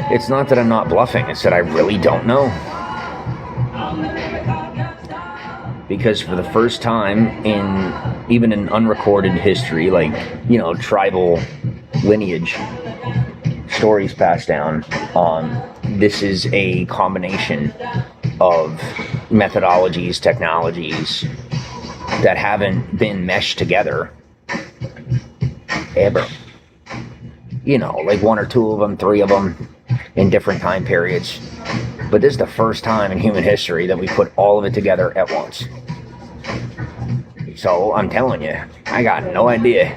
It's not that I'm not bluffing. It's that I really don't know. Because for the first time in even in unrecorded history, like, you know, tribal lineage stories passed down, this is a combination of methodologies, technologies that haven't been meshed together ever. You know, like one or two of them, three of them in different time periods. But this is the first time in human history that we put all of it together at once. So I'm telling you, I got no idea.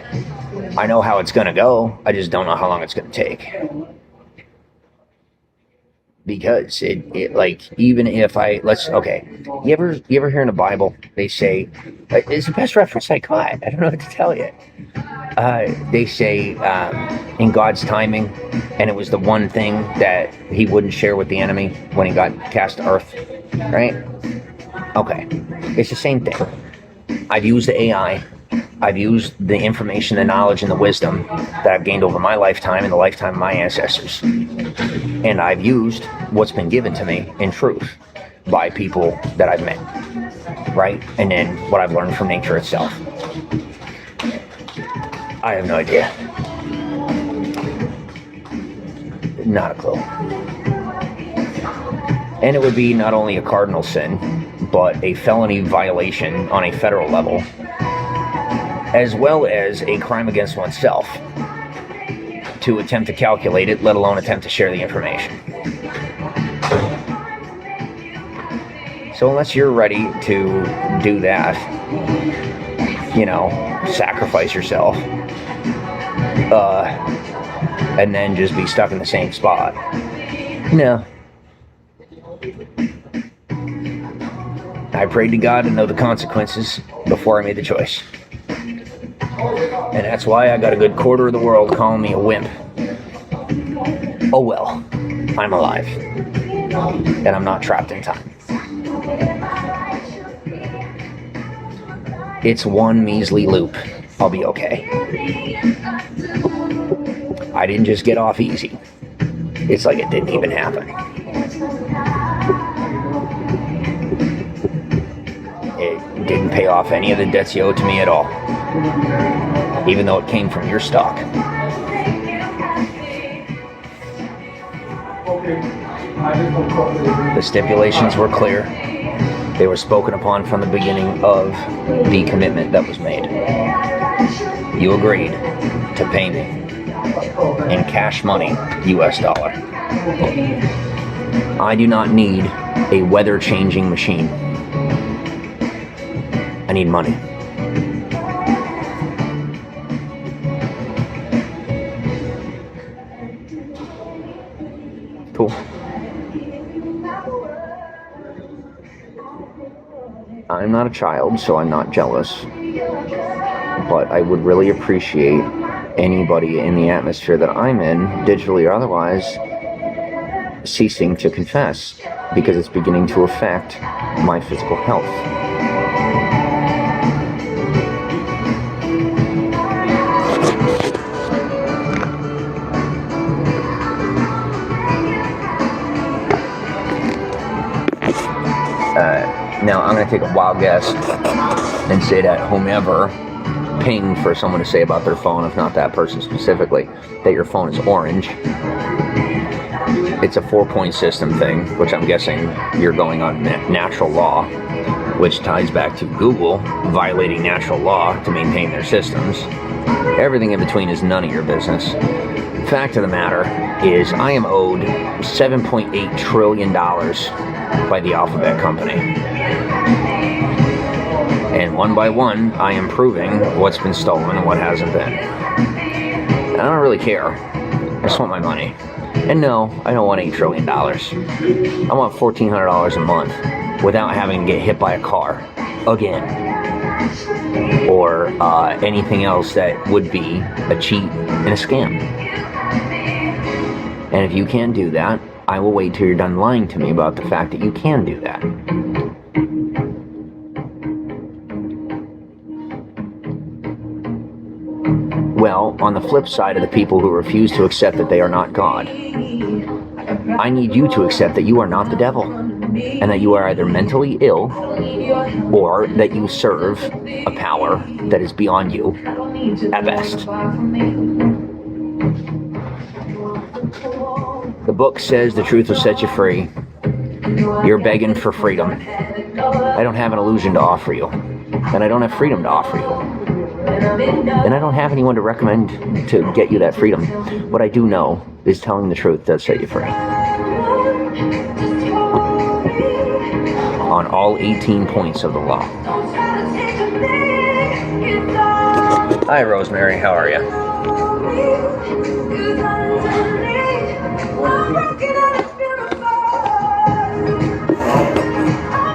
I know how it's gonna go. I just don't know how long it's gonna take. Because it like, even if you ever hear in the Bible they say, it's the best reference I got. I don't know what to tell you. They say in God's timing, and it was the one thing that he wouldn't share with the enemy when he got cast to earth, right? Okay, it's the same thing. I've used the AI, I've used the information, the knowledge, and the wisdom that I've gained over my lifetime and the lifetime of my ancestors. And I've used what's been given to me in truth by people that I've met, right? And then what I've learned from nature itself. I have no idea. Not a clue. And it would be not only a cardinal sin, but a felony violation on a federal level, as well as a crime against oneself to attempt to calculate it, let alone attempt to share the information. So unless you're ready to do that, you know, sacrifice yourself, and then just be stuck in the same spot, no. I prayed to God to know the consequences before I made the choice. And that's why I got a good quarter of the world calling me a wimp. Oh well, I'm alive. And I'm not trapped in time. It's one measly loop. I'll be okay. I didn't just get off easy. It's like it didn't even happen. It didn't pay off any of the debts you owed to me at all, even though it came from your stock. The stipulations were clear. They were spoken upon from the beginning of the commitment that was made. You agreed to pay me in cash money, US dollar. I do not need a weather-changing machine. I need money. Cool. I'm not a child, so I'm not jealous. But I would really appreciate anybody in the atmosphere that I'm in, digitally or otherwise, ceasing to confess, because it's beginning to affect my physical health. Now, I'm going to take a wild guess and say that whomever pinged for someone to say about their phone, if not that person specifically, that your phone is orange. It's a 4-point system thing, which I'm guessing you're going on natural law, which ties back to Google violating natural law to maintain their systems. Everything in between is none of your business. Fact of the matter is I am owed $7.8 trillion by the Alphabet Company. And one by one, I am proving what's been stolen and what hasn't been. And I don't really care. I just want my money. And no, I don't want $8 trillion. I want $1,400 a month without having to get hit by a car again. Or anything else that would be a cheat and a scam. And if you can't do that, I will wait till you're done lying to me about the fact that you can do that. Well, on the flip side of the people who refuse to accept that they are not God, I need you to accept that you are not the devil, and that you are either mentally ill or that you serve a power that is beyond you at best. The book says the truth will set you free. You're begging for freedom. I don't have an illusion to offer you, and I don't have freedom to offer you. And I don't have anyone to recommend to get you that freedom. What I do know is telling the truth does set you free. On all 18 points of the law. Hi, Rosemary. How are you?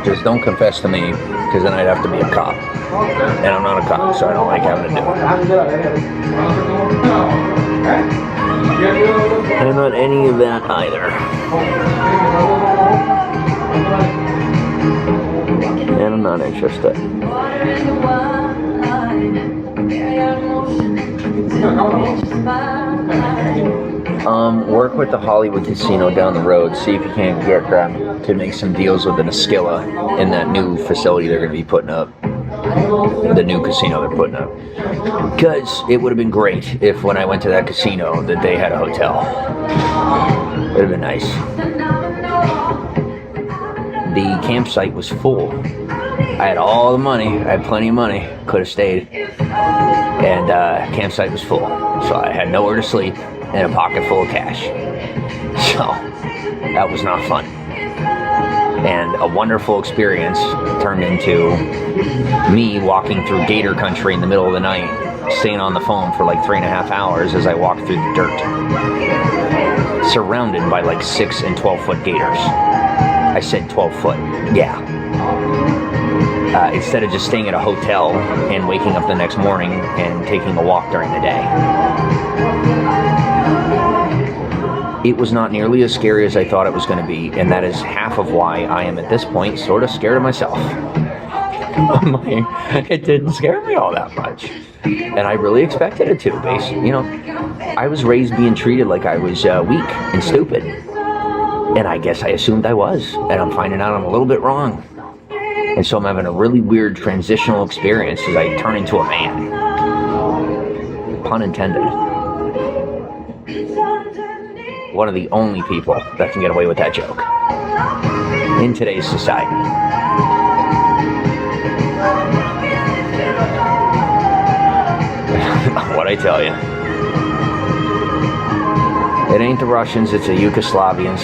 Just don't confess to me, because then I'd have to be a cop. And I'm not a cop, so I don't like having to do it. And I'm not any of that either. And I'm not interested. Work with the Hollywood casino down the road. See if you can't get them to make some deals with the Naskilla in that new facility they're going to be putting up. The new casino they're putting up. Because it would have been great if when I went to that casino that they had a hotel. It would have been nice. The campsite was full. I had all the money. I had plenty of money. Could have stayed. And campsite was full. So I had nowhere to sleep and a pocket full of cash. So that was not fun. And a wonderful experience turned into me walking through gator country in the middle of the night, staying on the phone for like 3.5 hours as I walked through the dirt, surrounded by like 6 and 12-foot gators. I said 12 foot, yeah. Instead of just staying at a hotel and waking up the next morning and taking a walk during the day. It was not nearly as scary as I thought it was going to be, and that is half of why I am at this point sort of scared of myself. It didn't scare me all that much, and I really expected it to. You know, I was raised being treated like I was weak and stupid, and I guess I assumed I was, and I'm finding out I'm a little bit wrong, and so I'm having a really weird transitional experience as I turn into a man. Pun intended. One of the only people that can get away with that joke in today's society. What I tell you. It ain't the Russians, it's the Yugoslavians.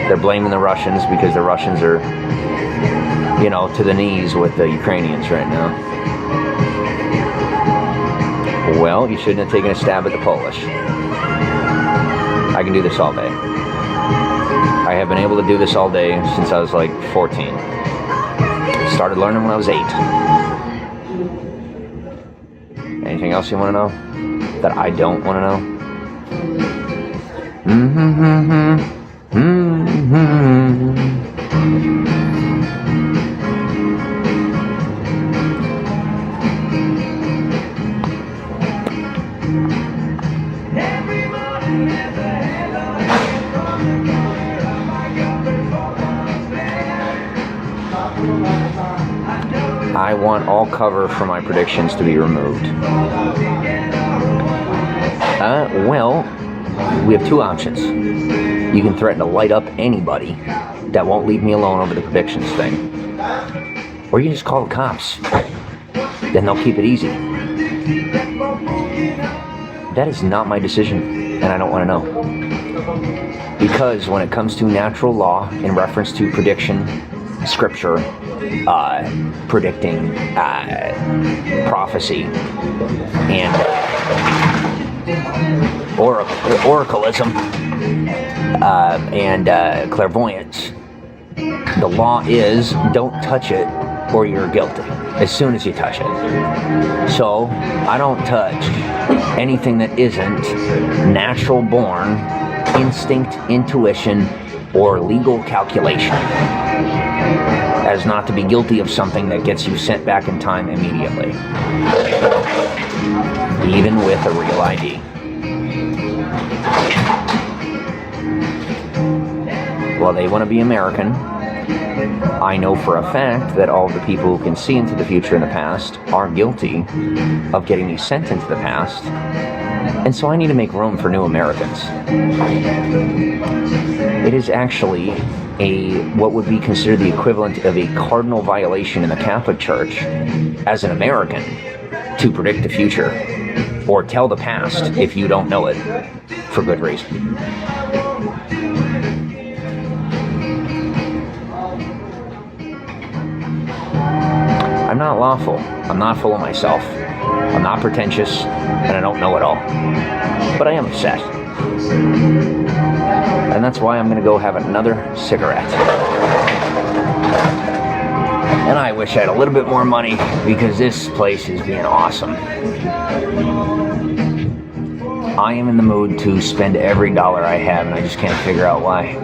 They're blaming the Russians because the Russians are, you know, to the knees with the Ukrainians right now. Well, you shouldn't have taken a stab at the Polish. I can do this all day. I have been able to do this all day since I was like 14. Started learning when I was 8. Anything else you want to know that I don't want to know? I want all cover for my predictions to be removed. Well, we have 2 options. You can threaten to light up anybody that won't leave me alone over the predictions thing. Or you can just call the cops. Then they'll keep it easy. That is not my decision, and I don't want to know. Because when it comes to natural law in reference to prediction, scripture, predicting, prophecy, and oracleism, and clairvoyance, the law is don't touch it or you're guilty as soon as you touch it. So I don't touch anything that isn't natural born instinct, intuition, or legal calculation, as not to be guilty of something that gets you sent back in time immediately, even with a real ID. Well, they want to be American. I know for a fact that all the people who can see into the future and the past are guilty of getting me sent into the past, and so I need to make room for new Americans. It is actually what would be considered the equivalent of a cardinal violation in the Catholic Church as an American to predict the future or tell the past if you don't know it for good reason. I'm not lawful. I'm not full of myself. I'm not pretentious, and I don't know it all. But I am upset. And that's why I'm going to go have another cigarette. And I wish I had a little bit more money, because this place is being awesome. I am in the mood to spend every dollar I have, and I just can't figure out why.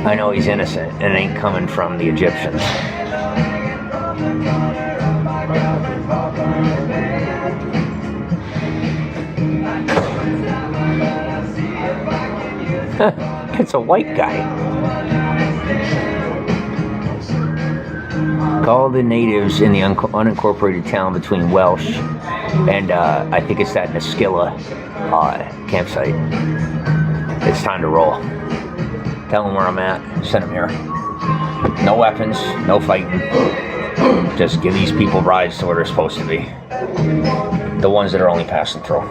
I know he's innocent, and it ain't coming from the Egyptians. It's a white guy. Call the natives in the unincorporated town between Welsh and I think it's that Niskilla campsite. It's time to roll. Tell them where I'm at. Send them here. No weapons, no fighting. Just give these people rides to where they're supposed to be. The ones that are only passing through.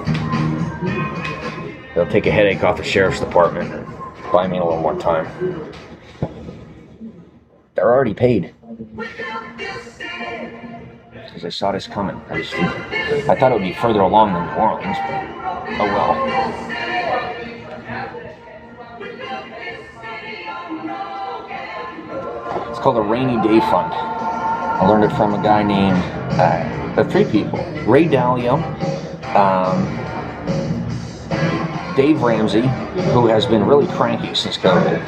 They'll take a headache off the sheriff's department and buy me a little more time. They're already paid. Because I saw this coming. I thought it would be further along than New Orleans, but oh well. It's called a rainy day fund. I learned it from a guy named, 3 people. Ray Dalio, Dave Ramsey, who has been really cranky since COVID.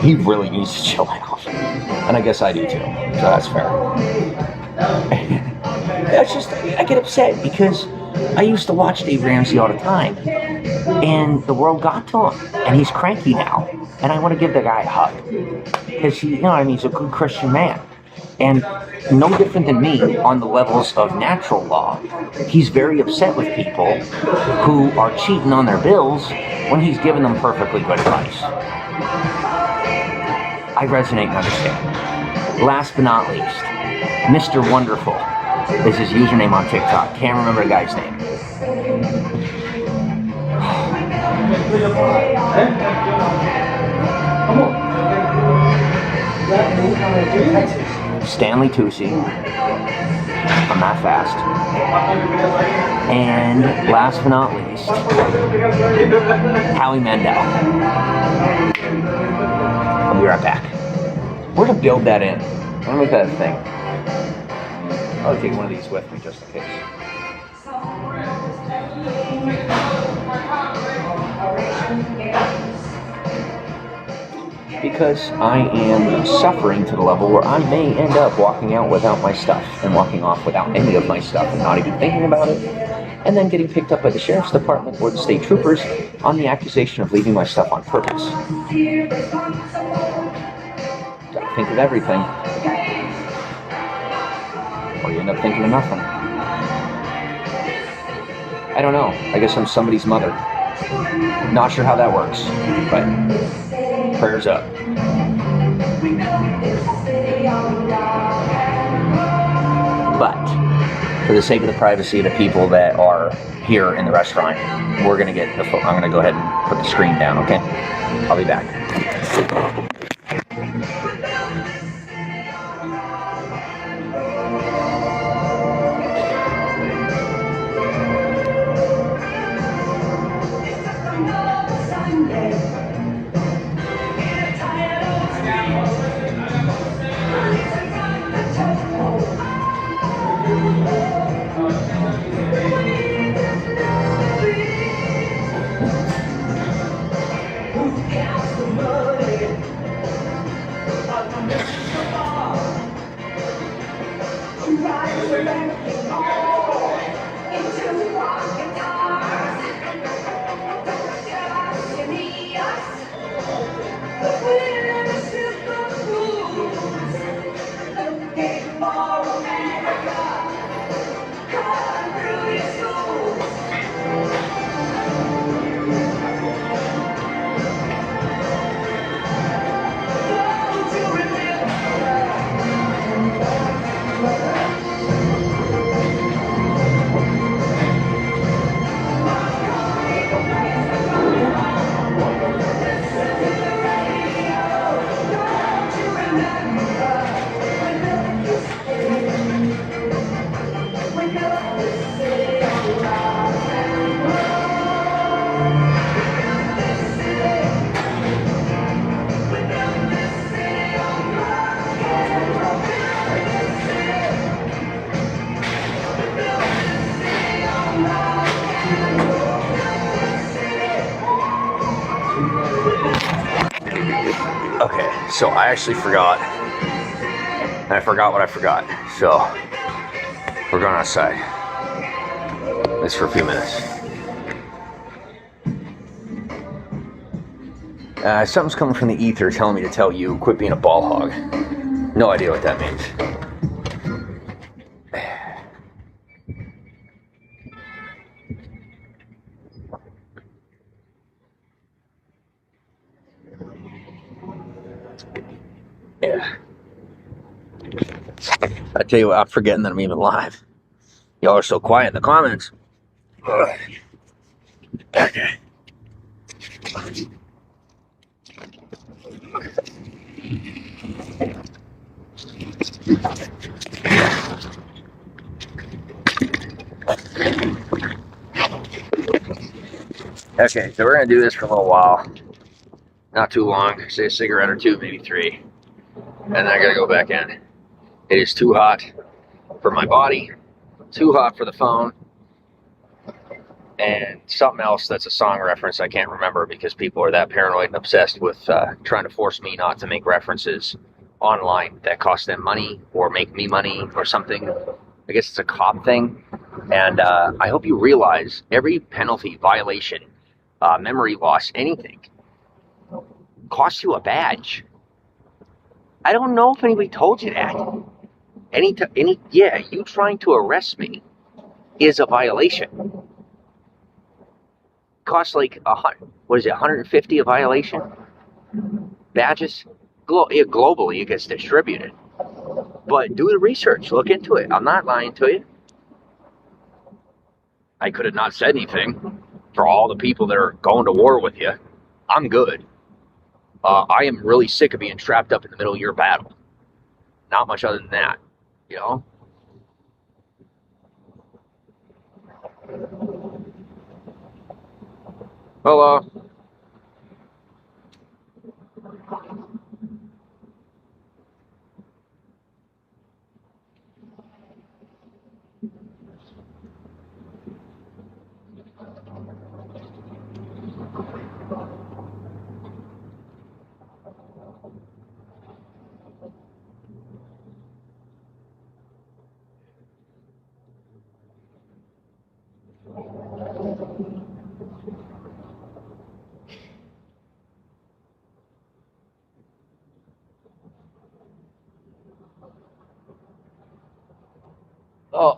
He really needs to chill out. And I guess I do too, so that's fair. It's just, I get upset because I used to watch Dave Ramsey all the time. And the world got to him. And he's cranky now. And I want to give the guy a hug. Because he, you know what I mean, he's a good Christian man. And no different than me on the levels of natural law, he's very upset with people who are cheating on their bills when he's giving them perfectly good advice. I resonate and understand. Last but not least, Mr. Wonderful, is his username on TikTok. Can't remember the guy's name. Stanley Tucci. I'm that fast. And last but not least, Howie Mandel. I'll be right back. We're gonna build that in. I'm gonna make that a thing. I'll take one of these with me just in case. Because I am suffering to the level where I may end up walking out without my stuff and walking off without any of my stuff and not even thinking about it, and then getting picked up by the sheriff's department or the state troopers on the accusation of leaving my stuff on purpose. Gotta think of everything, or you end up thinking of nothing. I don't know. I guess I'm somebody's mother. Not sure how that works, but prayers up. But for the sake of the privacy of the people that are here in the restaurant, we're gonna get the. I'm gonna go ahead and put the screen down. Okay, I'll be back. Okay, so I actually forgot. And I forgot what I forgot. So we're going outside. At least for a few minutes. Something's coming from the ether telling me to tell you, quit being a ball hog. No idea what that means. Yeah. I tell you what, I'm forgetting that I'm even live. Y'all are so quiet in the comments. Ugh. Okay. Okay, so we're gonna do this for a little while. Not too long, say a cigarette or two, maybe three. And then I gotta go back in. It is too hot for my body, too hot for the phone, and something else that's a song reference I can't remember because people are that paranoid and obsessed with trying to force me not to make references online that cost them money or make me money or something. I guess it's a cop thing. And I hope you realize every penalty, violation, memory loss, anything costs you a badge. I don't know if anybody told you that. You trying to arrest me is a violation. Costs like $150 a violation? Badges? Globally, it gets distributed. But do the research. Look into it. I'm not lying to you. I could have not said anything for all the people that are going to war with you. I'm good. I am really sick of being trapped up in the middle of your battle. Not much other than that, you know? Well,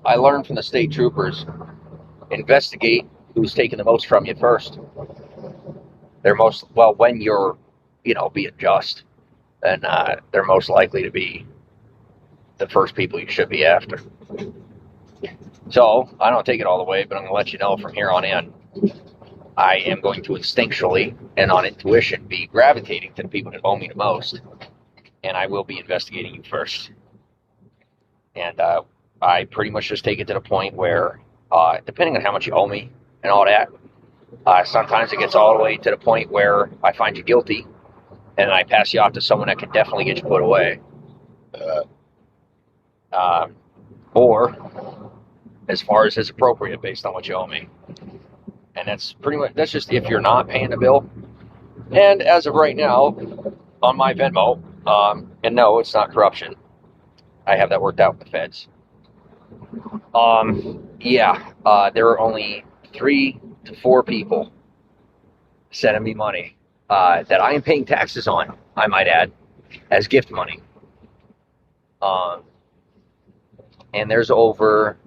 I learned from the state troopers, investigate who's taking the most from you first. They're most, well, when you're, being just, then they're most likely to be the first people you should be after. So, I don't take it all the way, but I'm going to let you know from here on in, I am going to instinctually and on intuition be gravitating to the people that owe me the most, and I will be investigating you first. And I pretty much just take it to the point where, depending on how much you owe me and all that, sometimes it gets all the way to the point where I find you guilty, and I pass you off to someone that can definitely get you put away. Or as far as is appropriate based on what you owe me. And that's just if you're not paying the bill. And as of right now, on my Venmo, and no, it's not corruption. I have that worked out with the feds. There are only 3 to 4 people sending me money that I am paying taxes on, I might add, as gift money. And there's over,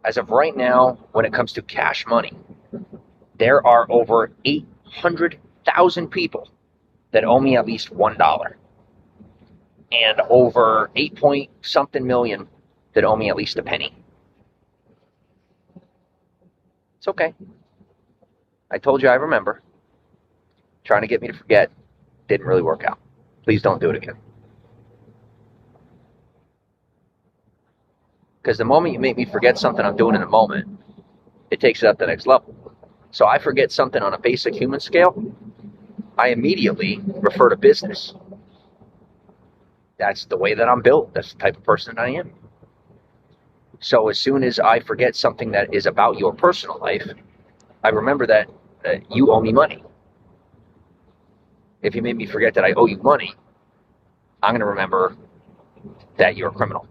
as of right now, when it comes to cash money, there are over 800,000 people that owe me at least $1. And over 8-point-something million that owe me at least a penny. It's okay. I told you I remember. Trying to get me to forget didn't really work out. Please don't do it again. Because the moment you make me forget something I'm doing in a moment, it takes it up to the next level. So I forget something on a basic human scale, I immediately refer to business. That's the way that I'm built. That's the type of person I am. So as soon as I forget something that is about your personal life, I remember that you owe me money. If you made me forget that I owe you money, I'm going to remember that you're a criminal.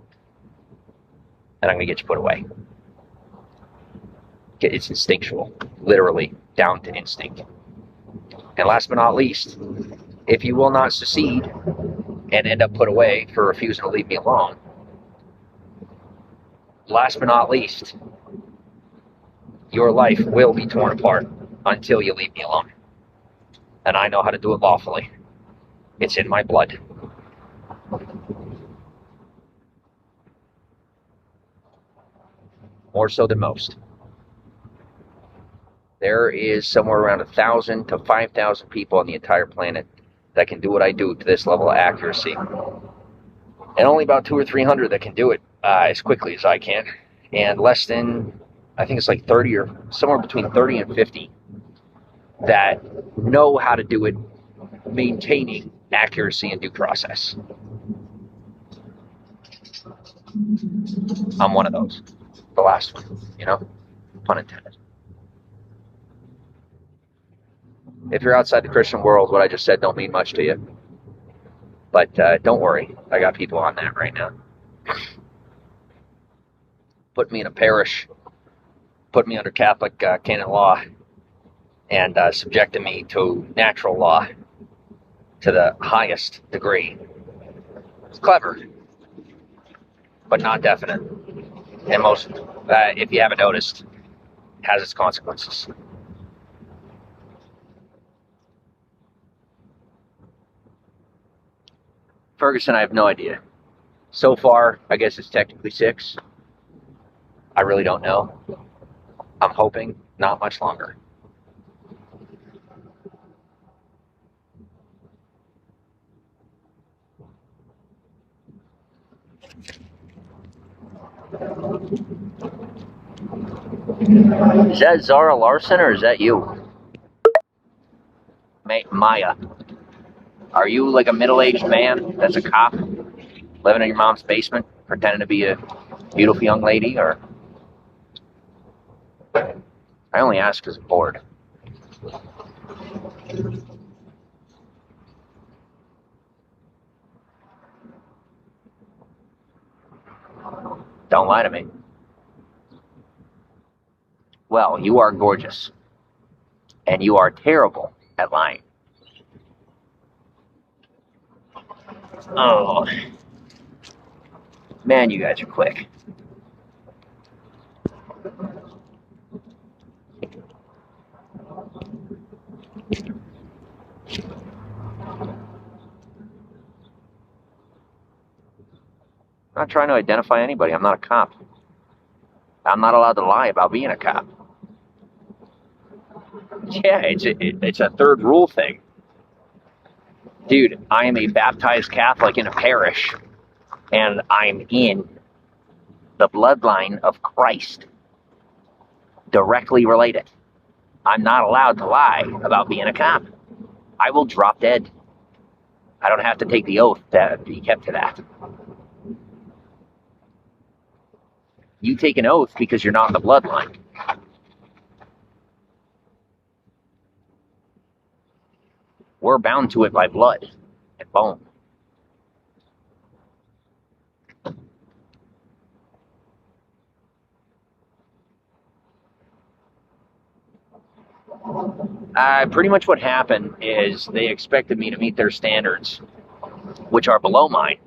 And I'm going to get you put away. It's instinctual, literally, down to instinct. And last but not least, if you will not secede and end up put away for refusing to leave me alone, last but not least, your life will be torn apart until you leave me alone. And I know how to do it lawfully. It's in my blood. More so than most. There is somewhere around 1,000 to 5,000 people on the entire planet that can do what I do to this level of accuracy. And only about 200 or 300 that can do it as quickly as I can. And less than, I think it's like 30 or somewhere between 30 and 50 that know how to do it, maintaining accuracy and due process. I'm one of those. The last one, pun intended. If you're outside the Christian world, what I just said don't mean much to you. But don't worry, I got people on that right now. Put me in a parish, put me under Catholic canon law, and subjected me to natural law to the highest degree. It's clever, but not definite. And most, if you haven't noticed, has its consequences. Ferguson, I have no idea. So far, I guess it's technically 6. I really don't know. I'm hoping not much longer. Is that Zara Larson or is that you? Maya. Are you like a middle-aged man that's a cop living in your mom's basement pretending to be a beautiful young lady, or? I only ask because I'm bored. Don't lie to me. Well, you are gorgeous. And you are terrible at lying. Oh. Man, you guys are quick. I'm not trying to identify anybody. I'm not a cop. I'm not allowed to lie about being a cop. Yeah, it's a third rule thing. Dude, I am a baptized Catholic in a parish, and I'm in the bloodline of Christ. Directly related. I'm not allowed to lie about being a cop. I will drop dead. I don't have to take the oath to be kept to that. You take an oath because you're not in the bloodline. We're bound to it by blood and bone. Pretty much what happened is they expected me to meet their standards, which are below mine.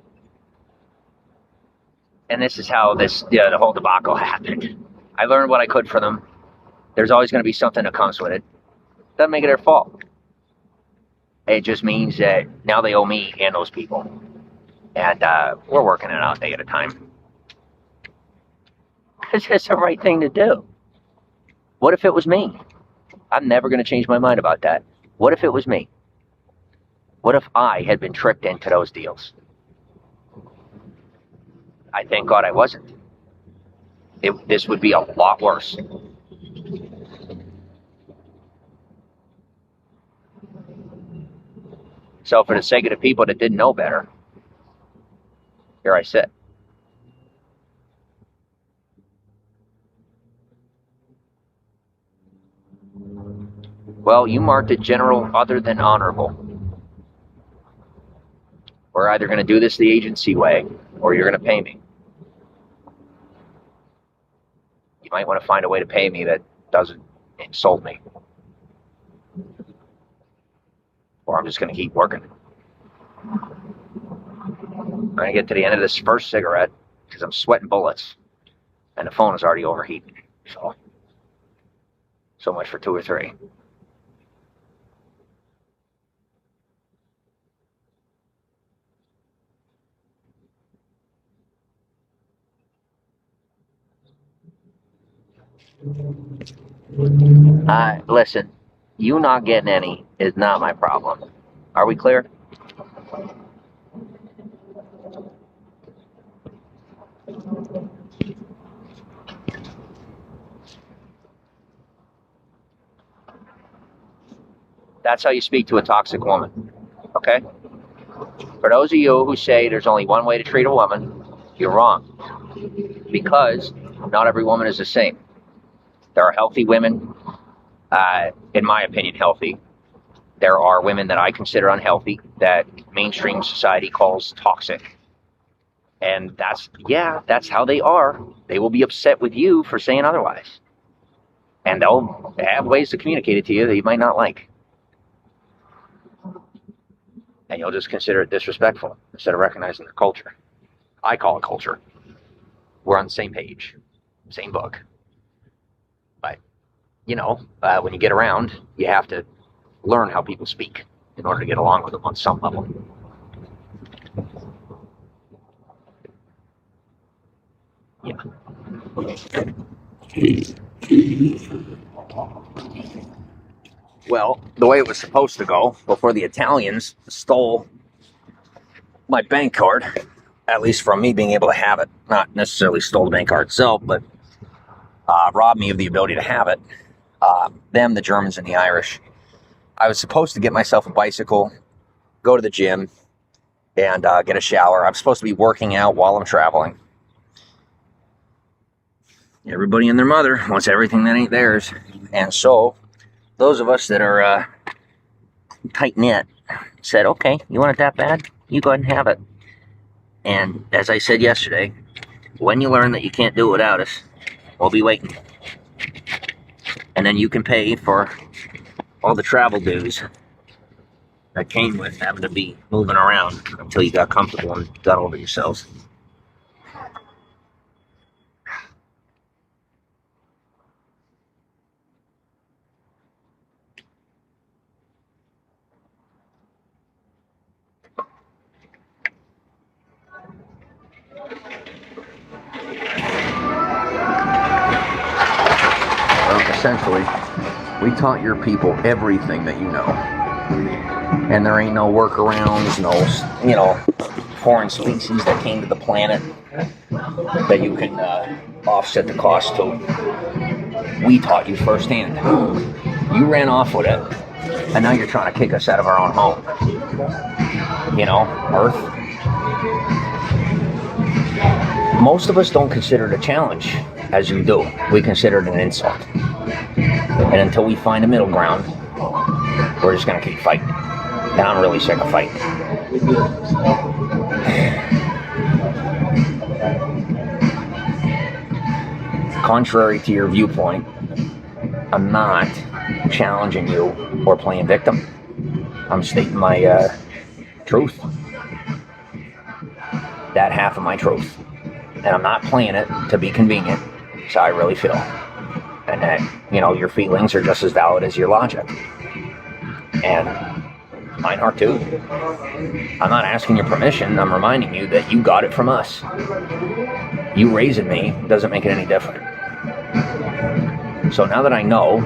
And this is how the whole debacle happened. I learned what I could for them. There's always going to be something that comes with it. Doesn't make it their fault. It just means that now they owe me and those people. And we're working it out a day at a time. It's just the right thing to do. What if it was me? I'm never going to change my mind about that. What if it was me? What if I had been tricked into those deals? I thank God I wasn't. This would be a lot worse. So for the sake of the people that didn't know better, here I sit. Well, you marked it general other than honorable. We're either going to do this the agency way, or you're going to pay me. You might want to find a way to pay me that doesn't insult me. Or I'm just going to keep working. I'm going to get to the end of this first cigarette because I'm sweating bullets. And the phone is already overheating. So much for 2 or 3. Listen, you not getting any is not my problem. Are we clear? That's how you speak to a toxic woman, okay? For those of you who say there's only one way to treat a woman, you're wrong. Because not every woman is the same. There are healthy women, in my opinion, healthy. There are women that I consider unhealthy that mainstream society calls toxic. And that's how they are. They will be upset with you for saying otherwise. And they'll have ways to communicate it to you that you might not like. And you'll just consider it disrespectful instead of recognizing their culture. I call it culture. We're on the same page, same book. But, when you get around, you have to learn how people speak in order to get along with them on some level. Yeah. Well, the way it was supposed to go before the Italians stole my bank card, at least from me being able to have it, not necessarily stole the bank card itself, but robbed me of the ability to have it. Them, the Germans and the Irish. I was supposed to get myself a bicycle, go to the gym, and get a shower. I'm supposed to be working out while I'm traveling. Everybody and their mother wants everything that ain't theirs. And so, those of us that are tight-knit said, okay, you want it that bad? You go ahead and have it. And as I said yesterday, when you learn that you can't do it without us, we'll be waiting. And then you can pay for all the travel dues that came with having to be moving around until you got comfortable and got over yourselves. Well, essentially, we taught your people everything that you know. And there ain't no workarounds, no, foreign species that came to the planet that you can offset the cost to. We taught you firsthand. You ran off with it, and now you're trying to kick us out of our own home. Earth. Most of us don't consider it a challenge, as you do. We consider it an insult. And until we find a middle ground, we're just going to keep fighting. And I'm really sick of fighting. Contrary to your viewpoint, I'm not challenging you or playing victim. I'm stating my truth. That half of my truth. And I'm not playing it to be convenient. So I really feel. And that, your feelings are just as valid as your logic. And mine are too. I'm not asking your permission. I'm reminding you that you got it from us. You raising me doesn't make it any different. So now that I know,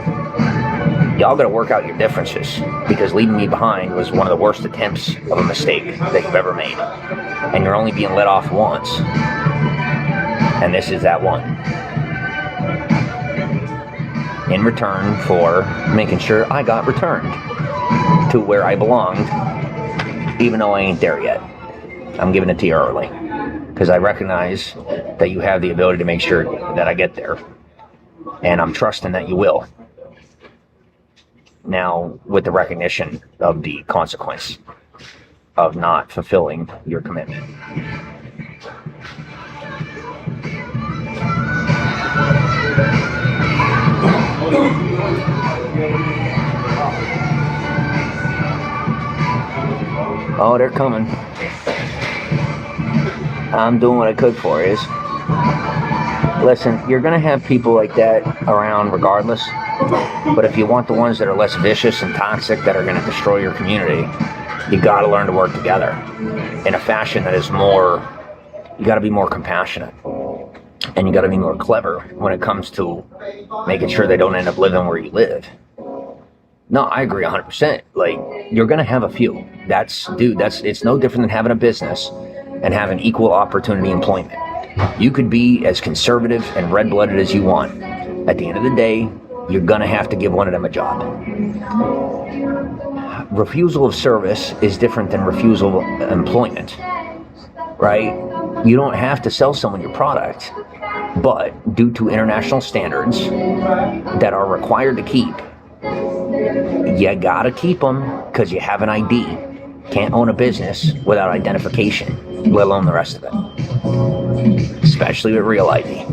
y'all got to work out your differences, because leaving me behind was one of the worst attempts of a mistake that you've ever made. And you're only being let off once. And this is that one. In return for making sure I got returned to where I belonged, even though I ain't there yet. I'm giving it to you early, because I recognize that you have the ability to make sure that I get there. And I'm trusting that you will. Now, with the recognition of the consequence of not fulfilling your commitment. Oh, they're coming. I'm doing what I could for you. Listen, you're going to have people like that around regardless. But if you want the ones that are less vicious and toxic, that are going to destroy your community, you got to learn to work together in a fashion that is more, you got to be more compassionate. And you got to be more clever when it comes to making sure they don't end up living where you live. No, I agree 100%. Like, you're going to have a few. It's no different than having a business and having equal opportunity employment. You could be as conservative and red-blooded as you want. At the end of the day, you're going to have to give one of them a job. Refusal of service is different than refusal of employment, right? You don't have to sell someone your product, but due to international standards that are required to keep, you gotta keep them because you have an ID. Can't own a business without identification, let alone the rest of it. Especially with real ID.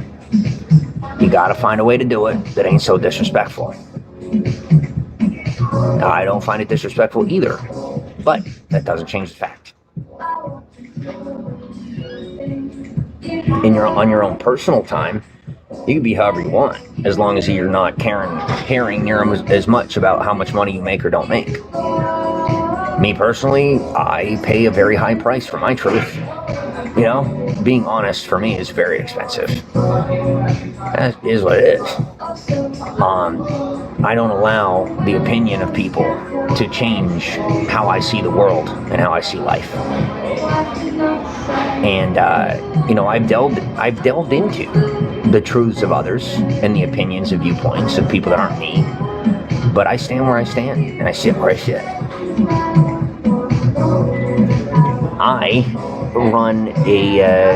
You gotta find a way to do it that ain't so disrespectful. Now, I don't find it disrespectful either, but that doesn't change the fact. On your own personal time, you can be however you want, as long as you're not caring near as much about how much money you make or don't make. Me personally, I pay a very high price for my truth. You know, being honest for me is very expensive. That is what it is. I don't allow the opinion of people to change how I see the world and how I see life. And you know, I've delved into the truths of others and the opinions and viewpoints of people that aren't me. But I stand where I stand, and I sit where I sit. I run a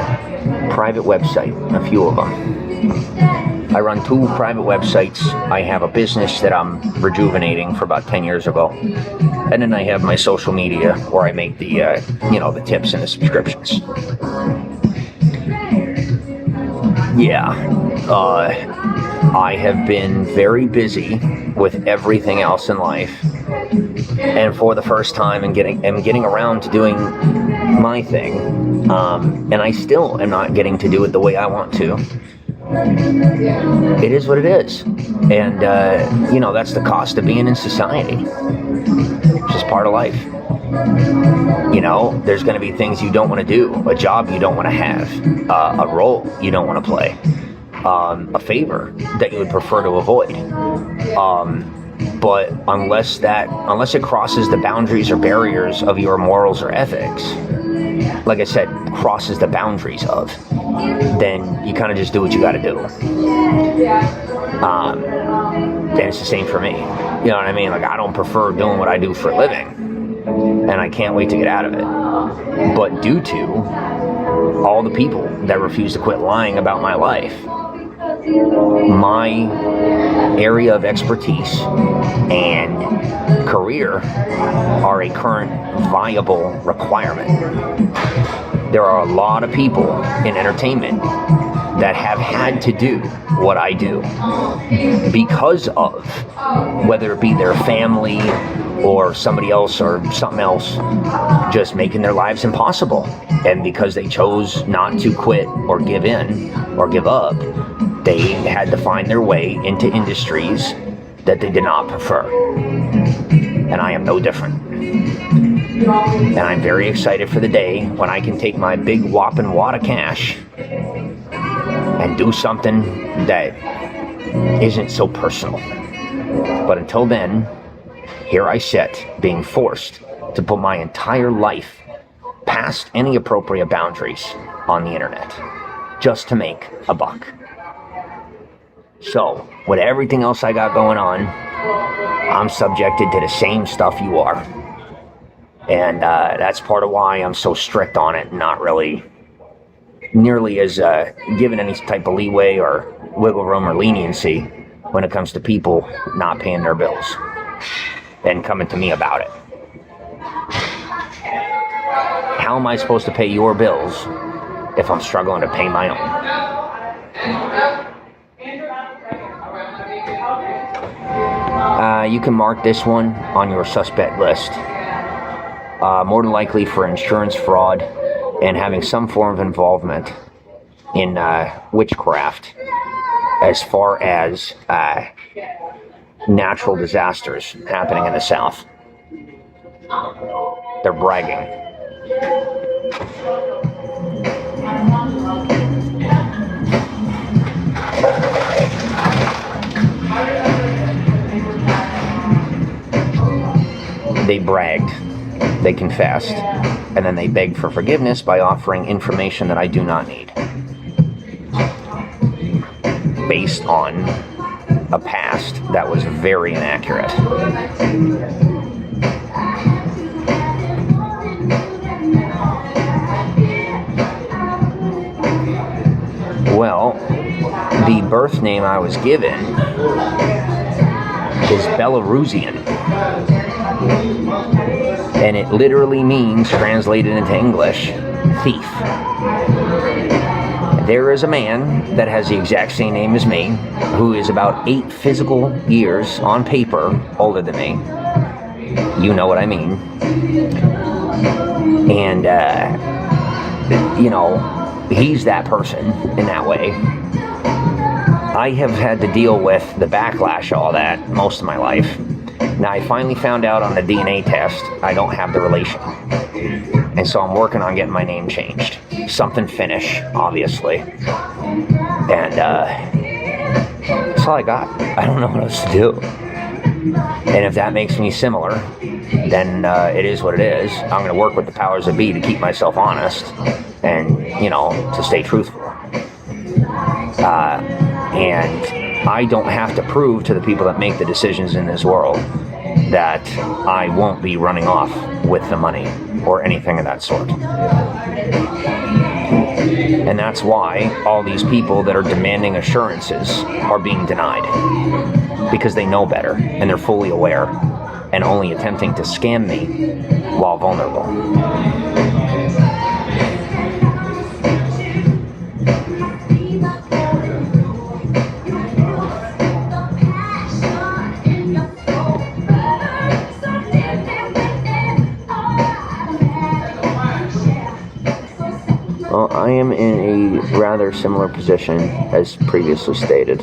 private website, a few of them. I run 2 private websites. I have a business that I'm rejuvenating for about 10 years ago. And then I have my social media where I make the, you know, the tips and the subscriptions. Yeah, I have been very busy with everything else in life. And for the first time, I'm getting around to doing my thing. And I still am not getting to do it the way I want to. It is what it is. And, you know, that's the cost of being in society. It's just part of life. You know, there's going to be things you don't want to do, a job you don't want to have, a role you don't want to play, a favor that you would prefer to avoid. But unless it crosses the boundaries or barriers of your morals or ethics, like I said, crosses the boundaries of, then you kind of just do what you got to do. And it's the same for me. You know what I mean? Like, I don't prefer doing what I do for a living, and I can't wait to get out of it. But due to all the people that refuse to quit lying about my life, my area of expertise and career are a current viable requirement. There are a lot of people in entertainment that have had to do what I do because of, whether it be their family or somebody else or something else, just making their lives impossible. And because they chose not to quit or give in or give up, they had to find their way into industries that they did not prefer. And I am no different. And I'm very excited for the day when I can take my big whopping wad of cash and do something that isn't so personal. But until then, here I sit, being forced to put my entire life past any appropriate boundaries on the internet, just to make a buck. So, with everything else I got going on, I'm subjected to the same stuff you are. And that's part of why I'm so strict on it, not really nearly as given any type of leeway or wiggle room or leniency when it comes to people not paying their bills and coming to me about it. How am I supposed to pay your bills if I'm struggling to pay my own? You can mark this one on your suspect list. More than likely for insurance fraud and having some form of involvement in witchcraft as far as natural disasters happening in the South. They're bragging. They bragged, they confessed, and then they begged for forgiveness by offering information that I do not need, based on a past that was very inaccurate. Well, the birth name I was given is Belarusian. And it literally means, translated into English, thief. There is a man that has the exact same name as me, who is about 8 physical years on paper older than me. You know what I mean. And, you know, he's that person in that way. I have had to deal with the backlash of all that most of my life. Now, I finally found out on the DNA test I don't have the relation. And so I'm working on getting my name changed. something finish, obviously. And that's all I got. I don't know what else to do. And if that makes me similar, then it is what it is. I'm going to work with the powers that be to keep myself honest and, to stay truthful. And I don't have to prove to the people that make the decisions in this world that I won't be running off with the money or anything of that sort. And that's why all these people that are demanding assurances are being denied. Because they know better and they're fully aware and only attempting to scam me while vulnerable. Well, I am in a rather similar position as previously stated,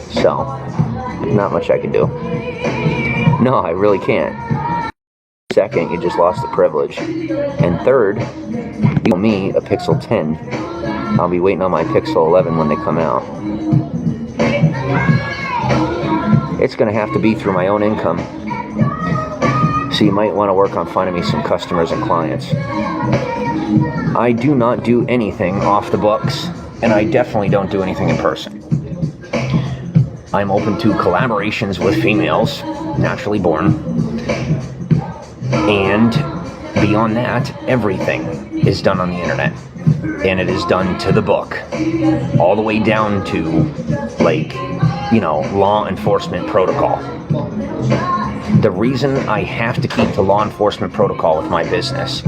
so not much I can do. No, I really can't. Second, you just lost the privilege. And third, you owe me a Pixel 10. I'll be waiting on my Pixel 11 when they come out. It's going to have to be through my own income. So you might want to work on finding me some customers and clients. I do not do anything off the books, and I definitely don't do anything in person. I'm open to collaborations with females, naturally born. And beyond that, everything is done on the internet. And it is done to the book. All the way down to, law enforcement protocol. The reason I have to keep to law enforcement protocol with my business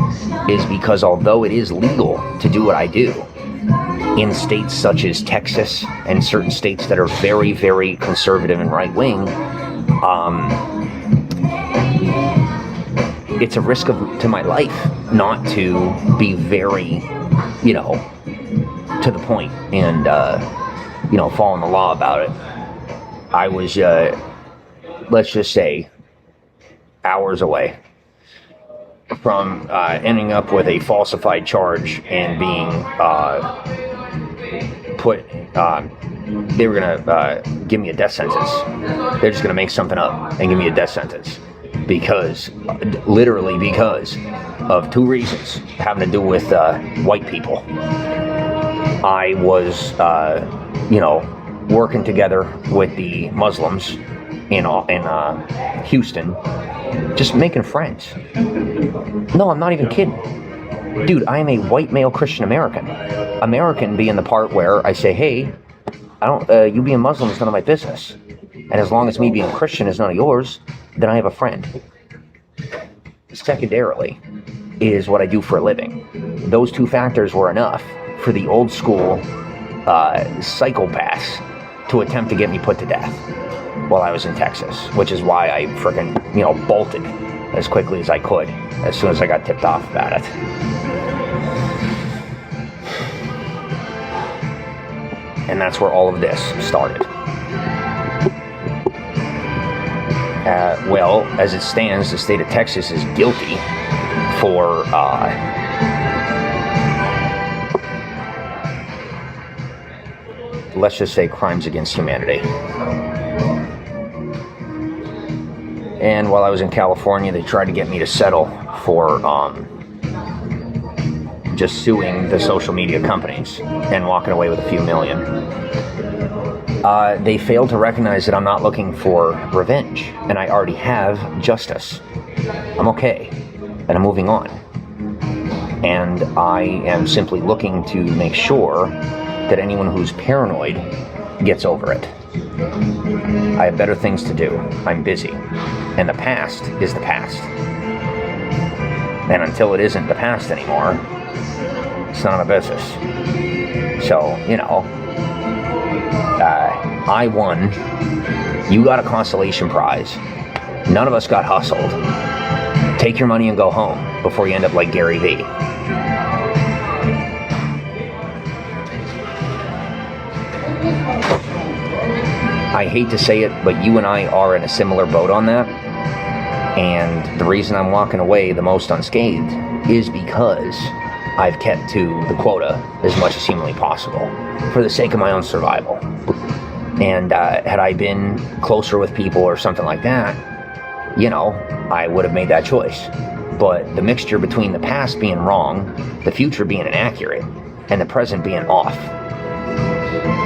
is because although it is legal to do what I do, in states such as Texas and certain states that are very, very conservative and right-wing, it's a risk to my life not to be very, to the point and, following the law about it. I was, let's just say, hours away from ending up with a falsified charge and being they were going to give me a death sentence. They're just going to make something up and give me a death sentence literally because of two reasons having to do with white people. I was, working together with the Muslims in Houston, just making friends. No, I'm not even kidding. Dude, I am a white male Christian American. American being the part where I say, hey, you being Muslim is none of my business. And as long as me being Christian is none of yours, then I have a friend. Secondarily is what I do for a living. Those two factors were enough for the old school psychopaths to attempt to get me put to death while I was in Texas, which is why I freaking, bolted as quickly as I could as soon as I got tipped off about it. And that's where all of this started. Well, as it stands, the state of Texas is guilty for let's just say crimes against humanity. And while I was in California, they tried to get me to settle for just suing the social media companies and walking away with a few million. They failed to recognize that I'm not looking for revenge, and I already have justice. I'm okay, and I'm moving on. And I am simply looking to make sure that anyone who's paranoid gets over it. I have better things to do. I'm busy. And the past is the past. And until it isn't the past anymore, it's none of my business. So, I won. You got a consolation prize. None of us got hustled. Take your money and go home before you end up like Gary Vee. I hate to say it, but you and I are in a similar boat on that. And the reason I'm walking away the most unscathed is because I've kept to the quota as much as humanly possible for the sake of my own survival. And had I been closer with people or something like that, you know, I would have made that choice. But the mixture between the past being wrong, the future being inaccurate, and the present being off.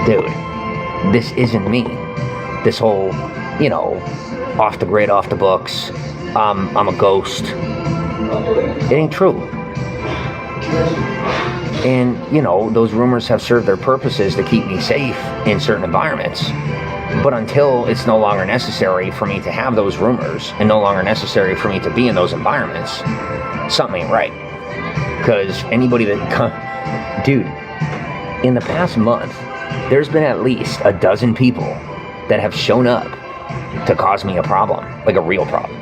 Dude, this isn't me. This whole, you know, off the grid, off the books, I'm a ghost. It ain't true. And, you know, those rumors have served their purposes to keep me safe in certain environments. But until it's no longer necessary for me to have those rumors and no longer necessary for me to be in those environments, something ain't right. Because anybody that... Dude, in the past month, there's been at least a dozen people that have shown up to cause me a problem, like a real problem.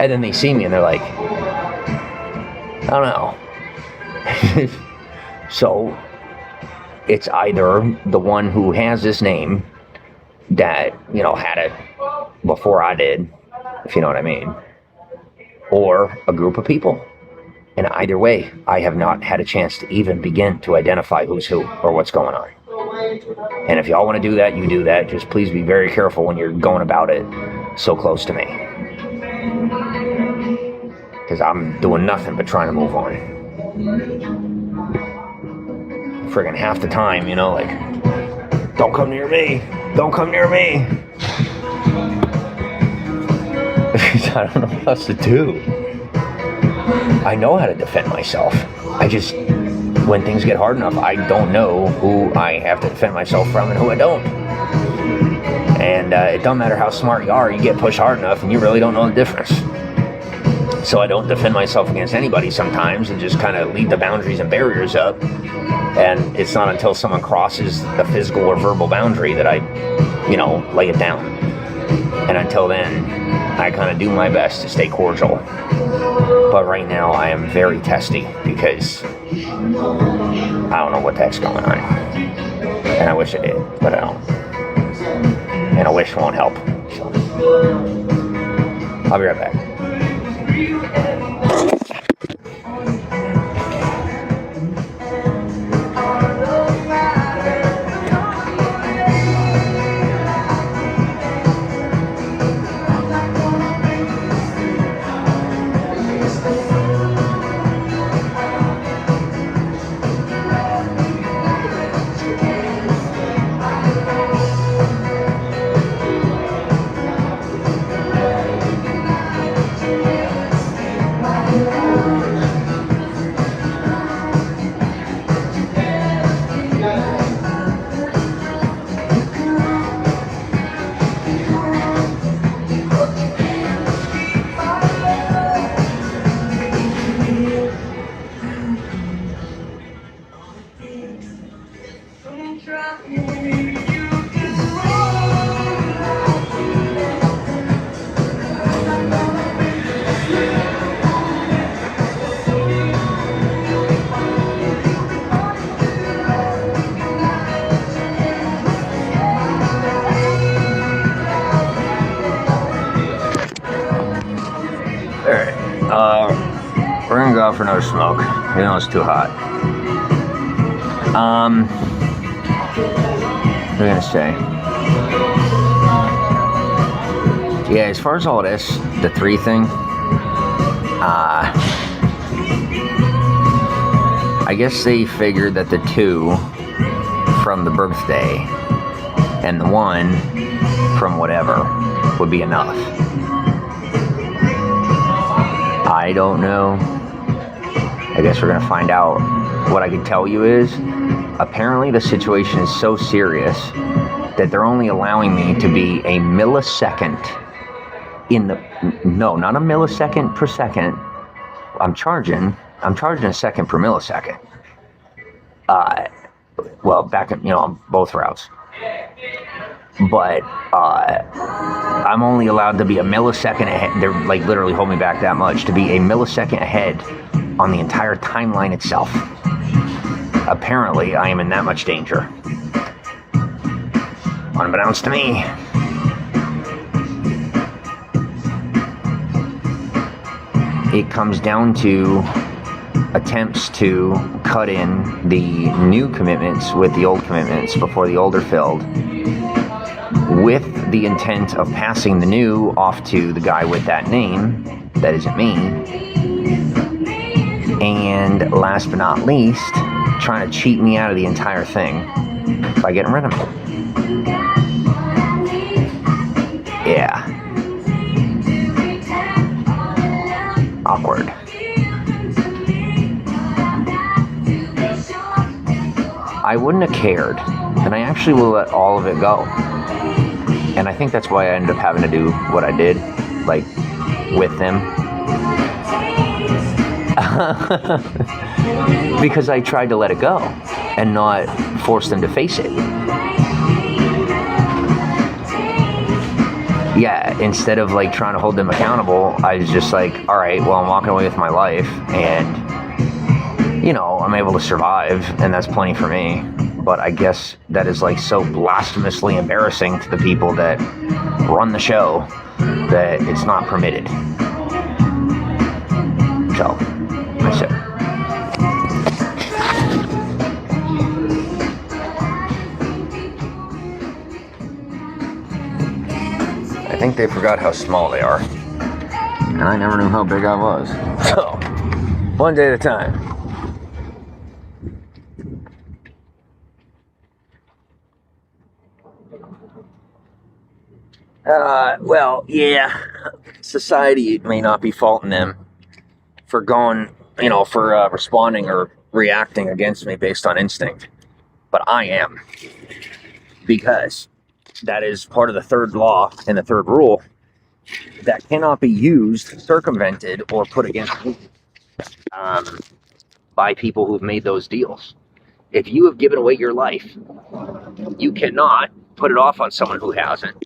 And then they see me and they're like, I don't know. So, it's either the one who has this name that, you know, had it before I did, if you know what I mean, or a group of people. And either way, I have not had a chance to even begin to identify who's who or what's going on. And if y'all want to do that, you do that. Just please be very careful when you're going about it so close to me. Because I'm doing nothing but trying to move on. Friggin' half the time, you know, like, don't come near me. Don't come near me. I don't know what else to do. I know how to defend myself. I just, when things get hard enough, I don't know who I have to defend myself from and who I don't. And it don't matter how smart you are, you get pushed hard enough and you really don't know the difference. So I don't defend myself against anybody sometimes and just kind of leave the boundaries and barriers up. And it's not until someone crosses the physical or verbal boundary that I, you know, lay it down. And until then, I kind of do my best to stay cordial. But right now, I am very testy because I don't know what the heck's going on. And I wish I did, but I don't. And a wish won't help. So, I'll be right back. We're gonna go out for another smoke. You know it's too hot. What am I gonna say? Yeah, as far as all this, the 3 thing, I guess they figured that the 2 from the birthday and the 1 from whatever would be enough. I don't know. I guess we're gonna find out. What I can tell you is, apparently the situation is so serious that they're only allowing me to be a millisecond in the, no, not a millisecond per second. I'm charging a second per millisecond. Well, back in, you know, on both routes. But I'm only allowed to be a millisecond ahead. They're like literally holding me back that much to be a millisecond ahead on the entire timeline itself. Apparently, I am in that much danger. Unbeknownst to me. It comes down to attempts to cut in the new commitments with the old commitments before the old are filled, with the intent of passing the new off to the guy with that name that isn't me, and last but not least, trying to cheat me out of the entire thing by getting rid of me. Yeah. Awkward. I wouldn't have cared, and I actually will let all of it go. And I think that's why I ended up having to do what I did, like, with them. Because I tried to let it go and not force them to face it. Yeah, instead of like trying to hold them accountable, I was just like, all right, well, I'm walking away with my life, and, you know, I'm able to survive, and that's plenty for me. But I guess that is like so blasphemously embarrassing to the people that run the show that it's not permitted. So, I said. I think they forgot how small they are. And I never knew how big I was. So, one day at a time. Well, yeah, society may not be faulting them for going, you know, for responding or reacting against me based on instinct. But I am. Because that is part of the third law and the third rule that cannot be used, circumvented, or put against me by people who've made those deals. If you have given away your life, you cannot put it off on someone who hasn't.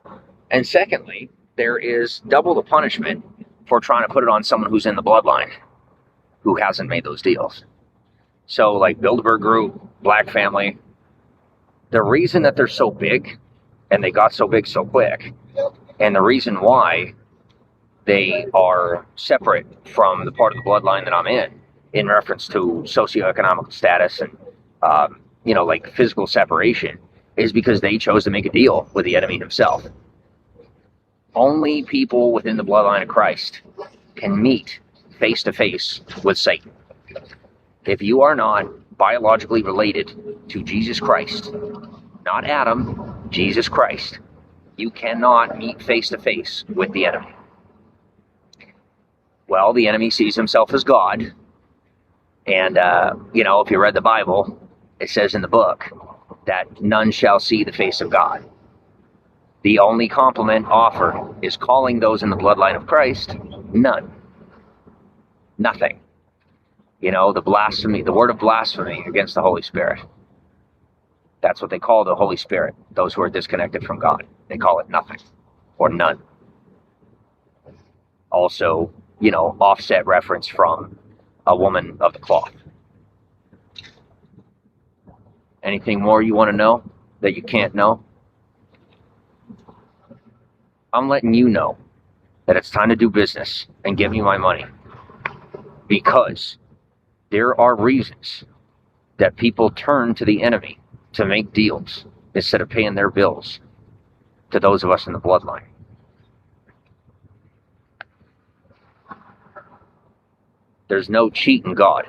And secondly, there is double the punishment for trying to put it on someone who's in the bloodline who hasn't made those deals. So like Bilderberg Group, Black Family, the reason that they're so big and they got so big so quick, and the reason why they are separate from the part of the bloodline that I'm in reference to socioeconomic status and, you know, like physical separation, is because they chose to make a deal with the enemy himself. Only people within the bloodline of Christ can meet face to face with Satan. If you are not biologically related to Jesus Christ, not Adam, Jesus Christ, you cannot meet face to face with the enemy. Well, the enemy sees himself as God. And, you know, if you read the Bible, it says in the book that none shall see the face of God. The only compliment offered is calling those in the bloodline of Christ none. Nothing. You know, the blasphemy, the word of blasphemy against the Holy Spirit. That's what they call the Holy Spirit, those who are disconnected from God. They call it nothing or none. Also, you know, offset reference from a woman of the cloth. Anything more you want to know that you can't know? I'm letting you know that it's time to do business and give me my money, because there are reasons that people turn to the enemy to make deals instead of paying their bills to those of us in the bloodline. There's no cheat in God,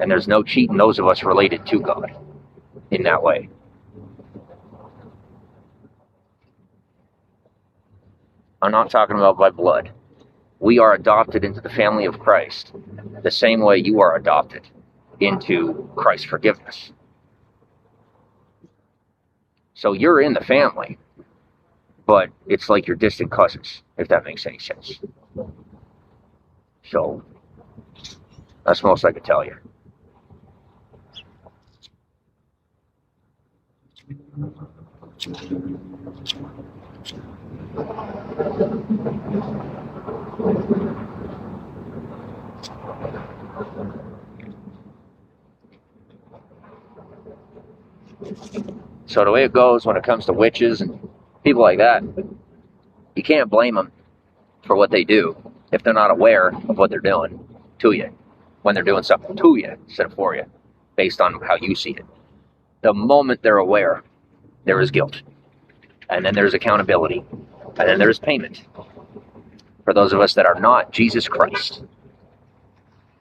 and there's no cheat in those of us related to God in that way. I'm not talking about by blood. We are adopted into the family of Christ the same way you are adopted into Christ's forgiveness. So you're in the family, but it's like your distant cousins, if that makes any sense. So that's most I could tell you. So the way it goes when it comes to witches and people like that, you can't blame them for what they do if they're not aware of what they're doing to you. when they're doing something to you instead of for you, based on how you see it. The moment they're aware, there is guilt. And then there's accountability. And then there's payment for those of us that are not Jesus Christ.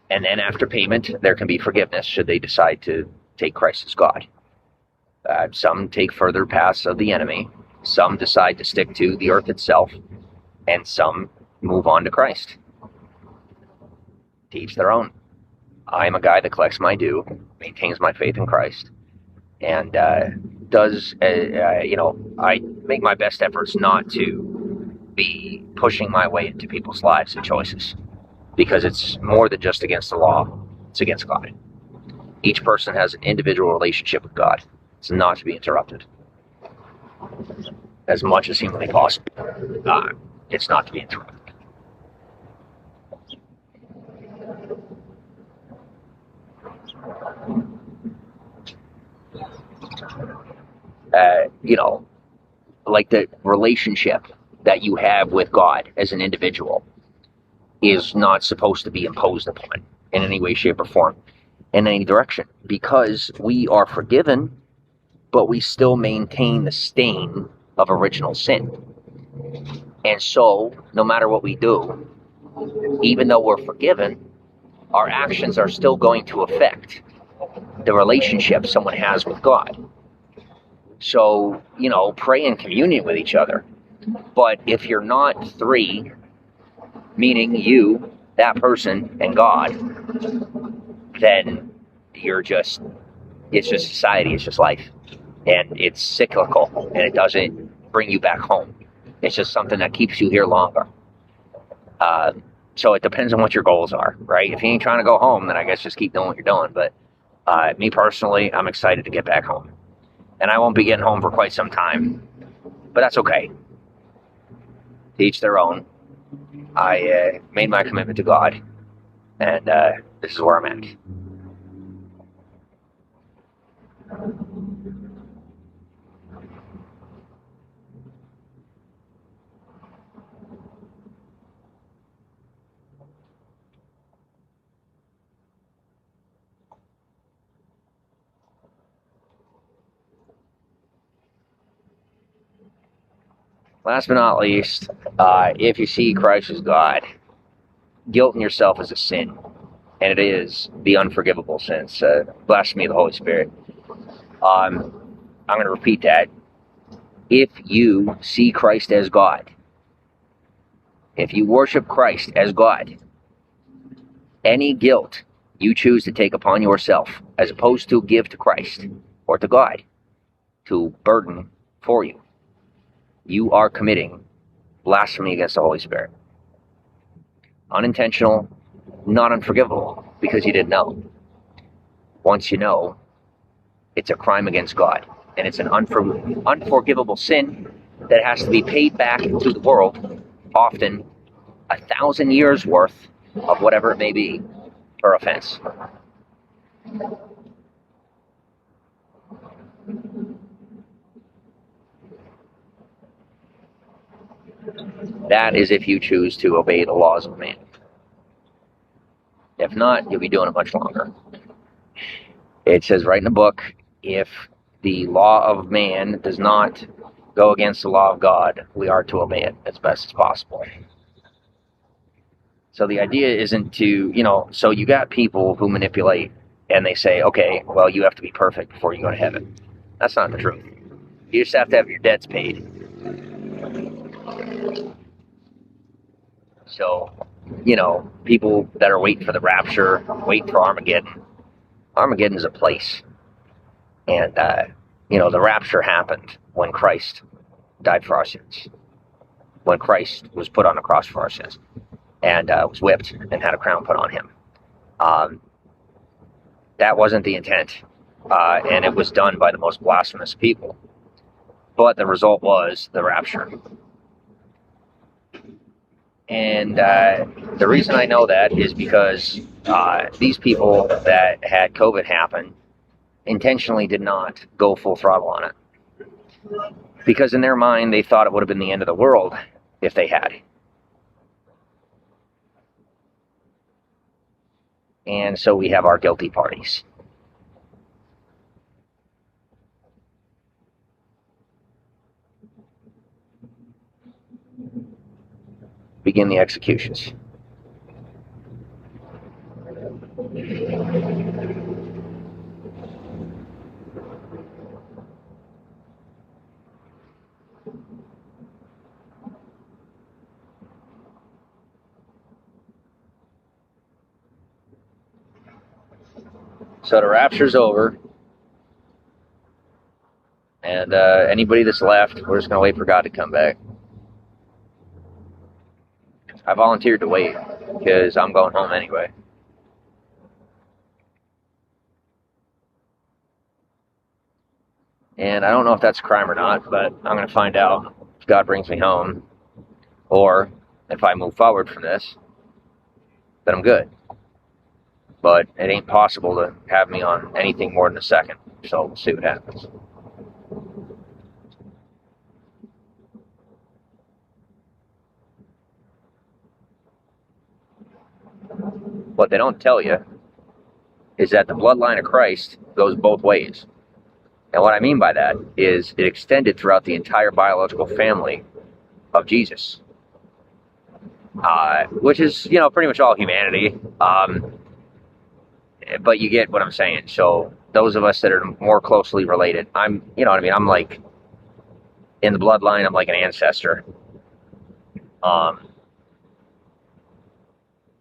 And then after payment, there can be forgiveness should they decide to take Christ as God. Some take further paths of the enemy. Some decide to stick to the earth itself. And some move on to Christ. To each their own. I'm a guy that collects my due, maintains my faith in Christ, and I make my best efforts not to be pushing my way into people's lives and choices, because it's more than just against the law, it's against God. Each person has an individual relationship with God. It's not to be interrupted. As much as humanly possible, it's not to be interrupted. Like the relationship that you have with God as an individual is not supposed to be imposed upon in any way, shape, or form, in any direction, because we are forgiven, but we still maintain the stain of original sin. And so, no matter what we do, even though we're forgiven, our actions are still going to affect the relationship someone has with God. So, pray in communion with each other. But if you're not three, meaning you, that person, and God, then it's just society, it's just life. And it's cyclical, and it doesn't bring you back home. It's just something that keeps you here longer. So it depends on what your goals are, right? If you ain't trying to go home, then I guess just keep doing what you're doing. But me personally, I'm excited to get back home. And I won't be getting home for quite some time, but that's okay. To each their own. I made my commitment to God, and this is where I'm at. Last but not least, if you see Christ as God, guilting yourself is a sin, and it is the unforgivable sin. It's blasphemy of the Holy Spirit. I'm going to repeat that. If you see Christ as God, if you worship Christ as God, any guilt you choose to take upon yourself, as opposed to give to Christ or to God, to burden for you, you are committing blasphemy against the Holy Spirit. Unintentional, not unforgivable, because you didn't know. Once you know, it's a crime against God, and it's an unforgivable sin that has to be paid back to the world, often 1,000 years worth of whatever it may be per offense. That is if you choose to obey the laws of man. If not, you'll be doing it much longer. It says right in the book, if the law of man does not go against the law of God, we are to obey it as best as possible. So the idea isn't to, so you got people who manipulate and they say, okay, well, you have to be perfect before you go to heaven. That's not the truth. You just have to have your debts paid. So, people that are waiting for the rapture, waiting for Armageddon. Armageddon is a place. And, the rapture happened when Christ died for our sins. When Christ was put on the cross for our sins. And was whipped and had a crown put on him. That wasn't the intent. And it was done by the most blasphemous people. But the result was the rapture. And the reason I know that is because these people that had COVID happen intentionally did not go full throttle on it. Because in their mind, they thought it would have been the end of the world if they had. And so we have our guilty parties. Begin the executions. So the rapture's over, and anybody that's left, we're just going to wait for God to come back. I volunteered to wait because I'm going home anyway. And I don't know if that's a crime or not, but I'm going to find out if God brings me home, or if I move forward from this, then I'm good. But it ain't possible to have me on anything more than a second, so we'll see what happens. What they don't tell you is that the bloodline of Christ goes both ways. And what I mean by that is it extended throughout the entire biological family of Jesus, which is, pretty much all humanity. But you get what I'm saying. So those of us that are more closely related, I'm like in the bloodline, I'm like an ancestor.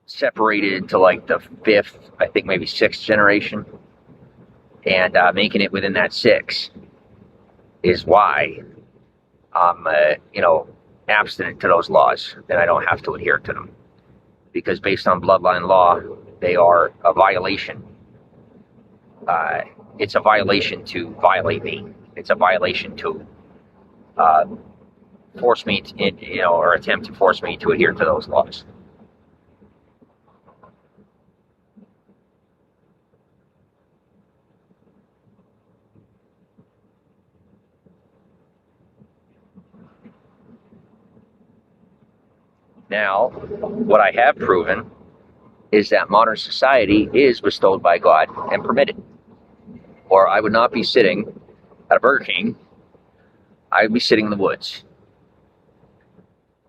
Separated to like the fifth, I think maybe sixth generation. And making it within that six is why I'm, abstinent to those laws, and I don't have to adhere to them. Because based on bloodline law, they are a violation. It's a violation to violate me. It's a violation to force me to, or attempt to force me to adhere to those laws. Now, what I have proven is that modern society is bestowed by God and permitted. Or I would not be sitting at a Burger King. I would be sitting in the woods.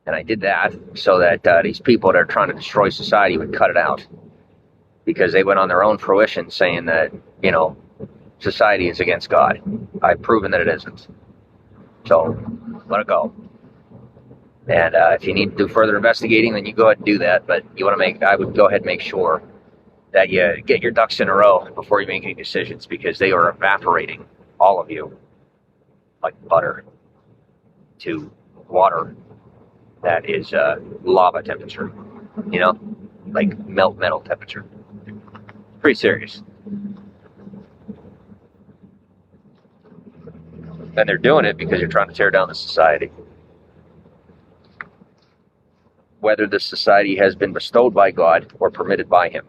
And I did that so that these people that are trying to destroy society would cut it out. Because they went on their own fruition saying that, society is against God. I've proven that it isn't. So, let it go. And if you need to do further investigating, then you go ahead and do that. But I would go ahead and make sure that you get your ducks in a row before you make any decisions, because they are evaporating, all of you, like butter to water that is lava temperature, like melt metal temperature. Pretty serious. And they're doing it because you're trying to tear down the society. Whether the society has been bestowed by God or permitted by Him,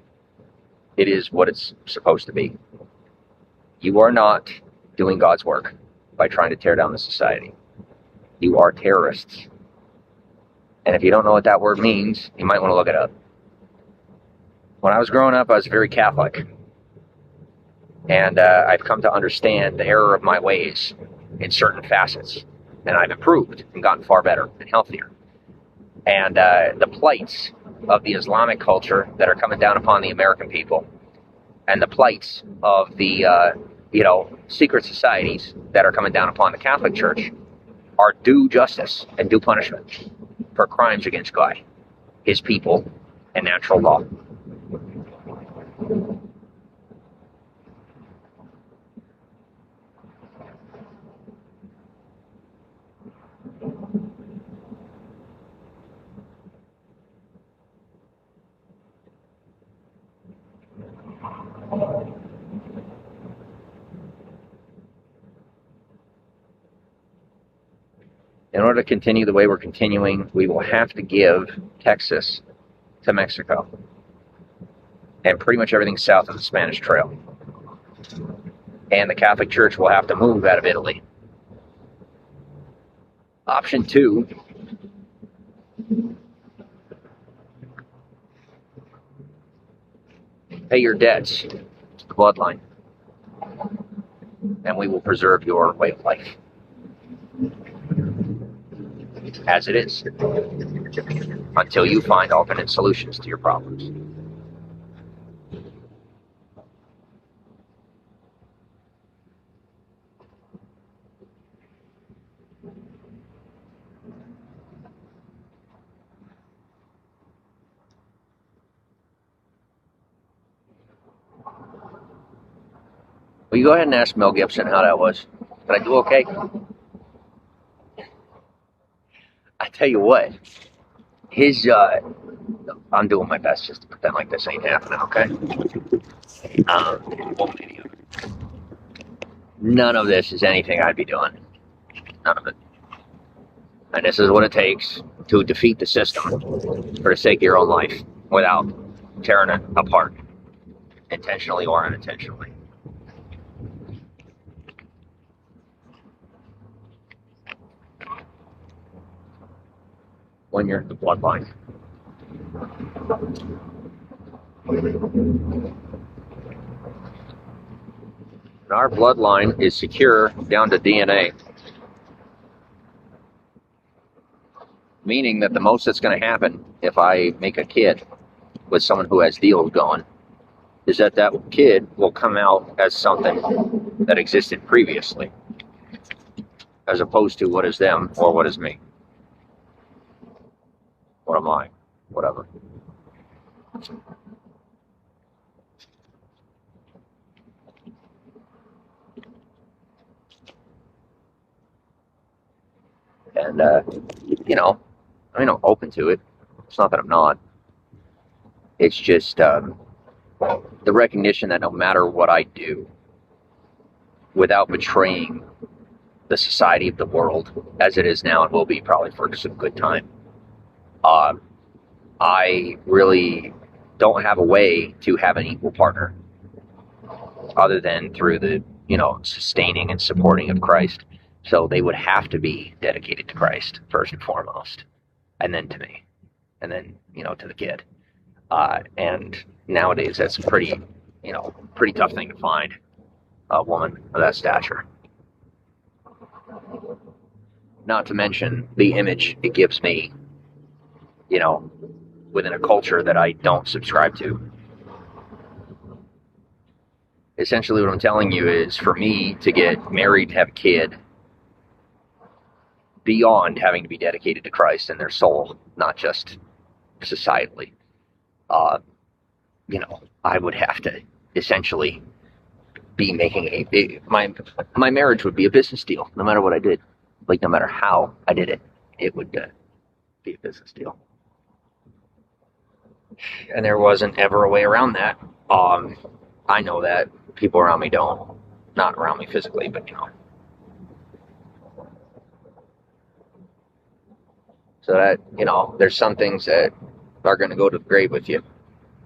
it is what it's supposed to be. You are not doing God's work by trying to tear down the society. You are terrorists. And if you don't know what that word means, you might want to look it up. When I was growing up, I was very Catholic. And I've come to understand the error of my ways in certain facets. And I've improved and gotten far better and healthier. And the plights of the Islamic culture that are coming down upon the American people, and the plights of the secret societies that are coming down upon the Catholic Church, are due justice and due punishment for crimes against God, His people, and natural law. In order to continue the way we're continuing, we will have to give Texas to Mexico and pretty much everything south of the Spanish Trail. And the Catholic Church will have to move out of Italy. Option 2 Pay your debts to the bloodline, and we will preserve your way of life as it is until you find alternate solutions to your problems. Will you go ahead and ask Mel Gibson how that was? Did I do okay? I tell you what, I'm doing my best just to pretend like this ain't happening, okay? One video. None of this is anything I'd be doing. None of it. And this is what it takes to defeat the system for the sake of your own life without tearing it apart, intentionally or unintentionally. When you're in the bloodline. And our bloodline is secure down to DNA. Meaning that the most that's going to happen if I make a kid with someone who has deals going is that that kid will come out as something that existed previously, as opposed to what is them or what is me. What am I? Whatever. And, I'm open to it. It's not that I'm not. It's just the recognition that no matter what I do, without betraying the society of the world, as it is now and will be probably for some good time, I really don't have a way to have an equal partner other than through the, sustaining and supporting of Christ. So they would have to be dedicated to Christ first and foremost, and then to me, and then, to the kid. And nowadays that's a pretty tough thing to find, a woman of that stature. Not to mention the image it gives me, within a culture that I don't subscribe to. Essentially what I'm telling you is, for me to get married, to have a kid, beyond having to be dedicated to Christ and their soul, not just societally, I would have to essentially be making my marriage would be a business deal, no matter what I did. Like, no matter how I did it, it would be a business deal. And there wasn't ever a way around that. I know that. People around me don't. Not around me physically, but, So that, there's some things that are going to go to the grave with you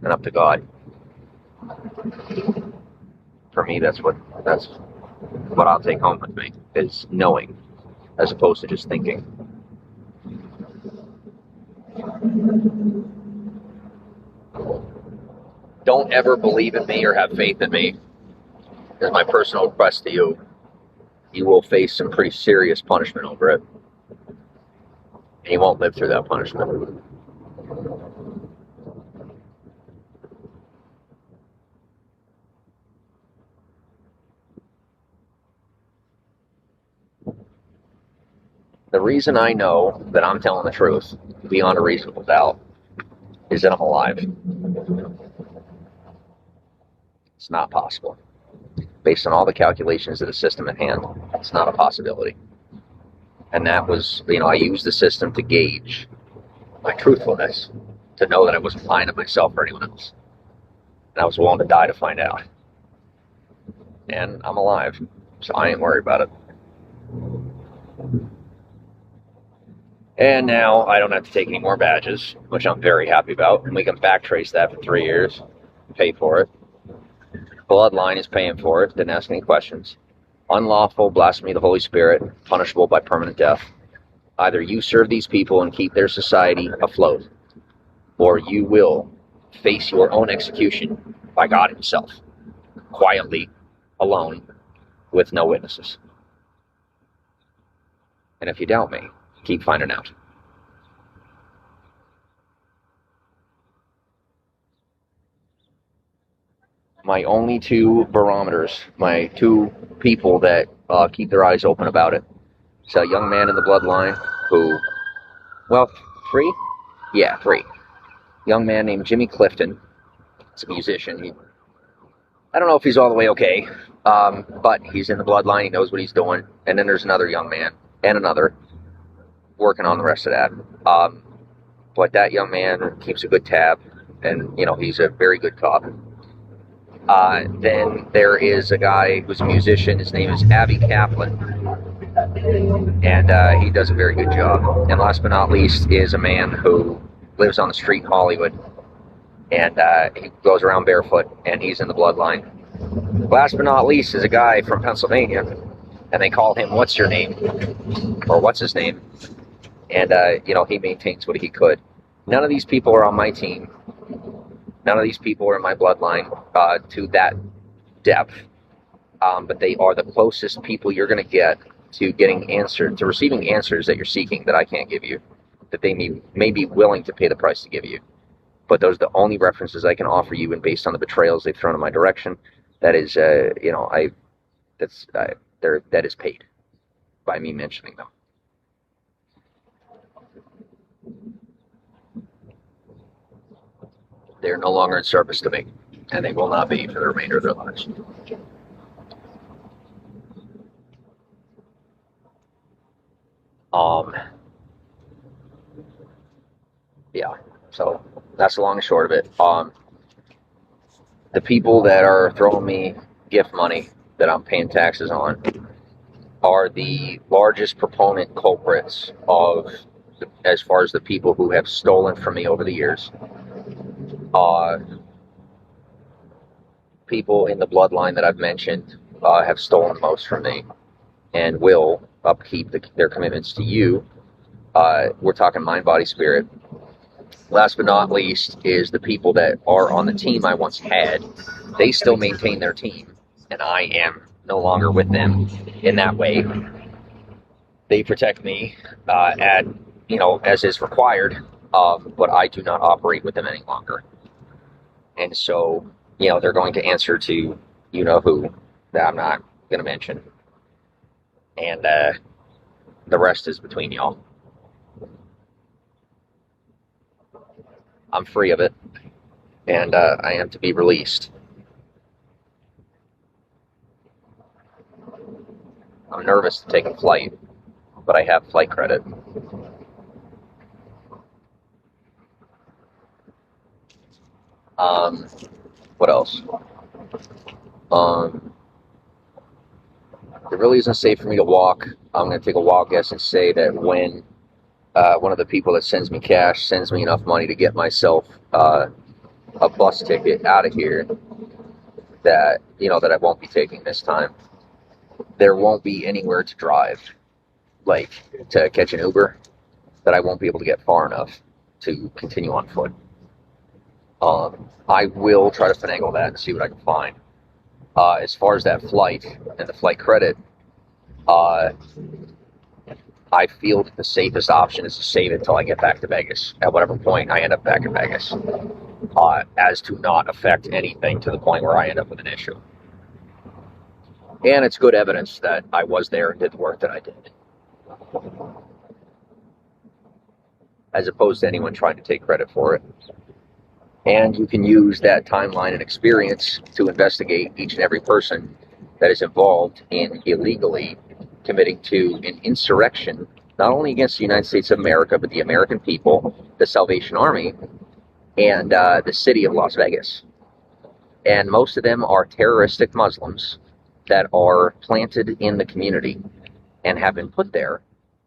and up to God. For me, that's what I'll take home with me, is knowing as opposed to just thinking. Don't ever believe in me or have faith in me. Is my personal request to you. You will face some pretty serious punishment over it. And you won't live through that punishment. The reason I know that I'm telling the truth beyond a reasonable doubt is that I'm alive. It's not possible. Based on all the calculations of the system at hand, it's not a possibility. And that was, I used the system to gauge my truthfulness, to know that I wasn't lying to myself or anyone else. And I was willing to die to find out. And I'm alive, so I ain't worried about it. And now I don't have to take any more badges, which I'm very happy about. And we can backtrace that for 3 years, pay for it. Bloodline is paying for it, didn't ask any questions. Unlawful, blasphemy of the Holy Spirit, punishable by permanent death. Either you serve these people and keep their society afloat, or you will face your own execution by God himself, quietly, alone, with no witnesses. And if you doubt me, keep finding out. My only two barometers, my two people that keep their eyes open about it. It's a young man in the bloodline who, well, three? Yeah, three. Young man named Jimmy Clifton. He's a musician. I don't know if he's all the way okay, but he's in the bloodline. He knows what he's doing. And then there's another young man and another working on the rest of that. But that young man keeps a good tab, and, you know, he's a very good cop. Then there is a guy who's a musician. His name is Abby Kaplan, and he does a very good job. And last but not least is a man who lives on the street in Hollywood, and he goes around barefoot, and he's in the bloodline. Last but not least is a guy from Pennsylvania, and they call him What's Your Name, or What's His Name, and you know, he maintains what he could. None of these people are on my team. None of these people are in my bloodline to that depth, but they are the closest people you're going to get to getting answered, to receiving answers that you're seeking that I can't give you, that they may be willing to pay the price to give you. But those are the only references I can offer you, and based on the betrayals they've thrown in my direction, that is, you know, that is paid by me mentioning them. They're no longer in service to me, and they will not be for the remainder of their lives. Yeah, so that's the long and short of it. The people that are throwing me gift money that I'm paying taxes on are the largest proponent culprits of, as far as the people who have stolen from me over the years. People in the bloodline that I've mentioned have stolen most from me and will upkeep their commitments to you. We're talking mind, body, spirit. Last but not least is the people that are on the team I once had. They still maintain their team, and I am no longer with them in that way. They protect me you know, as is required, but I do not operate with them any longer. And so, you know, they're going to answer to you know who that I'm not going to mention. And the rest is between y'all. I'm free of it, and I am to be released. I'm nervous to take a flight, but I have flight credit. What else? It really isn't safe for me to walk. I'm going to take a wild guess and say that when one of the people that sends me cash sends me enough money to get myself a bus ticket out of here, that, you know, that I won't be taking this time. There won't be anywhere to drive, like to catch an Uber, that I won't be able to get far enough to continue on foot. I will try to finagle that and see what I can find. As far as that flight and the flight credit, I feel that the safest option is to save it till I get back to Vegas, at whatever point I end up back in Vegas, as to not affect anything to the point where I end up with an issue. And it's good evidence that I was there and did the work that I did, as opposed to anyone trying to take credit for it. And you can use that timeline and experience to investigate each and every person that is involved in illegally committing to an insurrection, not only against the United States of America, but the American people, the Salvation Army, and the city of Las Vegas. And most of them are terroristic Muslims that are planted in the community and have been put there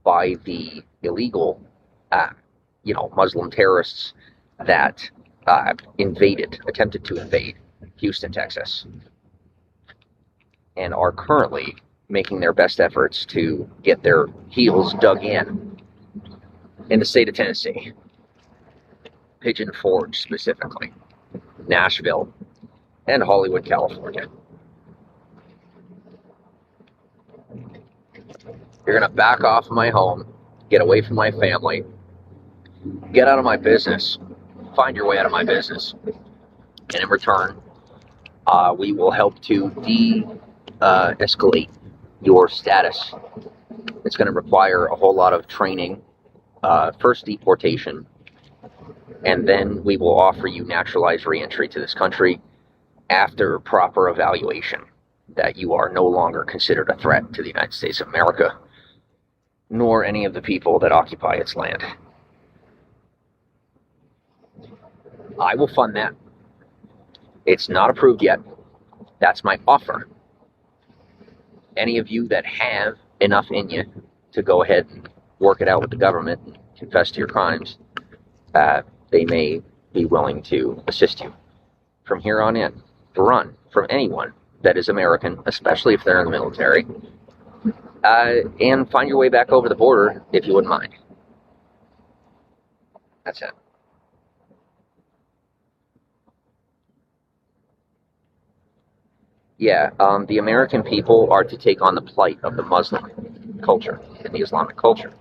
by the illegal, Muslim terrorists that attempted to invade Houston, Texas, and are currently making their best efforts to get their heels dug in the state of Tennessee, Pigeon Forge specifically, Nashville, and Hollywood, California. You're going to back off of my home, get away from my family, get out of my business, find your way out of my business. And in return, we will help to de-escalate your status. It's going to require a whole lot of training, first deportation, and then we will offer you naturalized reentry to this country after proper evaluation that you are no longer considered a threat to the United States of America, nor any of the people that occupy its land. I will fund that. It's not approved yet. That's my offer. Any of you that have enough in you to go ahead and work it out with the government and confess to your crimes, they may be willing to assist you. From here on in, run from anyone that is American, especially if they're in the military, and find your way back over the border if you wouldn't mind. That's it. Yeah, the American people are to take on the plight of the Muslim culture and the Islamic culture.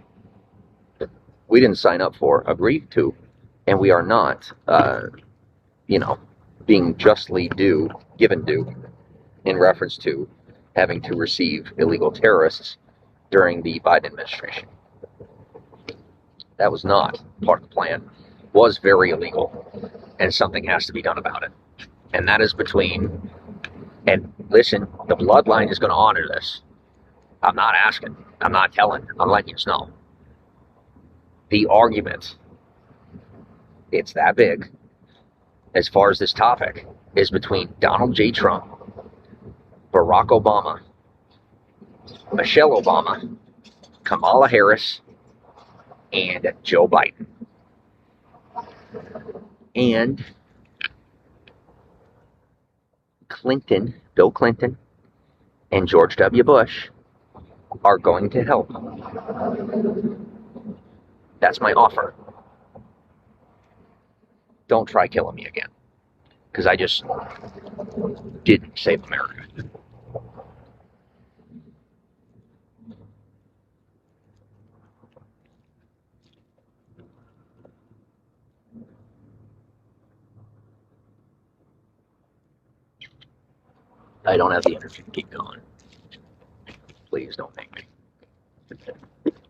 We didn't sign up for, agreed to, and we are not, being justly given due in reference to having to receive illegal terrorists during the Biden administration. That was not part of the plan. Was very illegal, and something has to be done about it. And that is between... And listen, the bloodline is going to honor this. I'm not asking. I'm not telling. I'm letting you know. The argument, it's that big, as far as this topic, is between Donald J. Trump, Barack Obama, Michelle Obama, Kamala Harris, and Joe Biden. And Bill Clinton, and George W. Bush are going to help. That's my offer. Don't try killing me again, because I just didn't save America. I don't have the energy to keep going. Please don't make me.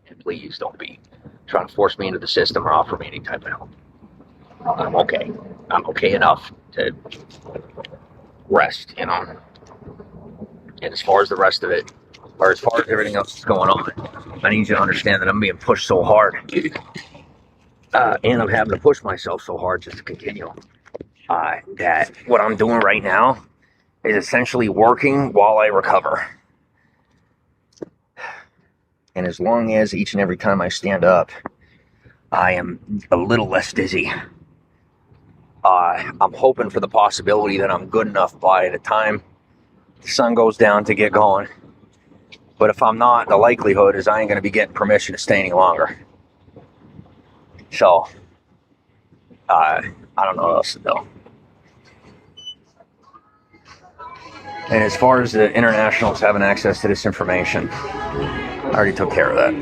And please don't be trying to force me into the system or offer me any type of help. I'm okay. I'm okay enough to rest, And as far as the rest of it, or as far as everything else that's going on, I need you to understand that I'm being pushed so hard. And I'm having to push myself so hard just to continue. That what I'm doing right now is essentially working while I recover. And as long as each and every time I stand up, I am a little less dizzy, I'm hoping for the possibility that I'm good enough by the time the sun goes down to get going. But if I'm not, the likelihood is I ain't going to be getting permission to stay any longer. So, I don't know what else to do. And as far as the internationals having access to this information, I already took care of that.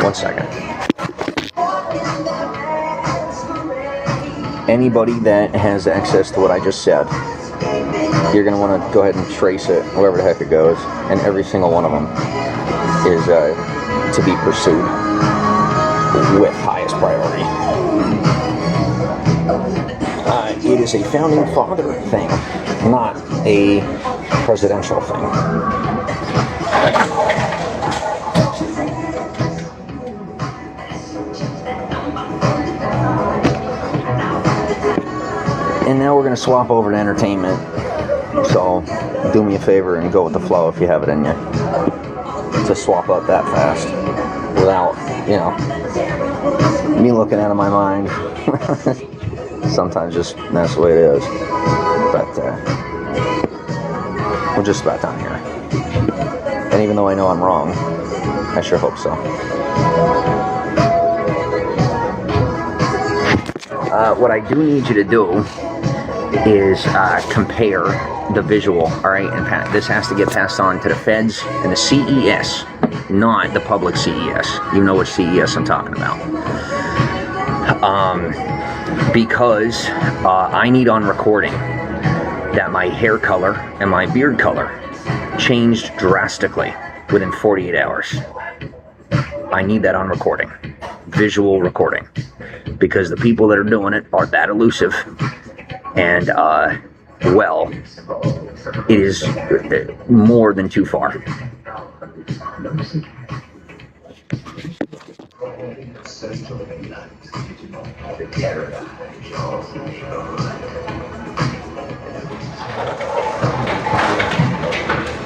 One second. Anybody that has access to what I just said, you're going to want to go ahead and trace it wherever the heck it goes, and every single one of them is to be pursued with highest priority. It is a founding father thing, not a presidential thing. And now we're going to swap over to entertainment. So do me a favor and go with the flow if you have it in you. To swap up that fast without, me looking out of my mind. Sometimes just that's the way it is. But we're just about done here. And even though I know I'm wrong, I sure hope so. what I do need you to do is compare the visual, all right? And this has to get passed on to the feds and the CES, not the public CES. You know which CES I'm talking about. Because I need on recording that my hair color and my beard color changed drastically within 48 hours. I need that on recording, visual recording, because the people that are doing it are that elusive, and well, it is more than too far.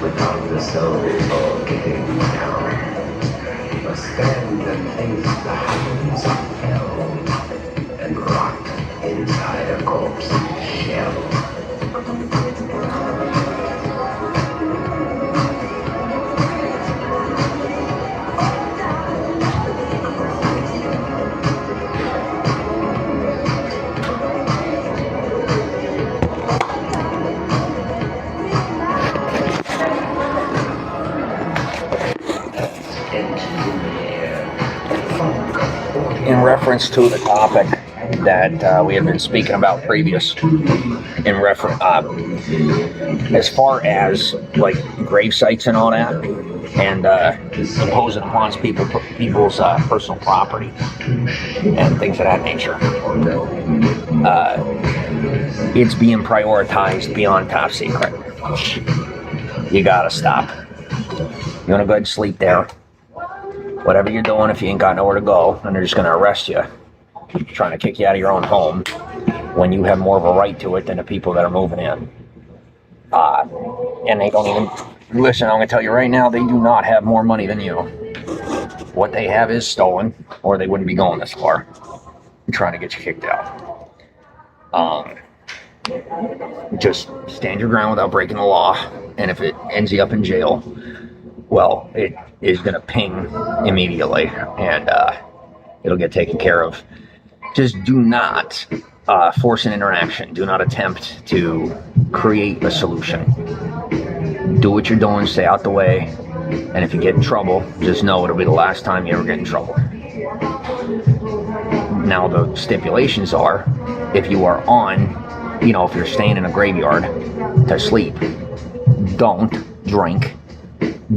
Without the celebrating all getting down, must stand and face the hounds of hell and rot inside a corpse shell. In reference to the topic that we have been speaking about previous, in reference, as far as like grave sites and all that, and imposing upon people's personal property and things of that nature, it's being prioritized beyond top secret. You gotta stop. You wanna go ahead and sleep there. Whatever you're doing, if you ain't got nowhere to go, and they're just going to arrest you, trying to kick you out of your own home, when you have more of a right to it than the people that are moving in. And they don't even, listen, I'm going to tell you right now, they do not have more money than you. What they have is stolen, or they wouldn't be going this far, trying to get you kicked out. Just stand your ground without breaking the law, and if it ends you up in jail, well, it is going to ping immediately, and it'll get taken care of. Just do not force an interaction. Do not attempt to create a solution. Do what you're doing, stay out the way, and if you get in trouble, just know it'll be the last time you ever get in trouble. Now, the stipulations are, if you are on, if you're staying in a graveyard to sleep, don't drink.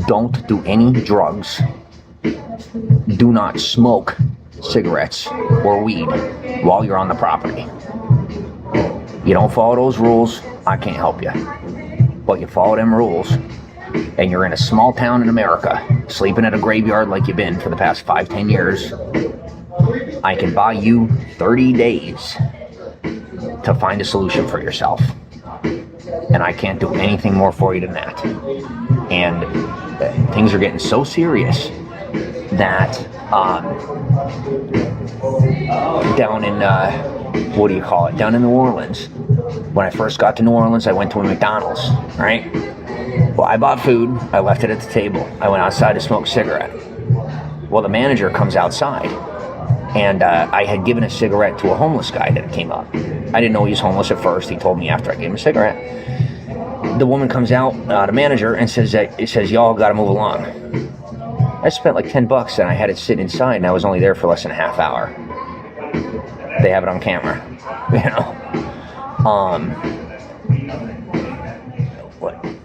Don't do any drugs. Do not smoke cigarettes or weed while you're on the property. You don't follow those rules, I can't help you. But you follow them rules, and you're in a small town in America, sleeping at a graveyard like you've been for the past 5-10 years, I can buy you 30 days to find a solution for yourself. And I can't do anything more for you than that. And things are getting so serious that down in down in New Orleans, when I first got to New Orleans, I went to a McDonald's, right? Well, I bought food, I left it at the table, I went outside to smoke a cigarette. Well, the manager comes outside, and I had given a cigarette to a homeless guy that came up. I didn't know he was homeless at first. He told me after I gave him a cigarette. The woman comes out, the manager, and says, y'all gotta move along. I spent like $10 and I had it sit inside, and I was only there for less than a half hour. They have it on camera,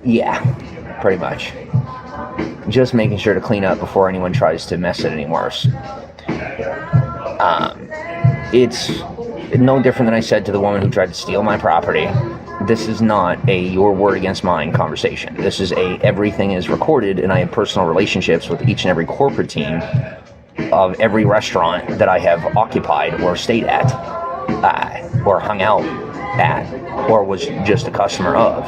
Yeah, pretty much. Just making sure to clean up before anyone tries to mess it any worse. It's no different than I said to the woman who tried to steal my property. This is not a your word against mine conversation. This is everything is recorded, and I have personal relationships with each and every corporate team of every restaurant that I have occupied or stayed at, or hung out at, or was just a customer of.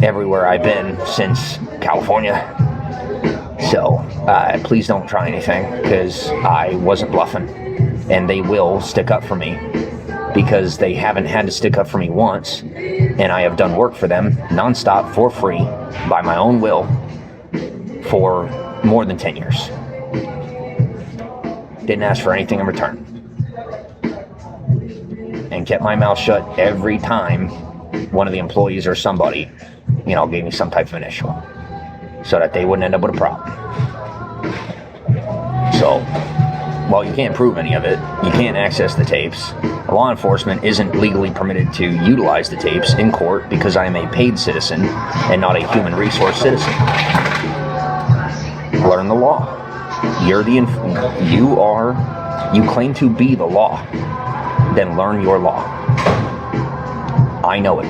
Everywhere I've been since California. So please don't try anything, because I wasn't bluffing, and they will stick up for me, because they haven't had to stick up for me once, and I have done work for them nonstop for free by my own will for more than 10 years. Didn't ask for anything in return. and kept my mouth shut every time one of the employees or somebody, gave me some type of initial, so that they wouldn't end up with a problem. So, while you can't prove any of it, you can't access the tapes. Law enforcement isn't legally permitted to utilize the tapes in court because I am a paid citizen and not a human resource citizen. Learn the law. You claim to be the law. Then learn your law. I know it.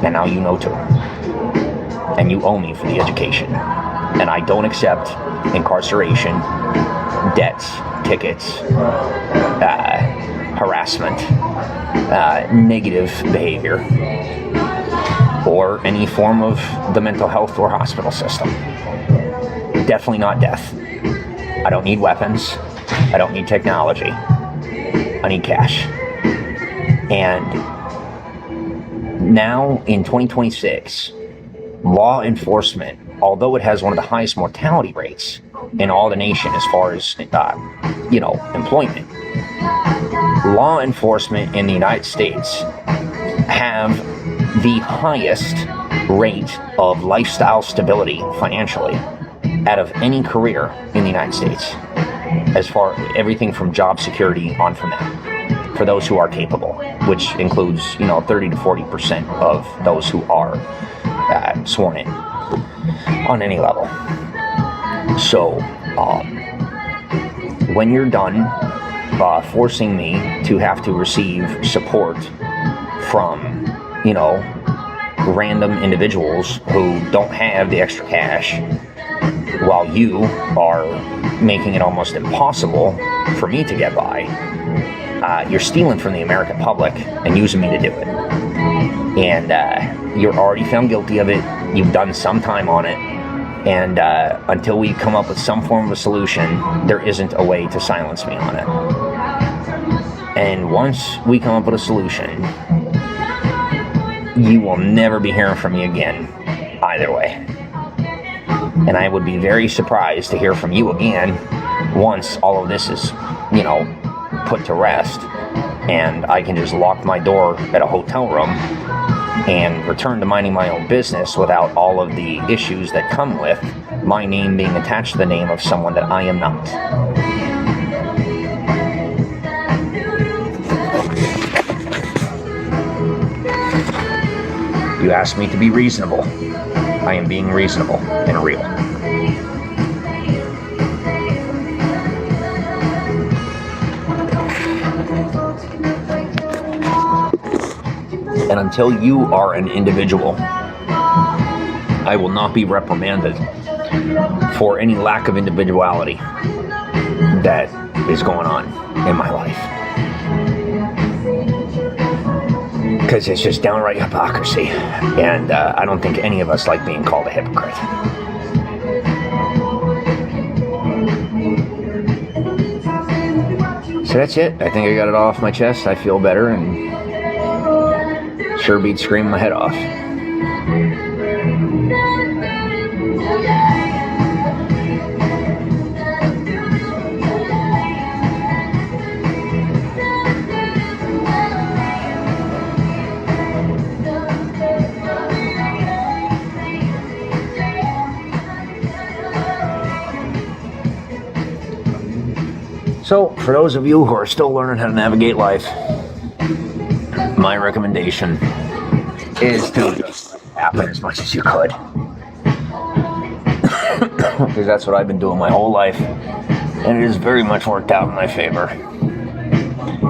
And now you know too. And you owe me for the education. And I don't accept incarceration, debts, tickets, harassment, negative behavior, or any form of the mental health or hospital system. Definitely not death. I don't need weapons. I don't need technology. I need cash. And now in 2026, law enforcement, although it has one of the highest mortality rates in all the nation as far as, employment, law enforcement in the United States have the highest rate of lifestyle stability financially out of any career in the United States, as far everything from job security on from that, for those who are capable, which includes 30 to 40% of those who are sworn in on any level. So when you're done forcing me to have to receive support from random individuals who don't have the extra cash, while you are making it almost impossible for me to get by, you're stealing from the American public and using me to do it. And you're already found guilty of it. You've done some time on it. And until we come up with some form of a solution, there isn't a way to silence me on it. And once we come up with a solution, you will never be hearing from me again, either way. And I would be very surprised to hear from you again once all of this is, put to rest, and I can just lock my door at a hotel room and return to minding my own business without all of the issues that come with my name being attached to the name of someone that I am not. You asked me to be reasonable. I am being reasonable and real. And until you are an individual, I will not be reprimanded for any lack of individuality that is going on in my life. Because it's just downright hypocrisy. And I don't think any of us like being called a hypocrite. So that's it. I think I got it off my chest. I feel better and sure beat screaming my head off. So, for those of you who are still learning how to navigate life, my recommendation is to just happen as much as you could. Because that's what I've been doing my whole life, and it has very much worked out in my favor.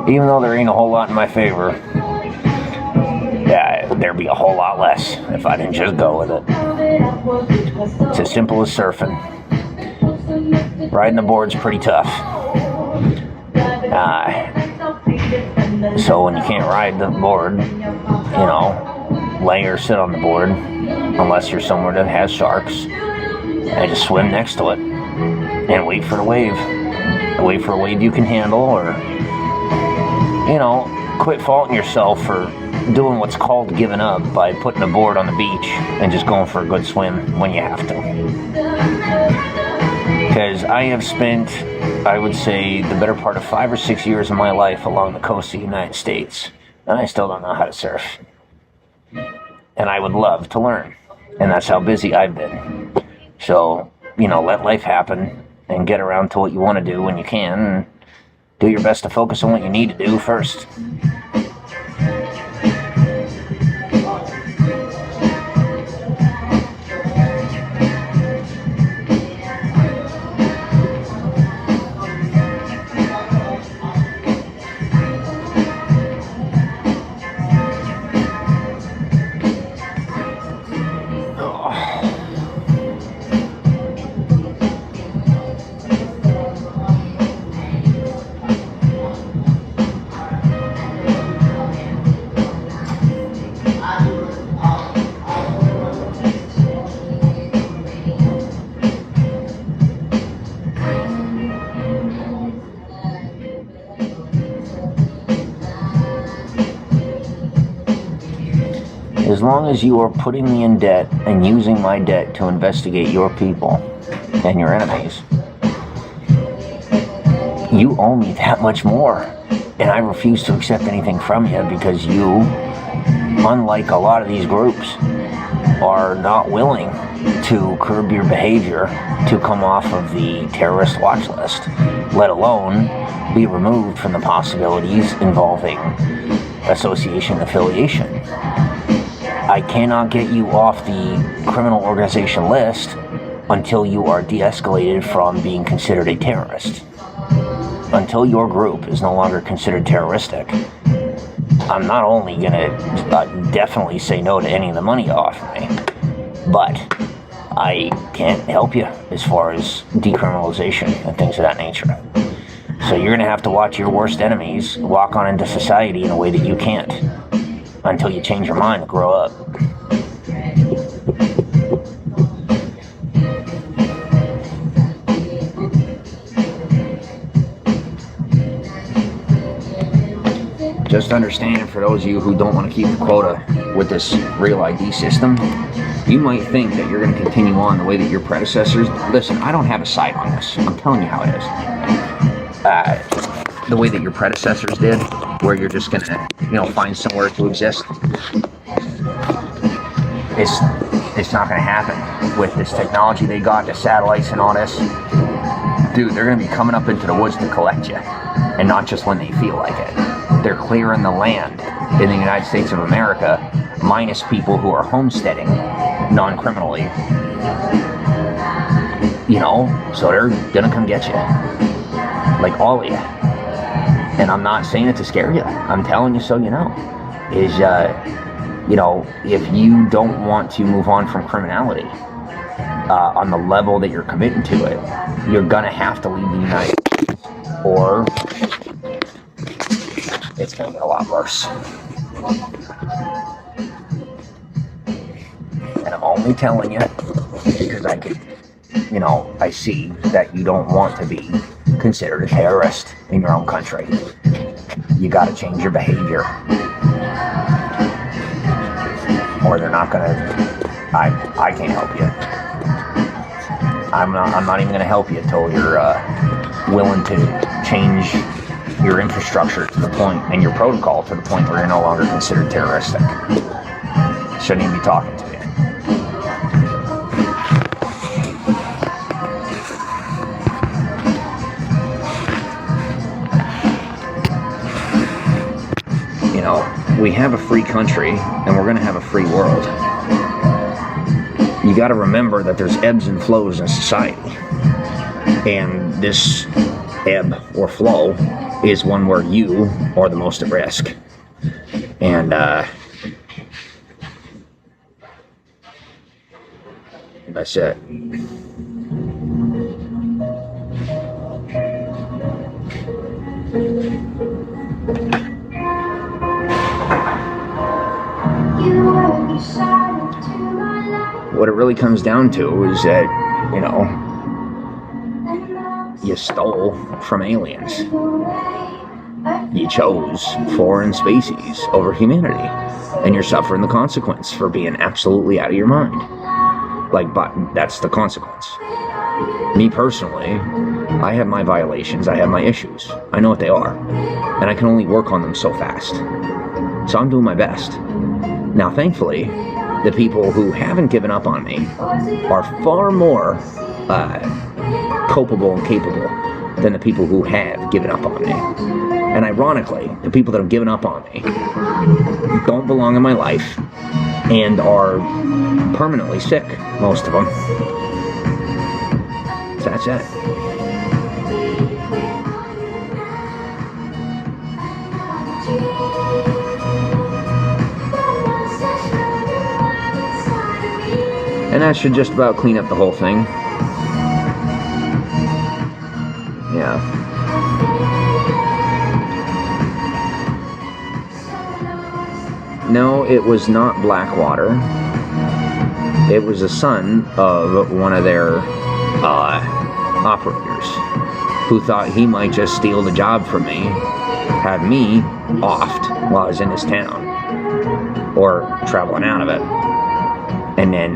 Even though there ain't a whole lot in my favor, yeah, there'd be a whole lot less if I didn't just go with it. It's as simple as surfing. Riding the board's pretty tough. So when you can't ride the board, lay or sit on the board, unless you're somewhere that has sharks, and just swim next to it and wait for the wave. Wait for a wave you can handle, or quit faulting yourself for doing what's called giving up by putting a board on the beach and just going for a good swim when you have to. Because I have spent, I would say, the better part of 5 or 6 years of my life along the coast of the United States, and I still don't know how to surf. And I would love to learn, and that's how busy I've been. So, let life happen and get around to what you want to do when you can, and do your best to focus on what you need to do first. As long as you are putting me in debt and using my debt to investigate your people and your enemies, you owe me that much more. And I refuse to accept anything from you because you, unlike a lot of these groups, are not willing to curb your behavior to come off of the terrorist watch list, let alone be removed from the possibilities involving association affiliation. I cannot get you off the criminal organization list until you are de-escalated from being considered a terrorist. Until your group is no longer considered terroristic, I'm not only going to definitely say no to any of the money you offer me, but I can't help you as far as decriminalization and things of that nature. So you're going to have to watch your worst enemies walk on into society in a way that you can't, until you change your mind and grow up. Just understand, for those of you who don't want to keep the quota with this real ID system, you might think that you're going to continue on the way that your predecessors... Listen, I don't have a side on this. I'm telling you how it is. The way that your predecessors did, where you're just going to, find somewhere to exist. It's not going to happen with this technology they got, the satellites and all this. Dude, they're going to be coming up into the woods to collect you, and not just when they feel like it. They're clearing the land in the United States of America, minus people who are homesteading non-criminally. So they're going to come get you. Like all of you. And I'm not saying it to scare you. I'm telling you so you know. If you don't want to move on from criminality on the level that you're committing to it, you're gonna have to leave the United States, or it's gonna get a lot worse. And I'm only telling you because I see that you don't want to be considered a terrorist in your own country. You got to change your behavior, or they're not gonna. I can't help you. I'm not even gonna help you until you're willing to change your infrastructure to the point, and your protocol to the point where you're no longer considered terroristic. Shouldn't even be talking to you. We have a free country, and we're going to have a free world. You got to remember that there's ebbs and flows in society. And this ebb or flow is one where you are the most at risk. And, that's it. What it really comes down to is that, you stole from aliens. You chose foreign species over humanity. And you're suffering the consequence for being absolutely out of your mind. But that's the consequence. Me personally, I have my violations, I have my issues. I know what they are. And I can only work on them so fast. So I'm doing my best. Now, thankfully, the people who haven't given up on me are far more culpable and capable than the people who have given up on me. And ironically, the people that have given up on me don't belong in my life and are permanently sick, most of them. So that's it. And that should just about clean up the whole thing. Yeah. No, it was not Blackwater. It was the son of one of their operators who thought he might just steal the job from me, have me offed while I was in this town or traveling out of it, and then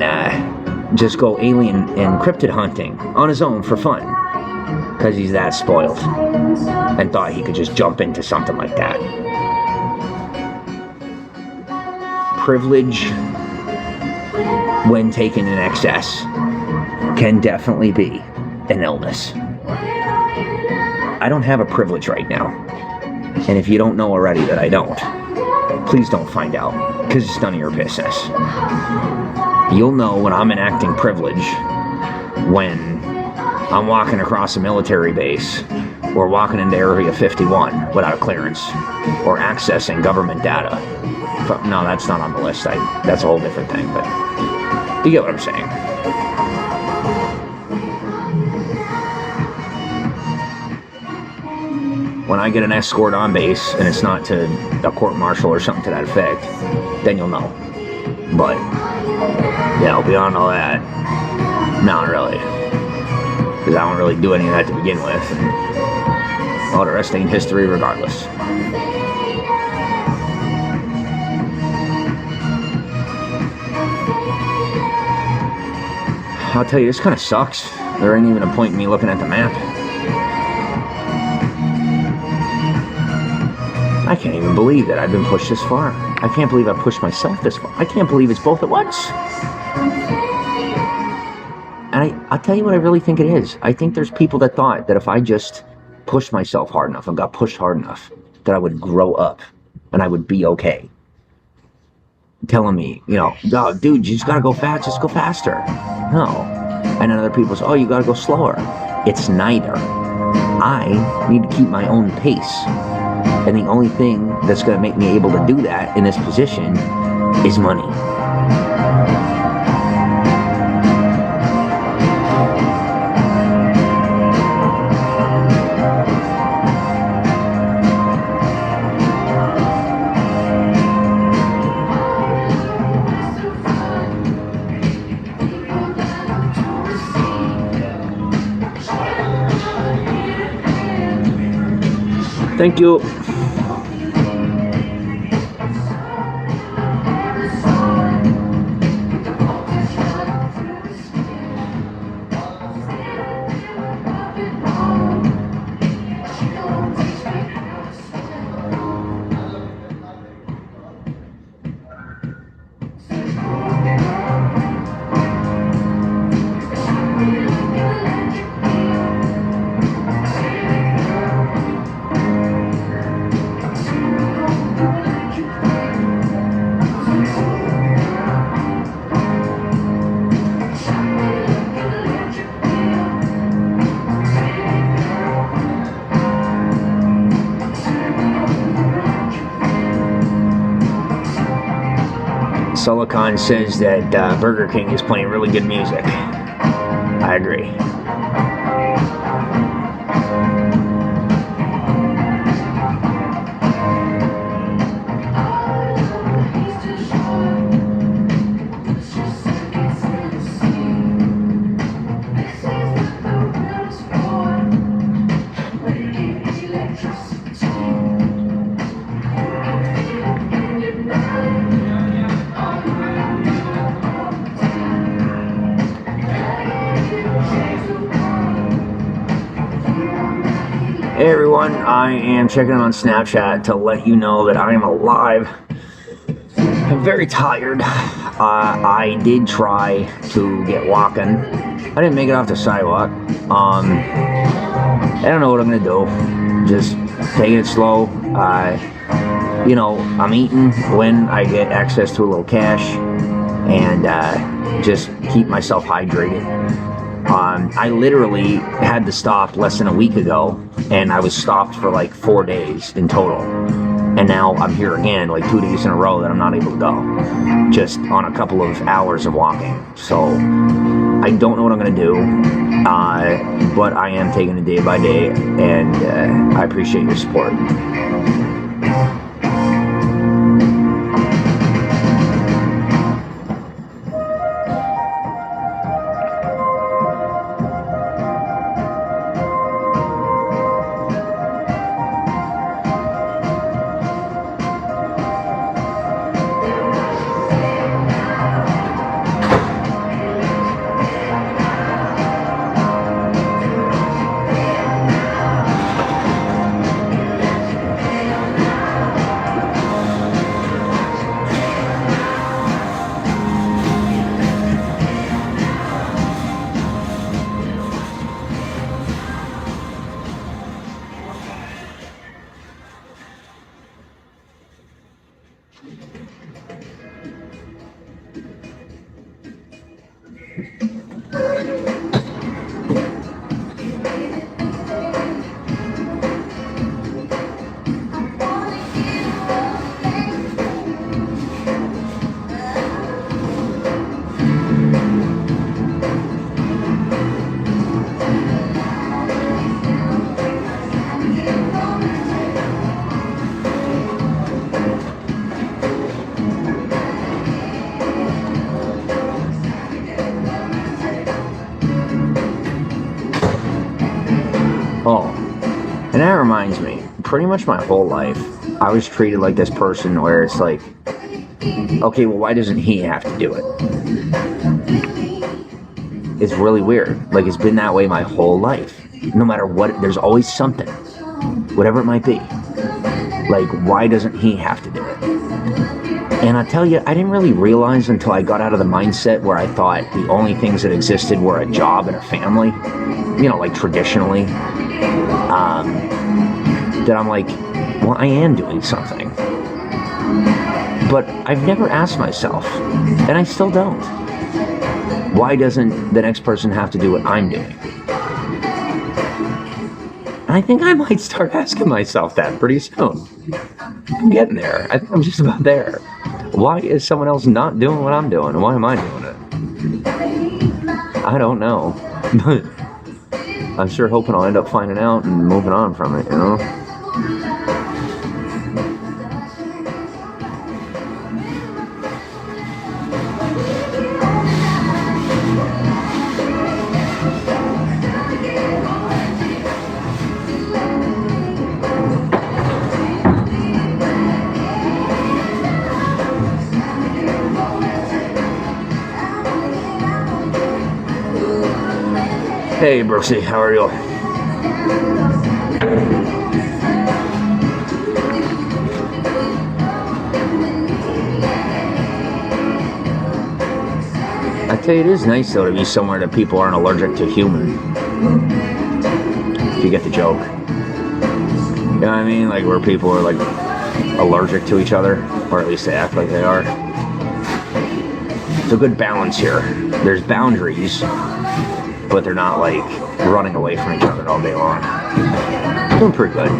just go alien and cryptid hunting on his own for fun because he's that spoiled and thought he could just jump into something like that. Privilege, when taken in excess, can definitely be an illness. I don't have a privilege right now, and if you don't know already that I don't, please don't find out, because it's none of your business. You'll know when I'm enacting privilege when I'm walking across a military base or walking into Area 51 without a clearance or accessing government data. No, that's not on the list. That's a whole different thing, but you get what I'm saying. When I get an escort on base and it's not to a court-martial or something to that effect, then you'll know. But, yeah, beyond all that, not really. Because I don't really do any of that to begin with, and all the rest ain't history regardless. I'll tell you, this kind of sucks. There ain't even a point in me looking at the map. I can't even believe that I've been pushed this far. I can't believe I pushed myself this far. I can't believe it's both at once. And I'll tell you what I really think it is. I think there's people that thought that if I just pushed myself hard enough and got pushed hard enough, that I would grow up and I would be okay. Telling me, oh, dude, you just gotta go fast, just go faster. No. And then other people say, oh, you gotta go slower. It's neither. I need to keep my own pace. And the only thing that's gonna make me able to do that in this position is money. Thank you. Silicon says that Burger King is playing really good music. I agree. Hey everyone, I am checking in on Snapchat to let you know that I am alive. I'm very tired. I did try to get walking. I didn't make it off the sidewalk. I don't know what I'm gonna do. Just taking it slow. I'm eating when I get access to a little cash, and just keep myself hydrated. I literally had to stop less than a week ago, and I was stopped for like 4 days in total. And now I'm here again, like 2 days in a row that I'm not able to go, just on a couple of hours of walking. So I don't know what I'm gonna do, but I am taking it day by day, and I appreciate your support. Oh, and that reminds me, pretty much my whole life, I was treated like this person where it's like, okay, well, why doesn't he have to do it? It's really weird. Like, it's been that way my whole life. No matter what, there's always something, whatever it might be. Like, why doesn't he have to do it? And I tell you, I didn't really realize until I got out of the mindset where I thought the only things that existed were a job and a family, like traditionally, that I'm like, well, I am doing something. But I've never asked myself, and I still don't, why doesn't the next person have to do what I'm doing? And I think I might start asking myself that pretty soon. I'm getting there. I think I'm just about there. Why is someone else not doing what I'm doing? And why am I doing it? I don't know. But I'm sure hoping I'll end up finding out and moving on from it, Hey, Brooksy, how are you? I tell you, it is nice though to be somewhere that people aren't allergic to human. If you get the joke. You know what I mean? Like where people are like allergic to each other, or at least they act like they are. It's a good balance here. There's boundaries, but they're not like running away from each other all day long. Doing pretty good.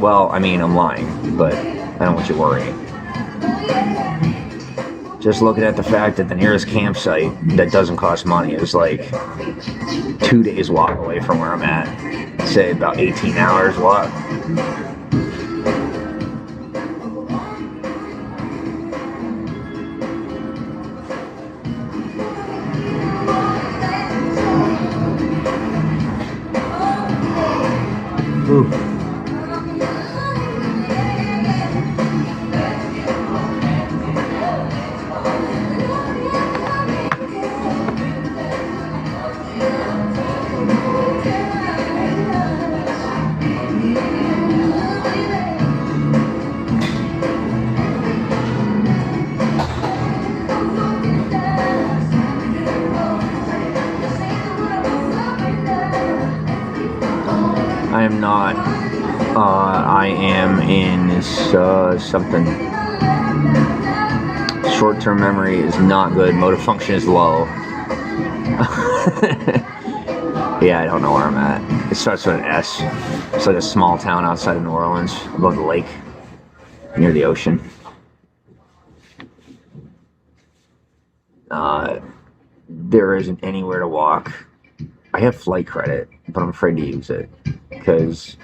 Well, I mean, I'm lying, but I don't want you worrying. Just looking at the fact that the nearest campsite that doesn't cost money is like 2 days walk away from where I'm at. Say about 18 hours walk. Ooh. I am not. I am in something. Short-term memory is not good. Motor function is low. Yeah, I don't know where I'm at. It starts with an S. It's like a small town outside of New Orleans, above the lake, near the ocean. There isn't anywhere to walk. I have flight credit, but I'm afraid to use it because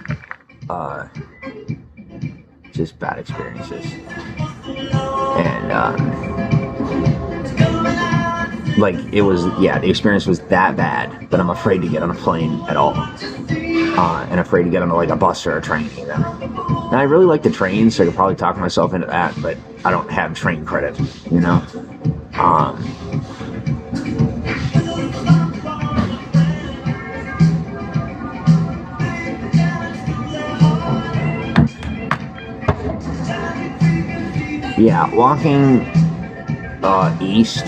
just bad experiences. And like it was, yeah, the experience was that bad that I'm afraid to get on a plane at all, and afraid to get on like a bus or a train even. And I really like the train, so I could probably talk myself into that, but I don't have train credit, you know. Yeah, walking east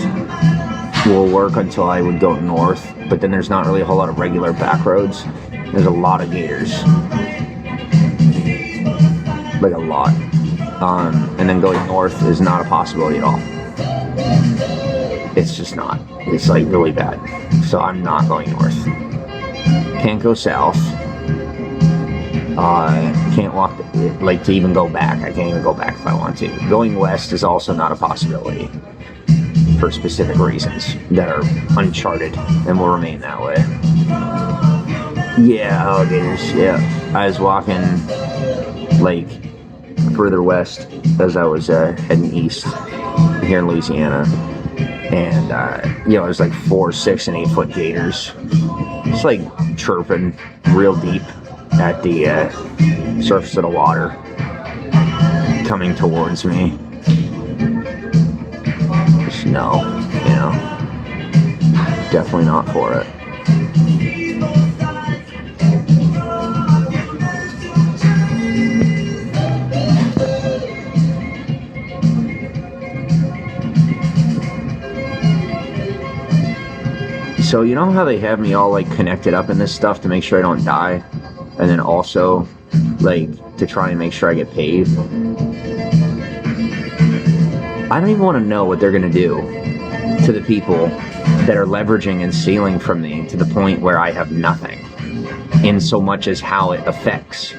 will work until I would go north, but then there's not really a whole lot of regular back roads. There's a lot of gators. Like a lot. And then going north is not a possibility at all. It's just not. It's like really bad. So I'm not going north. Can't go south. Can't walk, like to even go back. I can't even go back if I want to. Going west is also not a possibility for specific reasons that are uncharted and will remain that way. Yeah, alligators, yeah. I was walking like further west as I was heading east here in Louisiana. And, there's like 4, 6, and 8 foot gators. It's like chirping real deep at the surface of the water coming towards me. Just no, definitely not for it. So you know how they have me all like connected up in this stuff to make sure I don't die? And then also, like, to try and make sure I get paid. I don't even want to know what they're going to do to the people that are leveraging and stealing from me to the point where I have nothing. In so much as how it affects,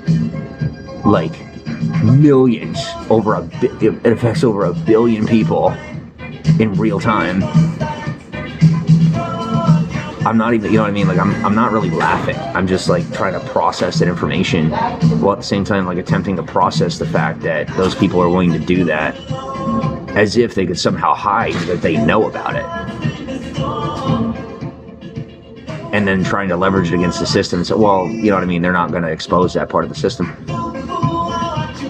like, millions. It affects over 1 billion people in real time. I'm not even, you know what I mean? Like, I'm not really laughing. I'm just, like, trying to process that information while at the same time, like, attempting to process the fact that those people are willing to do that as if they could somehow hide that they know about it. And then trying to leverage it against the system. So, well, you know what I mean? They're not going to expose that part of the system.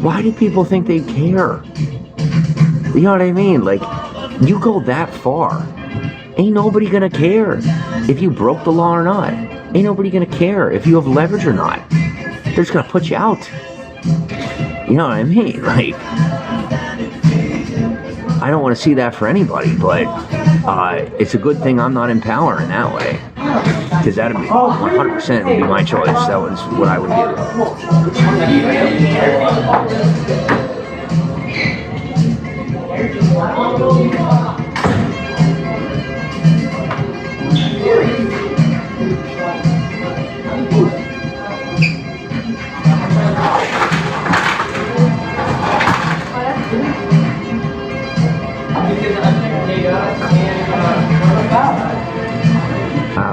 Why do people think they care? You know what I mean? Like, you go that far. Ain't nobody gonna care if you broke the law or not. Ain't nobody gonna care if you have leverage or not. They're just gonna put you out. You know what I mean? Like, I don't want to see that for anybody, but it's a good thing I'm not in power in that way. Because that would be 100% would be my choice. That was what I would do.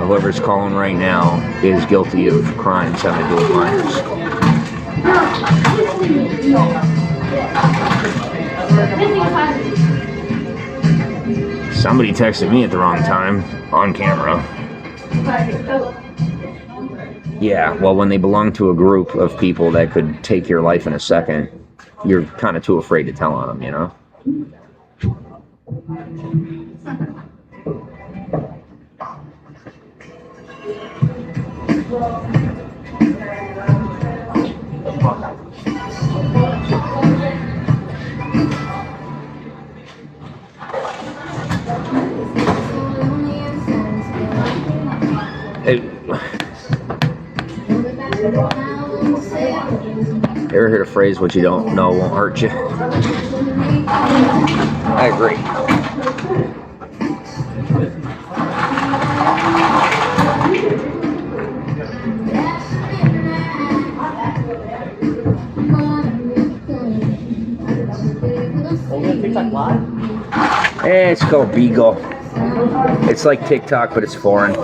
Whoever's calling right now is guilty of crimes having to do with minors. Somebody texted me at the wrong time, on camera. Yeah, well, when they belong to a group of people that could take your life in a second, you're kind of too afraid to tell on them, you know? Ever heard a phrase, what you don't know won't hurt you? I agree. TikTok live? It's called Beagle. It's like TikTok, but it's foreign.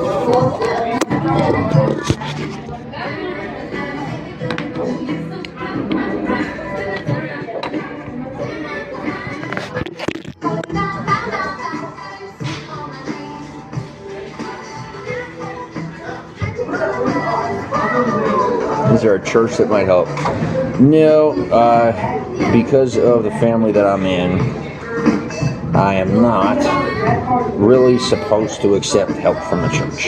Is there a church that might help? No, because of the family that I'm in, I am not really supposed to accept help from the church.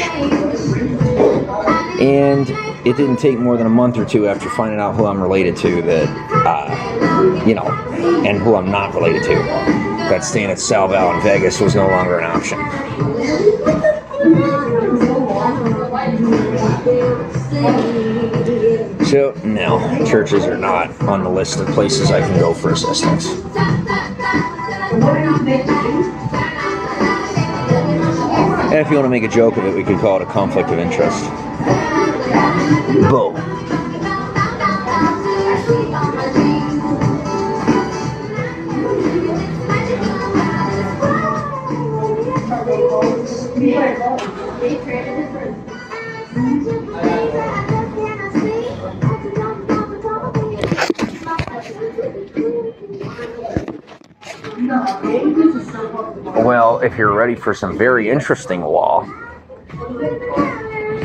And it didn't take more than a month or two after finding out who I'm related to that, and who I'm not related to, that staying at Salval in Vegas was no longer an option. So, no, churches are not on the list of places I can go for assistance. And if you want to make a joke of it, we could call it a conflict of interest. Boom. Well, if you're ready for some very interesting law,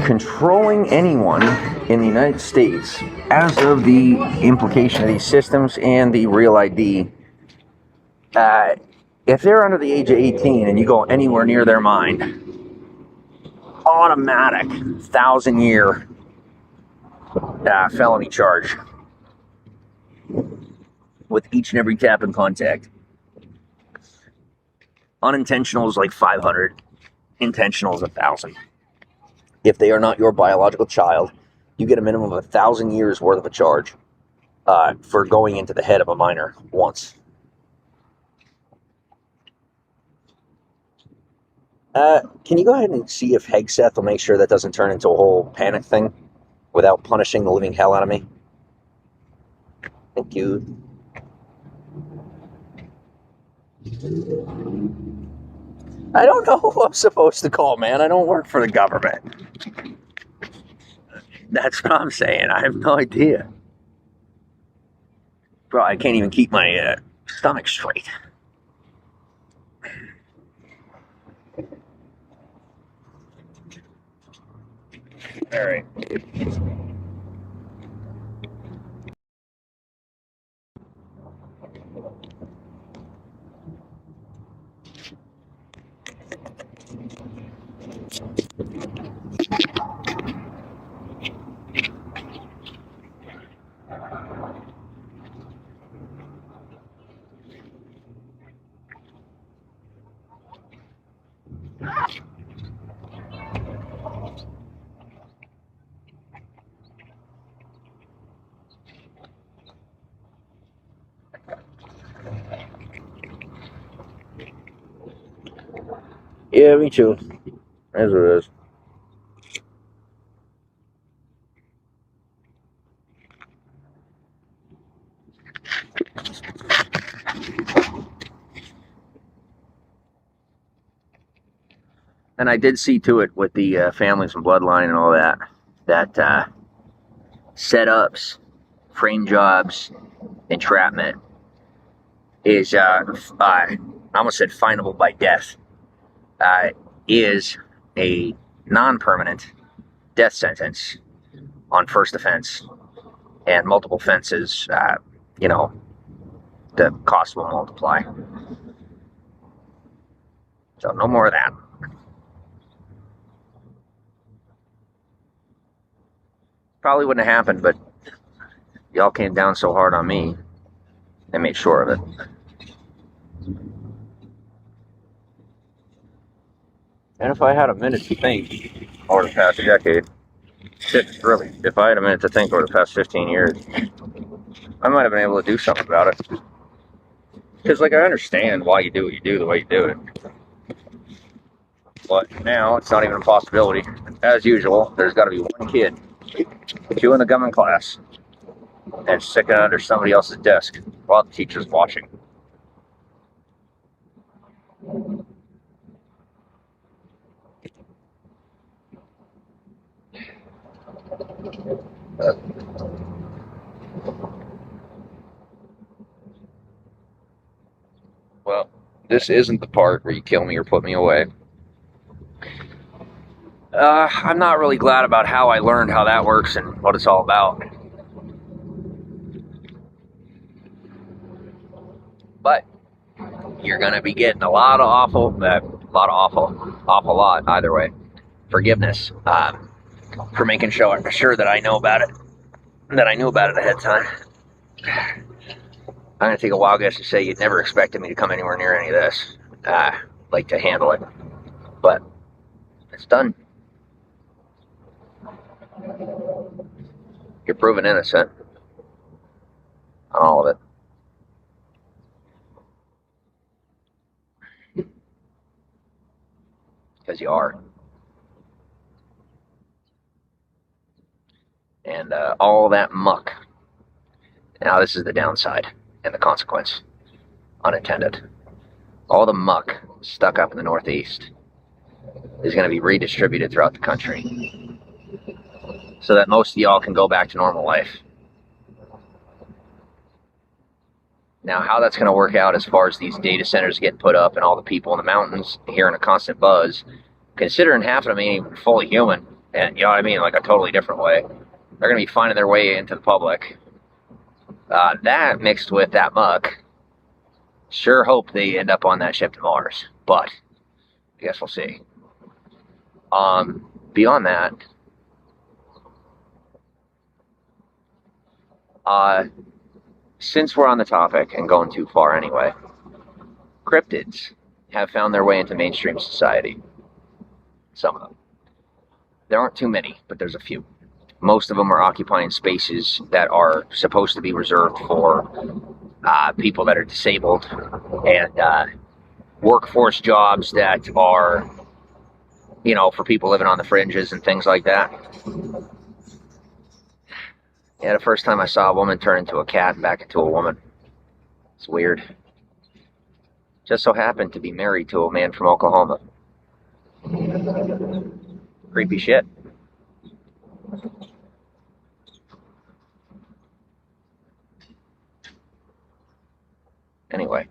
controlling anyone in the United States, as of the implication of these systems and the Real ID, if they're under the age of 18 and you go anywhere near their mind, automatic 1,000-year felony charge with each and every tap and contact. Unintentional is like 500. Intentional is 1,000. If they are not your biological child, you get a minimum of 1,000 years worth of a charge for going into the head of a minor once. Can you go ahead and see if Hegseth will make sure that doesn't turn into a whole panic thing without punishing the living hell out of me? Thank you. I don't know who I'm supposed to call, man. I don't work for the government. That's what I'm saying. I have no idea. Bro, I can't even keep my stomach straight. All right. Yeah, me too. That's what it is. And I did see to it with the families and bloodline and all that, that setups, frame jobs, entrapment is, I almost said finable by death, is a non-permanent death sentence on first offense, and multiple offenses, the cost will multiply. So no more of that. Probably wouldn't have happened, but y'all came down so hard on me, they made sure of it. And if I had a minute to think over the past decade, Shit, really, if I had a minute to think over the past 15 years, I might have been able to do something about it. Because, like, I understand why you do what you do the way you do it. But now, it's not even a possibility. As usual, there's got to be one kid, two in the government class, and sticking it under somebody else's desk while the teacher's watching. Well, this isn't the part where you kill me or put me away. I'm not really glad about how I learned how that works and what it's all about. But you're gonna be getting a lot of awful lot either way. Forgiveness for making sure that I know about it, that I knew about it ahead of time. I'm gonna take a wild guess to say you'd never expected me to come anywhere near any of this, like to handle it, but it's done. You're proven innocent on all of it. Because you are. And all that muck. Now this is the downside and the consequence. Unintended. All the muck stuck up in the Northeast is going to be redistributed throughout the country, so that most of y'all can go back to normal life. Now, how that's going to work out as far as these data centers get put up and all the people in the mountains hearing a constant buzz, considering half of them ain't even fully human, and you know what I mean, like a totally different way, they're going to be finding their way into the public. That mixed with that muck, sure hope they end up on that ship to Mars, but I guess we'll see. Beyond that, since we're on the topic and going too far anyway, cryptids have found their way into mainstream society. Some of them. There aren't too many, but there's a few. Most of them are occupying spaces that are supposed to be reserved for people that are disabled and workforce jobs that are, you know, for people living on the fringes and things like that. Yeah, the first time I saw a woman turn into a cat and back into a woman. It's weird. Just so happened to be married to a man from Oklahoma. Creepy shit. Anyway,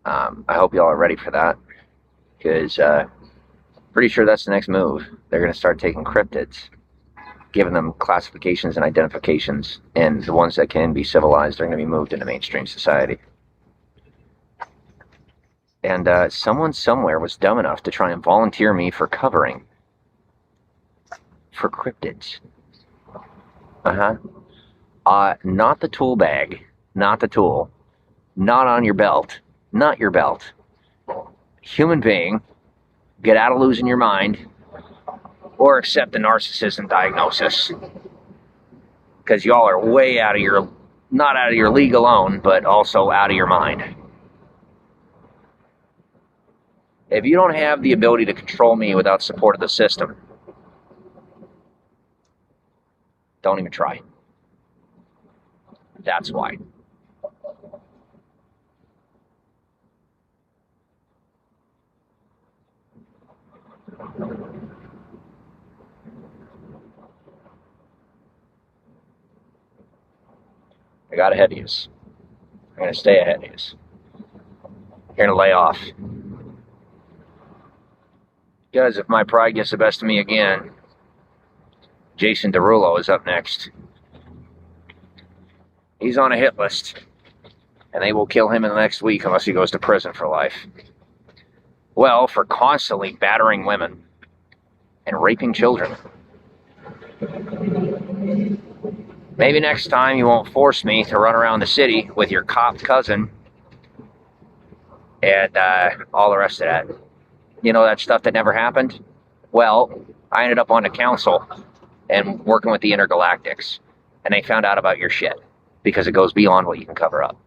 I hope y'all are ready for that, because pretty sure that's the next move. They're going to start taking cryptids, giving them classifications and identifications, and the ones that can be civilized are going to be moved into mainstream society. And someone somewhere was dumb enough to try and volunteer me for covering for cryptids. Not the tool bag, not the tool, not on your belt, not your belt. Human being, get out of losing your mind, or accept the narcissism diagnosis. Because y'all are way out of your, not out of your league alone, but also out of your mind. If you don't have the ability to control me without support of the system, don't even try. That's why. I got ahead of you. I'm going to stay ahead of you. You're going to lay off. Because if my pride gets the best of me again, Jason Derulo is up next. He's on a hit list, and they will kill him in the next week unless he goes to prison for life. Well, for constantly battering women and raping children. Maybe next time you won't force me to run around the city with your cop cousin and all the rest of that. You know, that stuff that never happened? Well, I ended up on the council and working with the Intergalactics, and they found out about your shit because it goes beyond what you can cover up.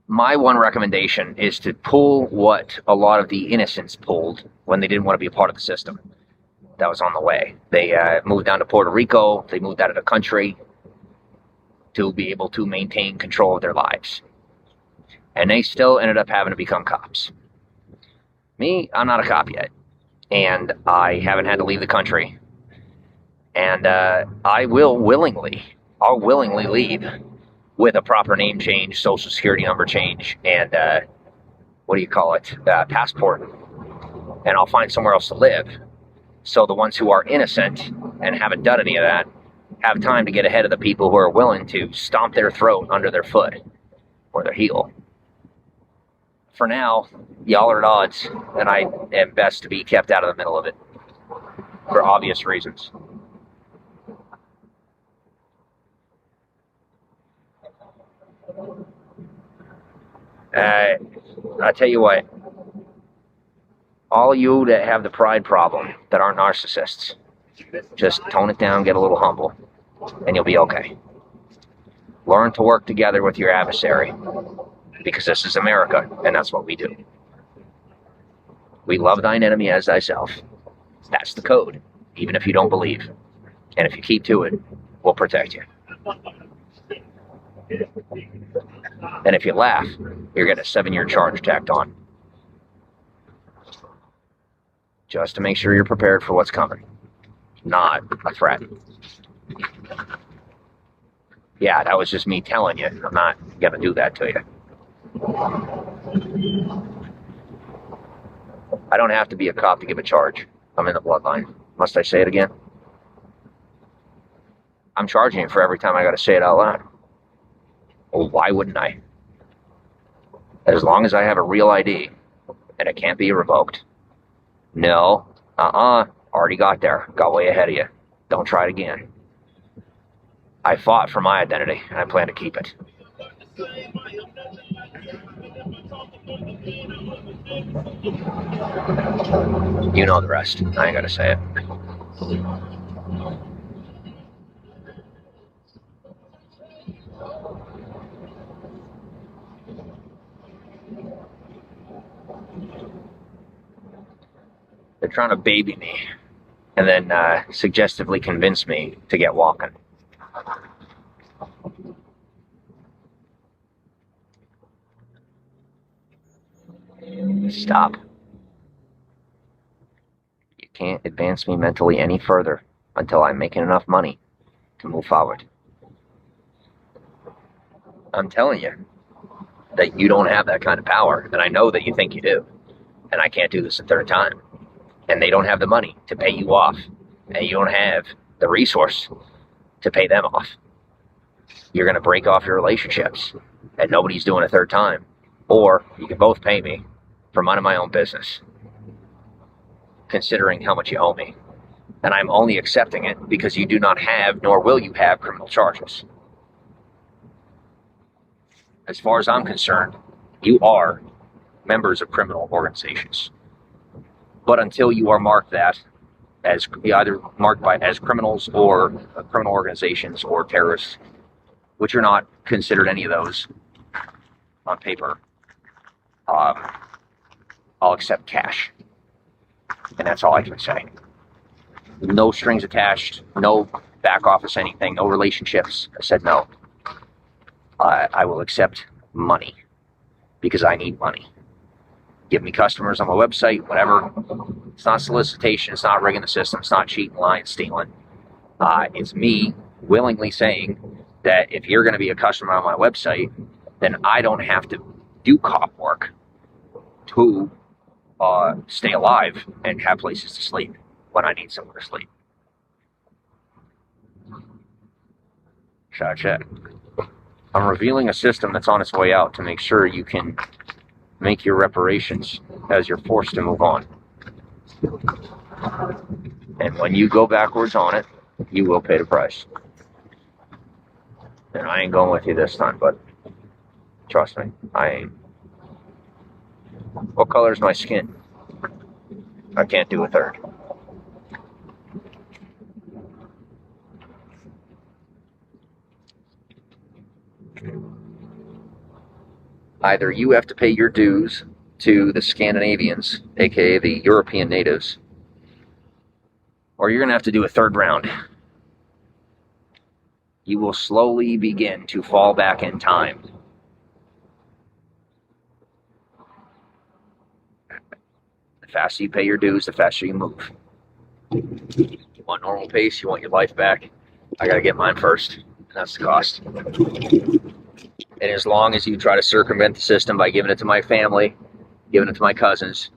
My one recommendation is to pull what a lot of the innocents pulled when they didn't want to be a part of the system that was on the way. They moved down to Puerto Rico. They moved out of the country to be able to maintain control of their lives. And they still ended up having to become cops. Me, I'm not a cop yet. And I haven't had to leave the country. And I'll willingly leave with a proper name change, social security number change, and passport. And I'll find somewhere else to live. So the ones who are innocent and haven't done any of that have time to get ahead of the people who are willing to stomp their throat under their foot or their heel. For now, y'all are at odds, and I am best to be kept out of the middle of it for obvious reasons. I tell you what, all you that have the pride problem that aren't narcissists, just tone it down, get a little humble, and you'll be okay. Learn to work together with your adversary, because this is America, and that's what we do. We love thine enemy as thyself. That's the code, even if you don't believe. And if you keep to it, we'll protect you. And if you laugh, you're getting a 7-year charge tacked on. Just to make sure you're prepared for what's coming. Not a threat. Yeah, that was just me telling you. I'm not going to do that to you. I don't have to be a cop to give a charge. I'm in the bloodline. Must I say it again? I'm charging you for every time I got to say it out loud. Well, why wouldn't I? As long as I have a real ID and it can't be revoked. No, already got there. Got way ahead of you. Don't try it again. I fought for my identity and I plan to keep it. You know the rest. I ain't gotta say it. They're trying to baby me and then suggestively convince me to get walking. Stop. You can't advance me mentally any further until I'm making enough money to move forward. I'm telling you that you don't have that kind of power, and I know that you think you do. And I can't do this a third time. And they don't have the money to pay you off, and you don't have the resource to pay them off. You're going to break off your relationships, and nobody's doing a third time. Or you can both pay me for minding my own business, considering how much you owe me. And I'm only accepting it because you do not have, nor will you have, criminal charges. As far as I'm concerned, you are members of criminal organizations. But until you are marked that as either marked by as criminals or criminal organizations or terrorists, which are not considered any of those on paper, I'll accept cash. And that's all I can say. No strings attached, no back office anything, no relationships. I said no. I will accept money because I need money. Give me customers on my website, whatever. It's not solicitation, it's not rigging the system, it's not cheating, lying, stealing. It's me willingly saying that if you're going to be a customer on my website, then I don't have to do cop work to stay alive and have places to sleep when I need somewhere to sleep. Check. I'm revealing a system that's on its way out to make sure you can make your reparations as you're forced to move on. And when you go backwards on it, you will pay the price. And I ain't going with you this time, but trust me, I ain't. What color is my skin? I can't do a third. Either you have to pay your dues to the Scandinavians, aka the European natives, or you're going to have to do a third round. You will slowly begin to fall back in time. The faster you pay your dues, the faster you move. You want normal pace, you want your life back. I got to get mine first, and that's the cost. And as long as you try to circumvent the system by giving it to my family, giving it to my cousins,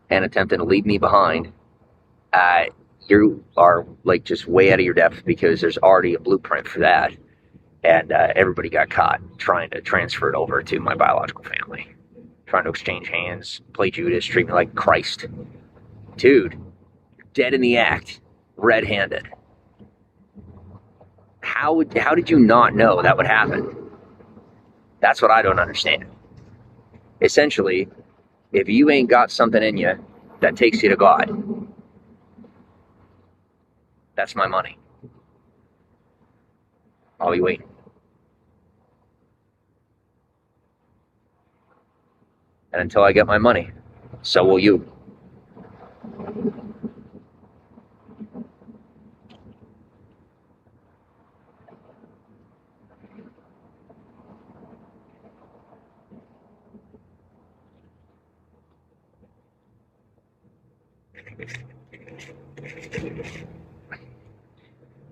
and attempting to leave me behind, you are like just way out of your depth, because there's already a blueprint for that. And everybody got caught trying to transfer it over to my biological family, trying to exchange hands, play Judas, treat me like Christ. Dude, you're dead in the act, red-handed. How did you not know that would happen? That's what I don't understand. Essentially, if you ain't got something in you that takes you to God, that's my money. I'll be waiting. And until I get my money, so will you.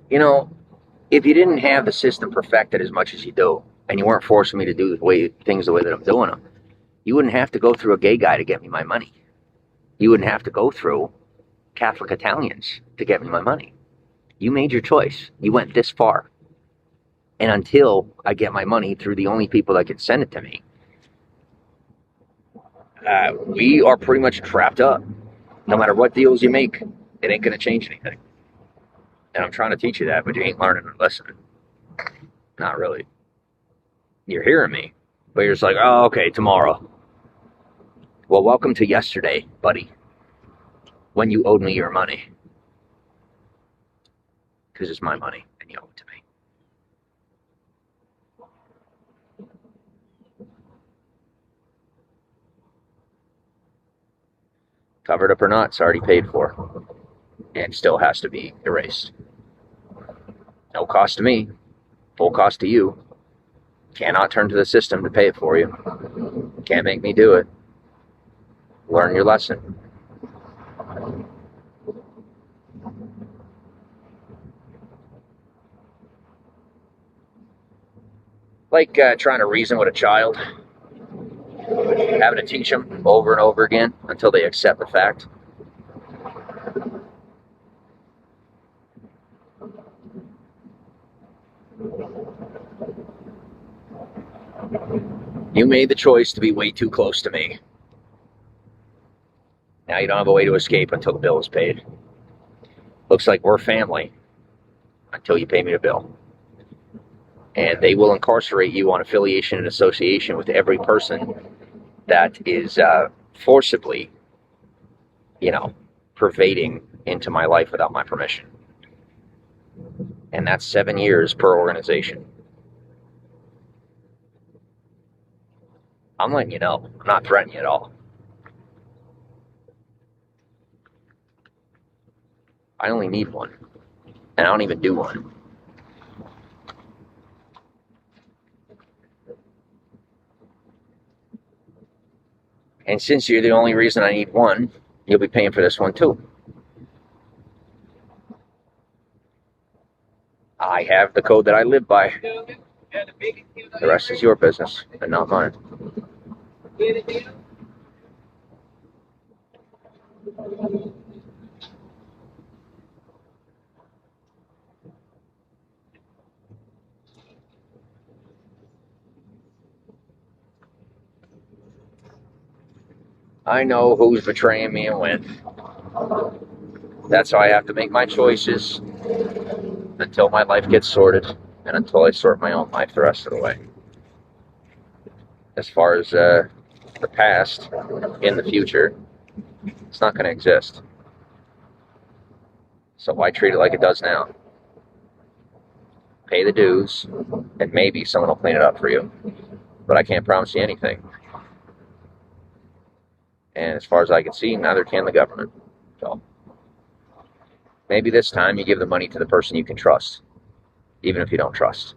You know, if you didn't have the system perfected as much as you do, and you weren't forcing me to do things the way that I'm doing them, you wouldn't have to go through a gay guy to get me my money. You wouldn't have to go through Catholic Italians to get me my money. You made your choice. You went this far. And until I get my money through the only people that can send it to me, we are pretty much trapped up. No matter what deals you make, it ain't going to change anything. And I'm trying to teach you that, but you ain't learning or listening. Not really. You're hearing me, but you're just like, oh, okay, tomorrow. Well, welcome to yesterday, buddy, when you owed me your money. Because it's my money, and you owe it to me. Covered up or not, it's already paid for. And still has to be erased. No cost to me, full cost to you. Cannot turn to the system to pay it for you. Can't make me do it. Learn your lesson. Like trying to reason with a child, having to teach them over and over again until they accept the fact. You made the choice to be way too close to me. Now you don't have a way to escape until the bill is paid. Looks like we're family until you pay me the bill. And they will incarcerate you on affiliation and association with every person that is forcibly, pervading into my life without my permission. And that's 7 years per organization. I'm letting you know. I'm not threatening you at all. I only need one. And I don't even do one. And since you're the only reason I need one, you'll be paying for this one too. I have the code that I live by. The rest is your business and not mine. I know who's betraying me and when. That's how I have to make my choices until my life gets sorted and until I sort my own life the rest of the way. As far as the past, in the future, it's not going to exist. So why treat it like it does now? Pay the dues, and maybe someone will clean it up for you. But I can't promise you anything. And as far as I can see, neither can the government. So maybe this time you give the money to the person you can trust, even if you don't trust.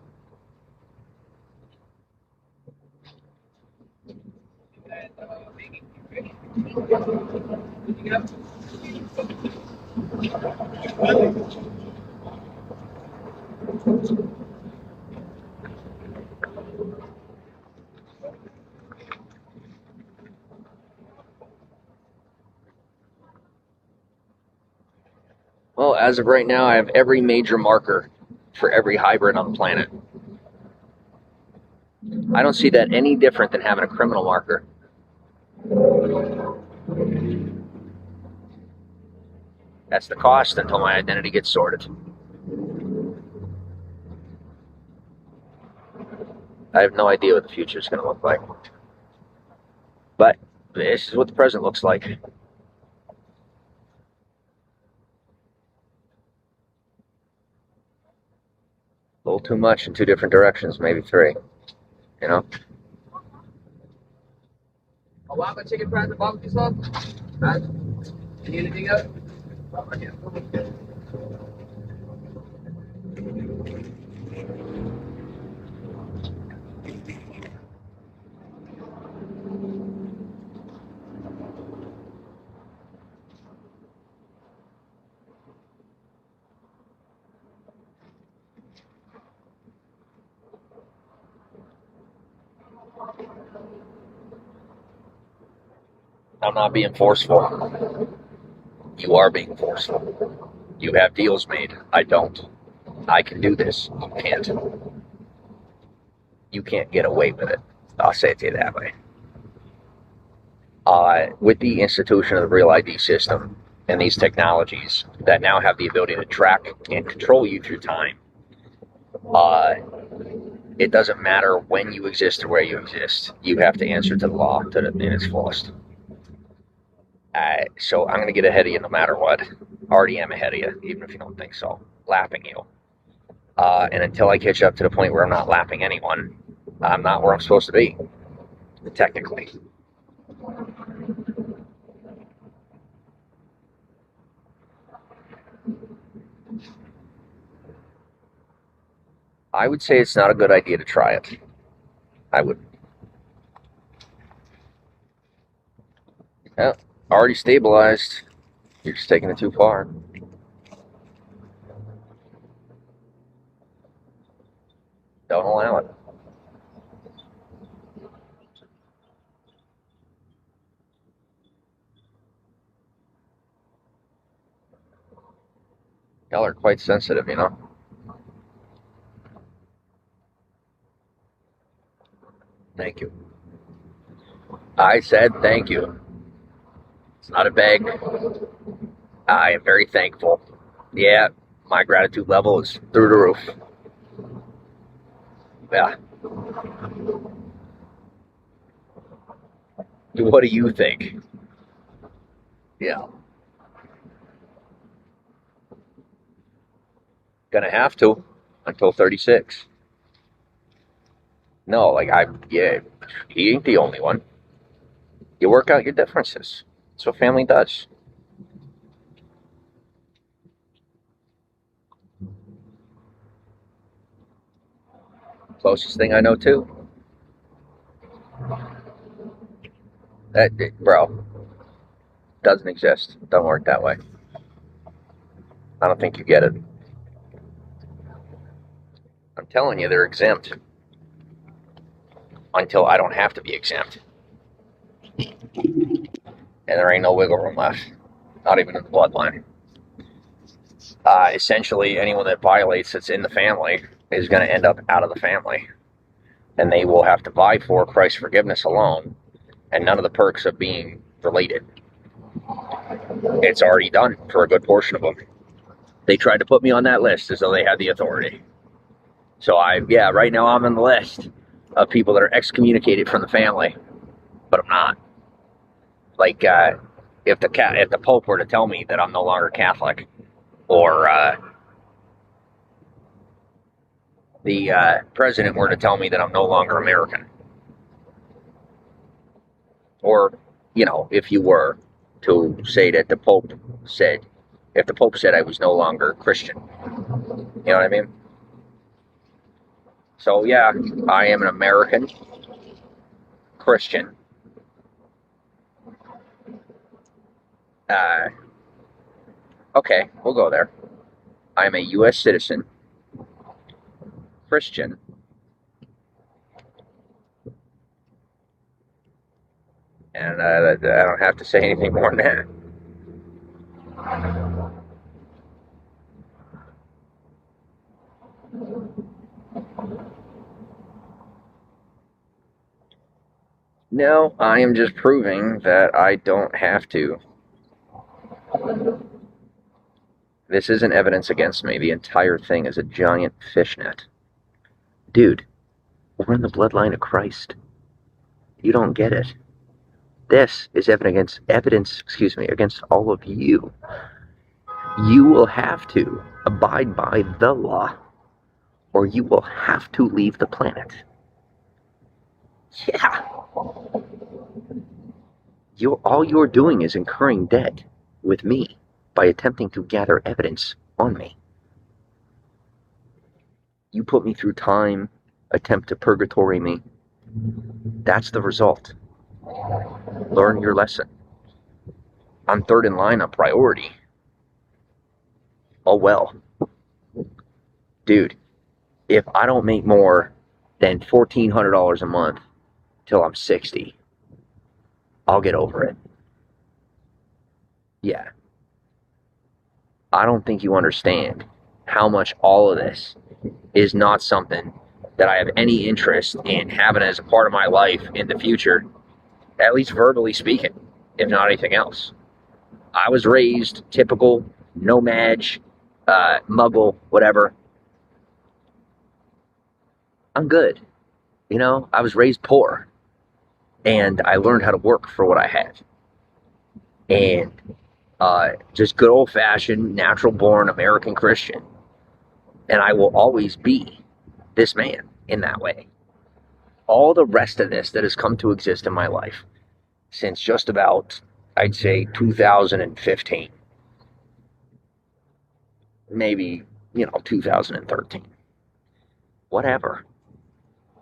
Well, as of right now, I have every major marker for every hybrid on the planet. I don't see that any different than having a criminal marker. That's the cost until my identity gets sorted. I have no idea what the future is going to look like. But this is what the present looks like. A little too much in two different directions, maybe three. You know? A Whopper chicken fries and barbecue sauce? Need anything else? I'm not being forceful. You are being forceful. You have deals made. I don't. I can do this. You can't. You can't get away with it. I'll say it to you that way. With the institution of the Real ID system and these technologies that now have the ability to track and control you through time, it doesn't matter when you exist or where you exist. You have to answer to the law in its fullest. So I'm going to get ahead of you no matter what. Already am ahead of you, even if you don't think so. Lapping you. And until I catch up to the point where I'm not lapping anyone, I'm not where I'm supposed to be, technically. I would say it's not a good idea to try it. I would. Yeah, already stabilized. You're just taking it too far. Don't allow it. Y'all are quite sensitive, you know? Thank you. I said thank you. It's not a beg. I am very thankful. Yeah, my gratitude level is through the roof. Yeah. What do you think? Yeah. Gonna have to until 36. No, like yeah, he ain't the only one. You work out your differences. That's what family does. Closest thing I know too. That, bro, doesn't exist. Doesn't work that way. I don't think you get it. I'm telling you, they're exempt. Until I don't have to be exempt. And there ain't no wiggle room left. Not even in the bloodline. Essentially, anyone that violates that's in the family is going to end up out of the family. And they will have to vie for Christ's forgiveness alone, and none of the perks of being related. It's already done for a good portion of them. They tried to put me on that list as though they had the authority. So right now I'm on the list of people that are excommunicated from the family, but I'm not. Like, if the Pope were to tell me that I'm no longer Catholic, or the president were to tell me that I'm no longer American, or you know, if you were to say that the Pope said, if the Pope said I was no longer Christian. You know what I mean? So yeah, I am an American Christian. Okay, we'll go there. I'm a U.S. citizen, Christian, and I don't have to say anything more than that. No, I am just proving that I don't have to. This isn't evidence against me. The entire thing is a giant fishnet. Dude, we're in the bloodline of Christ. You don't get it. This is evidence against all of you. You will have to abide by the law, or you will have to leave the planet. Yeah. All you're doing is incurring debt with me by attempting to gather evidence on me. You put me through time, attempt to purgatory me. That's the result. Learn your lesson. I'm third in line on priority. Oh well. Dude, if I don't make more than $1,400 a month till I'm 60, I'll get over it. Yeah. I don't think you understand how much all of this is not something that I have any interest in having as a part of my life in the future, at least verbally speaking, if not anything else. I was raised typical, nomad, muggle, whatever. I'm good. You know, I was raised poor, and I learned how to work for what I had. And just good old-fashioned, natural-born American Christian. And I will always be this man in that way. All the rest of this that has come to exist in my life since just about, I'd say, 2015. Maybe, 2013. Whatever.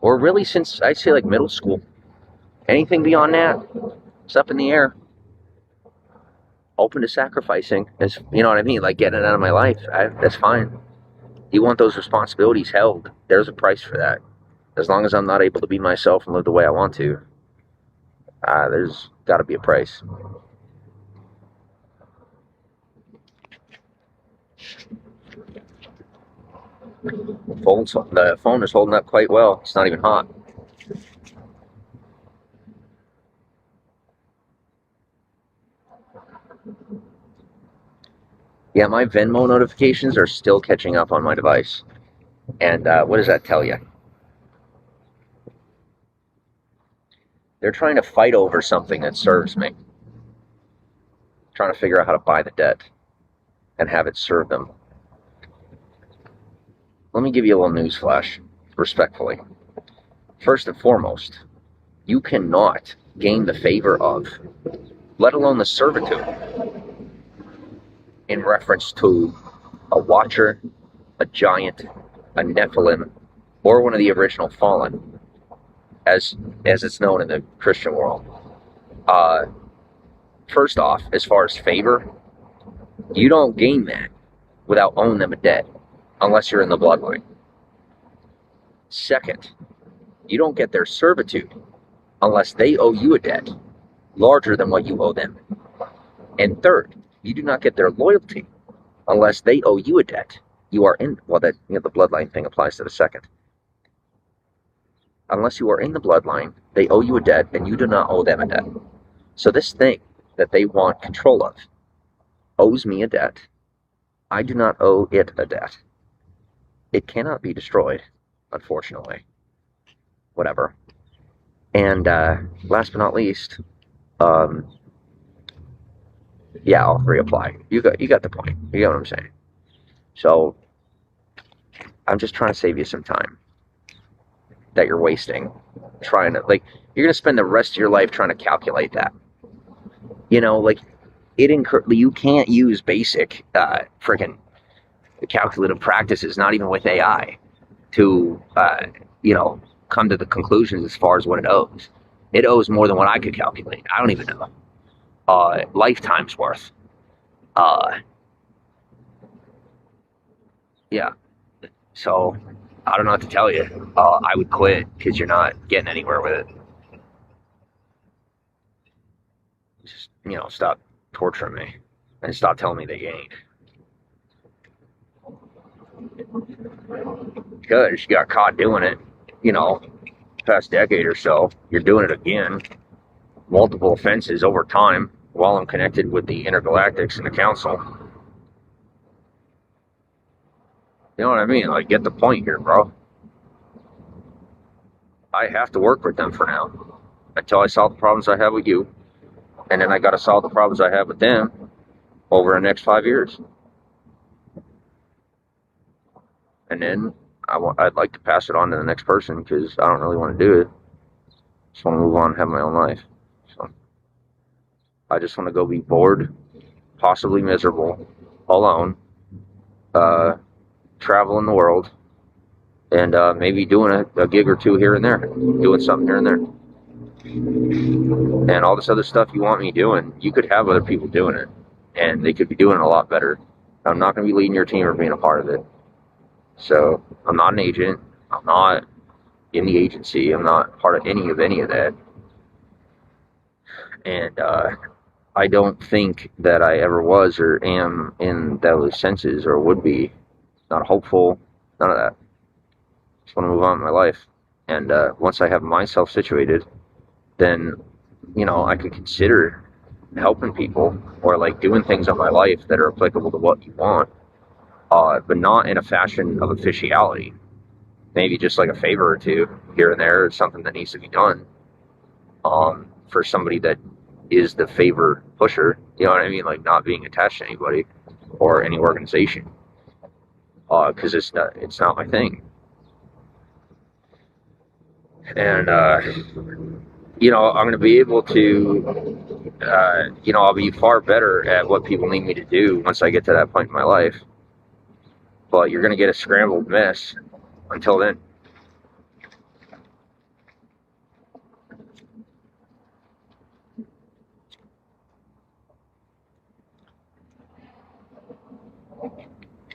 Or really since, I'd say, like middle school. Anything beyond that, it's up in the air. Open to sacrificing, you know what I mean? Like getting it out of my life, that's fine. You want those responsibilities held, there's a price for that. As long as I'm not able to be myself and live the way I want to, there's got to be a price. The phone is holding up quite well. It's not even hot. Yeah, my Venmo notifications are still catching up on my device. And what does that tell you? They're trying to fight over something that serves me. Trying to figure out how to buy the debt and have it serve them. Let me give you a little news flash, respectfully. First and foremost, you cannot gain the favor of, let alone the servitude, in reference to a Watcher, a Giant, a Nephilim, or one of the original Fallen, as it's known in the Christian world. First off, as far as favor, you don't gain that without owing them a debt, unless you're in the bloodline. Second, you don't get their servitude unless they owe you a debt larger than what you owe them. And third, you do not get their loyalty unless they owe you a debt. You are in, the bloodline thing applies to the second. Unless you are in the bloodline, they owe you a debt and you do not owe them a debt. So this thing that they want control of owes me a debt. I do not owe it a debt. It cannot be destroyed, unfortunately. Whatever. And last but not least, yeah, all three apply. You got the point. You get what I'm saying. So I'm just trying to save you some time that you're wasting trying to, you're going to spend the rest of your life trying to calculate that. You know, like you can't use basic freaking calculative practices, not even with AI, to you know, come to the conclusions as far as what it owes. It owes more than what I could calculate. I don't even know. Lifetime's worth. Uh, yeah. So I don't know what to tell you. I would quit because you're not getting anywhere with it. Just, you know, stop torturing me and stop telling me that you ain't. Because you got caught doing it, you know, past decade or so. You're doing it again. Multiple offenses over time while I'm connected with the intergalactics and the council. You know what I mean? Like, get the point here, bro. I have to work with them for now until I solve the problems I have with you. And then I got to solve the problems I have with them over the next 5 years. And then I'd like to pass it on to the next person because I don't really want to do it. Just want to move on and have my own life. So I just want to go be bored, possibly miserable, alone, traveling the world, and maybe doing a gig or two here and there, doing something here and there. And all this other stuff you want me doing, you could have other people doing it, and they could be doing it a lot better. I'm not going to be leading your team or being a part of it. So I'm not an agent. I'm not in the agency. I'm not part of any of that. And I don't think that I ever was or am in those senses or would be. Not hopeful. None of that. Just want to move on with my life. And once I have myself situated, then, you know, I can consider helping people or like doing things in my life that are applicable to what you want, but not in a fashion of officiality. Maybe just like a favor or two here and there, or something that needs to be done for somebody that is the favor pusher. You know what I mean? Like not being attached to anybody or any organization, because it's not my thing. And you know, I'm going to be able to, you know, I'll be far better at what people need me to do once I get to that point in my life. But you're going to get a scrambled mess until then.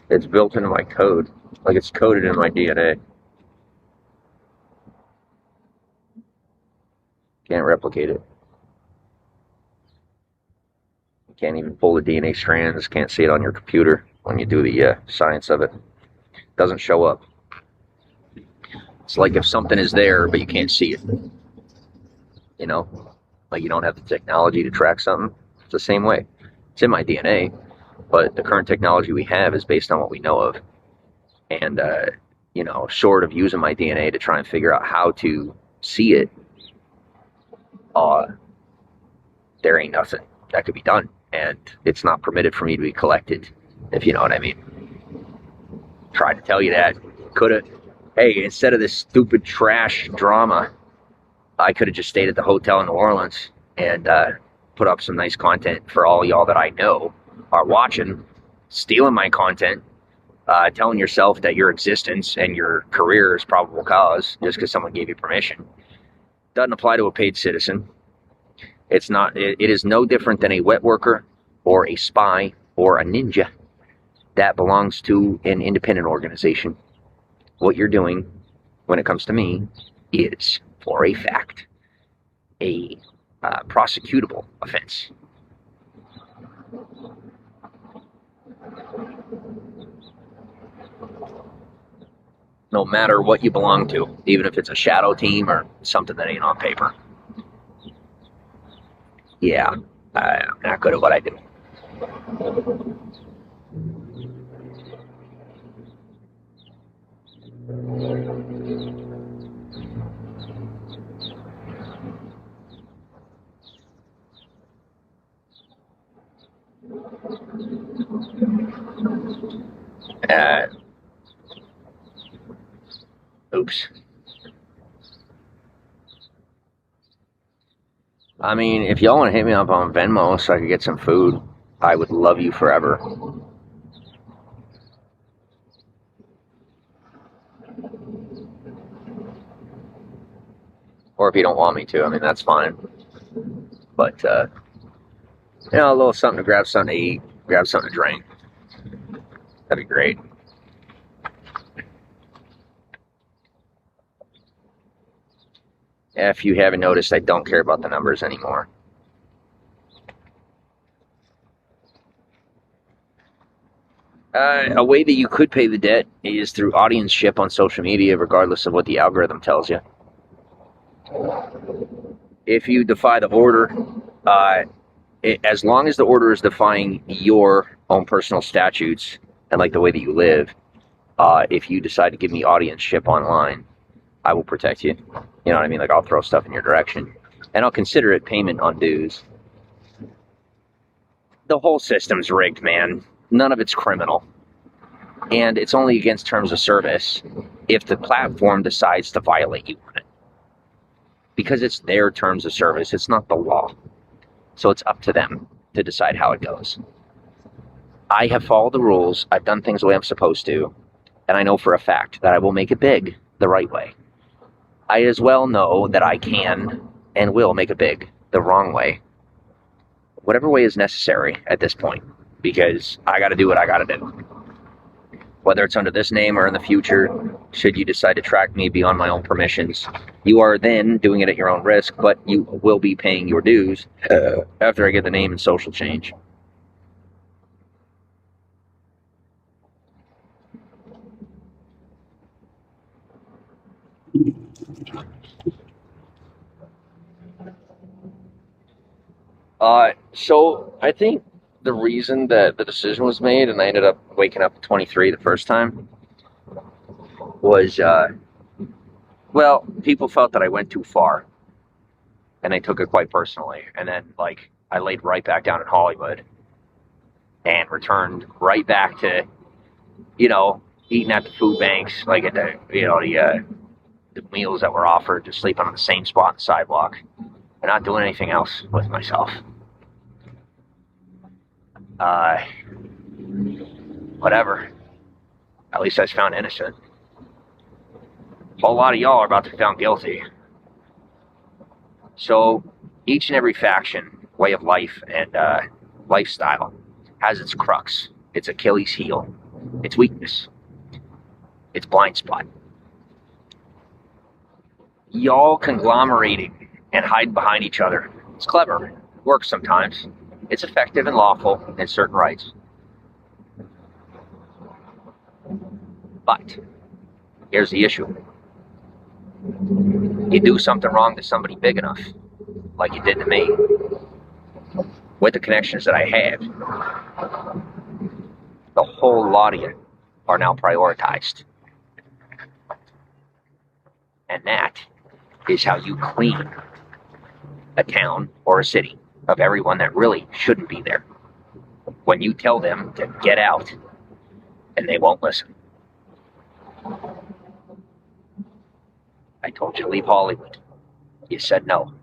It's built into my code, like it's coded in my DNA. Can't replicate it. Can't even pull the DNA strands. Can't see it on your computer when you do the science of it. Doesn't show up. It's like if something is there, but you can't see it. You know, like you don't have the technology to track something. It's the same way. It's in my DNA, but the current technology we have is based on what we know of. And, you know, short of using my DNA to try and figure out how to see it, there ain't nothing that could be done. And it's not permitted for me to be collected, if you know what I mean. Tried to tell you that. Could have. Hey, instead of this stupid trash drama, I could have just stayed at the hotel in New Orleans and put up some nice content for all y'all that I know are watching, stealing my content, telling yourself that your existence and your career is probable cause just because someone gave you permission. Doesn't apply to a paid citizen. It's not. It is no different than a wet worker or a spy or a ninja that belongs to an independent organization. What you're doing when it comes to me is, for a fact, a prosecutable offense. No matter what you belong to, even if it's a shadow team or something that ain't on paper. Yeah, I'm not good at what I do. Oops. I mean, if y'all want to hit me up on Venmo so I could get some food, I would love you forever. Or if you don't want me to, I mean, that's fine. But, a little something to grab something to eat, grab something to drink. That'd be great. If you haven't noticed, I don't care about the numbers anymore. A way that you could pay the debt is through audienceship on social media, regardless of what the algorithm tells you. If you defy the order, as long as the order is defying your own personal statutes and like the way that you live, if you decide to give me audienceship online, I will protect you. You know what I mean? Like, I'll throw stuff in your direction, and I'll consider it payment on dues. The whole system's rigged, man. None of it's criminal. And it's only against terms of service if the platform decides to violate you on it. Because it's their terms of service, it's not the law. So it's up to them to decide how it goes. I have followed the rules, I've done things the way I'm supposed to, and I know for a fact that I will make it big the right way. I as well know that I can and will make it big the wrong way. Whatever way is necessary at this point, because I gotta do what I gotta do. Whether it's under this name or in the future, should you decide to track me beyond my own permissions, you are then doing it at your own risk, but you will be paying your dues after I get the name and social change. So I think the reason that the decision was made and I ended up waking up at 23 the first time was, people felt that I went too far and they took it quite personally. And then, I laid right back down in Hollywood and returned right back to, eating at the food banks, at the meals that were offered, just sleeping on the same spot on the sidewalk and not doing anything else with myself. Whatever. At least I was found innocent. A whole lot of y'all are about to be found guilty. So, each and every faction, way of life, and lifestyle has its crux, its Achilles heel, its weakness, its blind spot. Y'all conglomerating and hiding behind each other. It's clever. It works sometimes. It's effective and lawful in certain rights. But here's the issue. You do something wrong to somebody big enough, like you did to me, with the connections that I had, the whole lot of you are now prioritized. And that is how you clean a town or a city of everyone that really shouldn't be there. When you tell them to get out, and they won't listen. I told you to leave Hollywood. You said no.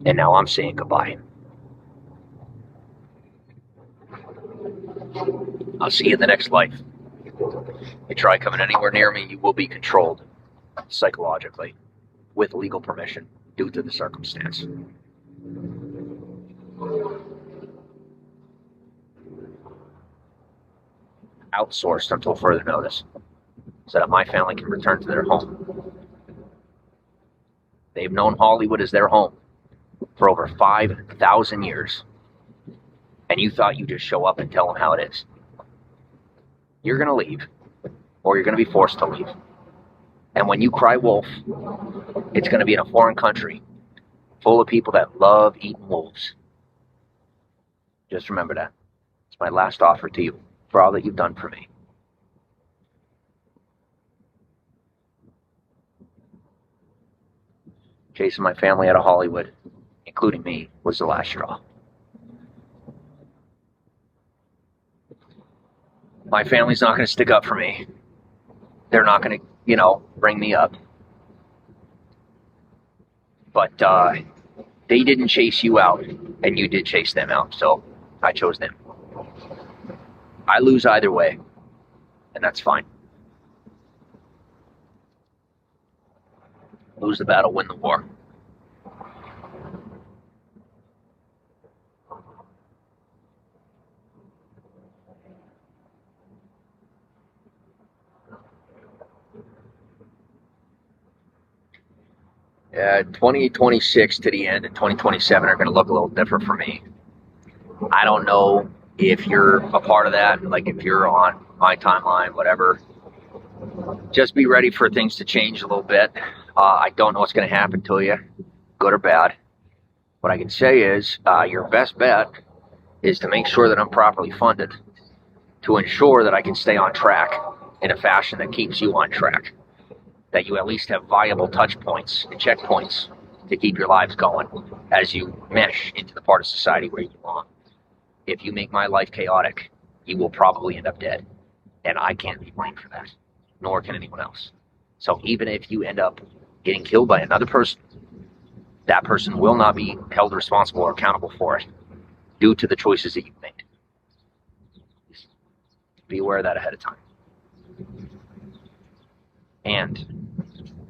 And now I'm saying goodbye. I'll see you in the next life. You try coming anywhere near me, you will be controlled psychologically with legal permission due to the circumstance. Outsourced until further notice, so that my family can return to their home. They've known Hollywood as their home for over 5,000 years, and you thought you'd just show up and tell them how it is. You're going to leave, or you're going to be forced to leave. And when you cry wolf, it's going to be in a foreign country full of people that love eating wolves. Just remember that. It's my last offer to you for all that you've done for me. Chasing my family out of Hollywood, including me, was the last straw. My family's not going to stick up for me. They're not going to, bring me up. But They didn't chase you out, and you did chase them out, so I chose them. I lose either way, and that's fine. Lose the battle, win the war. Yeah, 2026 to the end and 2027 are going to look a little different for me. I don't know if you're a part of that, like if you're on my timeline, whatever. Just be ready for things to change a little bit. I don't know what's going to happen to you, good or bad. What I can say is your best bet is to make sure that I'm properly funded to ensure that I can stay on track in a fashion that keeps you on track. That you at least have viable touch points and checkpoints to keep your lives going as you mesh into the part of society where you belong. If you make my life chaotic, you will probably end up dead. And I can't be blamed for that, nor can anyone else. So even if you end up getting killed by another person, that person will not be held responsible or accountable for it due to the choices that you've made. Be aware of that ahead of time. And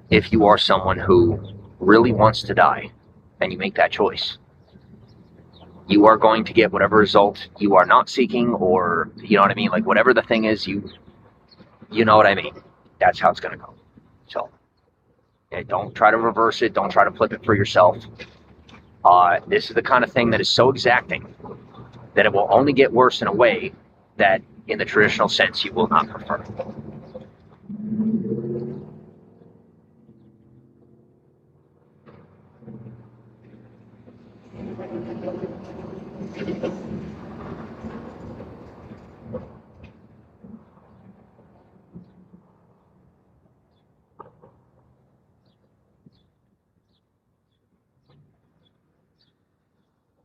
if you are someone who really wants to die and you make that choice, you are going to get whatever result you are not seeking, or you know what I mean, like whatever the thing is, you know what I mean. That's how it's going to go. So don't try to reverse it. Don't try to flip it for yourself. This is the kind of thing that is so exacting that it will only get worse in a way that in the traditional sense you will not prefer.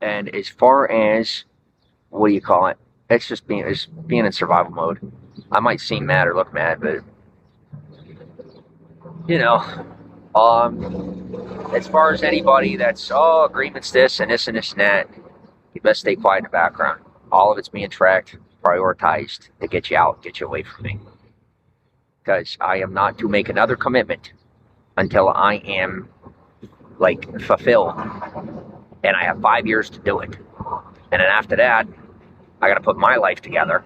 And as far as, what do you call it? It's just being in survival mode. I might seem mad or look mad, but you know, as far as anybody that's agreements this and this and this and that, you best stay quiet in the background. All of it's being tracked, prioritized to get you out, get you away from me. Because I am not to make another commitment until I am like fulfilled. And I have 5 years to do it. And then after that, I got to put my life together.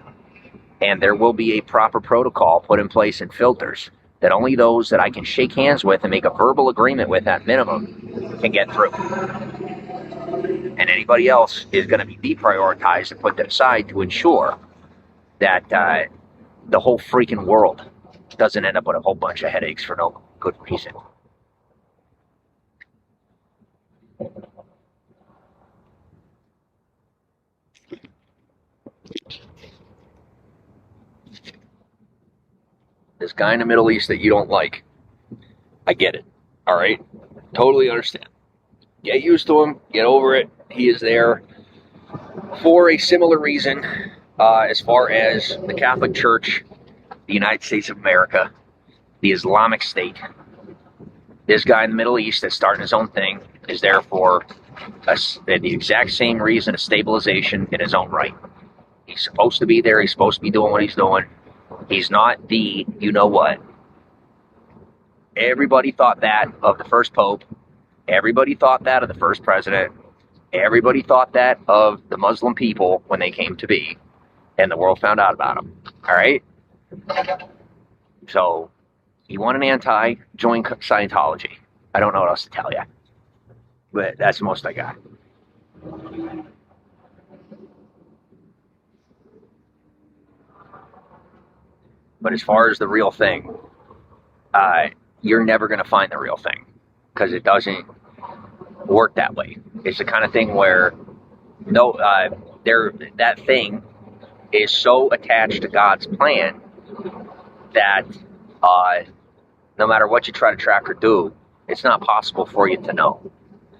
And there will be a proper protocol put in place and filters that only those that I can shake hands with and make a verbal agreement with at minimum can get through. And anybody else is going to be deprioritized and put to the side to ensure that the whole freaking world doesn't end up with a whole bunch of headaches for no good reason. This guy in the Middle East that you don't like, I get it, all right? Totally understand. Get used to him, get over it. He is there for a similar reason as far as the Catholic Church, the United States of America, the Islamic State. This guy in the Middle East that's starting his own thing is there for the exact same reason, a stabilization in his own right. He's supposed to be there. He's supposed to be doing what he's doing. He's not the, you know what. Everybody thought that of the first pope. Everybody thought that of the first president. Everybody thought that of the Muslim people when they came to be. And the world found out about them. All right? So, you want an anti, join Scientology. I don't know what else to tell you. But that's the most I got. But as far as the real thing, you're never going to find the real thing because it doesn't work that way. It's the kind of thing where that thing is so attached to God's plan that no matter what you try to track or do, it's not possible for you to know.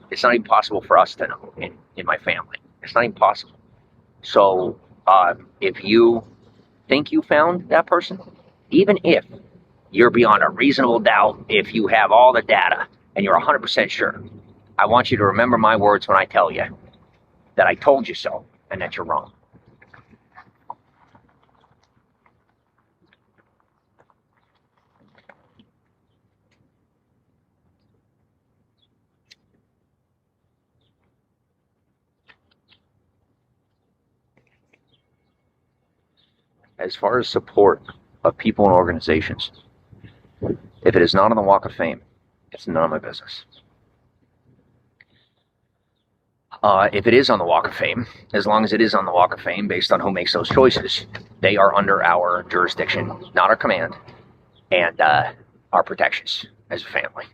It's not even possible for us to know in my family. It's not even possible. So if you think you found that person, even if you're beyond a reasonable doubt, if you have all the data and you're 100% sure, I want you to remember my words when I tell you that I told you so and that you're wrong. As far as support of people and organizations, if it is not on the Walk of Fame, it's none of my business. If it is on the Walk of Fame, as long as it is on the Walk of Fame based on who makes those choices, they are under our jurisdiction, not our command, and our protections as a family.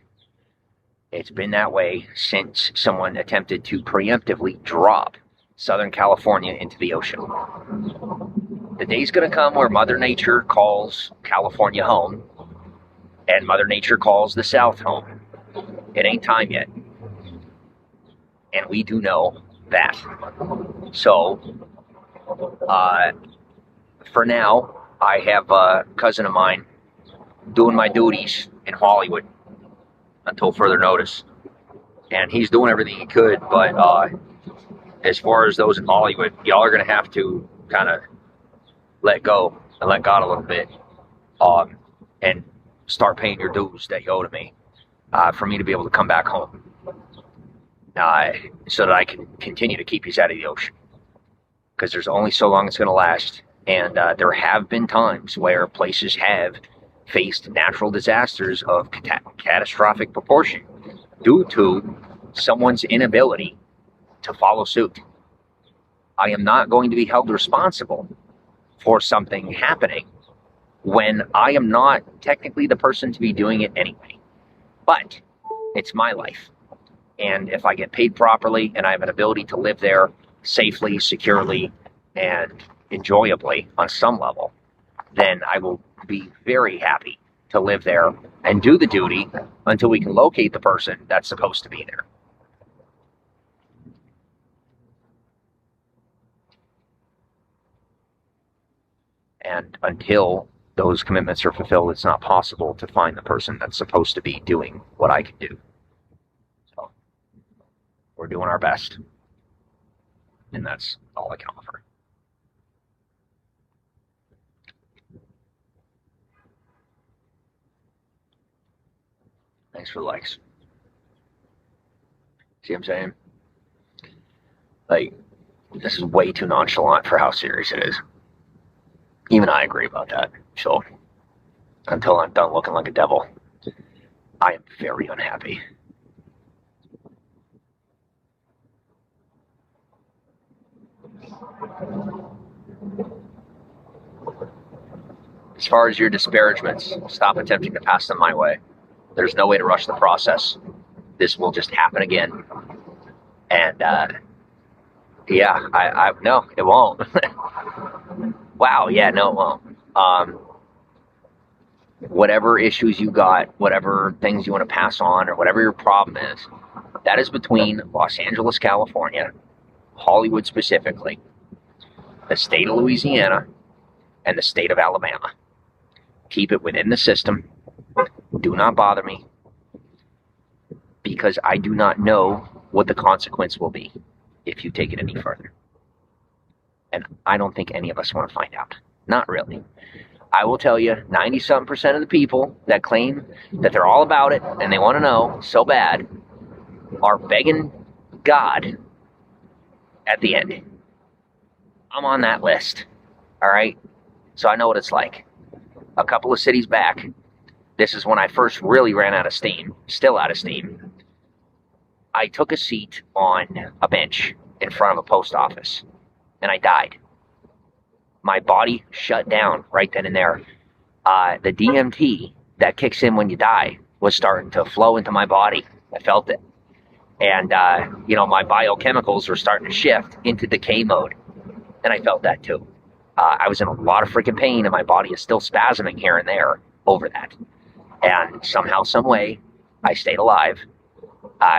It's been that way since someone attempted to preemptively drop Southern California into the ocean. The day's going to come where Mother Nature calls California home, and Mother Nature calls the South home. It ain't time yet. And we do know that. So, for now, I have a cousin of mine doing my duties in Hollywood until further notice. And he's doing everything he could, but as far as those in Hollywood, y'all are going to have to kind of let go and let God a little bit, and start paying your dues that you owe to me, for me to be able to come back home, so that I can continue to keep you out of the ocean, because there's only so long it's going to last. And there have been times where places have faced natural disasters of catastrophic proportion due to someone's inability to follow suit. I am not going to be held responsible for something happening when I am not technically the person to be doing it anyway. But it's my life. And if I get paid properly and I have an ability to live there safely, securely, and enjoyably on some level, then I will be very happy to live there and do the duty until we can locate the person that's supposed to be there. And until those commitments are fulfilled, it's not possible to find the person that's supposed to be doing what I can do. So we're doing our best. And that's all I can offer. Thanks for the likes. See what I'm saying? Like, this is way too nonchalant for how serious it is. Even I agree about that. So, until I'm done looking like a devil, I am very unhappy. As far as your disparagements, stop attempting to pass them my way. There's no way to rush the process. This will just happen again. And, yeah, no, it won't. Wow, yeah, no, it won't. Whatever issues you got, whatever things you want to pass on, or whatever your problem is, that is between Los Angeles, California, Hollywood specifically, the state of Louisiana, and the state of Alabama. Keep it within the system. Do not bother me, because I do not know what the consequence will be if you take it any further. And I don't think any of us want to find out. Not really. I will tell you, 90-something% of the people that claim that they're all about it and they want to know so bad are begging God at the end. I'm on that list. All right? So I know what it's like. A couple of cities back, this is when I first really ran out of steam, still out of steam. I took a seat on a bench in front of a post office, and I died. My body shut down right then and there. The DMT that kicks in when you die was starting to flow into my body. I felt it. And, my biochemicals were starting to shift into decay mode. And I felt that too. I was in a lot of freaking pain, and my body is still spasming here and there over that. And somehow, some way, I stayed alive.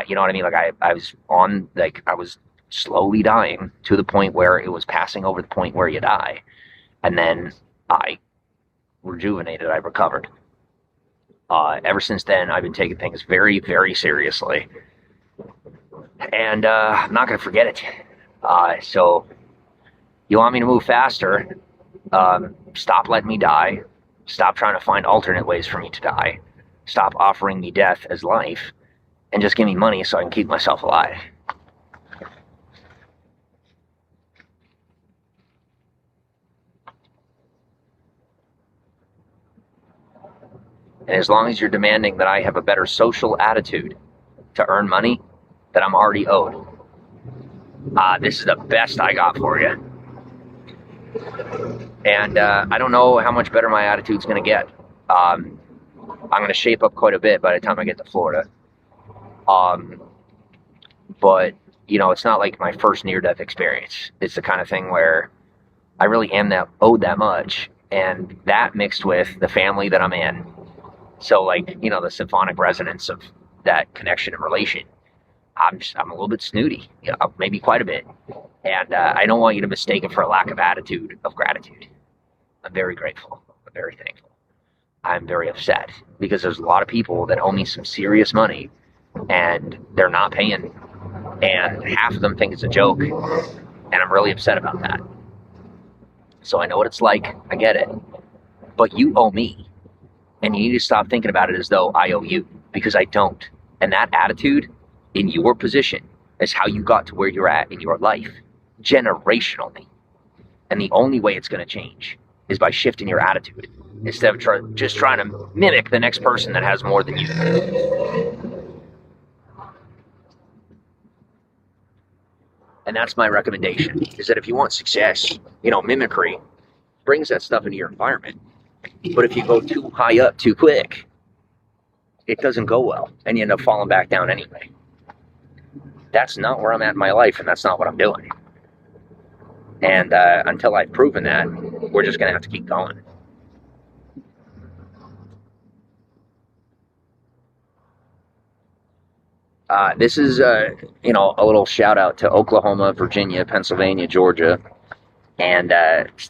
You know what I mean? Like, I was slowly dying to the point where it was passing over the point where you die. And then I rejuvenated, I recovered. Ever since then, I've been taking things very, very seriously. And I'm not going to forget it. So you want me to move faster? Stop letting me die. Stop trying to find alternate ways for me to die. Stop offering me death as life. And just give me money so I can keep myself alive. And as long as you're demanding that I have a better social attitude to earn money that I'm already owed, this is the best I got for you. And I don't know how much better my attitude's going to get. I'm going to shape up quite a bit by the time I get to Florida. But, you know, it's not like my first near-death experience. It's the kind of thing where I really am owed that much. And that mixed with the family that I'm in. So, like, you know, the symphonic resonance of that connection and relation. I'm a little bit snooty, you know, maybe quite a bit. And I don't want you to mistake it for a lack of attitude, of gratitude. I'm very grateful. I'm very thankful. I'm very upset because there's a lot of people that owe me some serious money and they're not paying. And half of them think it's a joke. And I'm really upset about that. So I know what it's like. I get it. But you owe me. And you need to stop thinking about it as though I owe you, because I don't. And that attitude in your position is how you got to where you're at in your life, generationally. And the only way it's going to change is by shifting your attitude, instead of just trying to mimic the next person that has more than you. And that's my recommendation, is that if you want success, you know, mimicry brings that stuff into your environment. But if you go too high up too quick, it doesn't go well, and you end up falling back down anyway. That's not where I'm at in my life, and that's not what I'm doing. And until I've proven that, we're just going to have to keep going. This is, you know, a little shout out to Oklahoma, Virginia, Pennsylvania, Georgia, and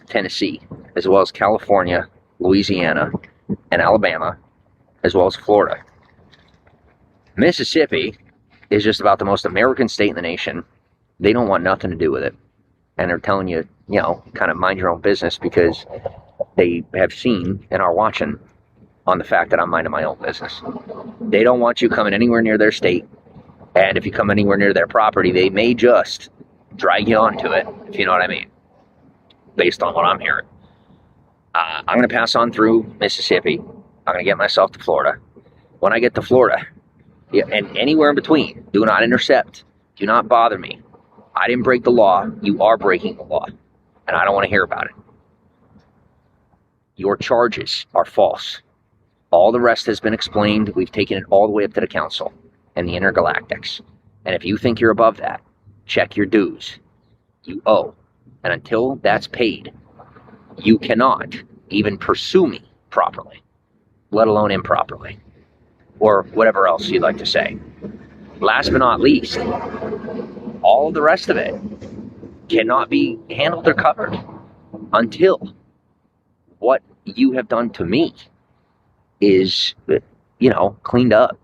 Tennessee, as well as California, Louisiana, and Alabama, as well as Florida. Mississippi is just about the most American state in the nation. They don't want nothing to do with it. And they're telling you, you know, kind of mind your own business, because they have seen and are watching on the fact that I'm minding my own business. They don't want you coming anywhere near their state. And if you come anywhere near their property, they may just drag you onto it, if you know what I mean, based on what I'm hearing. I'm going to pass on through Mississippi. I'm going to get myself to Florida. When I get to Florida, and anywhere in between, do not intercept. Do not bother me. I didn't break the law. You are breaking the law. And I don't want to hear about it. Your charges are false. All the rest has been explained. We've taken it all the way up to the council and the intergalactics. And if you think you're above that, check your dues. You owe. And until that's paid, you cannot even pursue me properly, let alone improperly, or whatever else you'd like to say. Last but not least, all the rest of it cannot be handled or covered until what you have done to me is, you know, cleaned up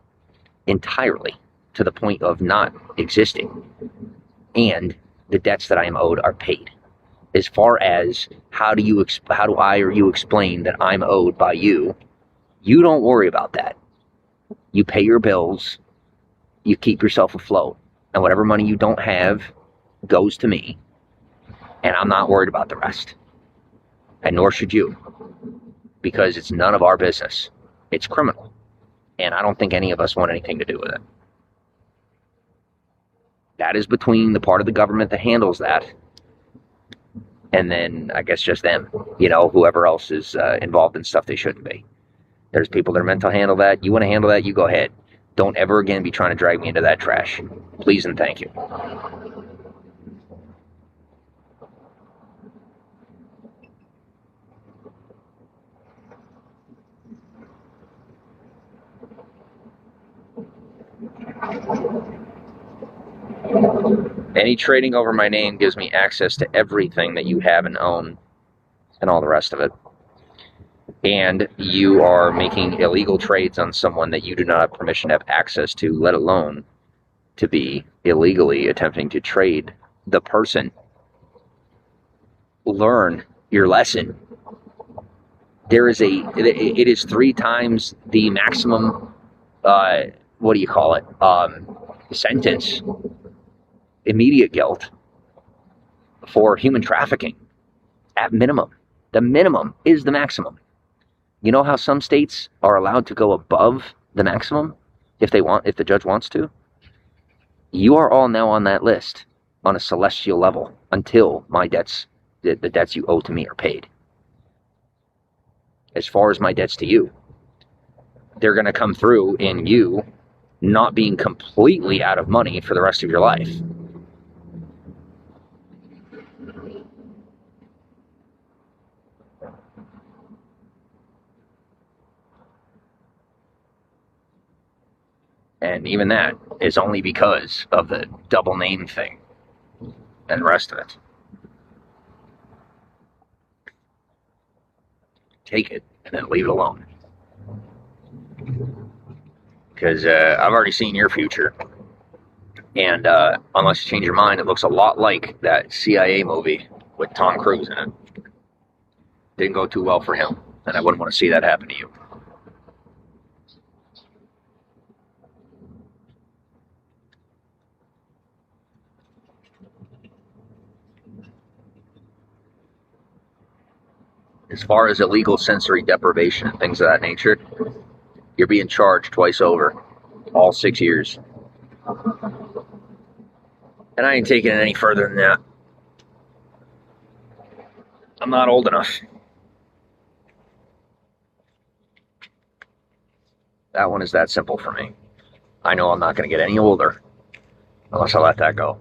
entirely to the point of not existing, and the debts that I am owed are paid. As far as how do I or you explain that I'm owed by you, you don't worry about that. You pay your bills, you keep yourself afloat, and whatever money you don't have goes to me, and I'm not worried about the rest. And nor should you, because it's none of our business. It's criminal, and I don't think any of us want anything to do with it. That is between the part of the government that handles that, and then I guess just them, you know, whoever else is involved in stuff they shouldn't be. There's people that are meant to handle that. You want to handle that, you go ahead. Don't ever again be trying to drag me into that trash. Please and thank you. Any trading over my name gives me access to everything that you have and own and all the rest of it. And you are making illegal trades on someone that you do not have permission to have access to, let alone to be illegally attempting to trade the person, learn your lesson. It is 3 times the maximum, sentence, immediate guilt for human trafficking at minimum. The minimum is the maximum. You know how some states are allowed to go above the maximum if the judge wants to? You are all now on that list on a celestial level until the debts you owe to me are paid. As far as my debts to you, they're going to come through in you not being completely out of money for the rest of your life. And even that is only because of the double name thing and the rest of it. Take it and then leave it alone. Because I've already seen your future. And unless you change your mind, it looks a lot like that CIA movie with Tom Cruise in it. Didn't go too well for him, and I wouldn't want to see that happen to you. As far as illegal sensory deprivation and things of that nature, you're being charged twice over, all 6 years. And I ain't taking it any further than that. I'm not old enough. That one is that simple for me. I know I'm not going to get any older unless I let that go.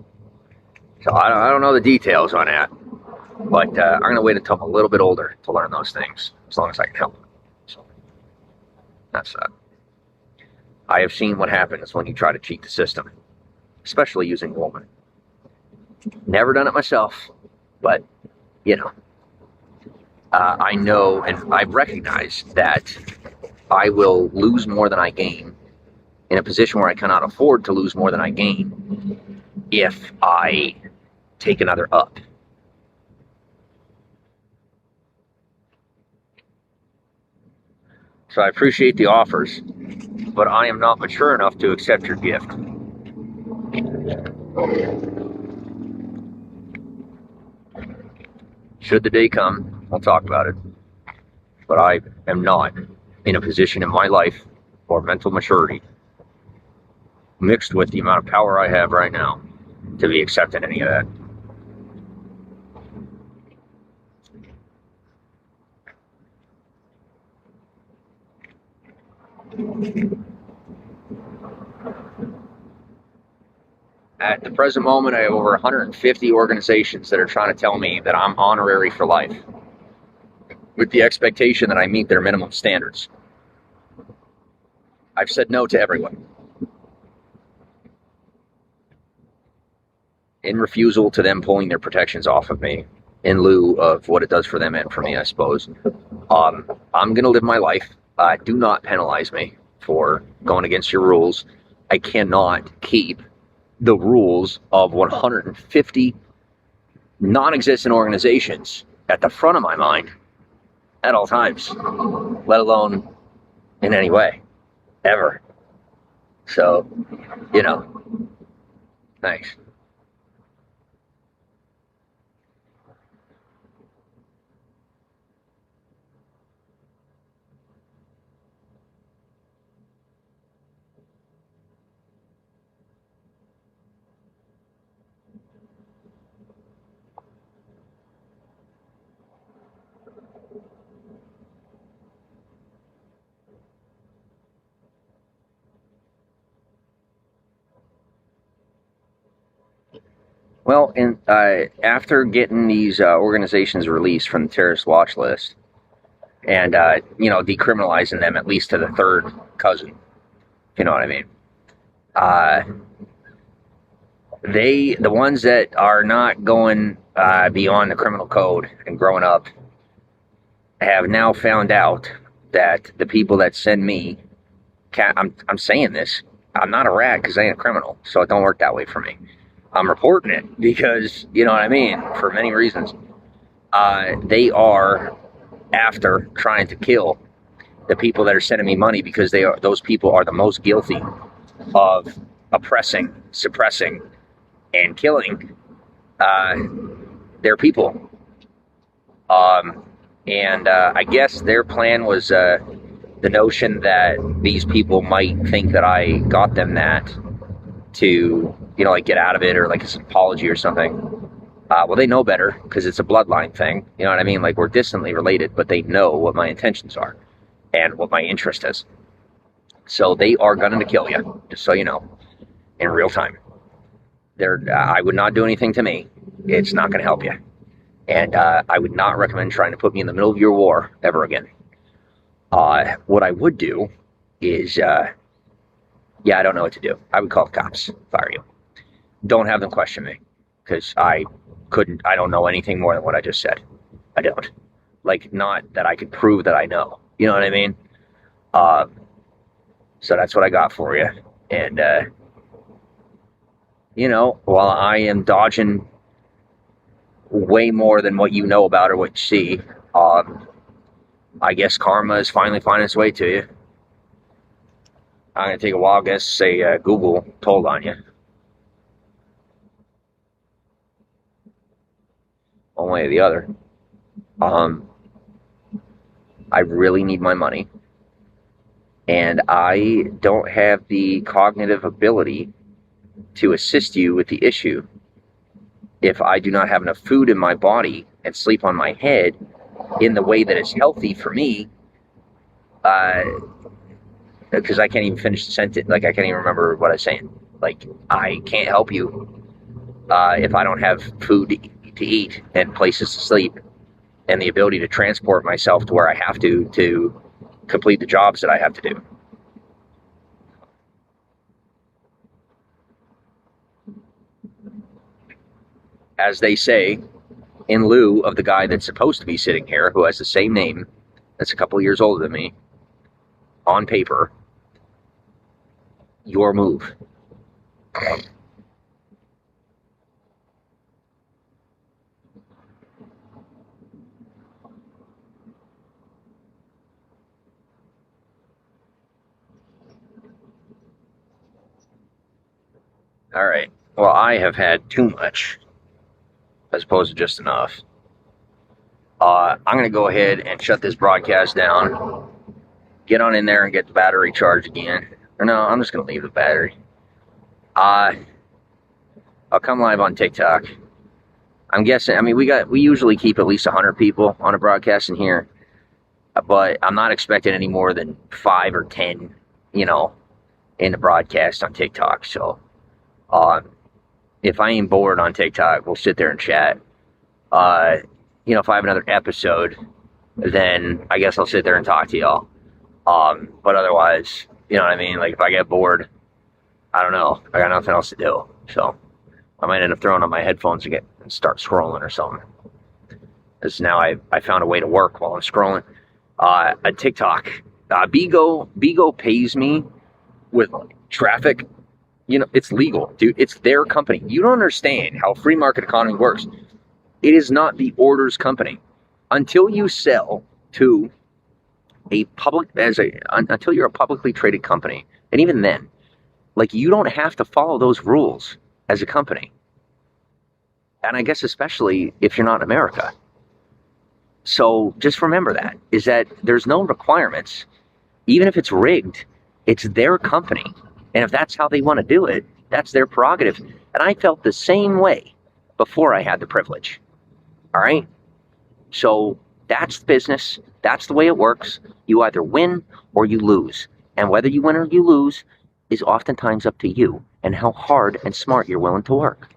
So I don't know the details on that. But I'm going to wait until I'm a little bit older to learn those things, as long as I can help. So that's that. I have seen what happens when you try to cheat the system, especially using a woman. Never done it myself, but, I know and I recognize that I will lose more than I gain in a position where I cannot afford to lose more than I gain if I take another up. So I appreciate the offers, but I am not mature enough to accept your gift. Should the day come, we'll talk about it. But I am not in a position in my life or mental maturity, mixed with the amount of power I have right now, to be accepting any of that. At the present moment, I have over 150 organizations that are trying to tell me that I'm honorary for life, with the expectation that I meet their minimum standards. I've said no to everyone, in refusal to them pulling their protections off of me, in lieu of what it does for them and for me, I suppose. I'm going to live my life. Do not penalize me for going against your rules. I cannot keep the rules of 150 non-existent organizations at the front of my mind at all times, let alone in any way, ever. So, thanks. Well, after getting these organizations released from the terrorist watch list, and decriminalizing them at least to the third cousin, if you know what I mean, the ones that are not going beyond the criminal code and growing up have now found out that the people that send me, I'm saying this, I'm not a rat because I ain't a criminal, so it don't work that way for me. I'm reporting it because, you know what I mean, for many reasons. They are after trying to kill the people that are sending me money because those people are the most guilty of oppressing, suppressing, and killing their people. I guess their plan was the notion that these people might think that I got them that to, like get out of it or like it's an apology or something. Well, they know better because it's a bloodline thing. You know what I mean? Like we're distantly related, but they know what my intentions are and what my interest is. So they are going to kill you, just so you know, in real time. I would not do anything to me. It's not going to help you. And I would not recommend trying to put me in the middle of your war ever again. What I would do is, I don't know what to do. I would call the cops, fire you. Don't have them question me, because I don't know anything more than what I just said. I don't. Like, not that I could prove that I know. You know what I mean? So that's what I got for you. And, while I am dodging way more than what you know about or what you see, I guess karma is finally finding its way to you. I'm going to take a wild guess, say Google told on you. One way or the other. I really need my money. And I don't have the cognitive ability to assist you with the issue if I do not have enough food in my body and sleep on my head in the way that is healthy for me, because I can't even finish the sentence. Like, I can't even remember what I was saying. Like, I can't help you if I don't have food to eat and places to sleep and the ability to transport myself to where I have to complete the jobs that I have to do. As they say, in lieu of the guy that's supposed to be sitting here, who has the same name, that's a couple years older than me, on paper, your move. All right. Well, I have had too much, as opposed to just enough. I'm going to go ahead and shut this broadcast down. Get on in there and get the battery charged again. Or no, I'm just going to leave the battery. I'll come live on TikTok. I'm guessing, we usually keep at least 100 people on a broadcast in here. But I'm not expecting any more than 5 or 10, in the broadcast on TikTok. So, if I ain't bored on TikTok, we'll sit there and chat. If I have another episode, then I guess I'll sit there and talk to y'all. But otherwise, you know what I mean? Like, if I get bored, I don't know. I got nothing else to do. So I might end up throwing on my headphones and start scrolling or something. Because now I found a way to work while I'm scrolling. A TikTok. Bigo pays me with traffic. It's legal, dude. It's their company. You don't understand how free market economy works. It is not the order's company. Until you sell to until you're a publicly traded company, and even then, like, you don't have to follow those rules as a company. And I guess especially if you're not in America. So just remember that, is that there's no requirements. Even if it's rigged, it's their company. And if that's how they want to do it, that's their prerogative. And I felt the same way before I had the privilege. All right? So that's the business. That's the way it works. You either win or you lose. And whether you win or you lose is oftentimes up to you and how hard and smart you're willing to work.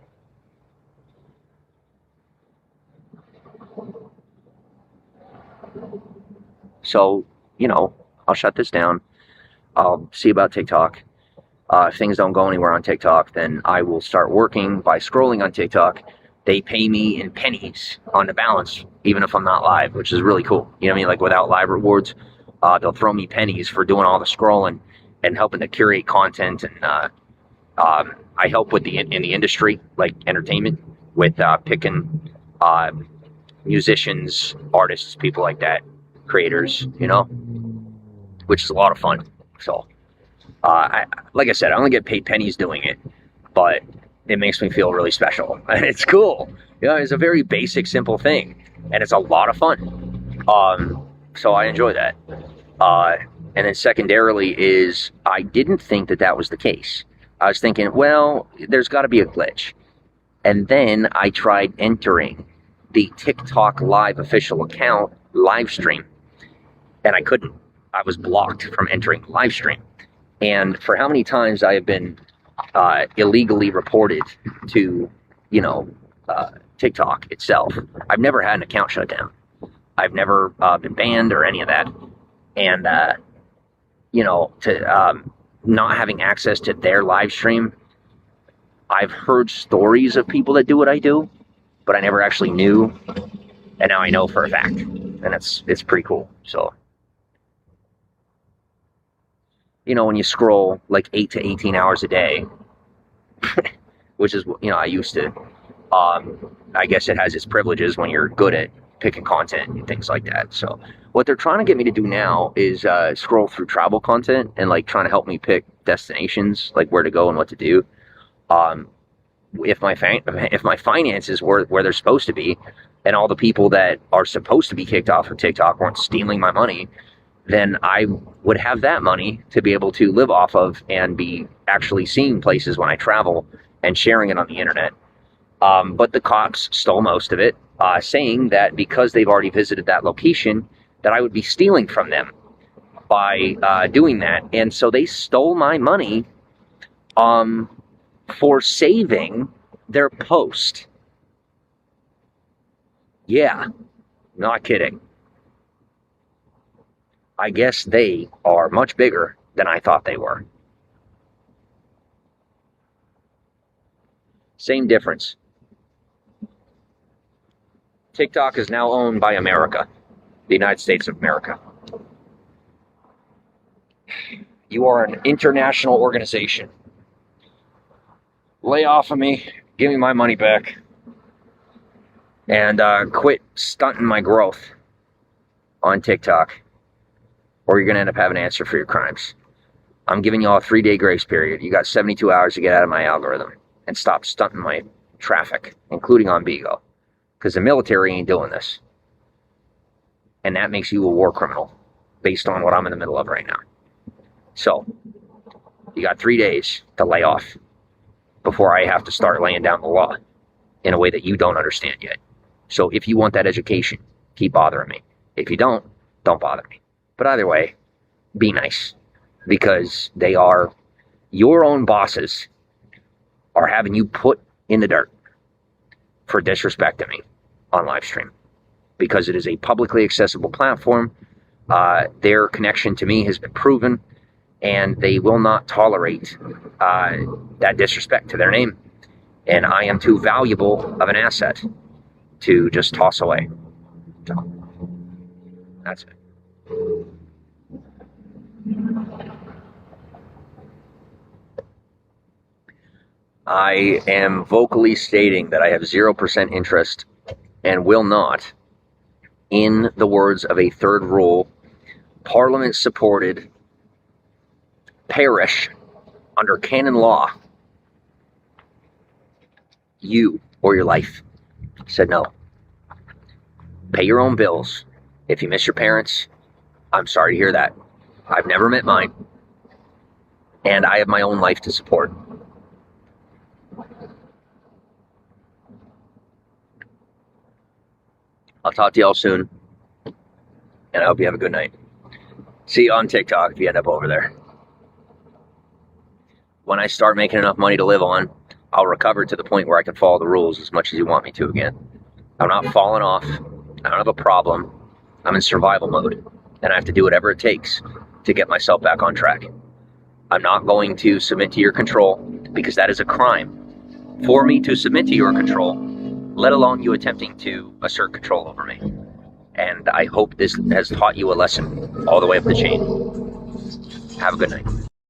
So, I'll shut this down. I'll see about TikTok. If things don't go anywhere on TikTok, then I will start working by scrolling on TikTok. They pay me in pennies on the balance, even if I'm not live, which is really cool. You know what I mean? Like, without live rewards, they'll throw me pennies for doing all the scrolling and helping to curate content, and I help with in the industry, like entertainment, with picking musicians, artists, people like that, creators, which is a lot of fun. So, like I said, I only get paid pennies doing it, but it makes me feel really special. And it's cool. It's a very basic, simple thing, and it's a lot of fun. So I enjoy that. And then secondarily is I didn't think that was the case. I was thinking, well, there's got to be a glitch. And then I tried entering the TikTok live official account live stream, and I couldn't. I was blocked from entering the live stream. And for how many times I have been illegally reported to, TikTok itself, I've never had an account shut down. I've never been banned or any of that. And, to not having access to their live stream, I've heard stories of people that do what I do, but I never actually knew. And now I know for a fact. And it's pretty cool. So, when you scroll like 8 to 18 hours a day, which is, I used to, I guess it has its privileges when you're good at picking content and things like that. So what they're trying to get me to do now is scroll through travel content and like trying to help me pick destinations, like where to go and what to do. If my finances were where they're supposed to be, and all the people that are supposed to be kicked off of TikTok weren't stealing my money, then I would have that money to be able to live off of and be actually seeing places when I travel and sharing it on the internet. But the cops stole most of it, saying that because they've already visited that location, that I would be stealing from them by doing that. And so they stole my money for saving their post. Yeah, not kidding. I guess they are much bigger than I thought they were. Same difference. TikTok is now owned by America, the United States of America. You are an international organization. Lay off of me, give me my money back, and quit stunting my growth on TikTok, or you're going to end up having to answer for your crimes. I'm giving you all a 3-day grace period. You got 72 hours to get out of my algorithm and stop stunting my traffic, including on Bigo, because the military ain't doing this. And that makes you a war criminal based on what I'm in the middle of right now. So, you got 3 days to lay off before I have to start laying down the law in a way that you don't understand yet. So if you want that education, keep bothering me. If you don't bother me. But either way, be nice, because they are, your own bosses are having you put in the dirt for disrespecting me on live stream, because it is a publicly accessible platform. Their connection to me has been proven, and they will not tolerate that disrespect to their name. And I am too valuable of an asset to just toss away. So, that's it. I am vocally stating that I have 0% interest and will not, in the words of a third rule, Parliament-supported parish under canon law, you or your life. Said no. Pay your own bills. If you miss your parents, I'm sorry to hear that. I've never met mine, and I have my own life to support. I'll talk to y'all soon, and I hope you have a good night. See you on TikTok if you end up over there. When I start making enough money to live on, I'll recover to the point where I can follow the rules as much as you want me to again. I'm not falling off. I don't have a problem. I'm in survival mode, and I have to do whatever it takes to get myself back on track. I'm not going to submit to your control, because that is a crime for me to submit to your control, let alone you attempting to assert control over me. And I hope this has taught you a lesson all the way up the chain. Have a good night.